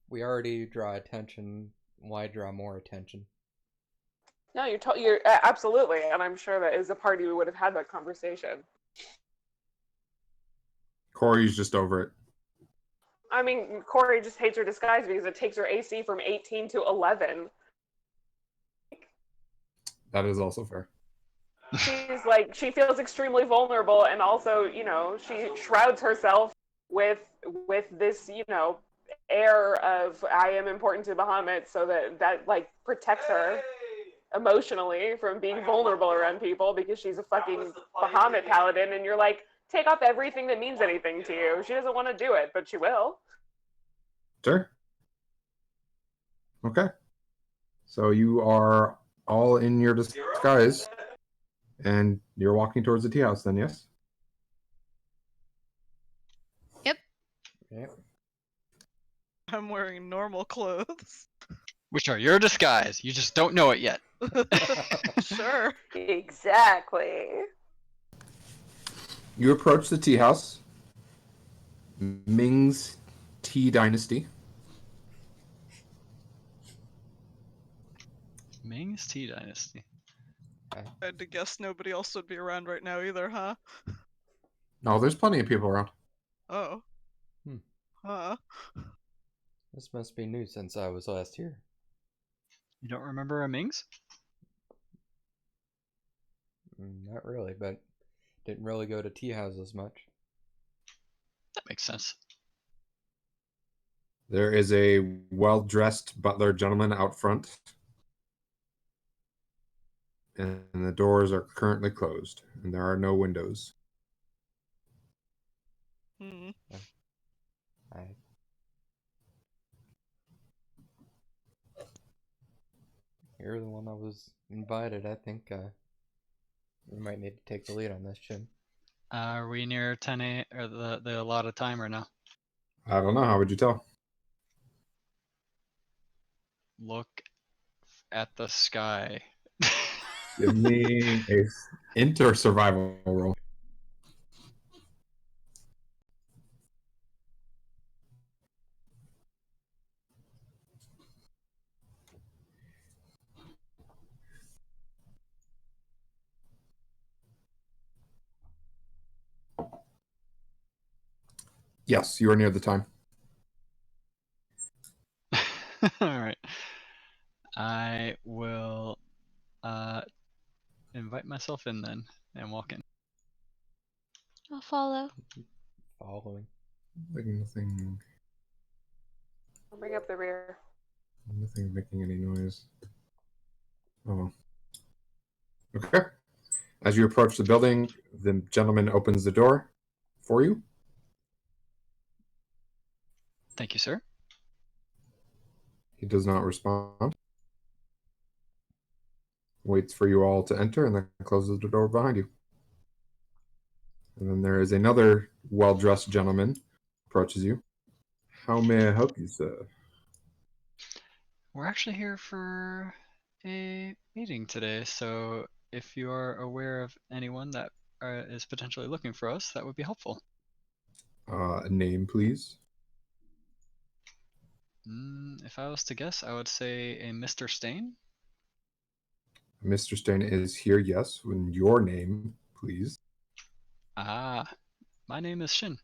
we already draw attention. Why draw more attention? No, you're absolutely, and I'm sure that as a party we would have had that conversation. Corey's just over it. I mean, Corey just hates her disguise because it takes her AC from 18 to 11. That is also fair. She's like, she feels extremely vulnerable, and also, you know, she shrouds herself with this, you know, air of I am important to Bahamut, so that like protects her emotionally from being vulnerable around people because she's a fucking Bahamut paladin, and you're like, take off everything that means anything to you. She doesn't want to do it, but she will. Sure. Okay. So you are all in your disguise, and you're walking towards the tea house then, yes? Yep. I'm wearing normal clothes. which are your disguise. You just don't know it yet. Sure. Exactly. You approach the tea house. Ming's Tea Dynasty. Ming's Tea Dynasty. I had to guess nobody else would be around right now either, huh? No, there's plenty of people around. Oh. Hmm. Huh. This must be new since I was last here. You don't remember a Ming's? Not really, but didn't really go to tea houses much. That makes sense. There is a well-dressed butler gentleman out front. And the doors are currently closed, and there are no windows. Hmm. You're the one that was invited. I think we might need to take the lead on this, Shin. Are we near 10 a or the allotted time or no? I don't know. How would you tell? Look at the sky. Give me a enter survival roll. Yes, you are near the time. All right. I will invite myself in then and walk in. I'll follow. Following. Like nothing. I'll bring up the rear. Nothing making any noise. Oh. Okay. As you approach the building, the gentleman opens the door for you. Thank you, sir. He does not respond. Waits for you all to enter and then closes the door behind you. And then there is another well-dressed gentleman approaches you. How may I help you, sir? We're actually here for a meeting today, so if you are aware of anyone that is potentially looking for us, that would be helpful. A name, please. If I was to guess, I would say a Mr. Stain. Mr. Stain is here, yes. And your name, please. Ah, my name is Shin.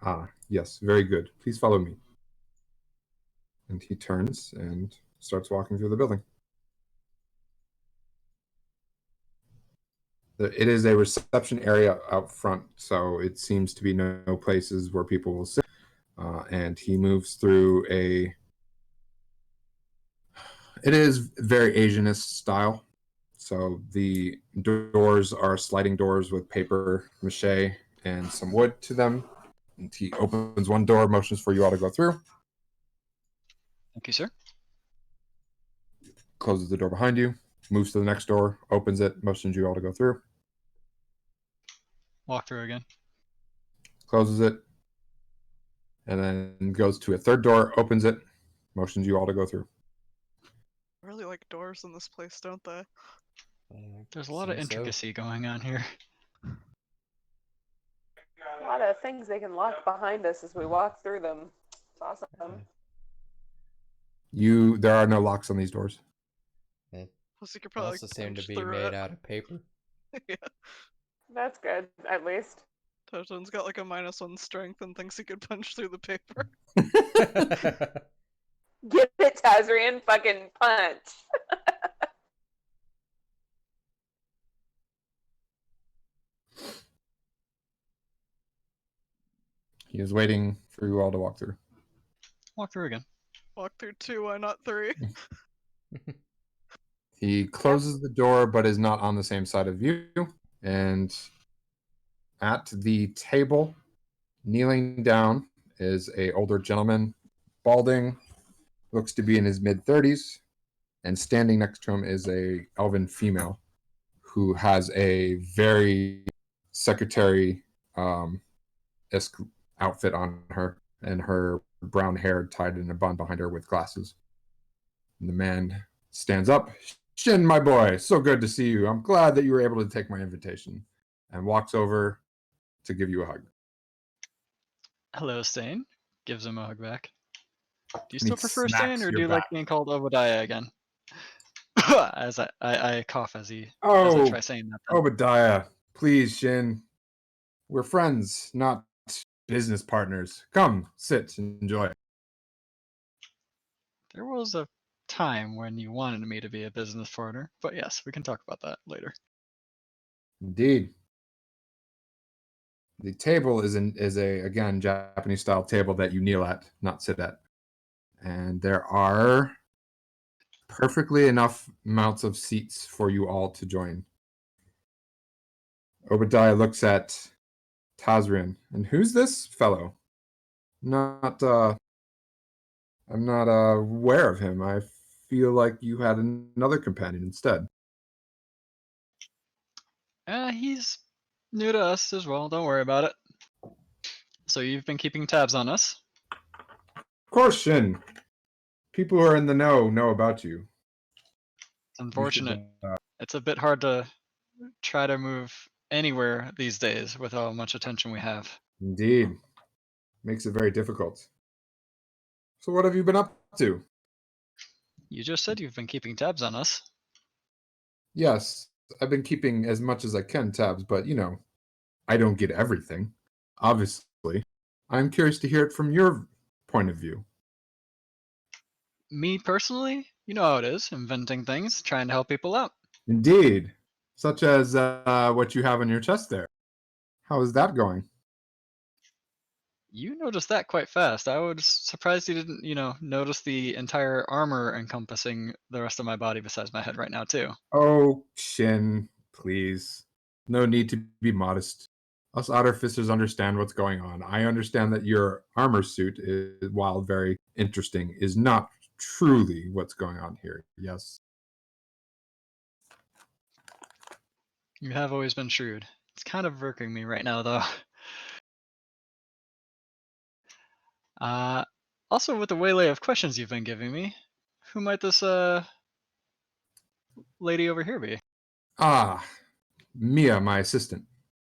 Ah, yes, very good. Please follow me. And he turns and starts walking through the building. It is a reception area out front, so it seems to be no places where people will sit. And he moves through a... It is very Asianist style. So the doors are sliding doors with paper mache and some wood to them. And he opens one door, motions for you all to go through. Thank you, sir. Closes the door behind you, moves to the next door, opens it, motions you all to go through. Walk through again. Closes it, and then goes to a third door, opens it, motions you all to go through. I really like doors in this place, don't they? There's a lot of intricacy going on here. A lot of things they can lock behind us as we walk through them. It's awesome. There are no locks on these doors. Plus, you could They probably also seem to punch be through made it. out of paper. Yeah. That's good, at least. Toton's got like a -1 strength and thinks he could punch through the paper. Get it, Tazrian, fucking punch. He is waiting for you all to walk through. Walk through again. Walk through 2, why not 3? He closes the door, but is not on the same side of you. And at the table, kneeling down, is a older gentleman, balding, looks to be in his mid-30s, and standing next to him is a elven female who has a very secretary-esque outfit on her, and her brown hair tied in a bun behind her with glasses. And the man stands up. Shin, my boy, so good to see you. I'm glad that you were able to take my invitation. And walks over to give you a hug. Hello, Stain. Gives him a hug back. Do you And still he prefer Stain, smacks or do your you like back. being called Obadiah again? As I cough as I Oh, try saying that. Then. Obadiah, please, Shin. We're friends, not business partners. Come, sit, and enjoy. There was a time when you wanted me to be a business partner, but yes, we can talk about that later. Indeed. The table is a again Japanese style table that you kneel at, not sit at. And there are perfectly enough amounts of seats for you all to join. Obadiah looks at Tazrian, and who's this fellow? Not I'm not aware of him. I feel like you had another companion instead. He's new to us as well. Don't worry about it. So you've been keeping tabs on us. Of course, Shin. People who are in the know about you. It's unfortunate. It's a bit hard to try to move anywhere these days with how much attention we have. Indeed. Makes it very difficult. So what have you been up to? You just said you've been keeping tabs on us. Yes, I've been keeping as much as I can tabs, but I don't get everything. Obviously. I'm curious to hear it from your point of view. Me personally, you know how it is, inventing things, trying to help people out. Indeed. Such as what you have on your chest there. How is that going? You noticed that quite fast. I was surprised you didn't, notice the entire armor encompassing the rest of my body besides my head right now, too. Oh, Shin, please. No need to be modest. Us Otterfisters understand what's going on. I understand that your armor suit, is, while very interesting, is not truly what's going on here. Yes. You have always been shrewd. It's kind of irking me right now, though. Also, with the waylay of questions you've been giving me, who might this lady over here be? Ah, Mia, my assistant.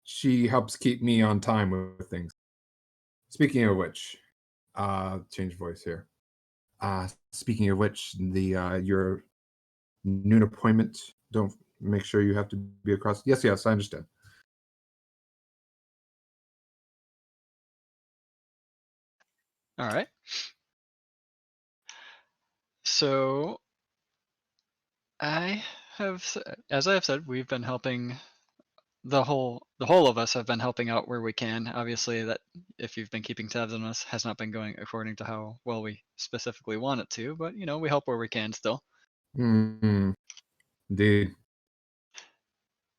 She helps keep me on time with things. Speaking of which, change voice here. Speaking of which, your noon appointment, don't make sure you have to be across. Yes, I understand. All right. So, as I have said, we've been helping the whole of us have been helping out where we can. Obviously, that if you've been keeping tabs on us, has not been going according to how well we specifically want it to. But we help where we can still. Indeed.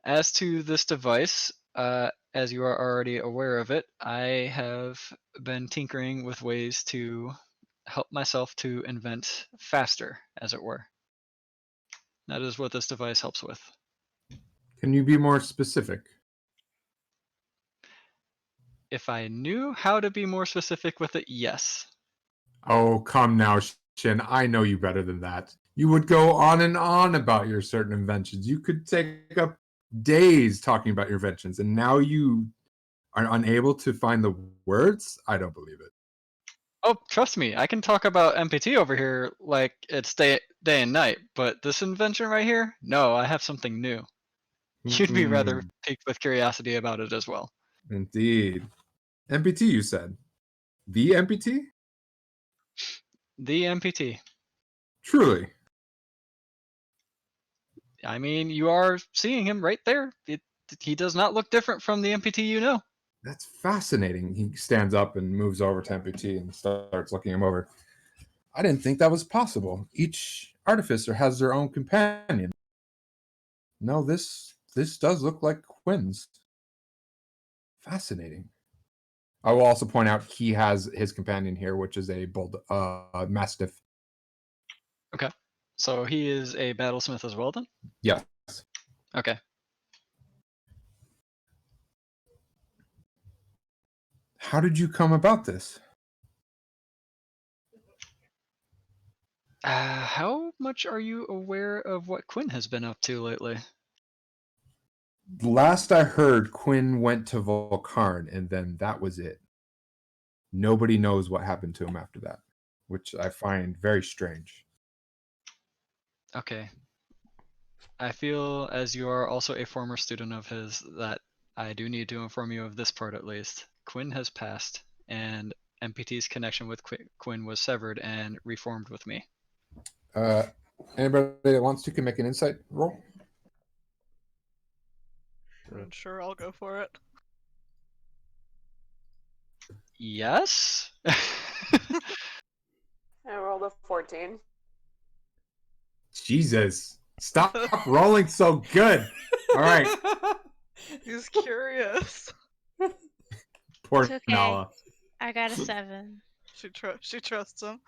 As to this device, as you are already aware of it, I have been tinkering with ways to help myself to invent faster, as it were. That is what this device helps with. Can you be more specific? If I knew how to be more specific with it, yes. Oh, come now, Shin. I know you better than that. You would go on and on about your certain inventions. You could take up days talking about your inventions, and now you are unable to find the words? I don't believe it. Oh, trust me, I can talk about MPT over here like it's day and night, but this invention right here, no, I have something new. You'd be rather piqued with curiosity about it as well. Indeed. MPT, you said? The MPT? The MPT. Truly. I mean, you are seeing him right there. He does not look different from the MPT you know. That's fascinating. He stands up and moves over to MPT and starts looking him over. I didn't think that was possible. Each artificer has their own companion. No, this does look like Quinn's. Fascinating. I will also point out he has his companion here, which is a mastiff. Okay. So he is a battlesmith as well then? Yes. Okay. How did you come about this? How much are you aware of what Quinn has been up to lately? Last I heard, Quinn went to Volcarn, and then that was it. Nobody knows what happened to him after that, which I find very strange. Okay. I feel, as you are also a former student of his, that I do need to inform you of this part at least. Quinn has passed, and MPT's connection with Quinn was severed and reformed with me. Anybody that wants to can make an insight roll. Sure, I'll go for it. Yes? I rolled a 14. Jesus, stop rolling so good. All right, He's curious. poor It's okay. Nala. I got a 7. She trusts him.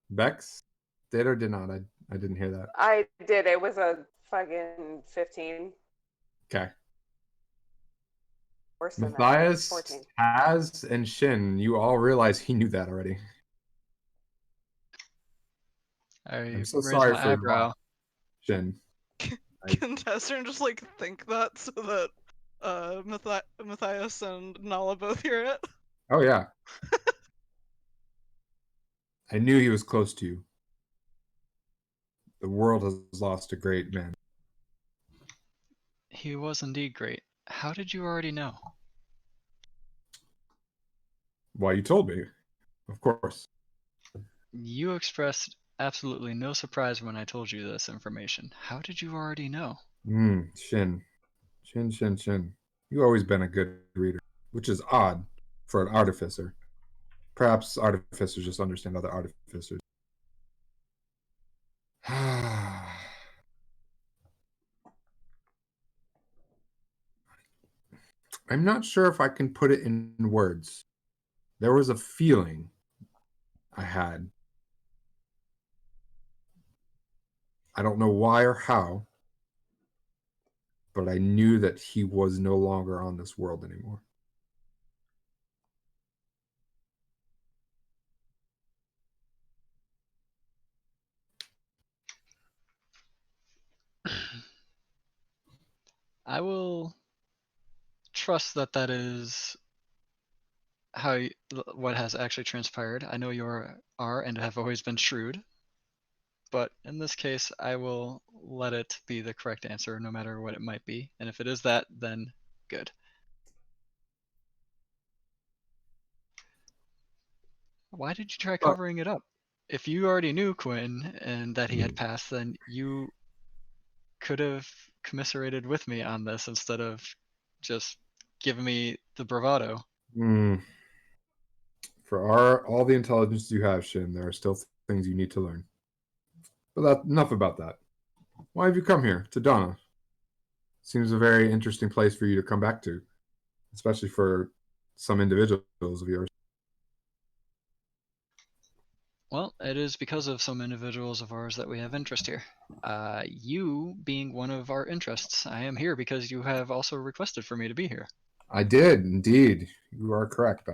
Bex, did or did not? I didn't hear that. I did. It was a fucking 15. Okay. Worse than that. Matthias, 14. Taz, and Shin, you all realize he knew that already. I I'm so raised sorry my for eyebrow. Shin. Can Tazrin just like think that so that Matthias and Nala both hear it? Oh yeah. I knew he was close to you. The world has lost a great man. He was indeed great. How did you already know? Why, you told me. Of course. You expressed absolutely no surprise when I told you this information. How did you already know? Shin. Shin. You've always been a good reader, which is odd for an artificer. Perhaps artificers just understand other artificers. I'm not sure if I can put it in words. There was a feeling I had. I don't know why or how, but I knew that he was no longer on this world anymore. I will trust that that is what has actually transpired. I know you are and have always been shrewd, but in this case, I will let it be the correct answer, no matter what it might be. And if it is that, then good. Why did you try covering it up? If you already knew Quinn and that he had passed, then you could have commiserated with me on this instead of just giving me the bravado. For all the intelligence you have, Shin, there are still things you need to learn. But enough about that. Why have you come here to Donna? Seems a very interesting place for you to come back to, especially for some individuals of yours. Well, it is because of some individuals of ours that we have interest here. You being one of our interests. I am here because you have also requested for me to be here. I did, indeed. You are correct.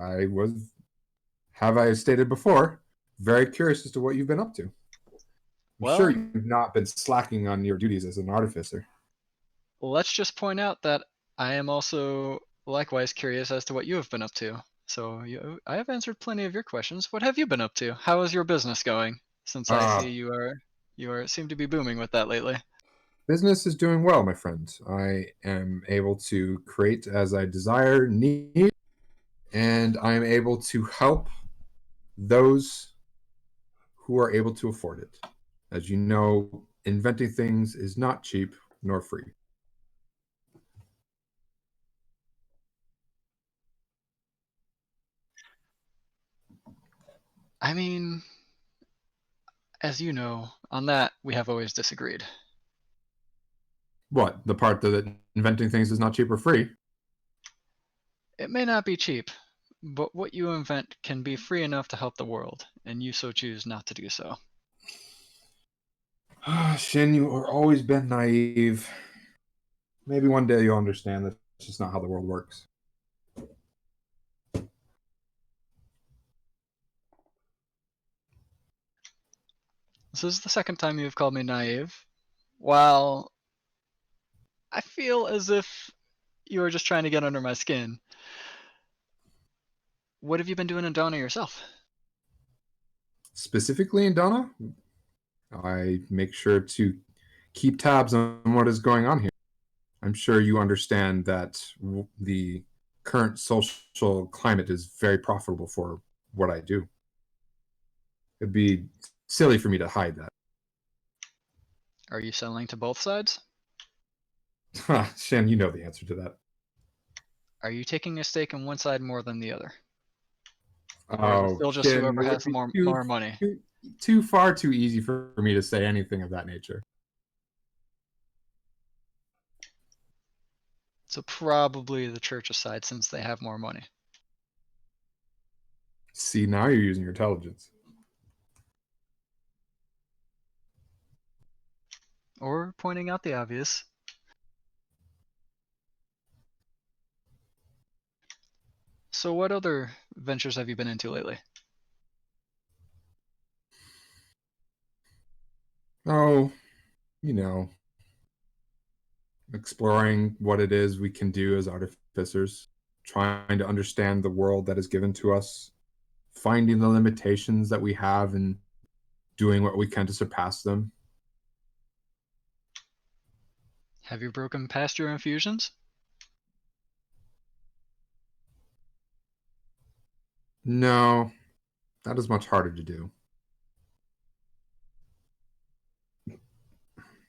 Have I stated before, very curious as to what you've been up to. I'm sure you've not been slacking on your duties as an artificer. Let's just point out that I am also likewise curious as to what you have been up to. So I have answered plenty of your questions. What have you been up to? How is your business going? Since I see you seem to be booming with that lately. Business is doing well, my friend. I am able to create as I desire, need, and I am able to help those who are able to afford it. As you know, inventing things is not cheap nor free. I mean, as you know, on that we have always disagreed. What? The part that inventing things is not cheap or free? It may not be cheap, but what you invent can be free enough to help the world, and you so choose not to do so. Shin, you have always been naive. Maybe one day you'll understand that it's just not how the world works. This is the second time you've called me naive. While I feel as if you are just trying to get under my skin, what have you been doing in Donna yourself? Specifically in Donna, I make sure to keep tabs on what is going on here. I'm sure you understand that the current social climate is very profitable for what I do. It'd be silly for me to hide that. Are you selling to both sides? Shen, you know the answer to that. Are you taking a stake in one side more than the other? Or is it Oh, still just Shen, whoever it would has be more money? too far too easy for me to say anything of that nature. So probably the church's side, since they have more money. See, now you're using your intelligence. Or pointing out the obvious. So what other ventures have you been into lately? Oh, exploring what it is we can do as artificers, trying to understand the world that is given to us, finding the limitations that we have, and doing what we can to surpass them. Have you broken past your infusions? No, that is much harder to do.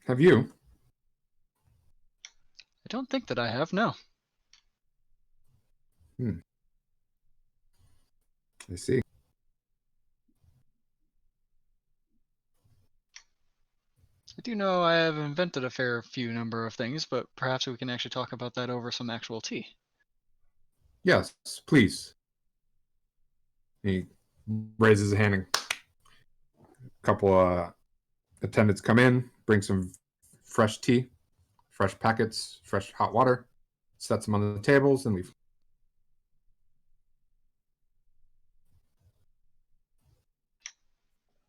Have you? I don't think that I have, no. I see. I do know I have invented a fair few number of things, but perhaps we can actually talk about that over some actual tea. Yes, please. He raises a hand and a couple attendants come in, bring some fresh tea, fresh packets, fresh hot water, sets them on the tables, and leave.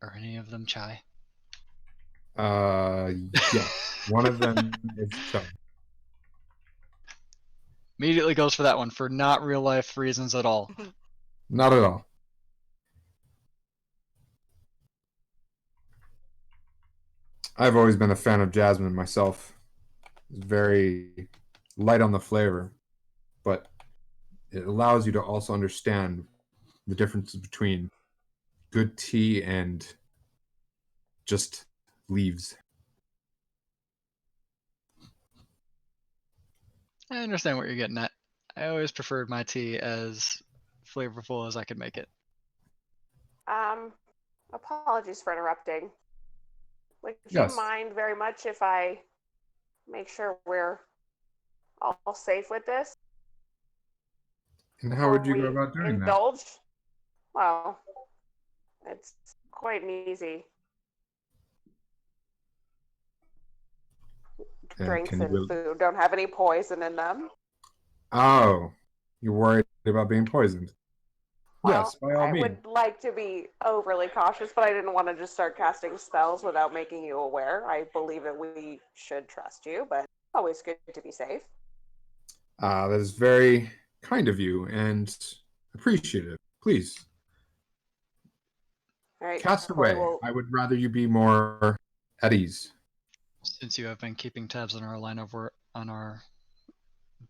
Are any of them chai? Yeah. One of them is chai. Immediately goes for that one for not real life reasons at all. Not at all. I've always been a fan of jasmine myself. It's very light on the flavor, but it allows you to also understand the difference between good tea and just leaves. I understand what you're getting at. I always preferred my tea as flavorful as I could make it. Apologies for interrupting. Would Yes. you mind very much if I make sure we're all safe with this? And how would you before go we about doing that? indulge? Well, it's quite easy. And Drinks can you and really- food don't have any poison in them. Oh, you're worried about being poisoned. Well, Yes, by all I means. would like to be overly cautious, but I didn't want to just start casting spells without making you aware. I believe that we should trust you, but always good to be safe. That is very kind of you and appreciative. Please, All right, cast Corey away. will- I would rather you be more at ease. Since you have been keeping tabs on our line of work, on our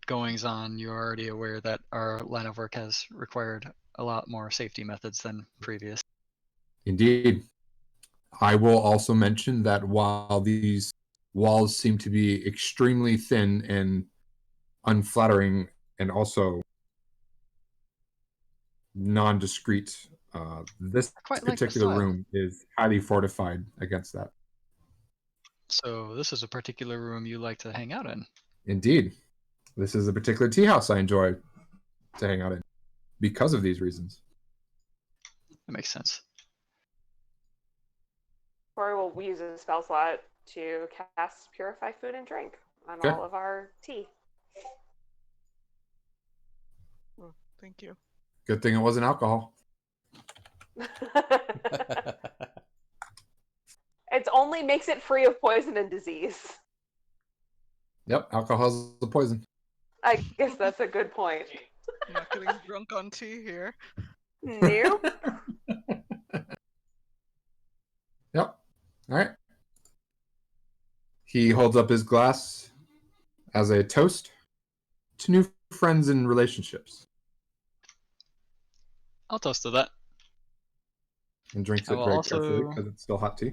goings on, you're already aware that our line of work has required a lot more safety methods than previous. Indeed. I will also mention that while these walls seem to be extremely thin and unflattering and also non-discreet, this quite like the particular style. room is highly fortified against that. So this is a particular room you like to hang out in. Indeed. This is a particular tea house I enjoy to hang out in because of these reasons. That makes sense. Corey will use a spell slot to cast Purify Food and Drink on Okay. all of our tea. Well, thank you. Good thing it wasn't alcohol. only makes it free of poison and disease. Yep, alcohol's the poison. I guess that's a good point. I'm not getting drunk on tea here. Nope. Yep. All right. He holds up his glass as a toast to new friends and relationships I'll toast to that. and drinks I it will very also- carefully because it's still hot tea.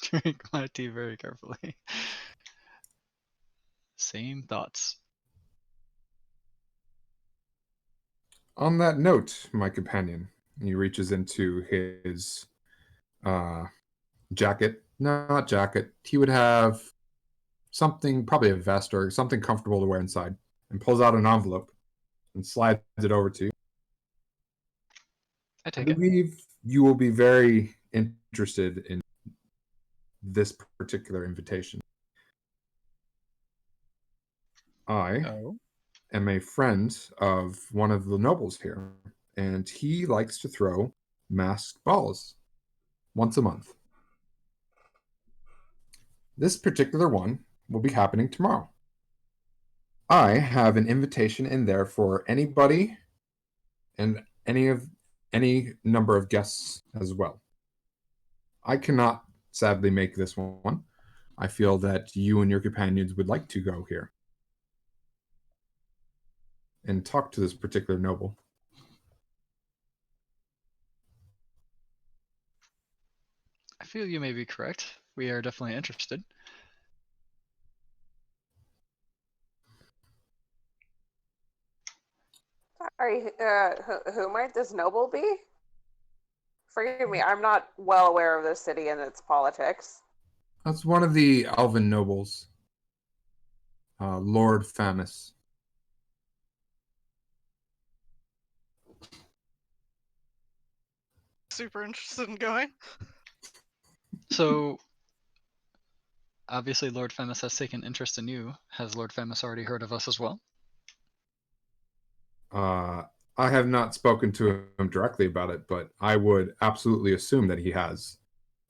Drink my tea very carefully. Same thoughts. On that note, my companion, he reaches into his jacket. No, not jacket. He would have something, probably a vest or something comfortable to wear inside, and pulls out an envelope and slides it over to you. I I take it. believe you will be very interested in this particular invitation. I Oh. am a friend of one of the nobles here, and he likes to throw masked balls once a month. This particular one will be happening tomorrow. I have an invitation in there for anybody and any number of guests as well. I cannot sadly make this one. I feel that you and your companions would like to go here and talk to this particular noble. I feel you may be correct. We are definitely interested. Sorry, who might this noble be? Forgive me, I'm not well aware of this city and its politics. That's one of the elven nobles, Lord Famus. Super interested in going. So, obviously, Lord Femus has taken interest in you. Has Lord Femus already heard of us as well? I have not spoken to him directly about it, but I would absolutely assume that he has.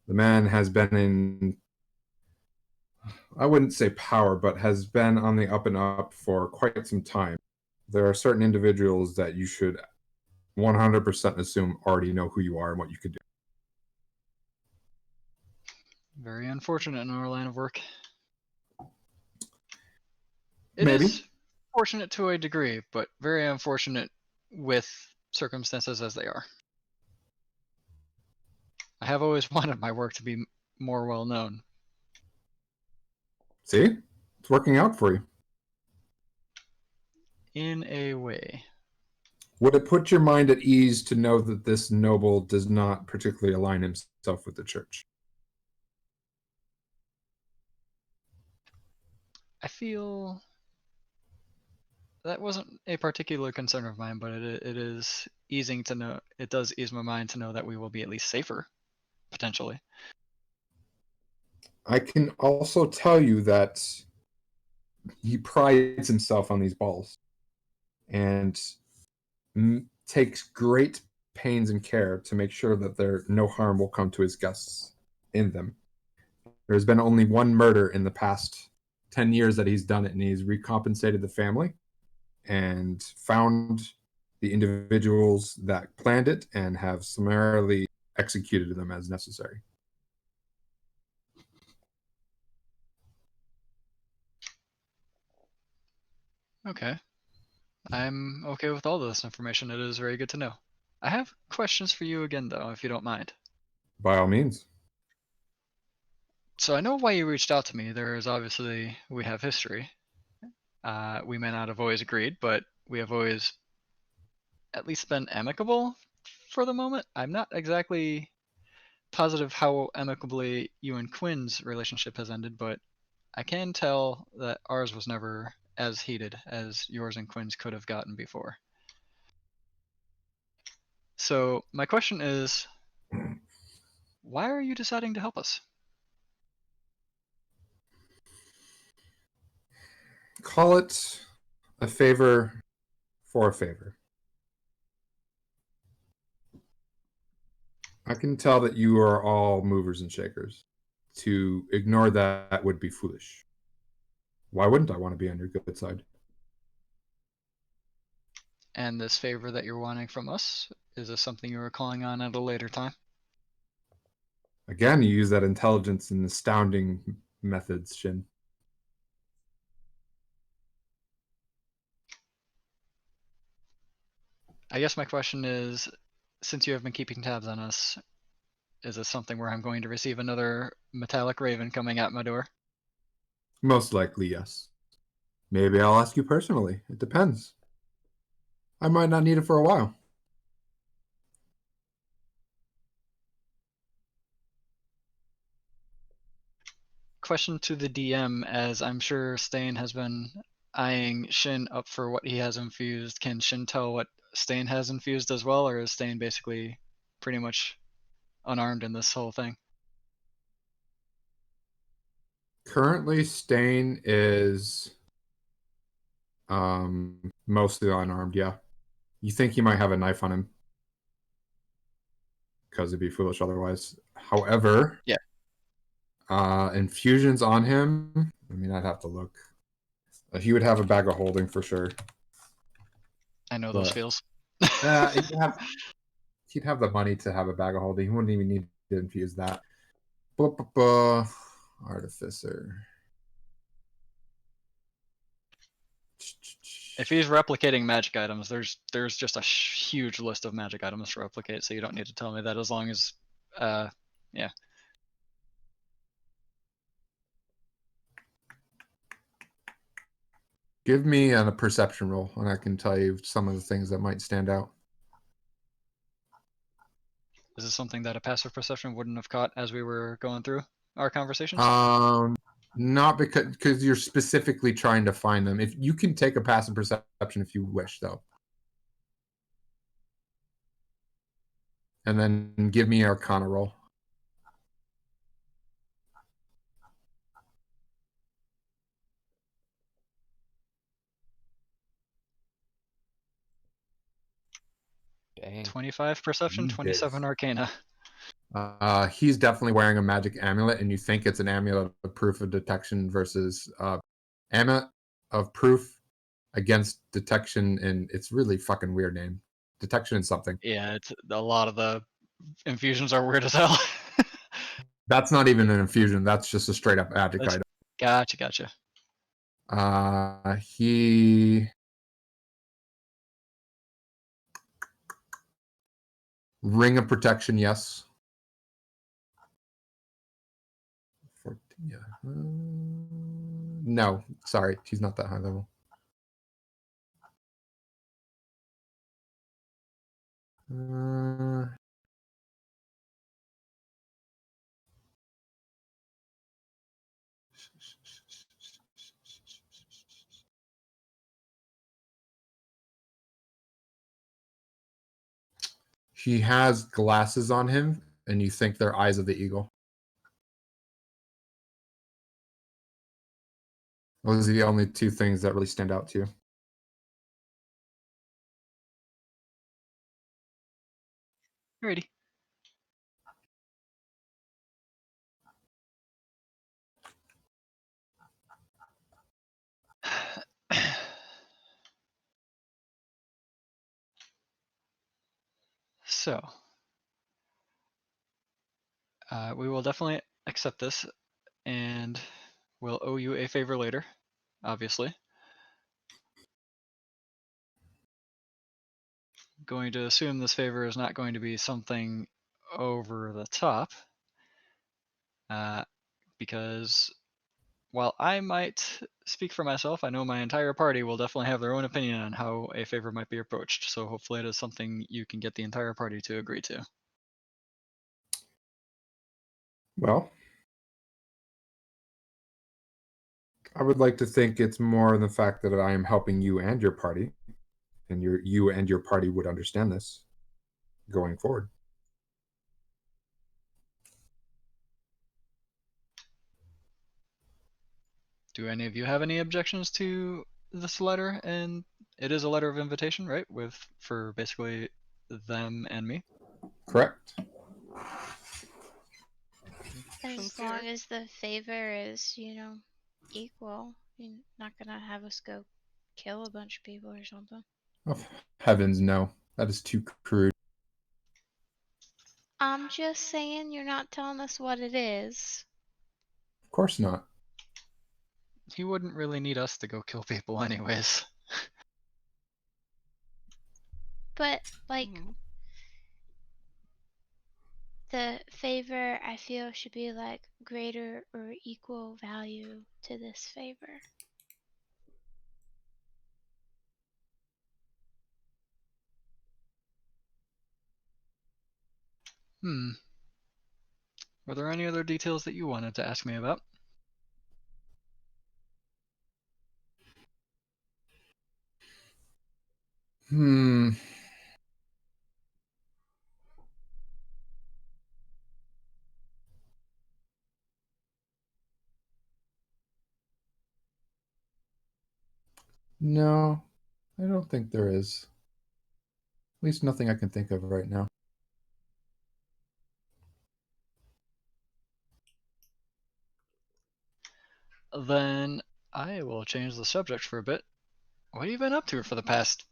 The man has been in, I wouldn't say power, but has been on the up and up for quite some time. There are certain individuals that you should 100% assume already know who you are and what you could do. Very unfortunate in our line of work. Maybe. It is fortunate to a degree, but very unfortunate with circumstances as they are. I have always wanted my work to be more well known. See? It's working out for you. In a way. Would it put your mind at ease to know that this noble does not particularly align himself with the church? I feel that wasn't a particular concern of mine, but it is easing to know. It does ease my mind to know that we will be at least safer, potentially. I can also tell you that he prides himself on these balls and takes great pains and care to make sure that no harm will come to his guests in them. There's been only one murder in the past 10 years that he's done it, and he's recompensated the family and found the individuals that planned it and have summarily executed them as necessary. Okay. I'm okay with all of this information. It is very good to know. I have questions for you again, though, if you don't mind. By all means. So I know why you reached out to me. There is obviously, we have history. We may not have always agreed, but we have always at least been amicable for the moment. I'm not exactly positive how amicably you and Quinn's relationship has ended, but I can tell that ours was never as heated as yours and Quinn's could have gotten before. So my question is, why are you deciding to help us? Call it a favor for a favor. I can tell that you are all movers and shakers. To ignore that would be foolish. Why wouldn't I want to be on your good side? And this favor that you're wanting from us, is this something you were calling on at a later time? Again, you use that intelligence and astounding methods, Shin. I guess my question is, since you have been keeping tabs on us, is this something where I'm going to receive another metallic raven coming at my door? Most likely, yes. Maybe I'll ask you personally. It depends. I might not need it for a while. Question to the DM, as I'm sure Stain has been eyeing Shin up for what he has infused. Can Shin tell what Stain has infused as well, or is Stain basically pretty much unarmed in this whole thing? Currently, Stain is mostly unarmed, yeah. You think he might have a knife on him. Because it'd be foolish otherwise. However, Yeah. Infusions on him. I mean, I'd have to look. He would have a bag of holding for sure. I know those But- feels. He'd have the money to have a bag of holding. He wouldn't even need to infuse that. Artificer. If he's replicating magic items, there's just a huge list of magic items to replicate, so you don't need to tell me that, as long as, yeah. Give me a perception roll, and I can tell you some of the things that might stand out. Is this something that a passive perception wouldn't have caught as we were going through our conversations? Not because you're specifically trying to find them. If you can take a passive perception if you wish, though. And then give me Arcana roll. Dang. 25 perception, He 27 is. arcana. He's definitely wearing a magic amulet, and you think it's an amulet of proof of detection versus amulet of proof against detection, and it's really fucking weird name. Detection in something. Yeah, it's a lot of the infusions are weird as hell. That's not even an infusion. That's just a straight up magic That's- item. Gotcha. He Ring of Protection, yes. 14, yeah. No, sorry, he's not that high level. He has glasses on him, and you think they're eyes of the eagle. Those are the only two things that really stand out to you. Alrighty. So, we will definitely accept this, and we'll owe you a favor later, obviously. Going to assume this favor is not going to be something over the top, because while I might speak for myself, I know my entire party will definitely have their own opinion on how a favor might be approached. So hopefully it is something you can get the entire party to agree to. Well, I would like to think it's more the fact that I am helping you and your party, and you and your party would understand this going forward. Do any of you have any objections to this letter? And it is a letter of invitation, right? For basically them and me. Correct. options As long here. as the favor is, equal. You're not gonna have us go kill a bunch of people or something. Oh, heavens, no. That is too crude. I'm just saying you're not telling us what it is. Of course not. He wouldn't really need us to go kill people anyways. But, like, Mhm. the favor, I feel, should be, like, greater or equal value to this favor. Hmm. Were there any other details that you wanted to ask me about? Hmm. No, I don't think there is. At least nothing I can think of right now. Then I will change the subject for a bit. What have you been up to for the past,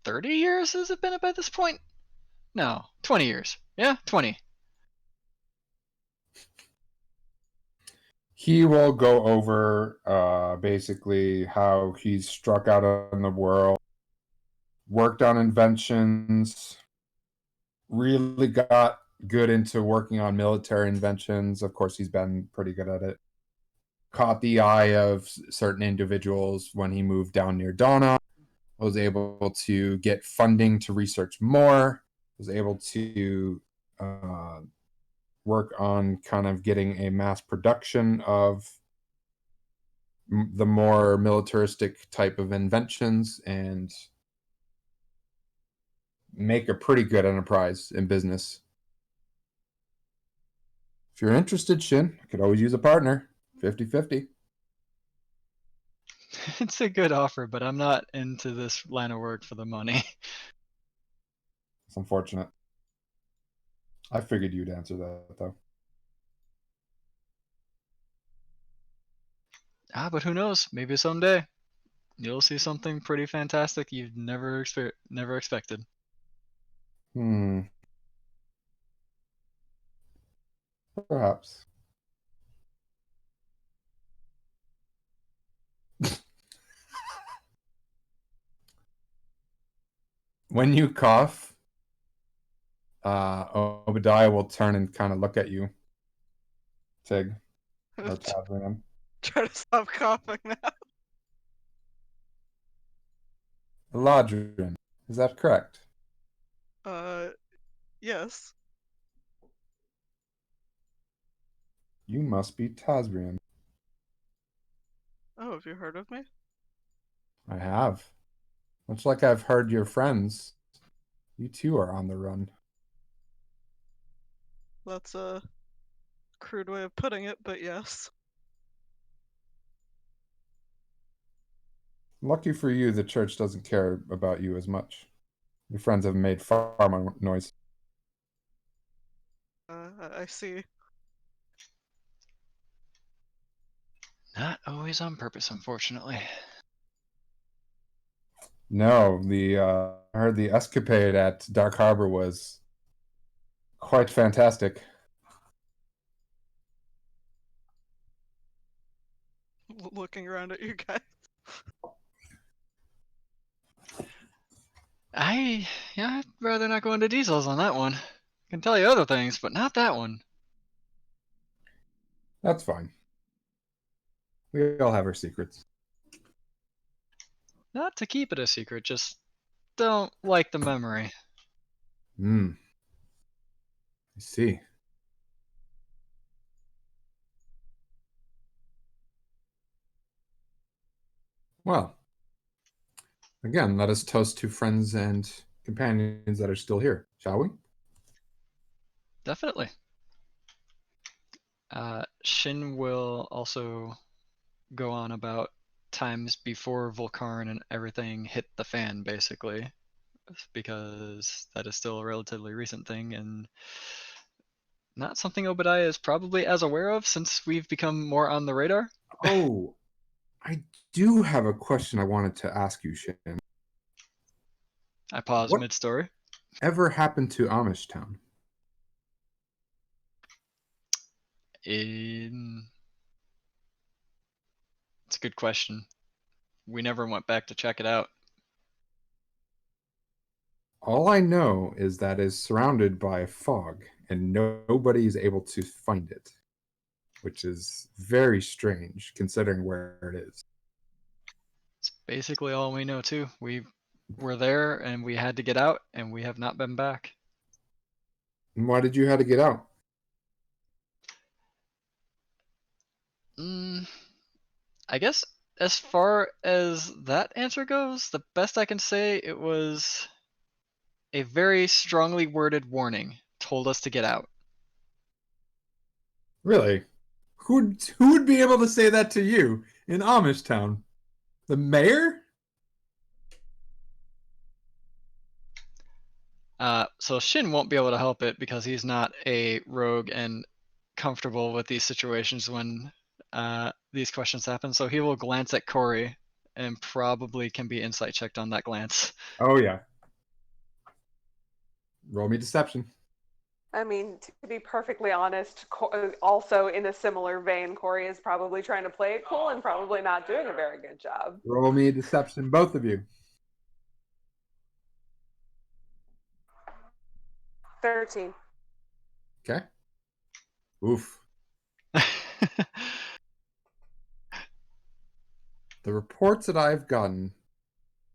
30 years has it been by this point? No, 20 years. Yeah, 20. He will go over basically how he's struck out in the world, worked on inventions, really got good into working on military inventions. Of course, he's been pretty good at it. Caught the eye of certain individuals when he moved down near Donna. Was able to get funding to research more. Was able to work on kind of getting a mass production of the more militaristic type of inventions and make a pretty good enterprise in business. If you're interested, Shin, I could always use a partner. 50-50. It's a good offer, but I'm not into this line of work for the money. It's unfortunate. I figured you'd answer that, though. But who knows? Maybe someday you'll see something pretty fantastic you've never expected. Perhaps. When you cough, Obadiah will turn and kind of look at you. Tig. Or Tavrian. Try to stop coughing now. Eladrin. Is that correct? Yes. You must be Tazrian. Oh, have you heard of me? I have. Much like I've heard your friends, you too are on the run. That's a crude way of putting it, but yes. Lucky for you, the church doesn't care about you as much. Your friends have made far more noise. I see. Not always on purpose, unfortunately. No, I heard the escapade at Dark Harbor was quite fantastic. Looking around at you guys. I'd rather not go into details on that one. I can tell you other things, but not that one. That's fine. We all have our secrets. Not to keep it a secret, just don't like the memory. I see. Well, again, let us toast to friends and companions that are still here, shall we? Definitely. Shin will also go on about times before Volcarn and everything hit the fan, basically, because that is still a relatively recent thing, and not something Obadiah is probably as aware of since we've become more on the radar. Oh, I do have a question I wanted to ask you, Shin. I paused What- mid-story. Ever happened to Amish Town? It's a good question. We never went back to check it out. All I know is that it's surrounded by fog and nobody is able to find it, which is very strange considering where it is. It's basically all we know too. We were there and we had to get out, and we have not been back. And why did you have to get out? I guess as far as that answer goes, the best I can say, it was a very strongly worded warning told us to get out. Really? Who would be able to say that to you in Amish Town? The mayor? So Shin won't be able to help it because he's not a rogue and comfortable with these situations when these questions happen. So he will glance at Corey and probably can be insight checked on that glance. Oh yeah. Roll me deception. I mean, to be perfectly honest, also in a similar vein, Corey is probably trying to play it cool and probably not doing a very good job. Roll me deception, both of you. 13. Okay. Oof. The reports that I've gotten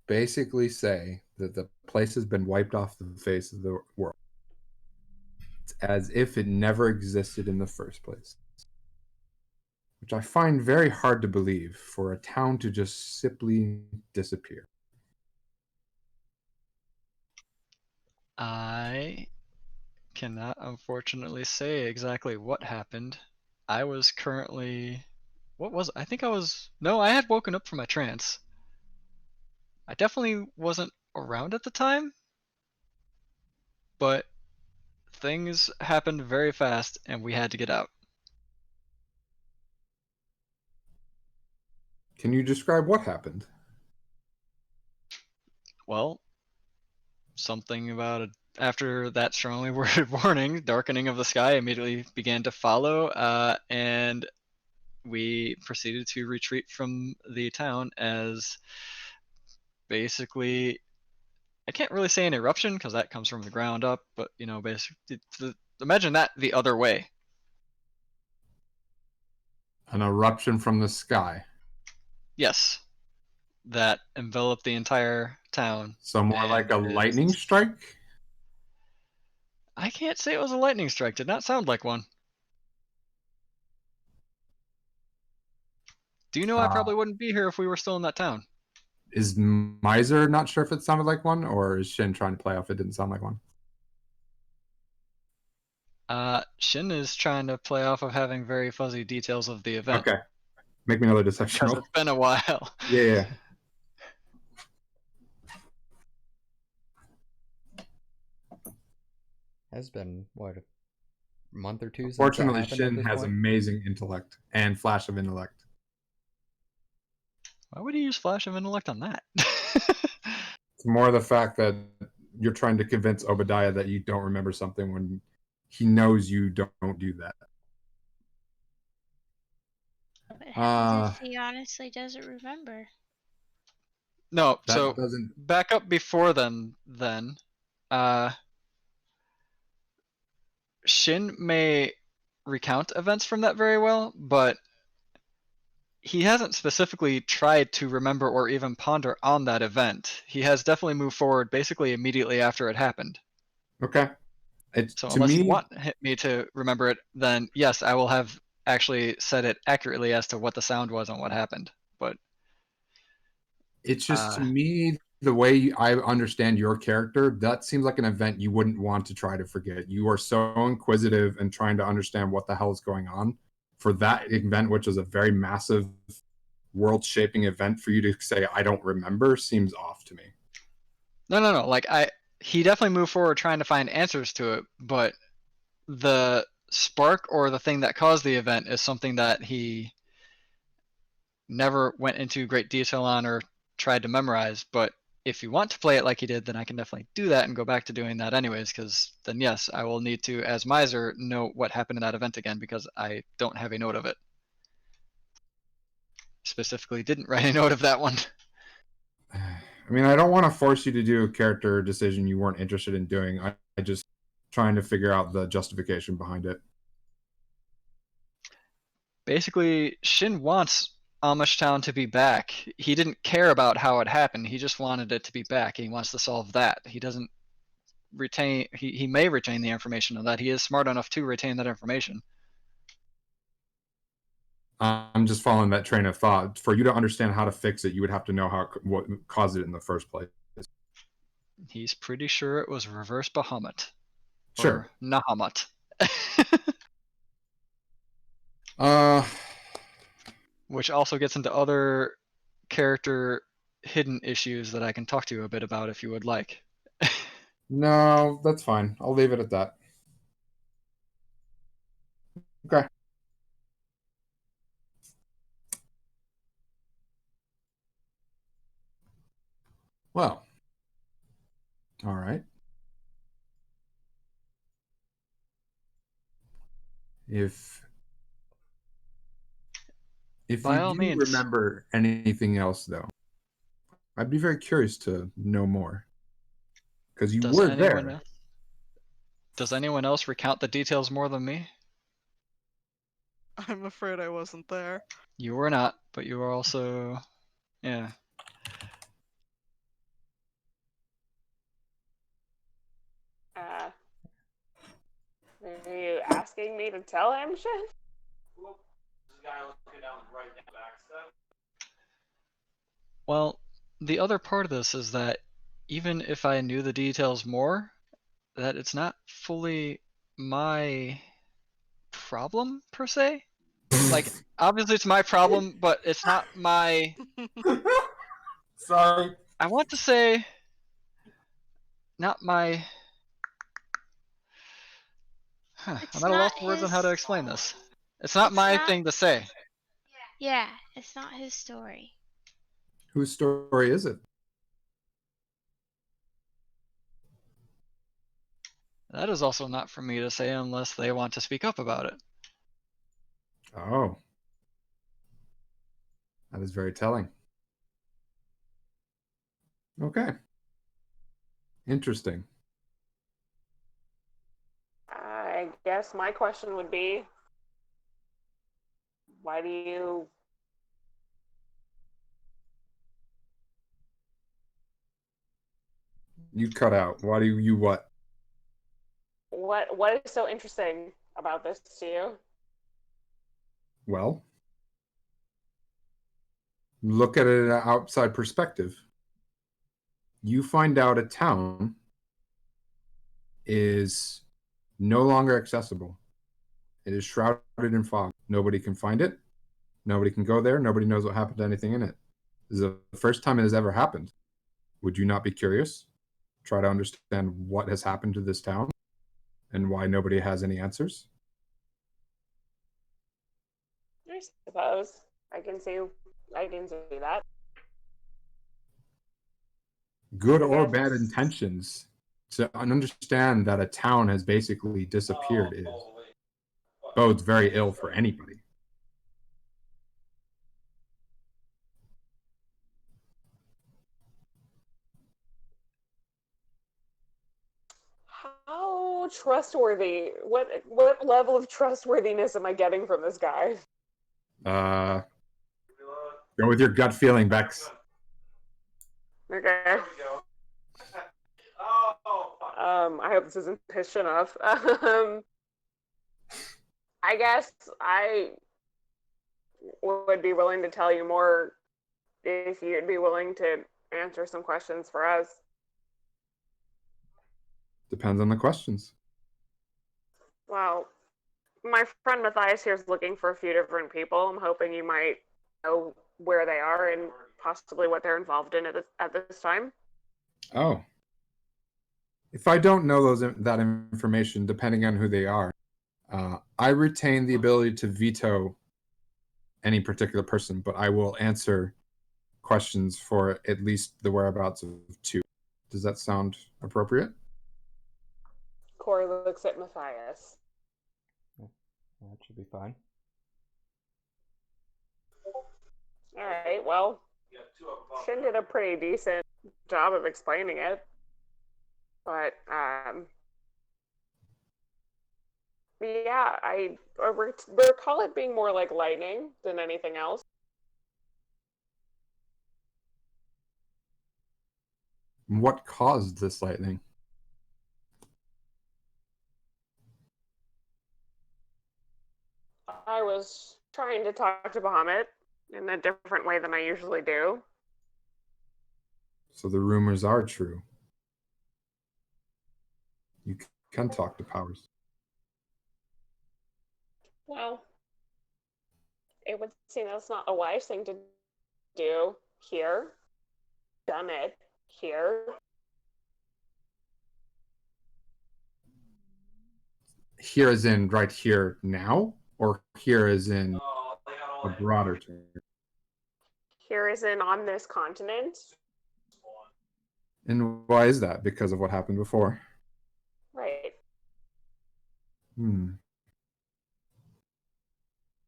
basically say that the place has been wiped off the face of the world. It's as if it never existed in the first place. Which I find very hard to believe for a town to just simply disappear. I cannot unfortunately say exactly what happened. I was currently, I think I was, no, I had woken up from my trance. I definitely wasn't around at the time, but things happened very fast and we had to get out. Can you describe what happened? Well, something about it. After that strongly worded warning, darkening of the sky immediately began to follow, and we proceeded to retreat from the town as basically, I can't really say an eruption because that comes from the ground up, but you know, basically, imagine that the other way. An eruption from the sky. Yes, that enveloped the entire town. So more And like a is- lightning strike? I can't say it was a lightning strike. Did not sound like one. Do you know I probably wouldn't be here if we were still in that town? Is Miser not sure if it sounded like one, or is Shin trying to play off it didn't sound like one? Shin is trying to play off of having very fuzzy details of the event. Okay. Make me another deception Because roll. it's been a while. Yeah. Has been what, a month or two since Fortunately, that happened Shin at this has point? amazing intellect and flash of intellect. Why would he use Flash of Intellect on that? It's more the fact that you're trying to convince Obadiah that you don't remember something when he knows you don't do that. What happens if he honestly doesn't remember? No, That so doesn't. back up before then, Shin may recount events from that very well, but he hasn't specifically tried to remember or even ponder on that event. He has definitely moved forward basically immediately after it happened. Okay. It's So to unless me. you want me to remember it, then yes, I will have actually said it accurately as to what the sound was and what happened. But It's just to me, the way I understand your character, that seems like an event you wouldn't want to try to forget. You are so inquisitive and trying to understand what the hell is going on for that event, which is a very massive world-shaping event. For you to say I don't remember seems off to me. no. Like he definitely moved forward trying to find answers to it, but the spark or the thing that caused the event is something that he never went into great detail on or tried to memorize. But if you want to play it like he did, then I can definitely do that and go back to doing that anyways, because then yes, I will need to, as Miser, know what happened in that event again, because I don't have a note of it. Specifically didn't write a note of that one. I mean, I don't want to force you to do a character decision you weren't interested in doing. I just trying to figure out the justification behind it. Basically, Shin wants Amish Town to be back. He didn't care about how it happened. He just wanted it to be back. He wants to solve that. He doesn't retain. He may retain the information of that. He is smart enough to retain that information. I'm just following that train of thought. For you to understand how to fix it, you would have to know what caused it in the first place. He's pretty sure it was reverse Bahamut. Sure. Or Nahamut. Which also gets into other character hidden issues that I can talk to you a bit about if you would like. No, that's fine. I'll leave it at that. Okay. Well. All right. If By you all do means. remember anything else, though, I'd be very curious to know more. Because you were there. Does anyone else recount the details more than me? I'm afraid I wasn't there. You were not, but you were also, yeah. Are you asking me to tell him shit? Whoop. This guy looking down the right back step. Well, the other part of this is that even if I knew the details more, that it's not fully my problem per se. Like, obviously it's my problem, but it's not my. Sorry. I want to say, not my. I'm at a loss for words on how to explain this. It's not my thing to say. Yeah, it's not his story. Whose story is it? That is also not for me to say unless they want to speak up about it. Oh. That is very telling. Okay. Interesting. I guess my question would be, why do you You cut out. Why do you what? what is so interesting about this to you? Well, look at it in an outside perspective. You find out a town is no longer accessible. It is shrouded in fog. Nobody can find it. Nobody can go there. Nobody knows what happened to anything in it. This is the first time it has ever happened. Would you not be curious? Try to understand what has happened to this town and why nobody has any answers? I suppose I can see that. Good or Yes. bad intentions to understand that a town has basically disappeared is bodes very ill for anybody. How trustworthy? What level of trustworthiness am I getting from this guy? Go with your gut feeling, Bex. Okay. There we go. Oh, fuck. I hope this isn't pitch enough. I guess I would be willing to tell you more if you'd be willing to answer some questions for us. Depends on the questions. Well, my friend Matthias here is looking for a few different people. I'm hoping you might know where they are and possibly what they're involved in at this time. Oh. If I don't know that information, depending on who they are, I retain the ability to veto any particular person, but I will answer questions for at least the whereabouts of 2. Does that sound appropriate? Corey looks at Matthias. That should be fine. All right, well, You got 2 of them. Shin did a pretty decent job of explaining it. But, yeah, I recall it being more like lightning than anything else. What caused this lightning? I was trying to talk to Bahamut in a different way than I usually do. So the rumors are true. You can talk to powers. Well, it would seem that's not a wise thing to do here. Done it here. Here as in right here now, or here as in Oh, they got all a that broader term? Here is in on this continent. And why is that? Because of what happened before? Right.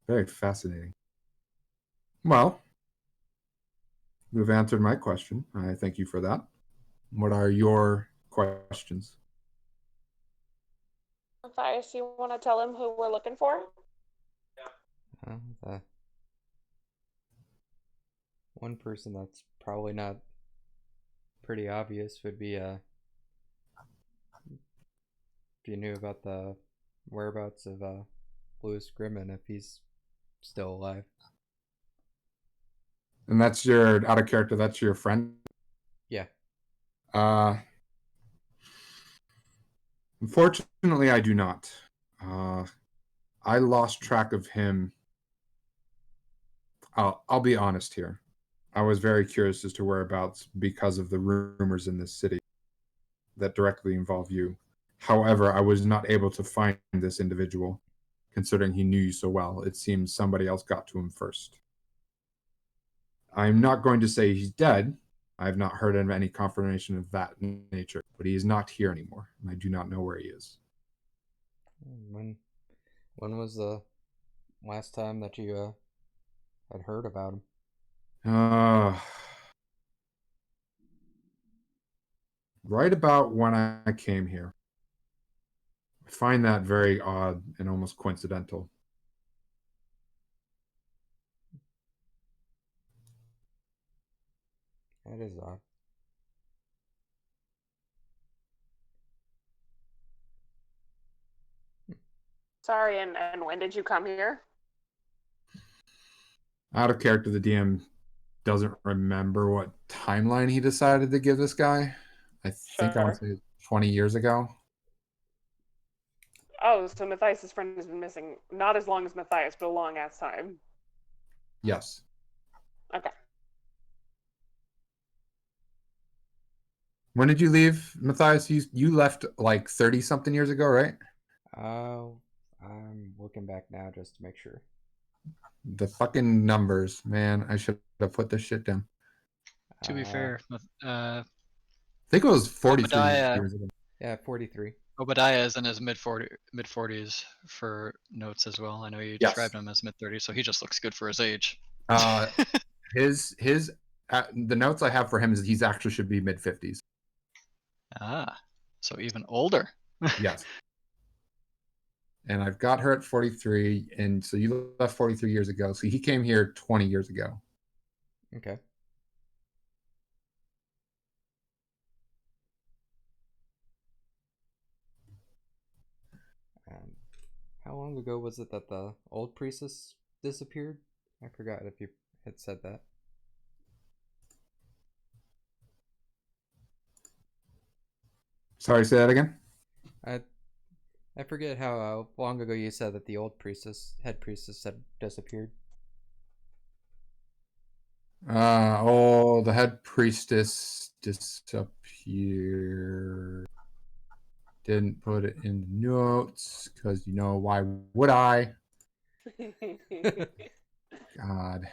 Very fascinating. Well, you've answered my question. I thank you for that. What are your questions? Matthias, you want to tell him who we're looking for? The one person that's probably not pretty obvious would be if you knew about the whereabouts of Louis Grimman, if he's still alive. And that's your out of character. That's your friend. Yeah. Unfortunately, I do not. I lost track of him. I'll be honest here. I was very curious as to whereabouts because of the rumors in this city that directly involve you. However, I was not able to find this individual, considering he knew you so well. It seems somebody else got to him first. I'm not going to say he's dead. I have not heard of any confirmation of that nature, but he is not here anymore, and I do not know where he is. When was the last time that you had heard about him? Right about when I came here. I find that very odd and almost coincidental. That is odd. Sorry, and when did you come here? Out of character, the DM doesn't remember what timeline he decided to give this guy. I think I want to say 20 years ago. Oh, so Matthias' friend has been missing not as long as Matthias, but a long ass time. Yes. Okay. When did you leave, Matthias? You left like 30 something years ago, right? I'm looking back now just to make sure. The fucking numbers, man. I should have put this shit down. To be fair, I think it was 43 Obadiah- years ago. Yeah, 43. Obadiah is in his mid 40s for notes as well. I know you Yes. described him as mid 30s, so he just looks good for his age. His the notes I have for him is he's actually should be mid 50s. So even older. Yes. And I've got her at 43, and so you left 43 years ago. So he came here 20 years ago. Okay. How long ago was it that the old priestess disappeared? I forgot if you had said that. Sorry, say that again. I forget how long ago you said that the old head priestess, had disappeared. The head priestess disappeared. didn't put it in the notes because you know why would I? God.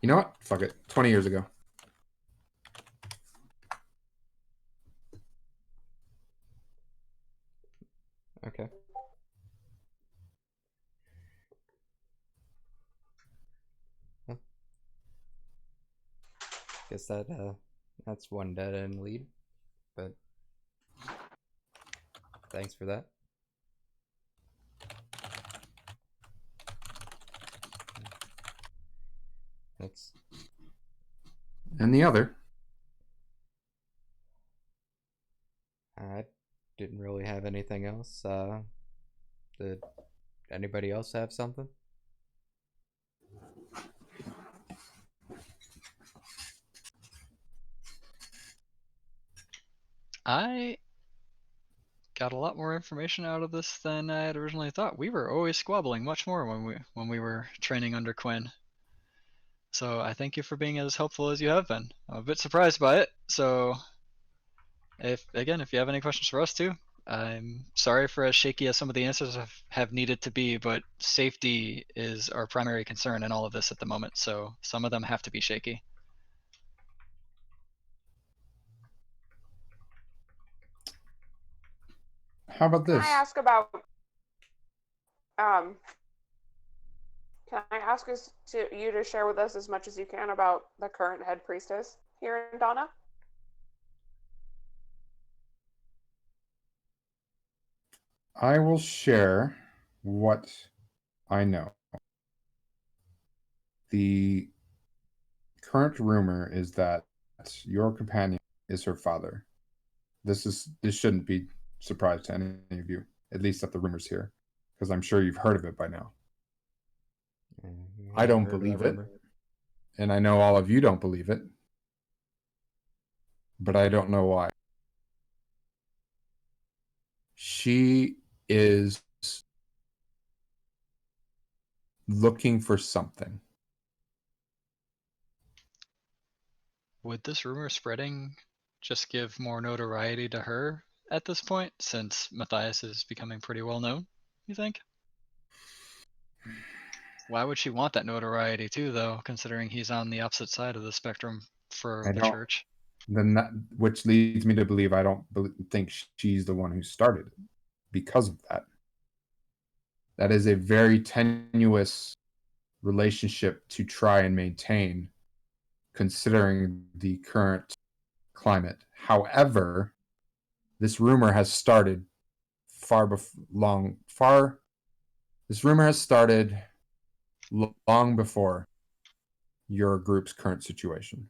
You know what? Fuck it. 20 years ago. Okay. Well, guess that's one dead end lead, but thanks for that. That's And the other. I didn't really have anything else. Did anybody else have something? I got a lot more information out of this than I had originally thought. We were always squabbling much more when we were training under Quinn. So I thank you for being as helpful as you have been. I'm a bit surprised by it. So if you have any questions for us too, I'm sorry for as shaky as some of the answers have needed to be, but safety is our primary concern in all of this at the moment. So some of them have to be shaky. How about Can this? I ask about can I ask you to share with us as much as you can about the current head priestess here in Donna? I will share what I know. The current rumor is that your companion is her father. This shouldn't be surprise to any of you, at least that the rumors here, because I'm sure you've heard of it by now. I don't believe it, and I know all of you don't believe it, but I don't know why. She is looking for something. Would this rumor spreading just give more notoriety to her at this point, since Matthias is becoming pretty well known, you think? Why would she want that notoriety too, though, considering he's on the opposite side of the spectrum for the church? Then that, which leads me to believe I don't think she's the one who started it because of that. That is a very tenuous relationship to try and maintain, considering the current climate. However, this rumor has started This rumor has started long before your group's current situation.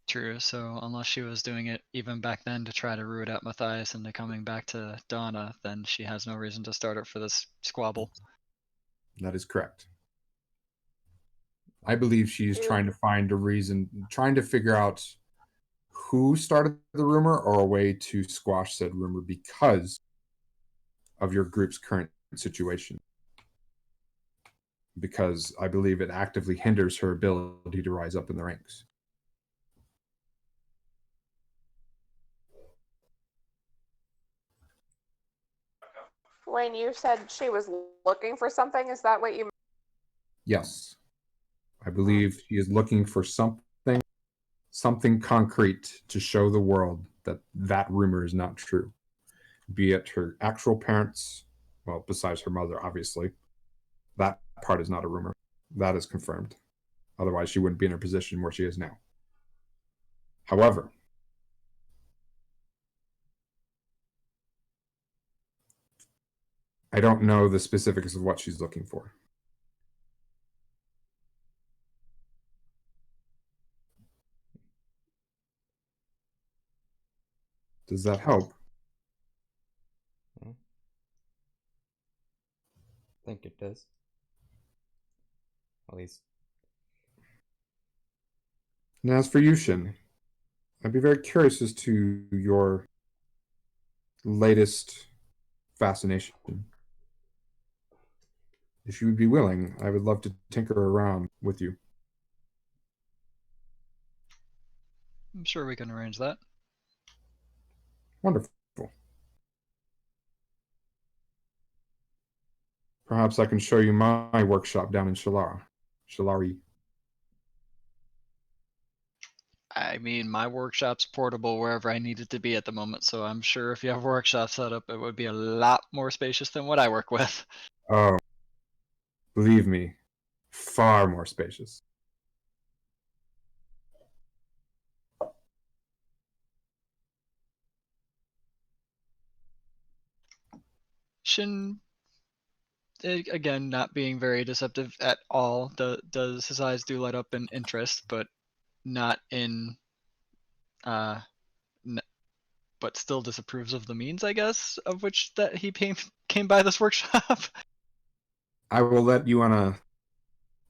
True, so unless she was doing it even back then to try to root out Matthias into coming back to Donna, then she has no reason to start it for this squabble. That is correct. I believe she's trying to find a reason, trying to figure out who started the rumor or a way to squash said rumor because of your group's current situation. Because I believe it actively hinders her ability to rise up in the ranks. When you said she was looking for something, is that what you? Yes. I believe she is looking for something concrete to show the world that that rumor is not true. Be it her actual parents, well, besides her mother, obviously. That part is not a rumor. That is confirmed. Otherwise, she wouldn't be in her position where she is now. However, I don't know the specifics of what she's looking for. Does that help? I think it does. At least. And as for you, Shin, I'd be very curious as to your latest fascination. If you would be willing, I would love to tinker around with you. I'm sure we can arrange that. Wonderful. Perhaps I can show you my workshop down in Shalari. I mean, my workshop's portable wherever I need it to be at the moment, so I'm sure if you have a workshop set up, it would be a lot more spacious than what I work with. Oh, believe me, far more spacious. Shin, again, not being very deceptive at all, does his eyes do light up in interest, but not in, uh, but still disapproves of the means, I guess, of which that he came by this workshop. I will let you on a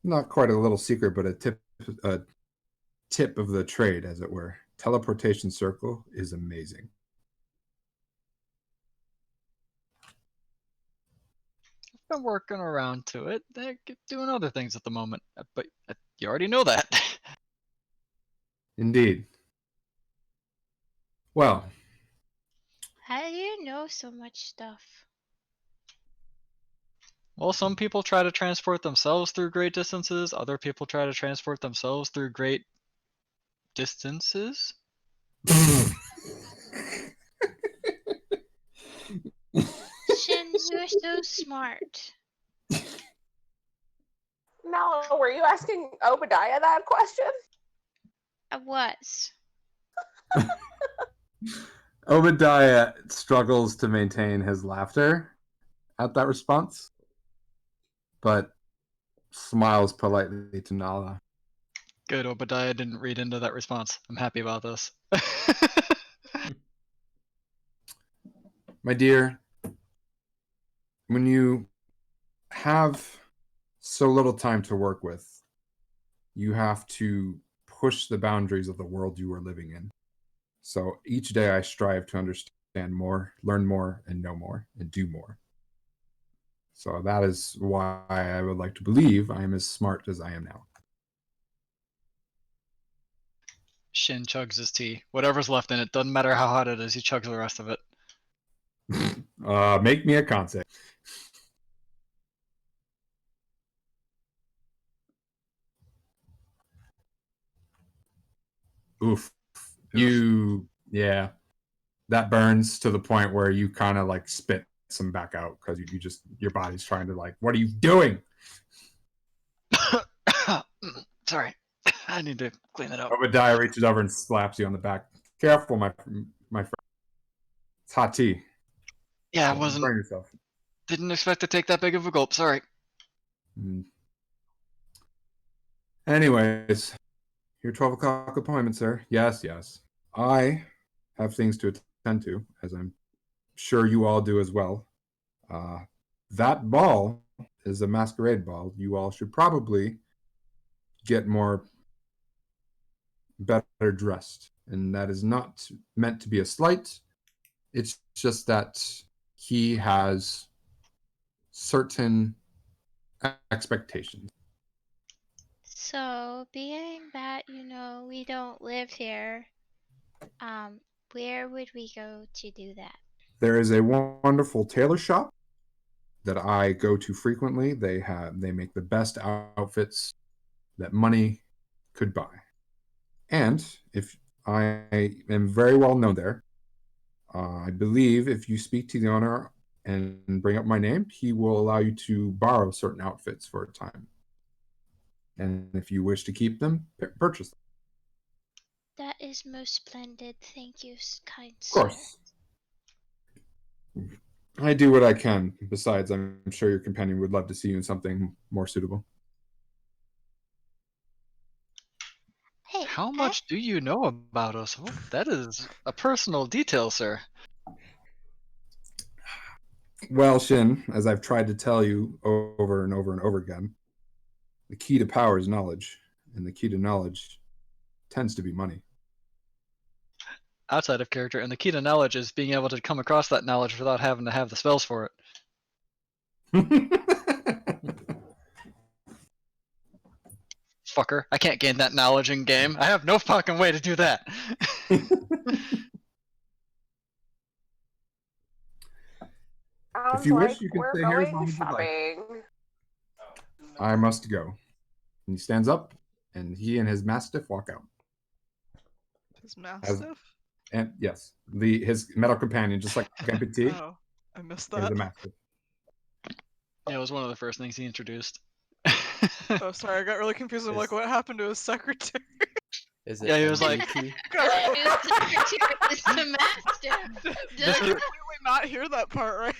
not quite a little secret, but a tip of the trade, as it were. Teleportation circle is amazing. Been working around to it. They're doing other things at the moment, but you already know that. Indeed. Well, How do you know so much stuff? Well, some people try to transport themselves through great distances. Other people try to transport themselves through great distances. Shin, you're so smart. Nala, were you asking Obadiah that question? I was. Obadiah struggles to maintain his laughter at that response, but smiles politely to Nala. Good, Obadiah didn't read into that response. I'm happy about this. My dear, when you have so little time to work with, you have to push the boundaries of the world you are living in. So each day I strive to understand more, learn more, and know more, and do more. So that is why I would like to believe I am as smart as I am now. Shin chugs his tea. Whatever's left in it, doesn't matter how hot it is, he chugs the rest of it. Make me a con save. Oof. Yeah. That burns to the point where you kind of like spit some back out because you just, your body's trying to like, what are you doing? Sorry. I need to clean it up. Obadiah reaches over and slaps you on the back. Careful, my friend. It's hot tea. Yeah, I Don't wasn't. burn yourself. Didn't expect to take that big of a gulp. Sorry. Anyways, your 12 o'clock appointment, sir. Yes. I have things to attend to, as I'm sure you all do as well. That ball is a masquerade ball. You all should probably get better dressed. And that is not meant to be a slight. It's just that he has certain expectations. So, being that, we don't live here, where would we go to do that? There is a wonderful tailor shop that I go to frequently. They make the best outfits that money could buy. And if I am very well known there, I believe if you speak to the owner and bring up my name, he will allow you to borrow certain outfits for a time. And if you wish to keep them, purchase them. That is most splendid. Thank you, kind Of course. I do what I can. Besides, I'm sure your companion would love to see you in something more suitable. Hey, How much do you know about us? Oh, that is a personal detail, sir. Well, Shin, as I've tried to tell you over and over and over again, the key to power is knowledge, and the key to knowledge tends to be money. Outside of character, and the key to knowledge is being able to come across that knowledge without having to have the spells for it. fucker. I can't gain that knowledge in game. I have no fucking way to do that. Sounds you wish, like you can we're stay here as going long as you'd like. shopping. I must go. And he stands up, and he and his mastiff walk out. His mastiff? And yes, his metal companion, just like MPT, Oh, I missed is that. a mastiff. Yeah, it was one of the first things he introduced. Oh, sorry, I got really confused. I'm like, what happened to his secretary? Is it Yeah, he was like- MBT? His secretary is the master. This I is- completely not hear that part, right?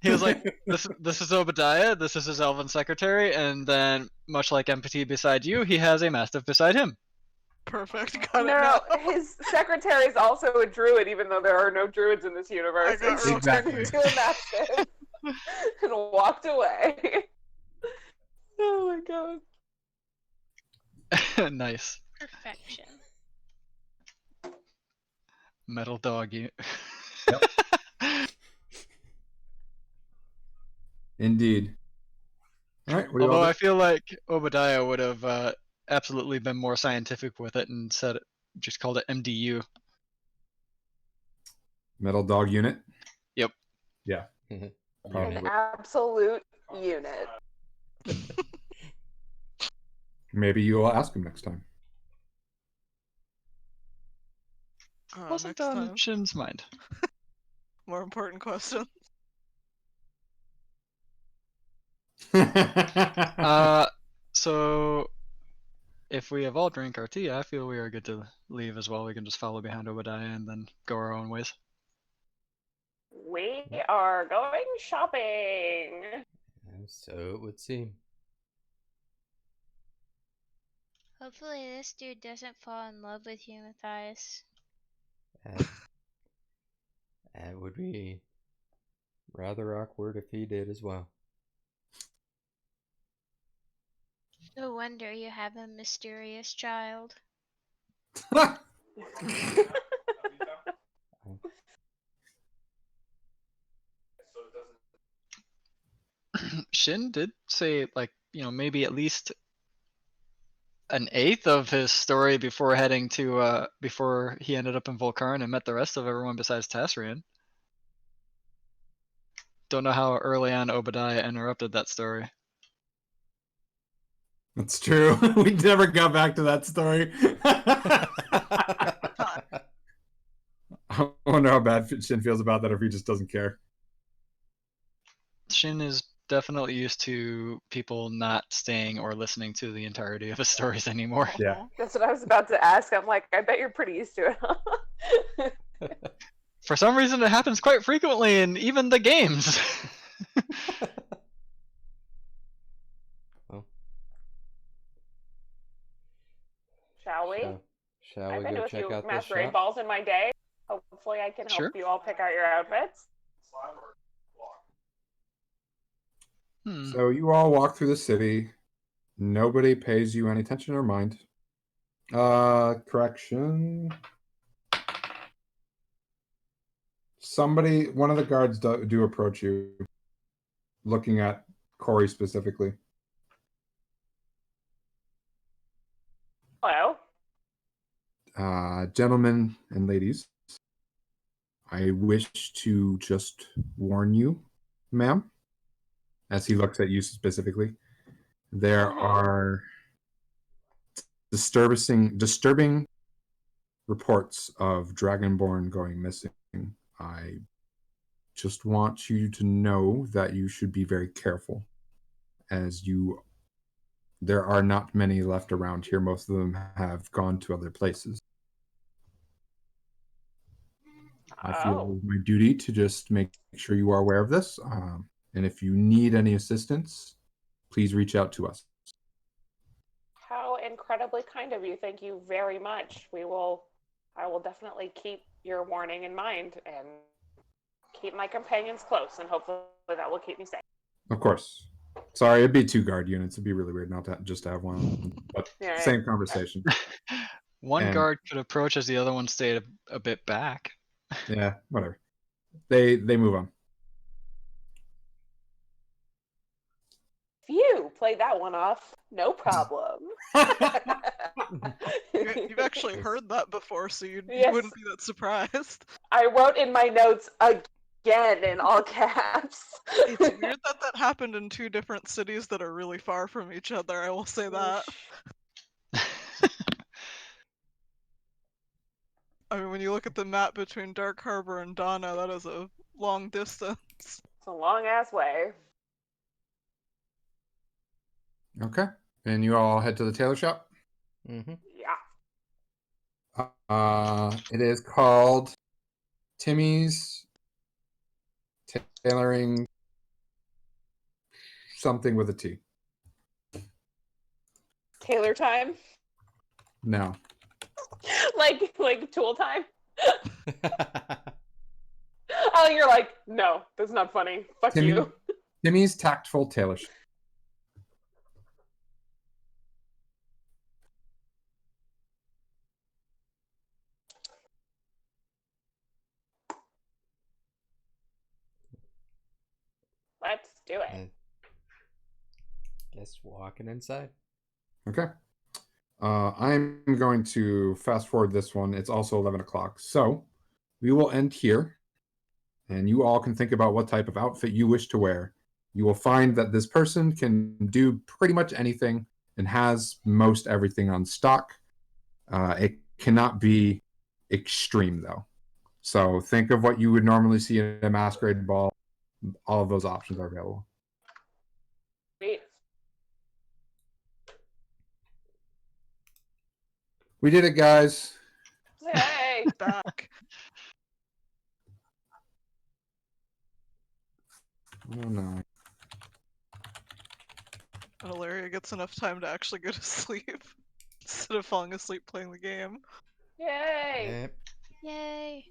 He was like, this is Obadiah, this is his elven secretary, and then, much like MPT beside you, he has a mastiff beside him. Perfect. Got it No, now. his secretary is also a druid, even though there are no druids in this universe. I got And she real turned confused. into a mastiff and walked away. Oh my god. Nice. Perfection. Metal dog. You. Indeed. All right. What do you all Although do? I feel like Obadiah would have absolutely been more scientific with it and said, just called it MDU. Metal dog unit. Yep. Yeah. Mhm. Probably. An absolute unit. Maybe you will ask him next time. Wasn't Next on time. Shin's mind. More important question. So if we have all drank our tea, I feel we are good to leave as well. We can just follow behind Obadiah and then go our own ways. We are going shopping. So it would seem. Hopefully this dude doesn't fall in love with you, Matthias. It would be rather awkward if he did as well. No wonder you have a mysterious child. Shin did say, like, maybe at least an eighth of his story before heading to, before he ended up in Volcarn and met the rest of everyone besides Tasrian. Don't know how early on Obadiah interrupted that story. That's true. We never got back to that story. I wonder how bad Shin feels about that if he just doesn't care. Shin is definitely used to people not staying or listening to the entirety of his stories anymore. Yeah. That's what I was about to ask. I'm like, I bet you're pretty used to it. Huh? For some reason, it happens quite frequently in even the games. Well, Shall we? shall I've we been to go a check few out this masquerade shop? balls in my day. Hopefully, I can help Sure. you all pick out your outfits. Hmm. So you all walk through the city. Nobody pays you any attention or mind. Correction. One of the guards do approach you, looking at Corey specifically. Hello. Gentlemen and ladies, I wish to just warn you, ma'am, as he looks at you specifically, there are disturbing reports of Dragonborn going missing. I just want you to know that you should be very careful, as there are not many left around here. Most of them have gone to other places. I feel it Oh. is my duty to just make sure you are aware of this. And if you need any assistance, please reach out to us. How incredibly kind of you. Thank you very much. I will definitely keep your warning in mind and keep my companions close, and hopefully that will keep me safe. Of course. Sorry, it'd be 2 guard units. It'd be really weird not to just have one. But Yeah, same conversation. One And- guard could approach as the other one stayed a bit back. Yeah, whatever. They move on. Phew, play that one off. No problem. You've actually Yes. heard that before, so you Yes. wouldn't be that surprised. I wrote in my notes again in all caps. It's weird that that happened in two different cities that are really far from each other, I will say that. I mean, when you look at the map between Dark Harbor and Donna, that is a long distance. It's a long ass way. Okay. And you all head to the tailor shop. Mm-hmm. Yeah. It is called Timmy's Tailoring something with a T. Taylor time. No. like tool time. Oh, you're like, no, that's not funny. Fuck Timmy, you. Timmy's Tactful Tailor Shop. Let's do it. I guess walking inside. Okay. I'm going to fast forward this one. It's also 11 o'clock. So we will end here. And you all can think about what type of outfit you wish to wear. You will find that this person can do pretty much anything and has most everything on stock. It cannot be extreme, though. So think of what you would normally see in a masquerade ball. All of those options are available. Sweet. We did it, guys. Yay. Back. Oh, no. And Ilaria gets enough time to actually go to sleep instead of falling asleep playing the game. Yay. Yep. Yay.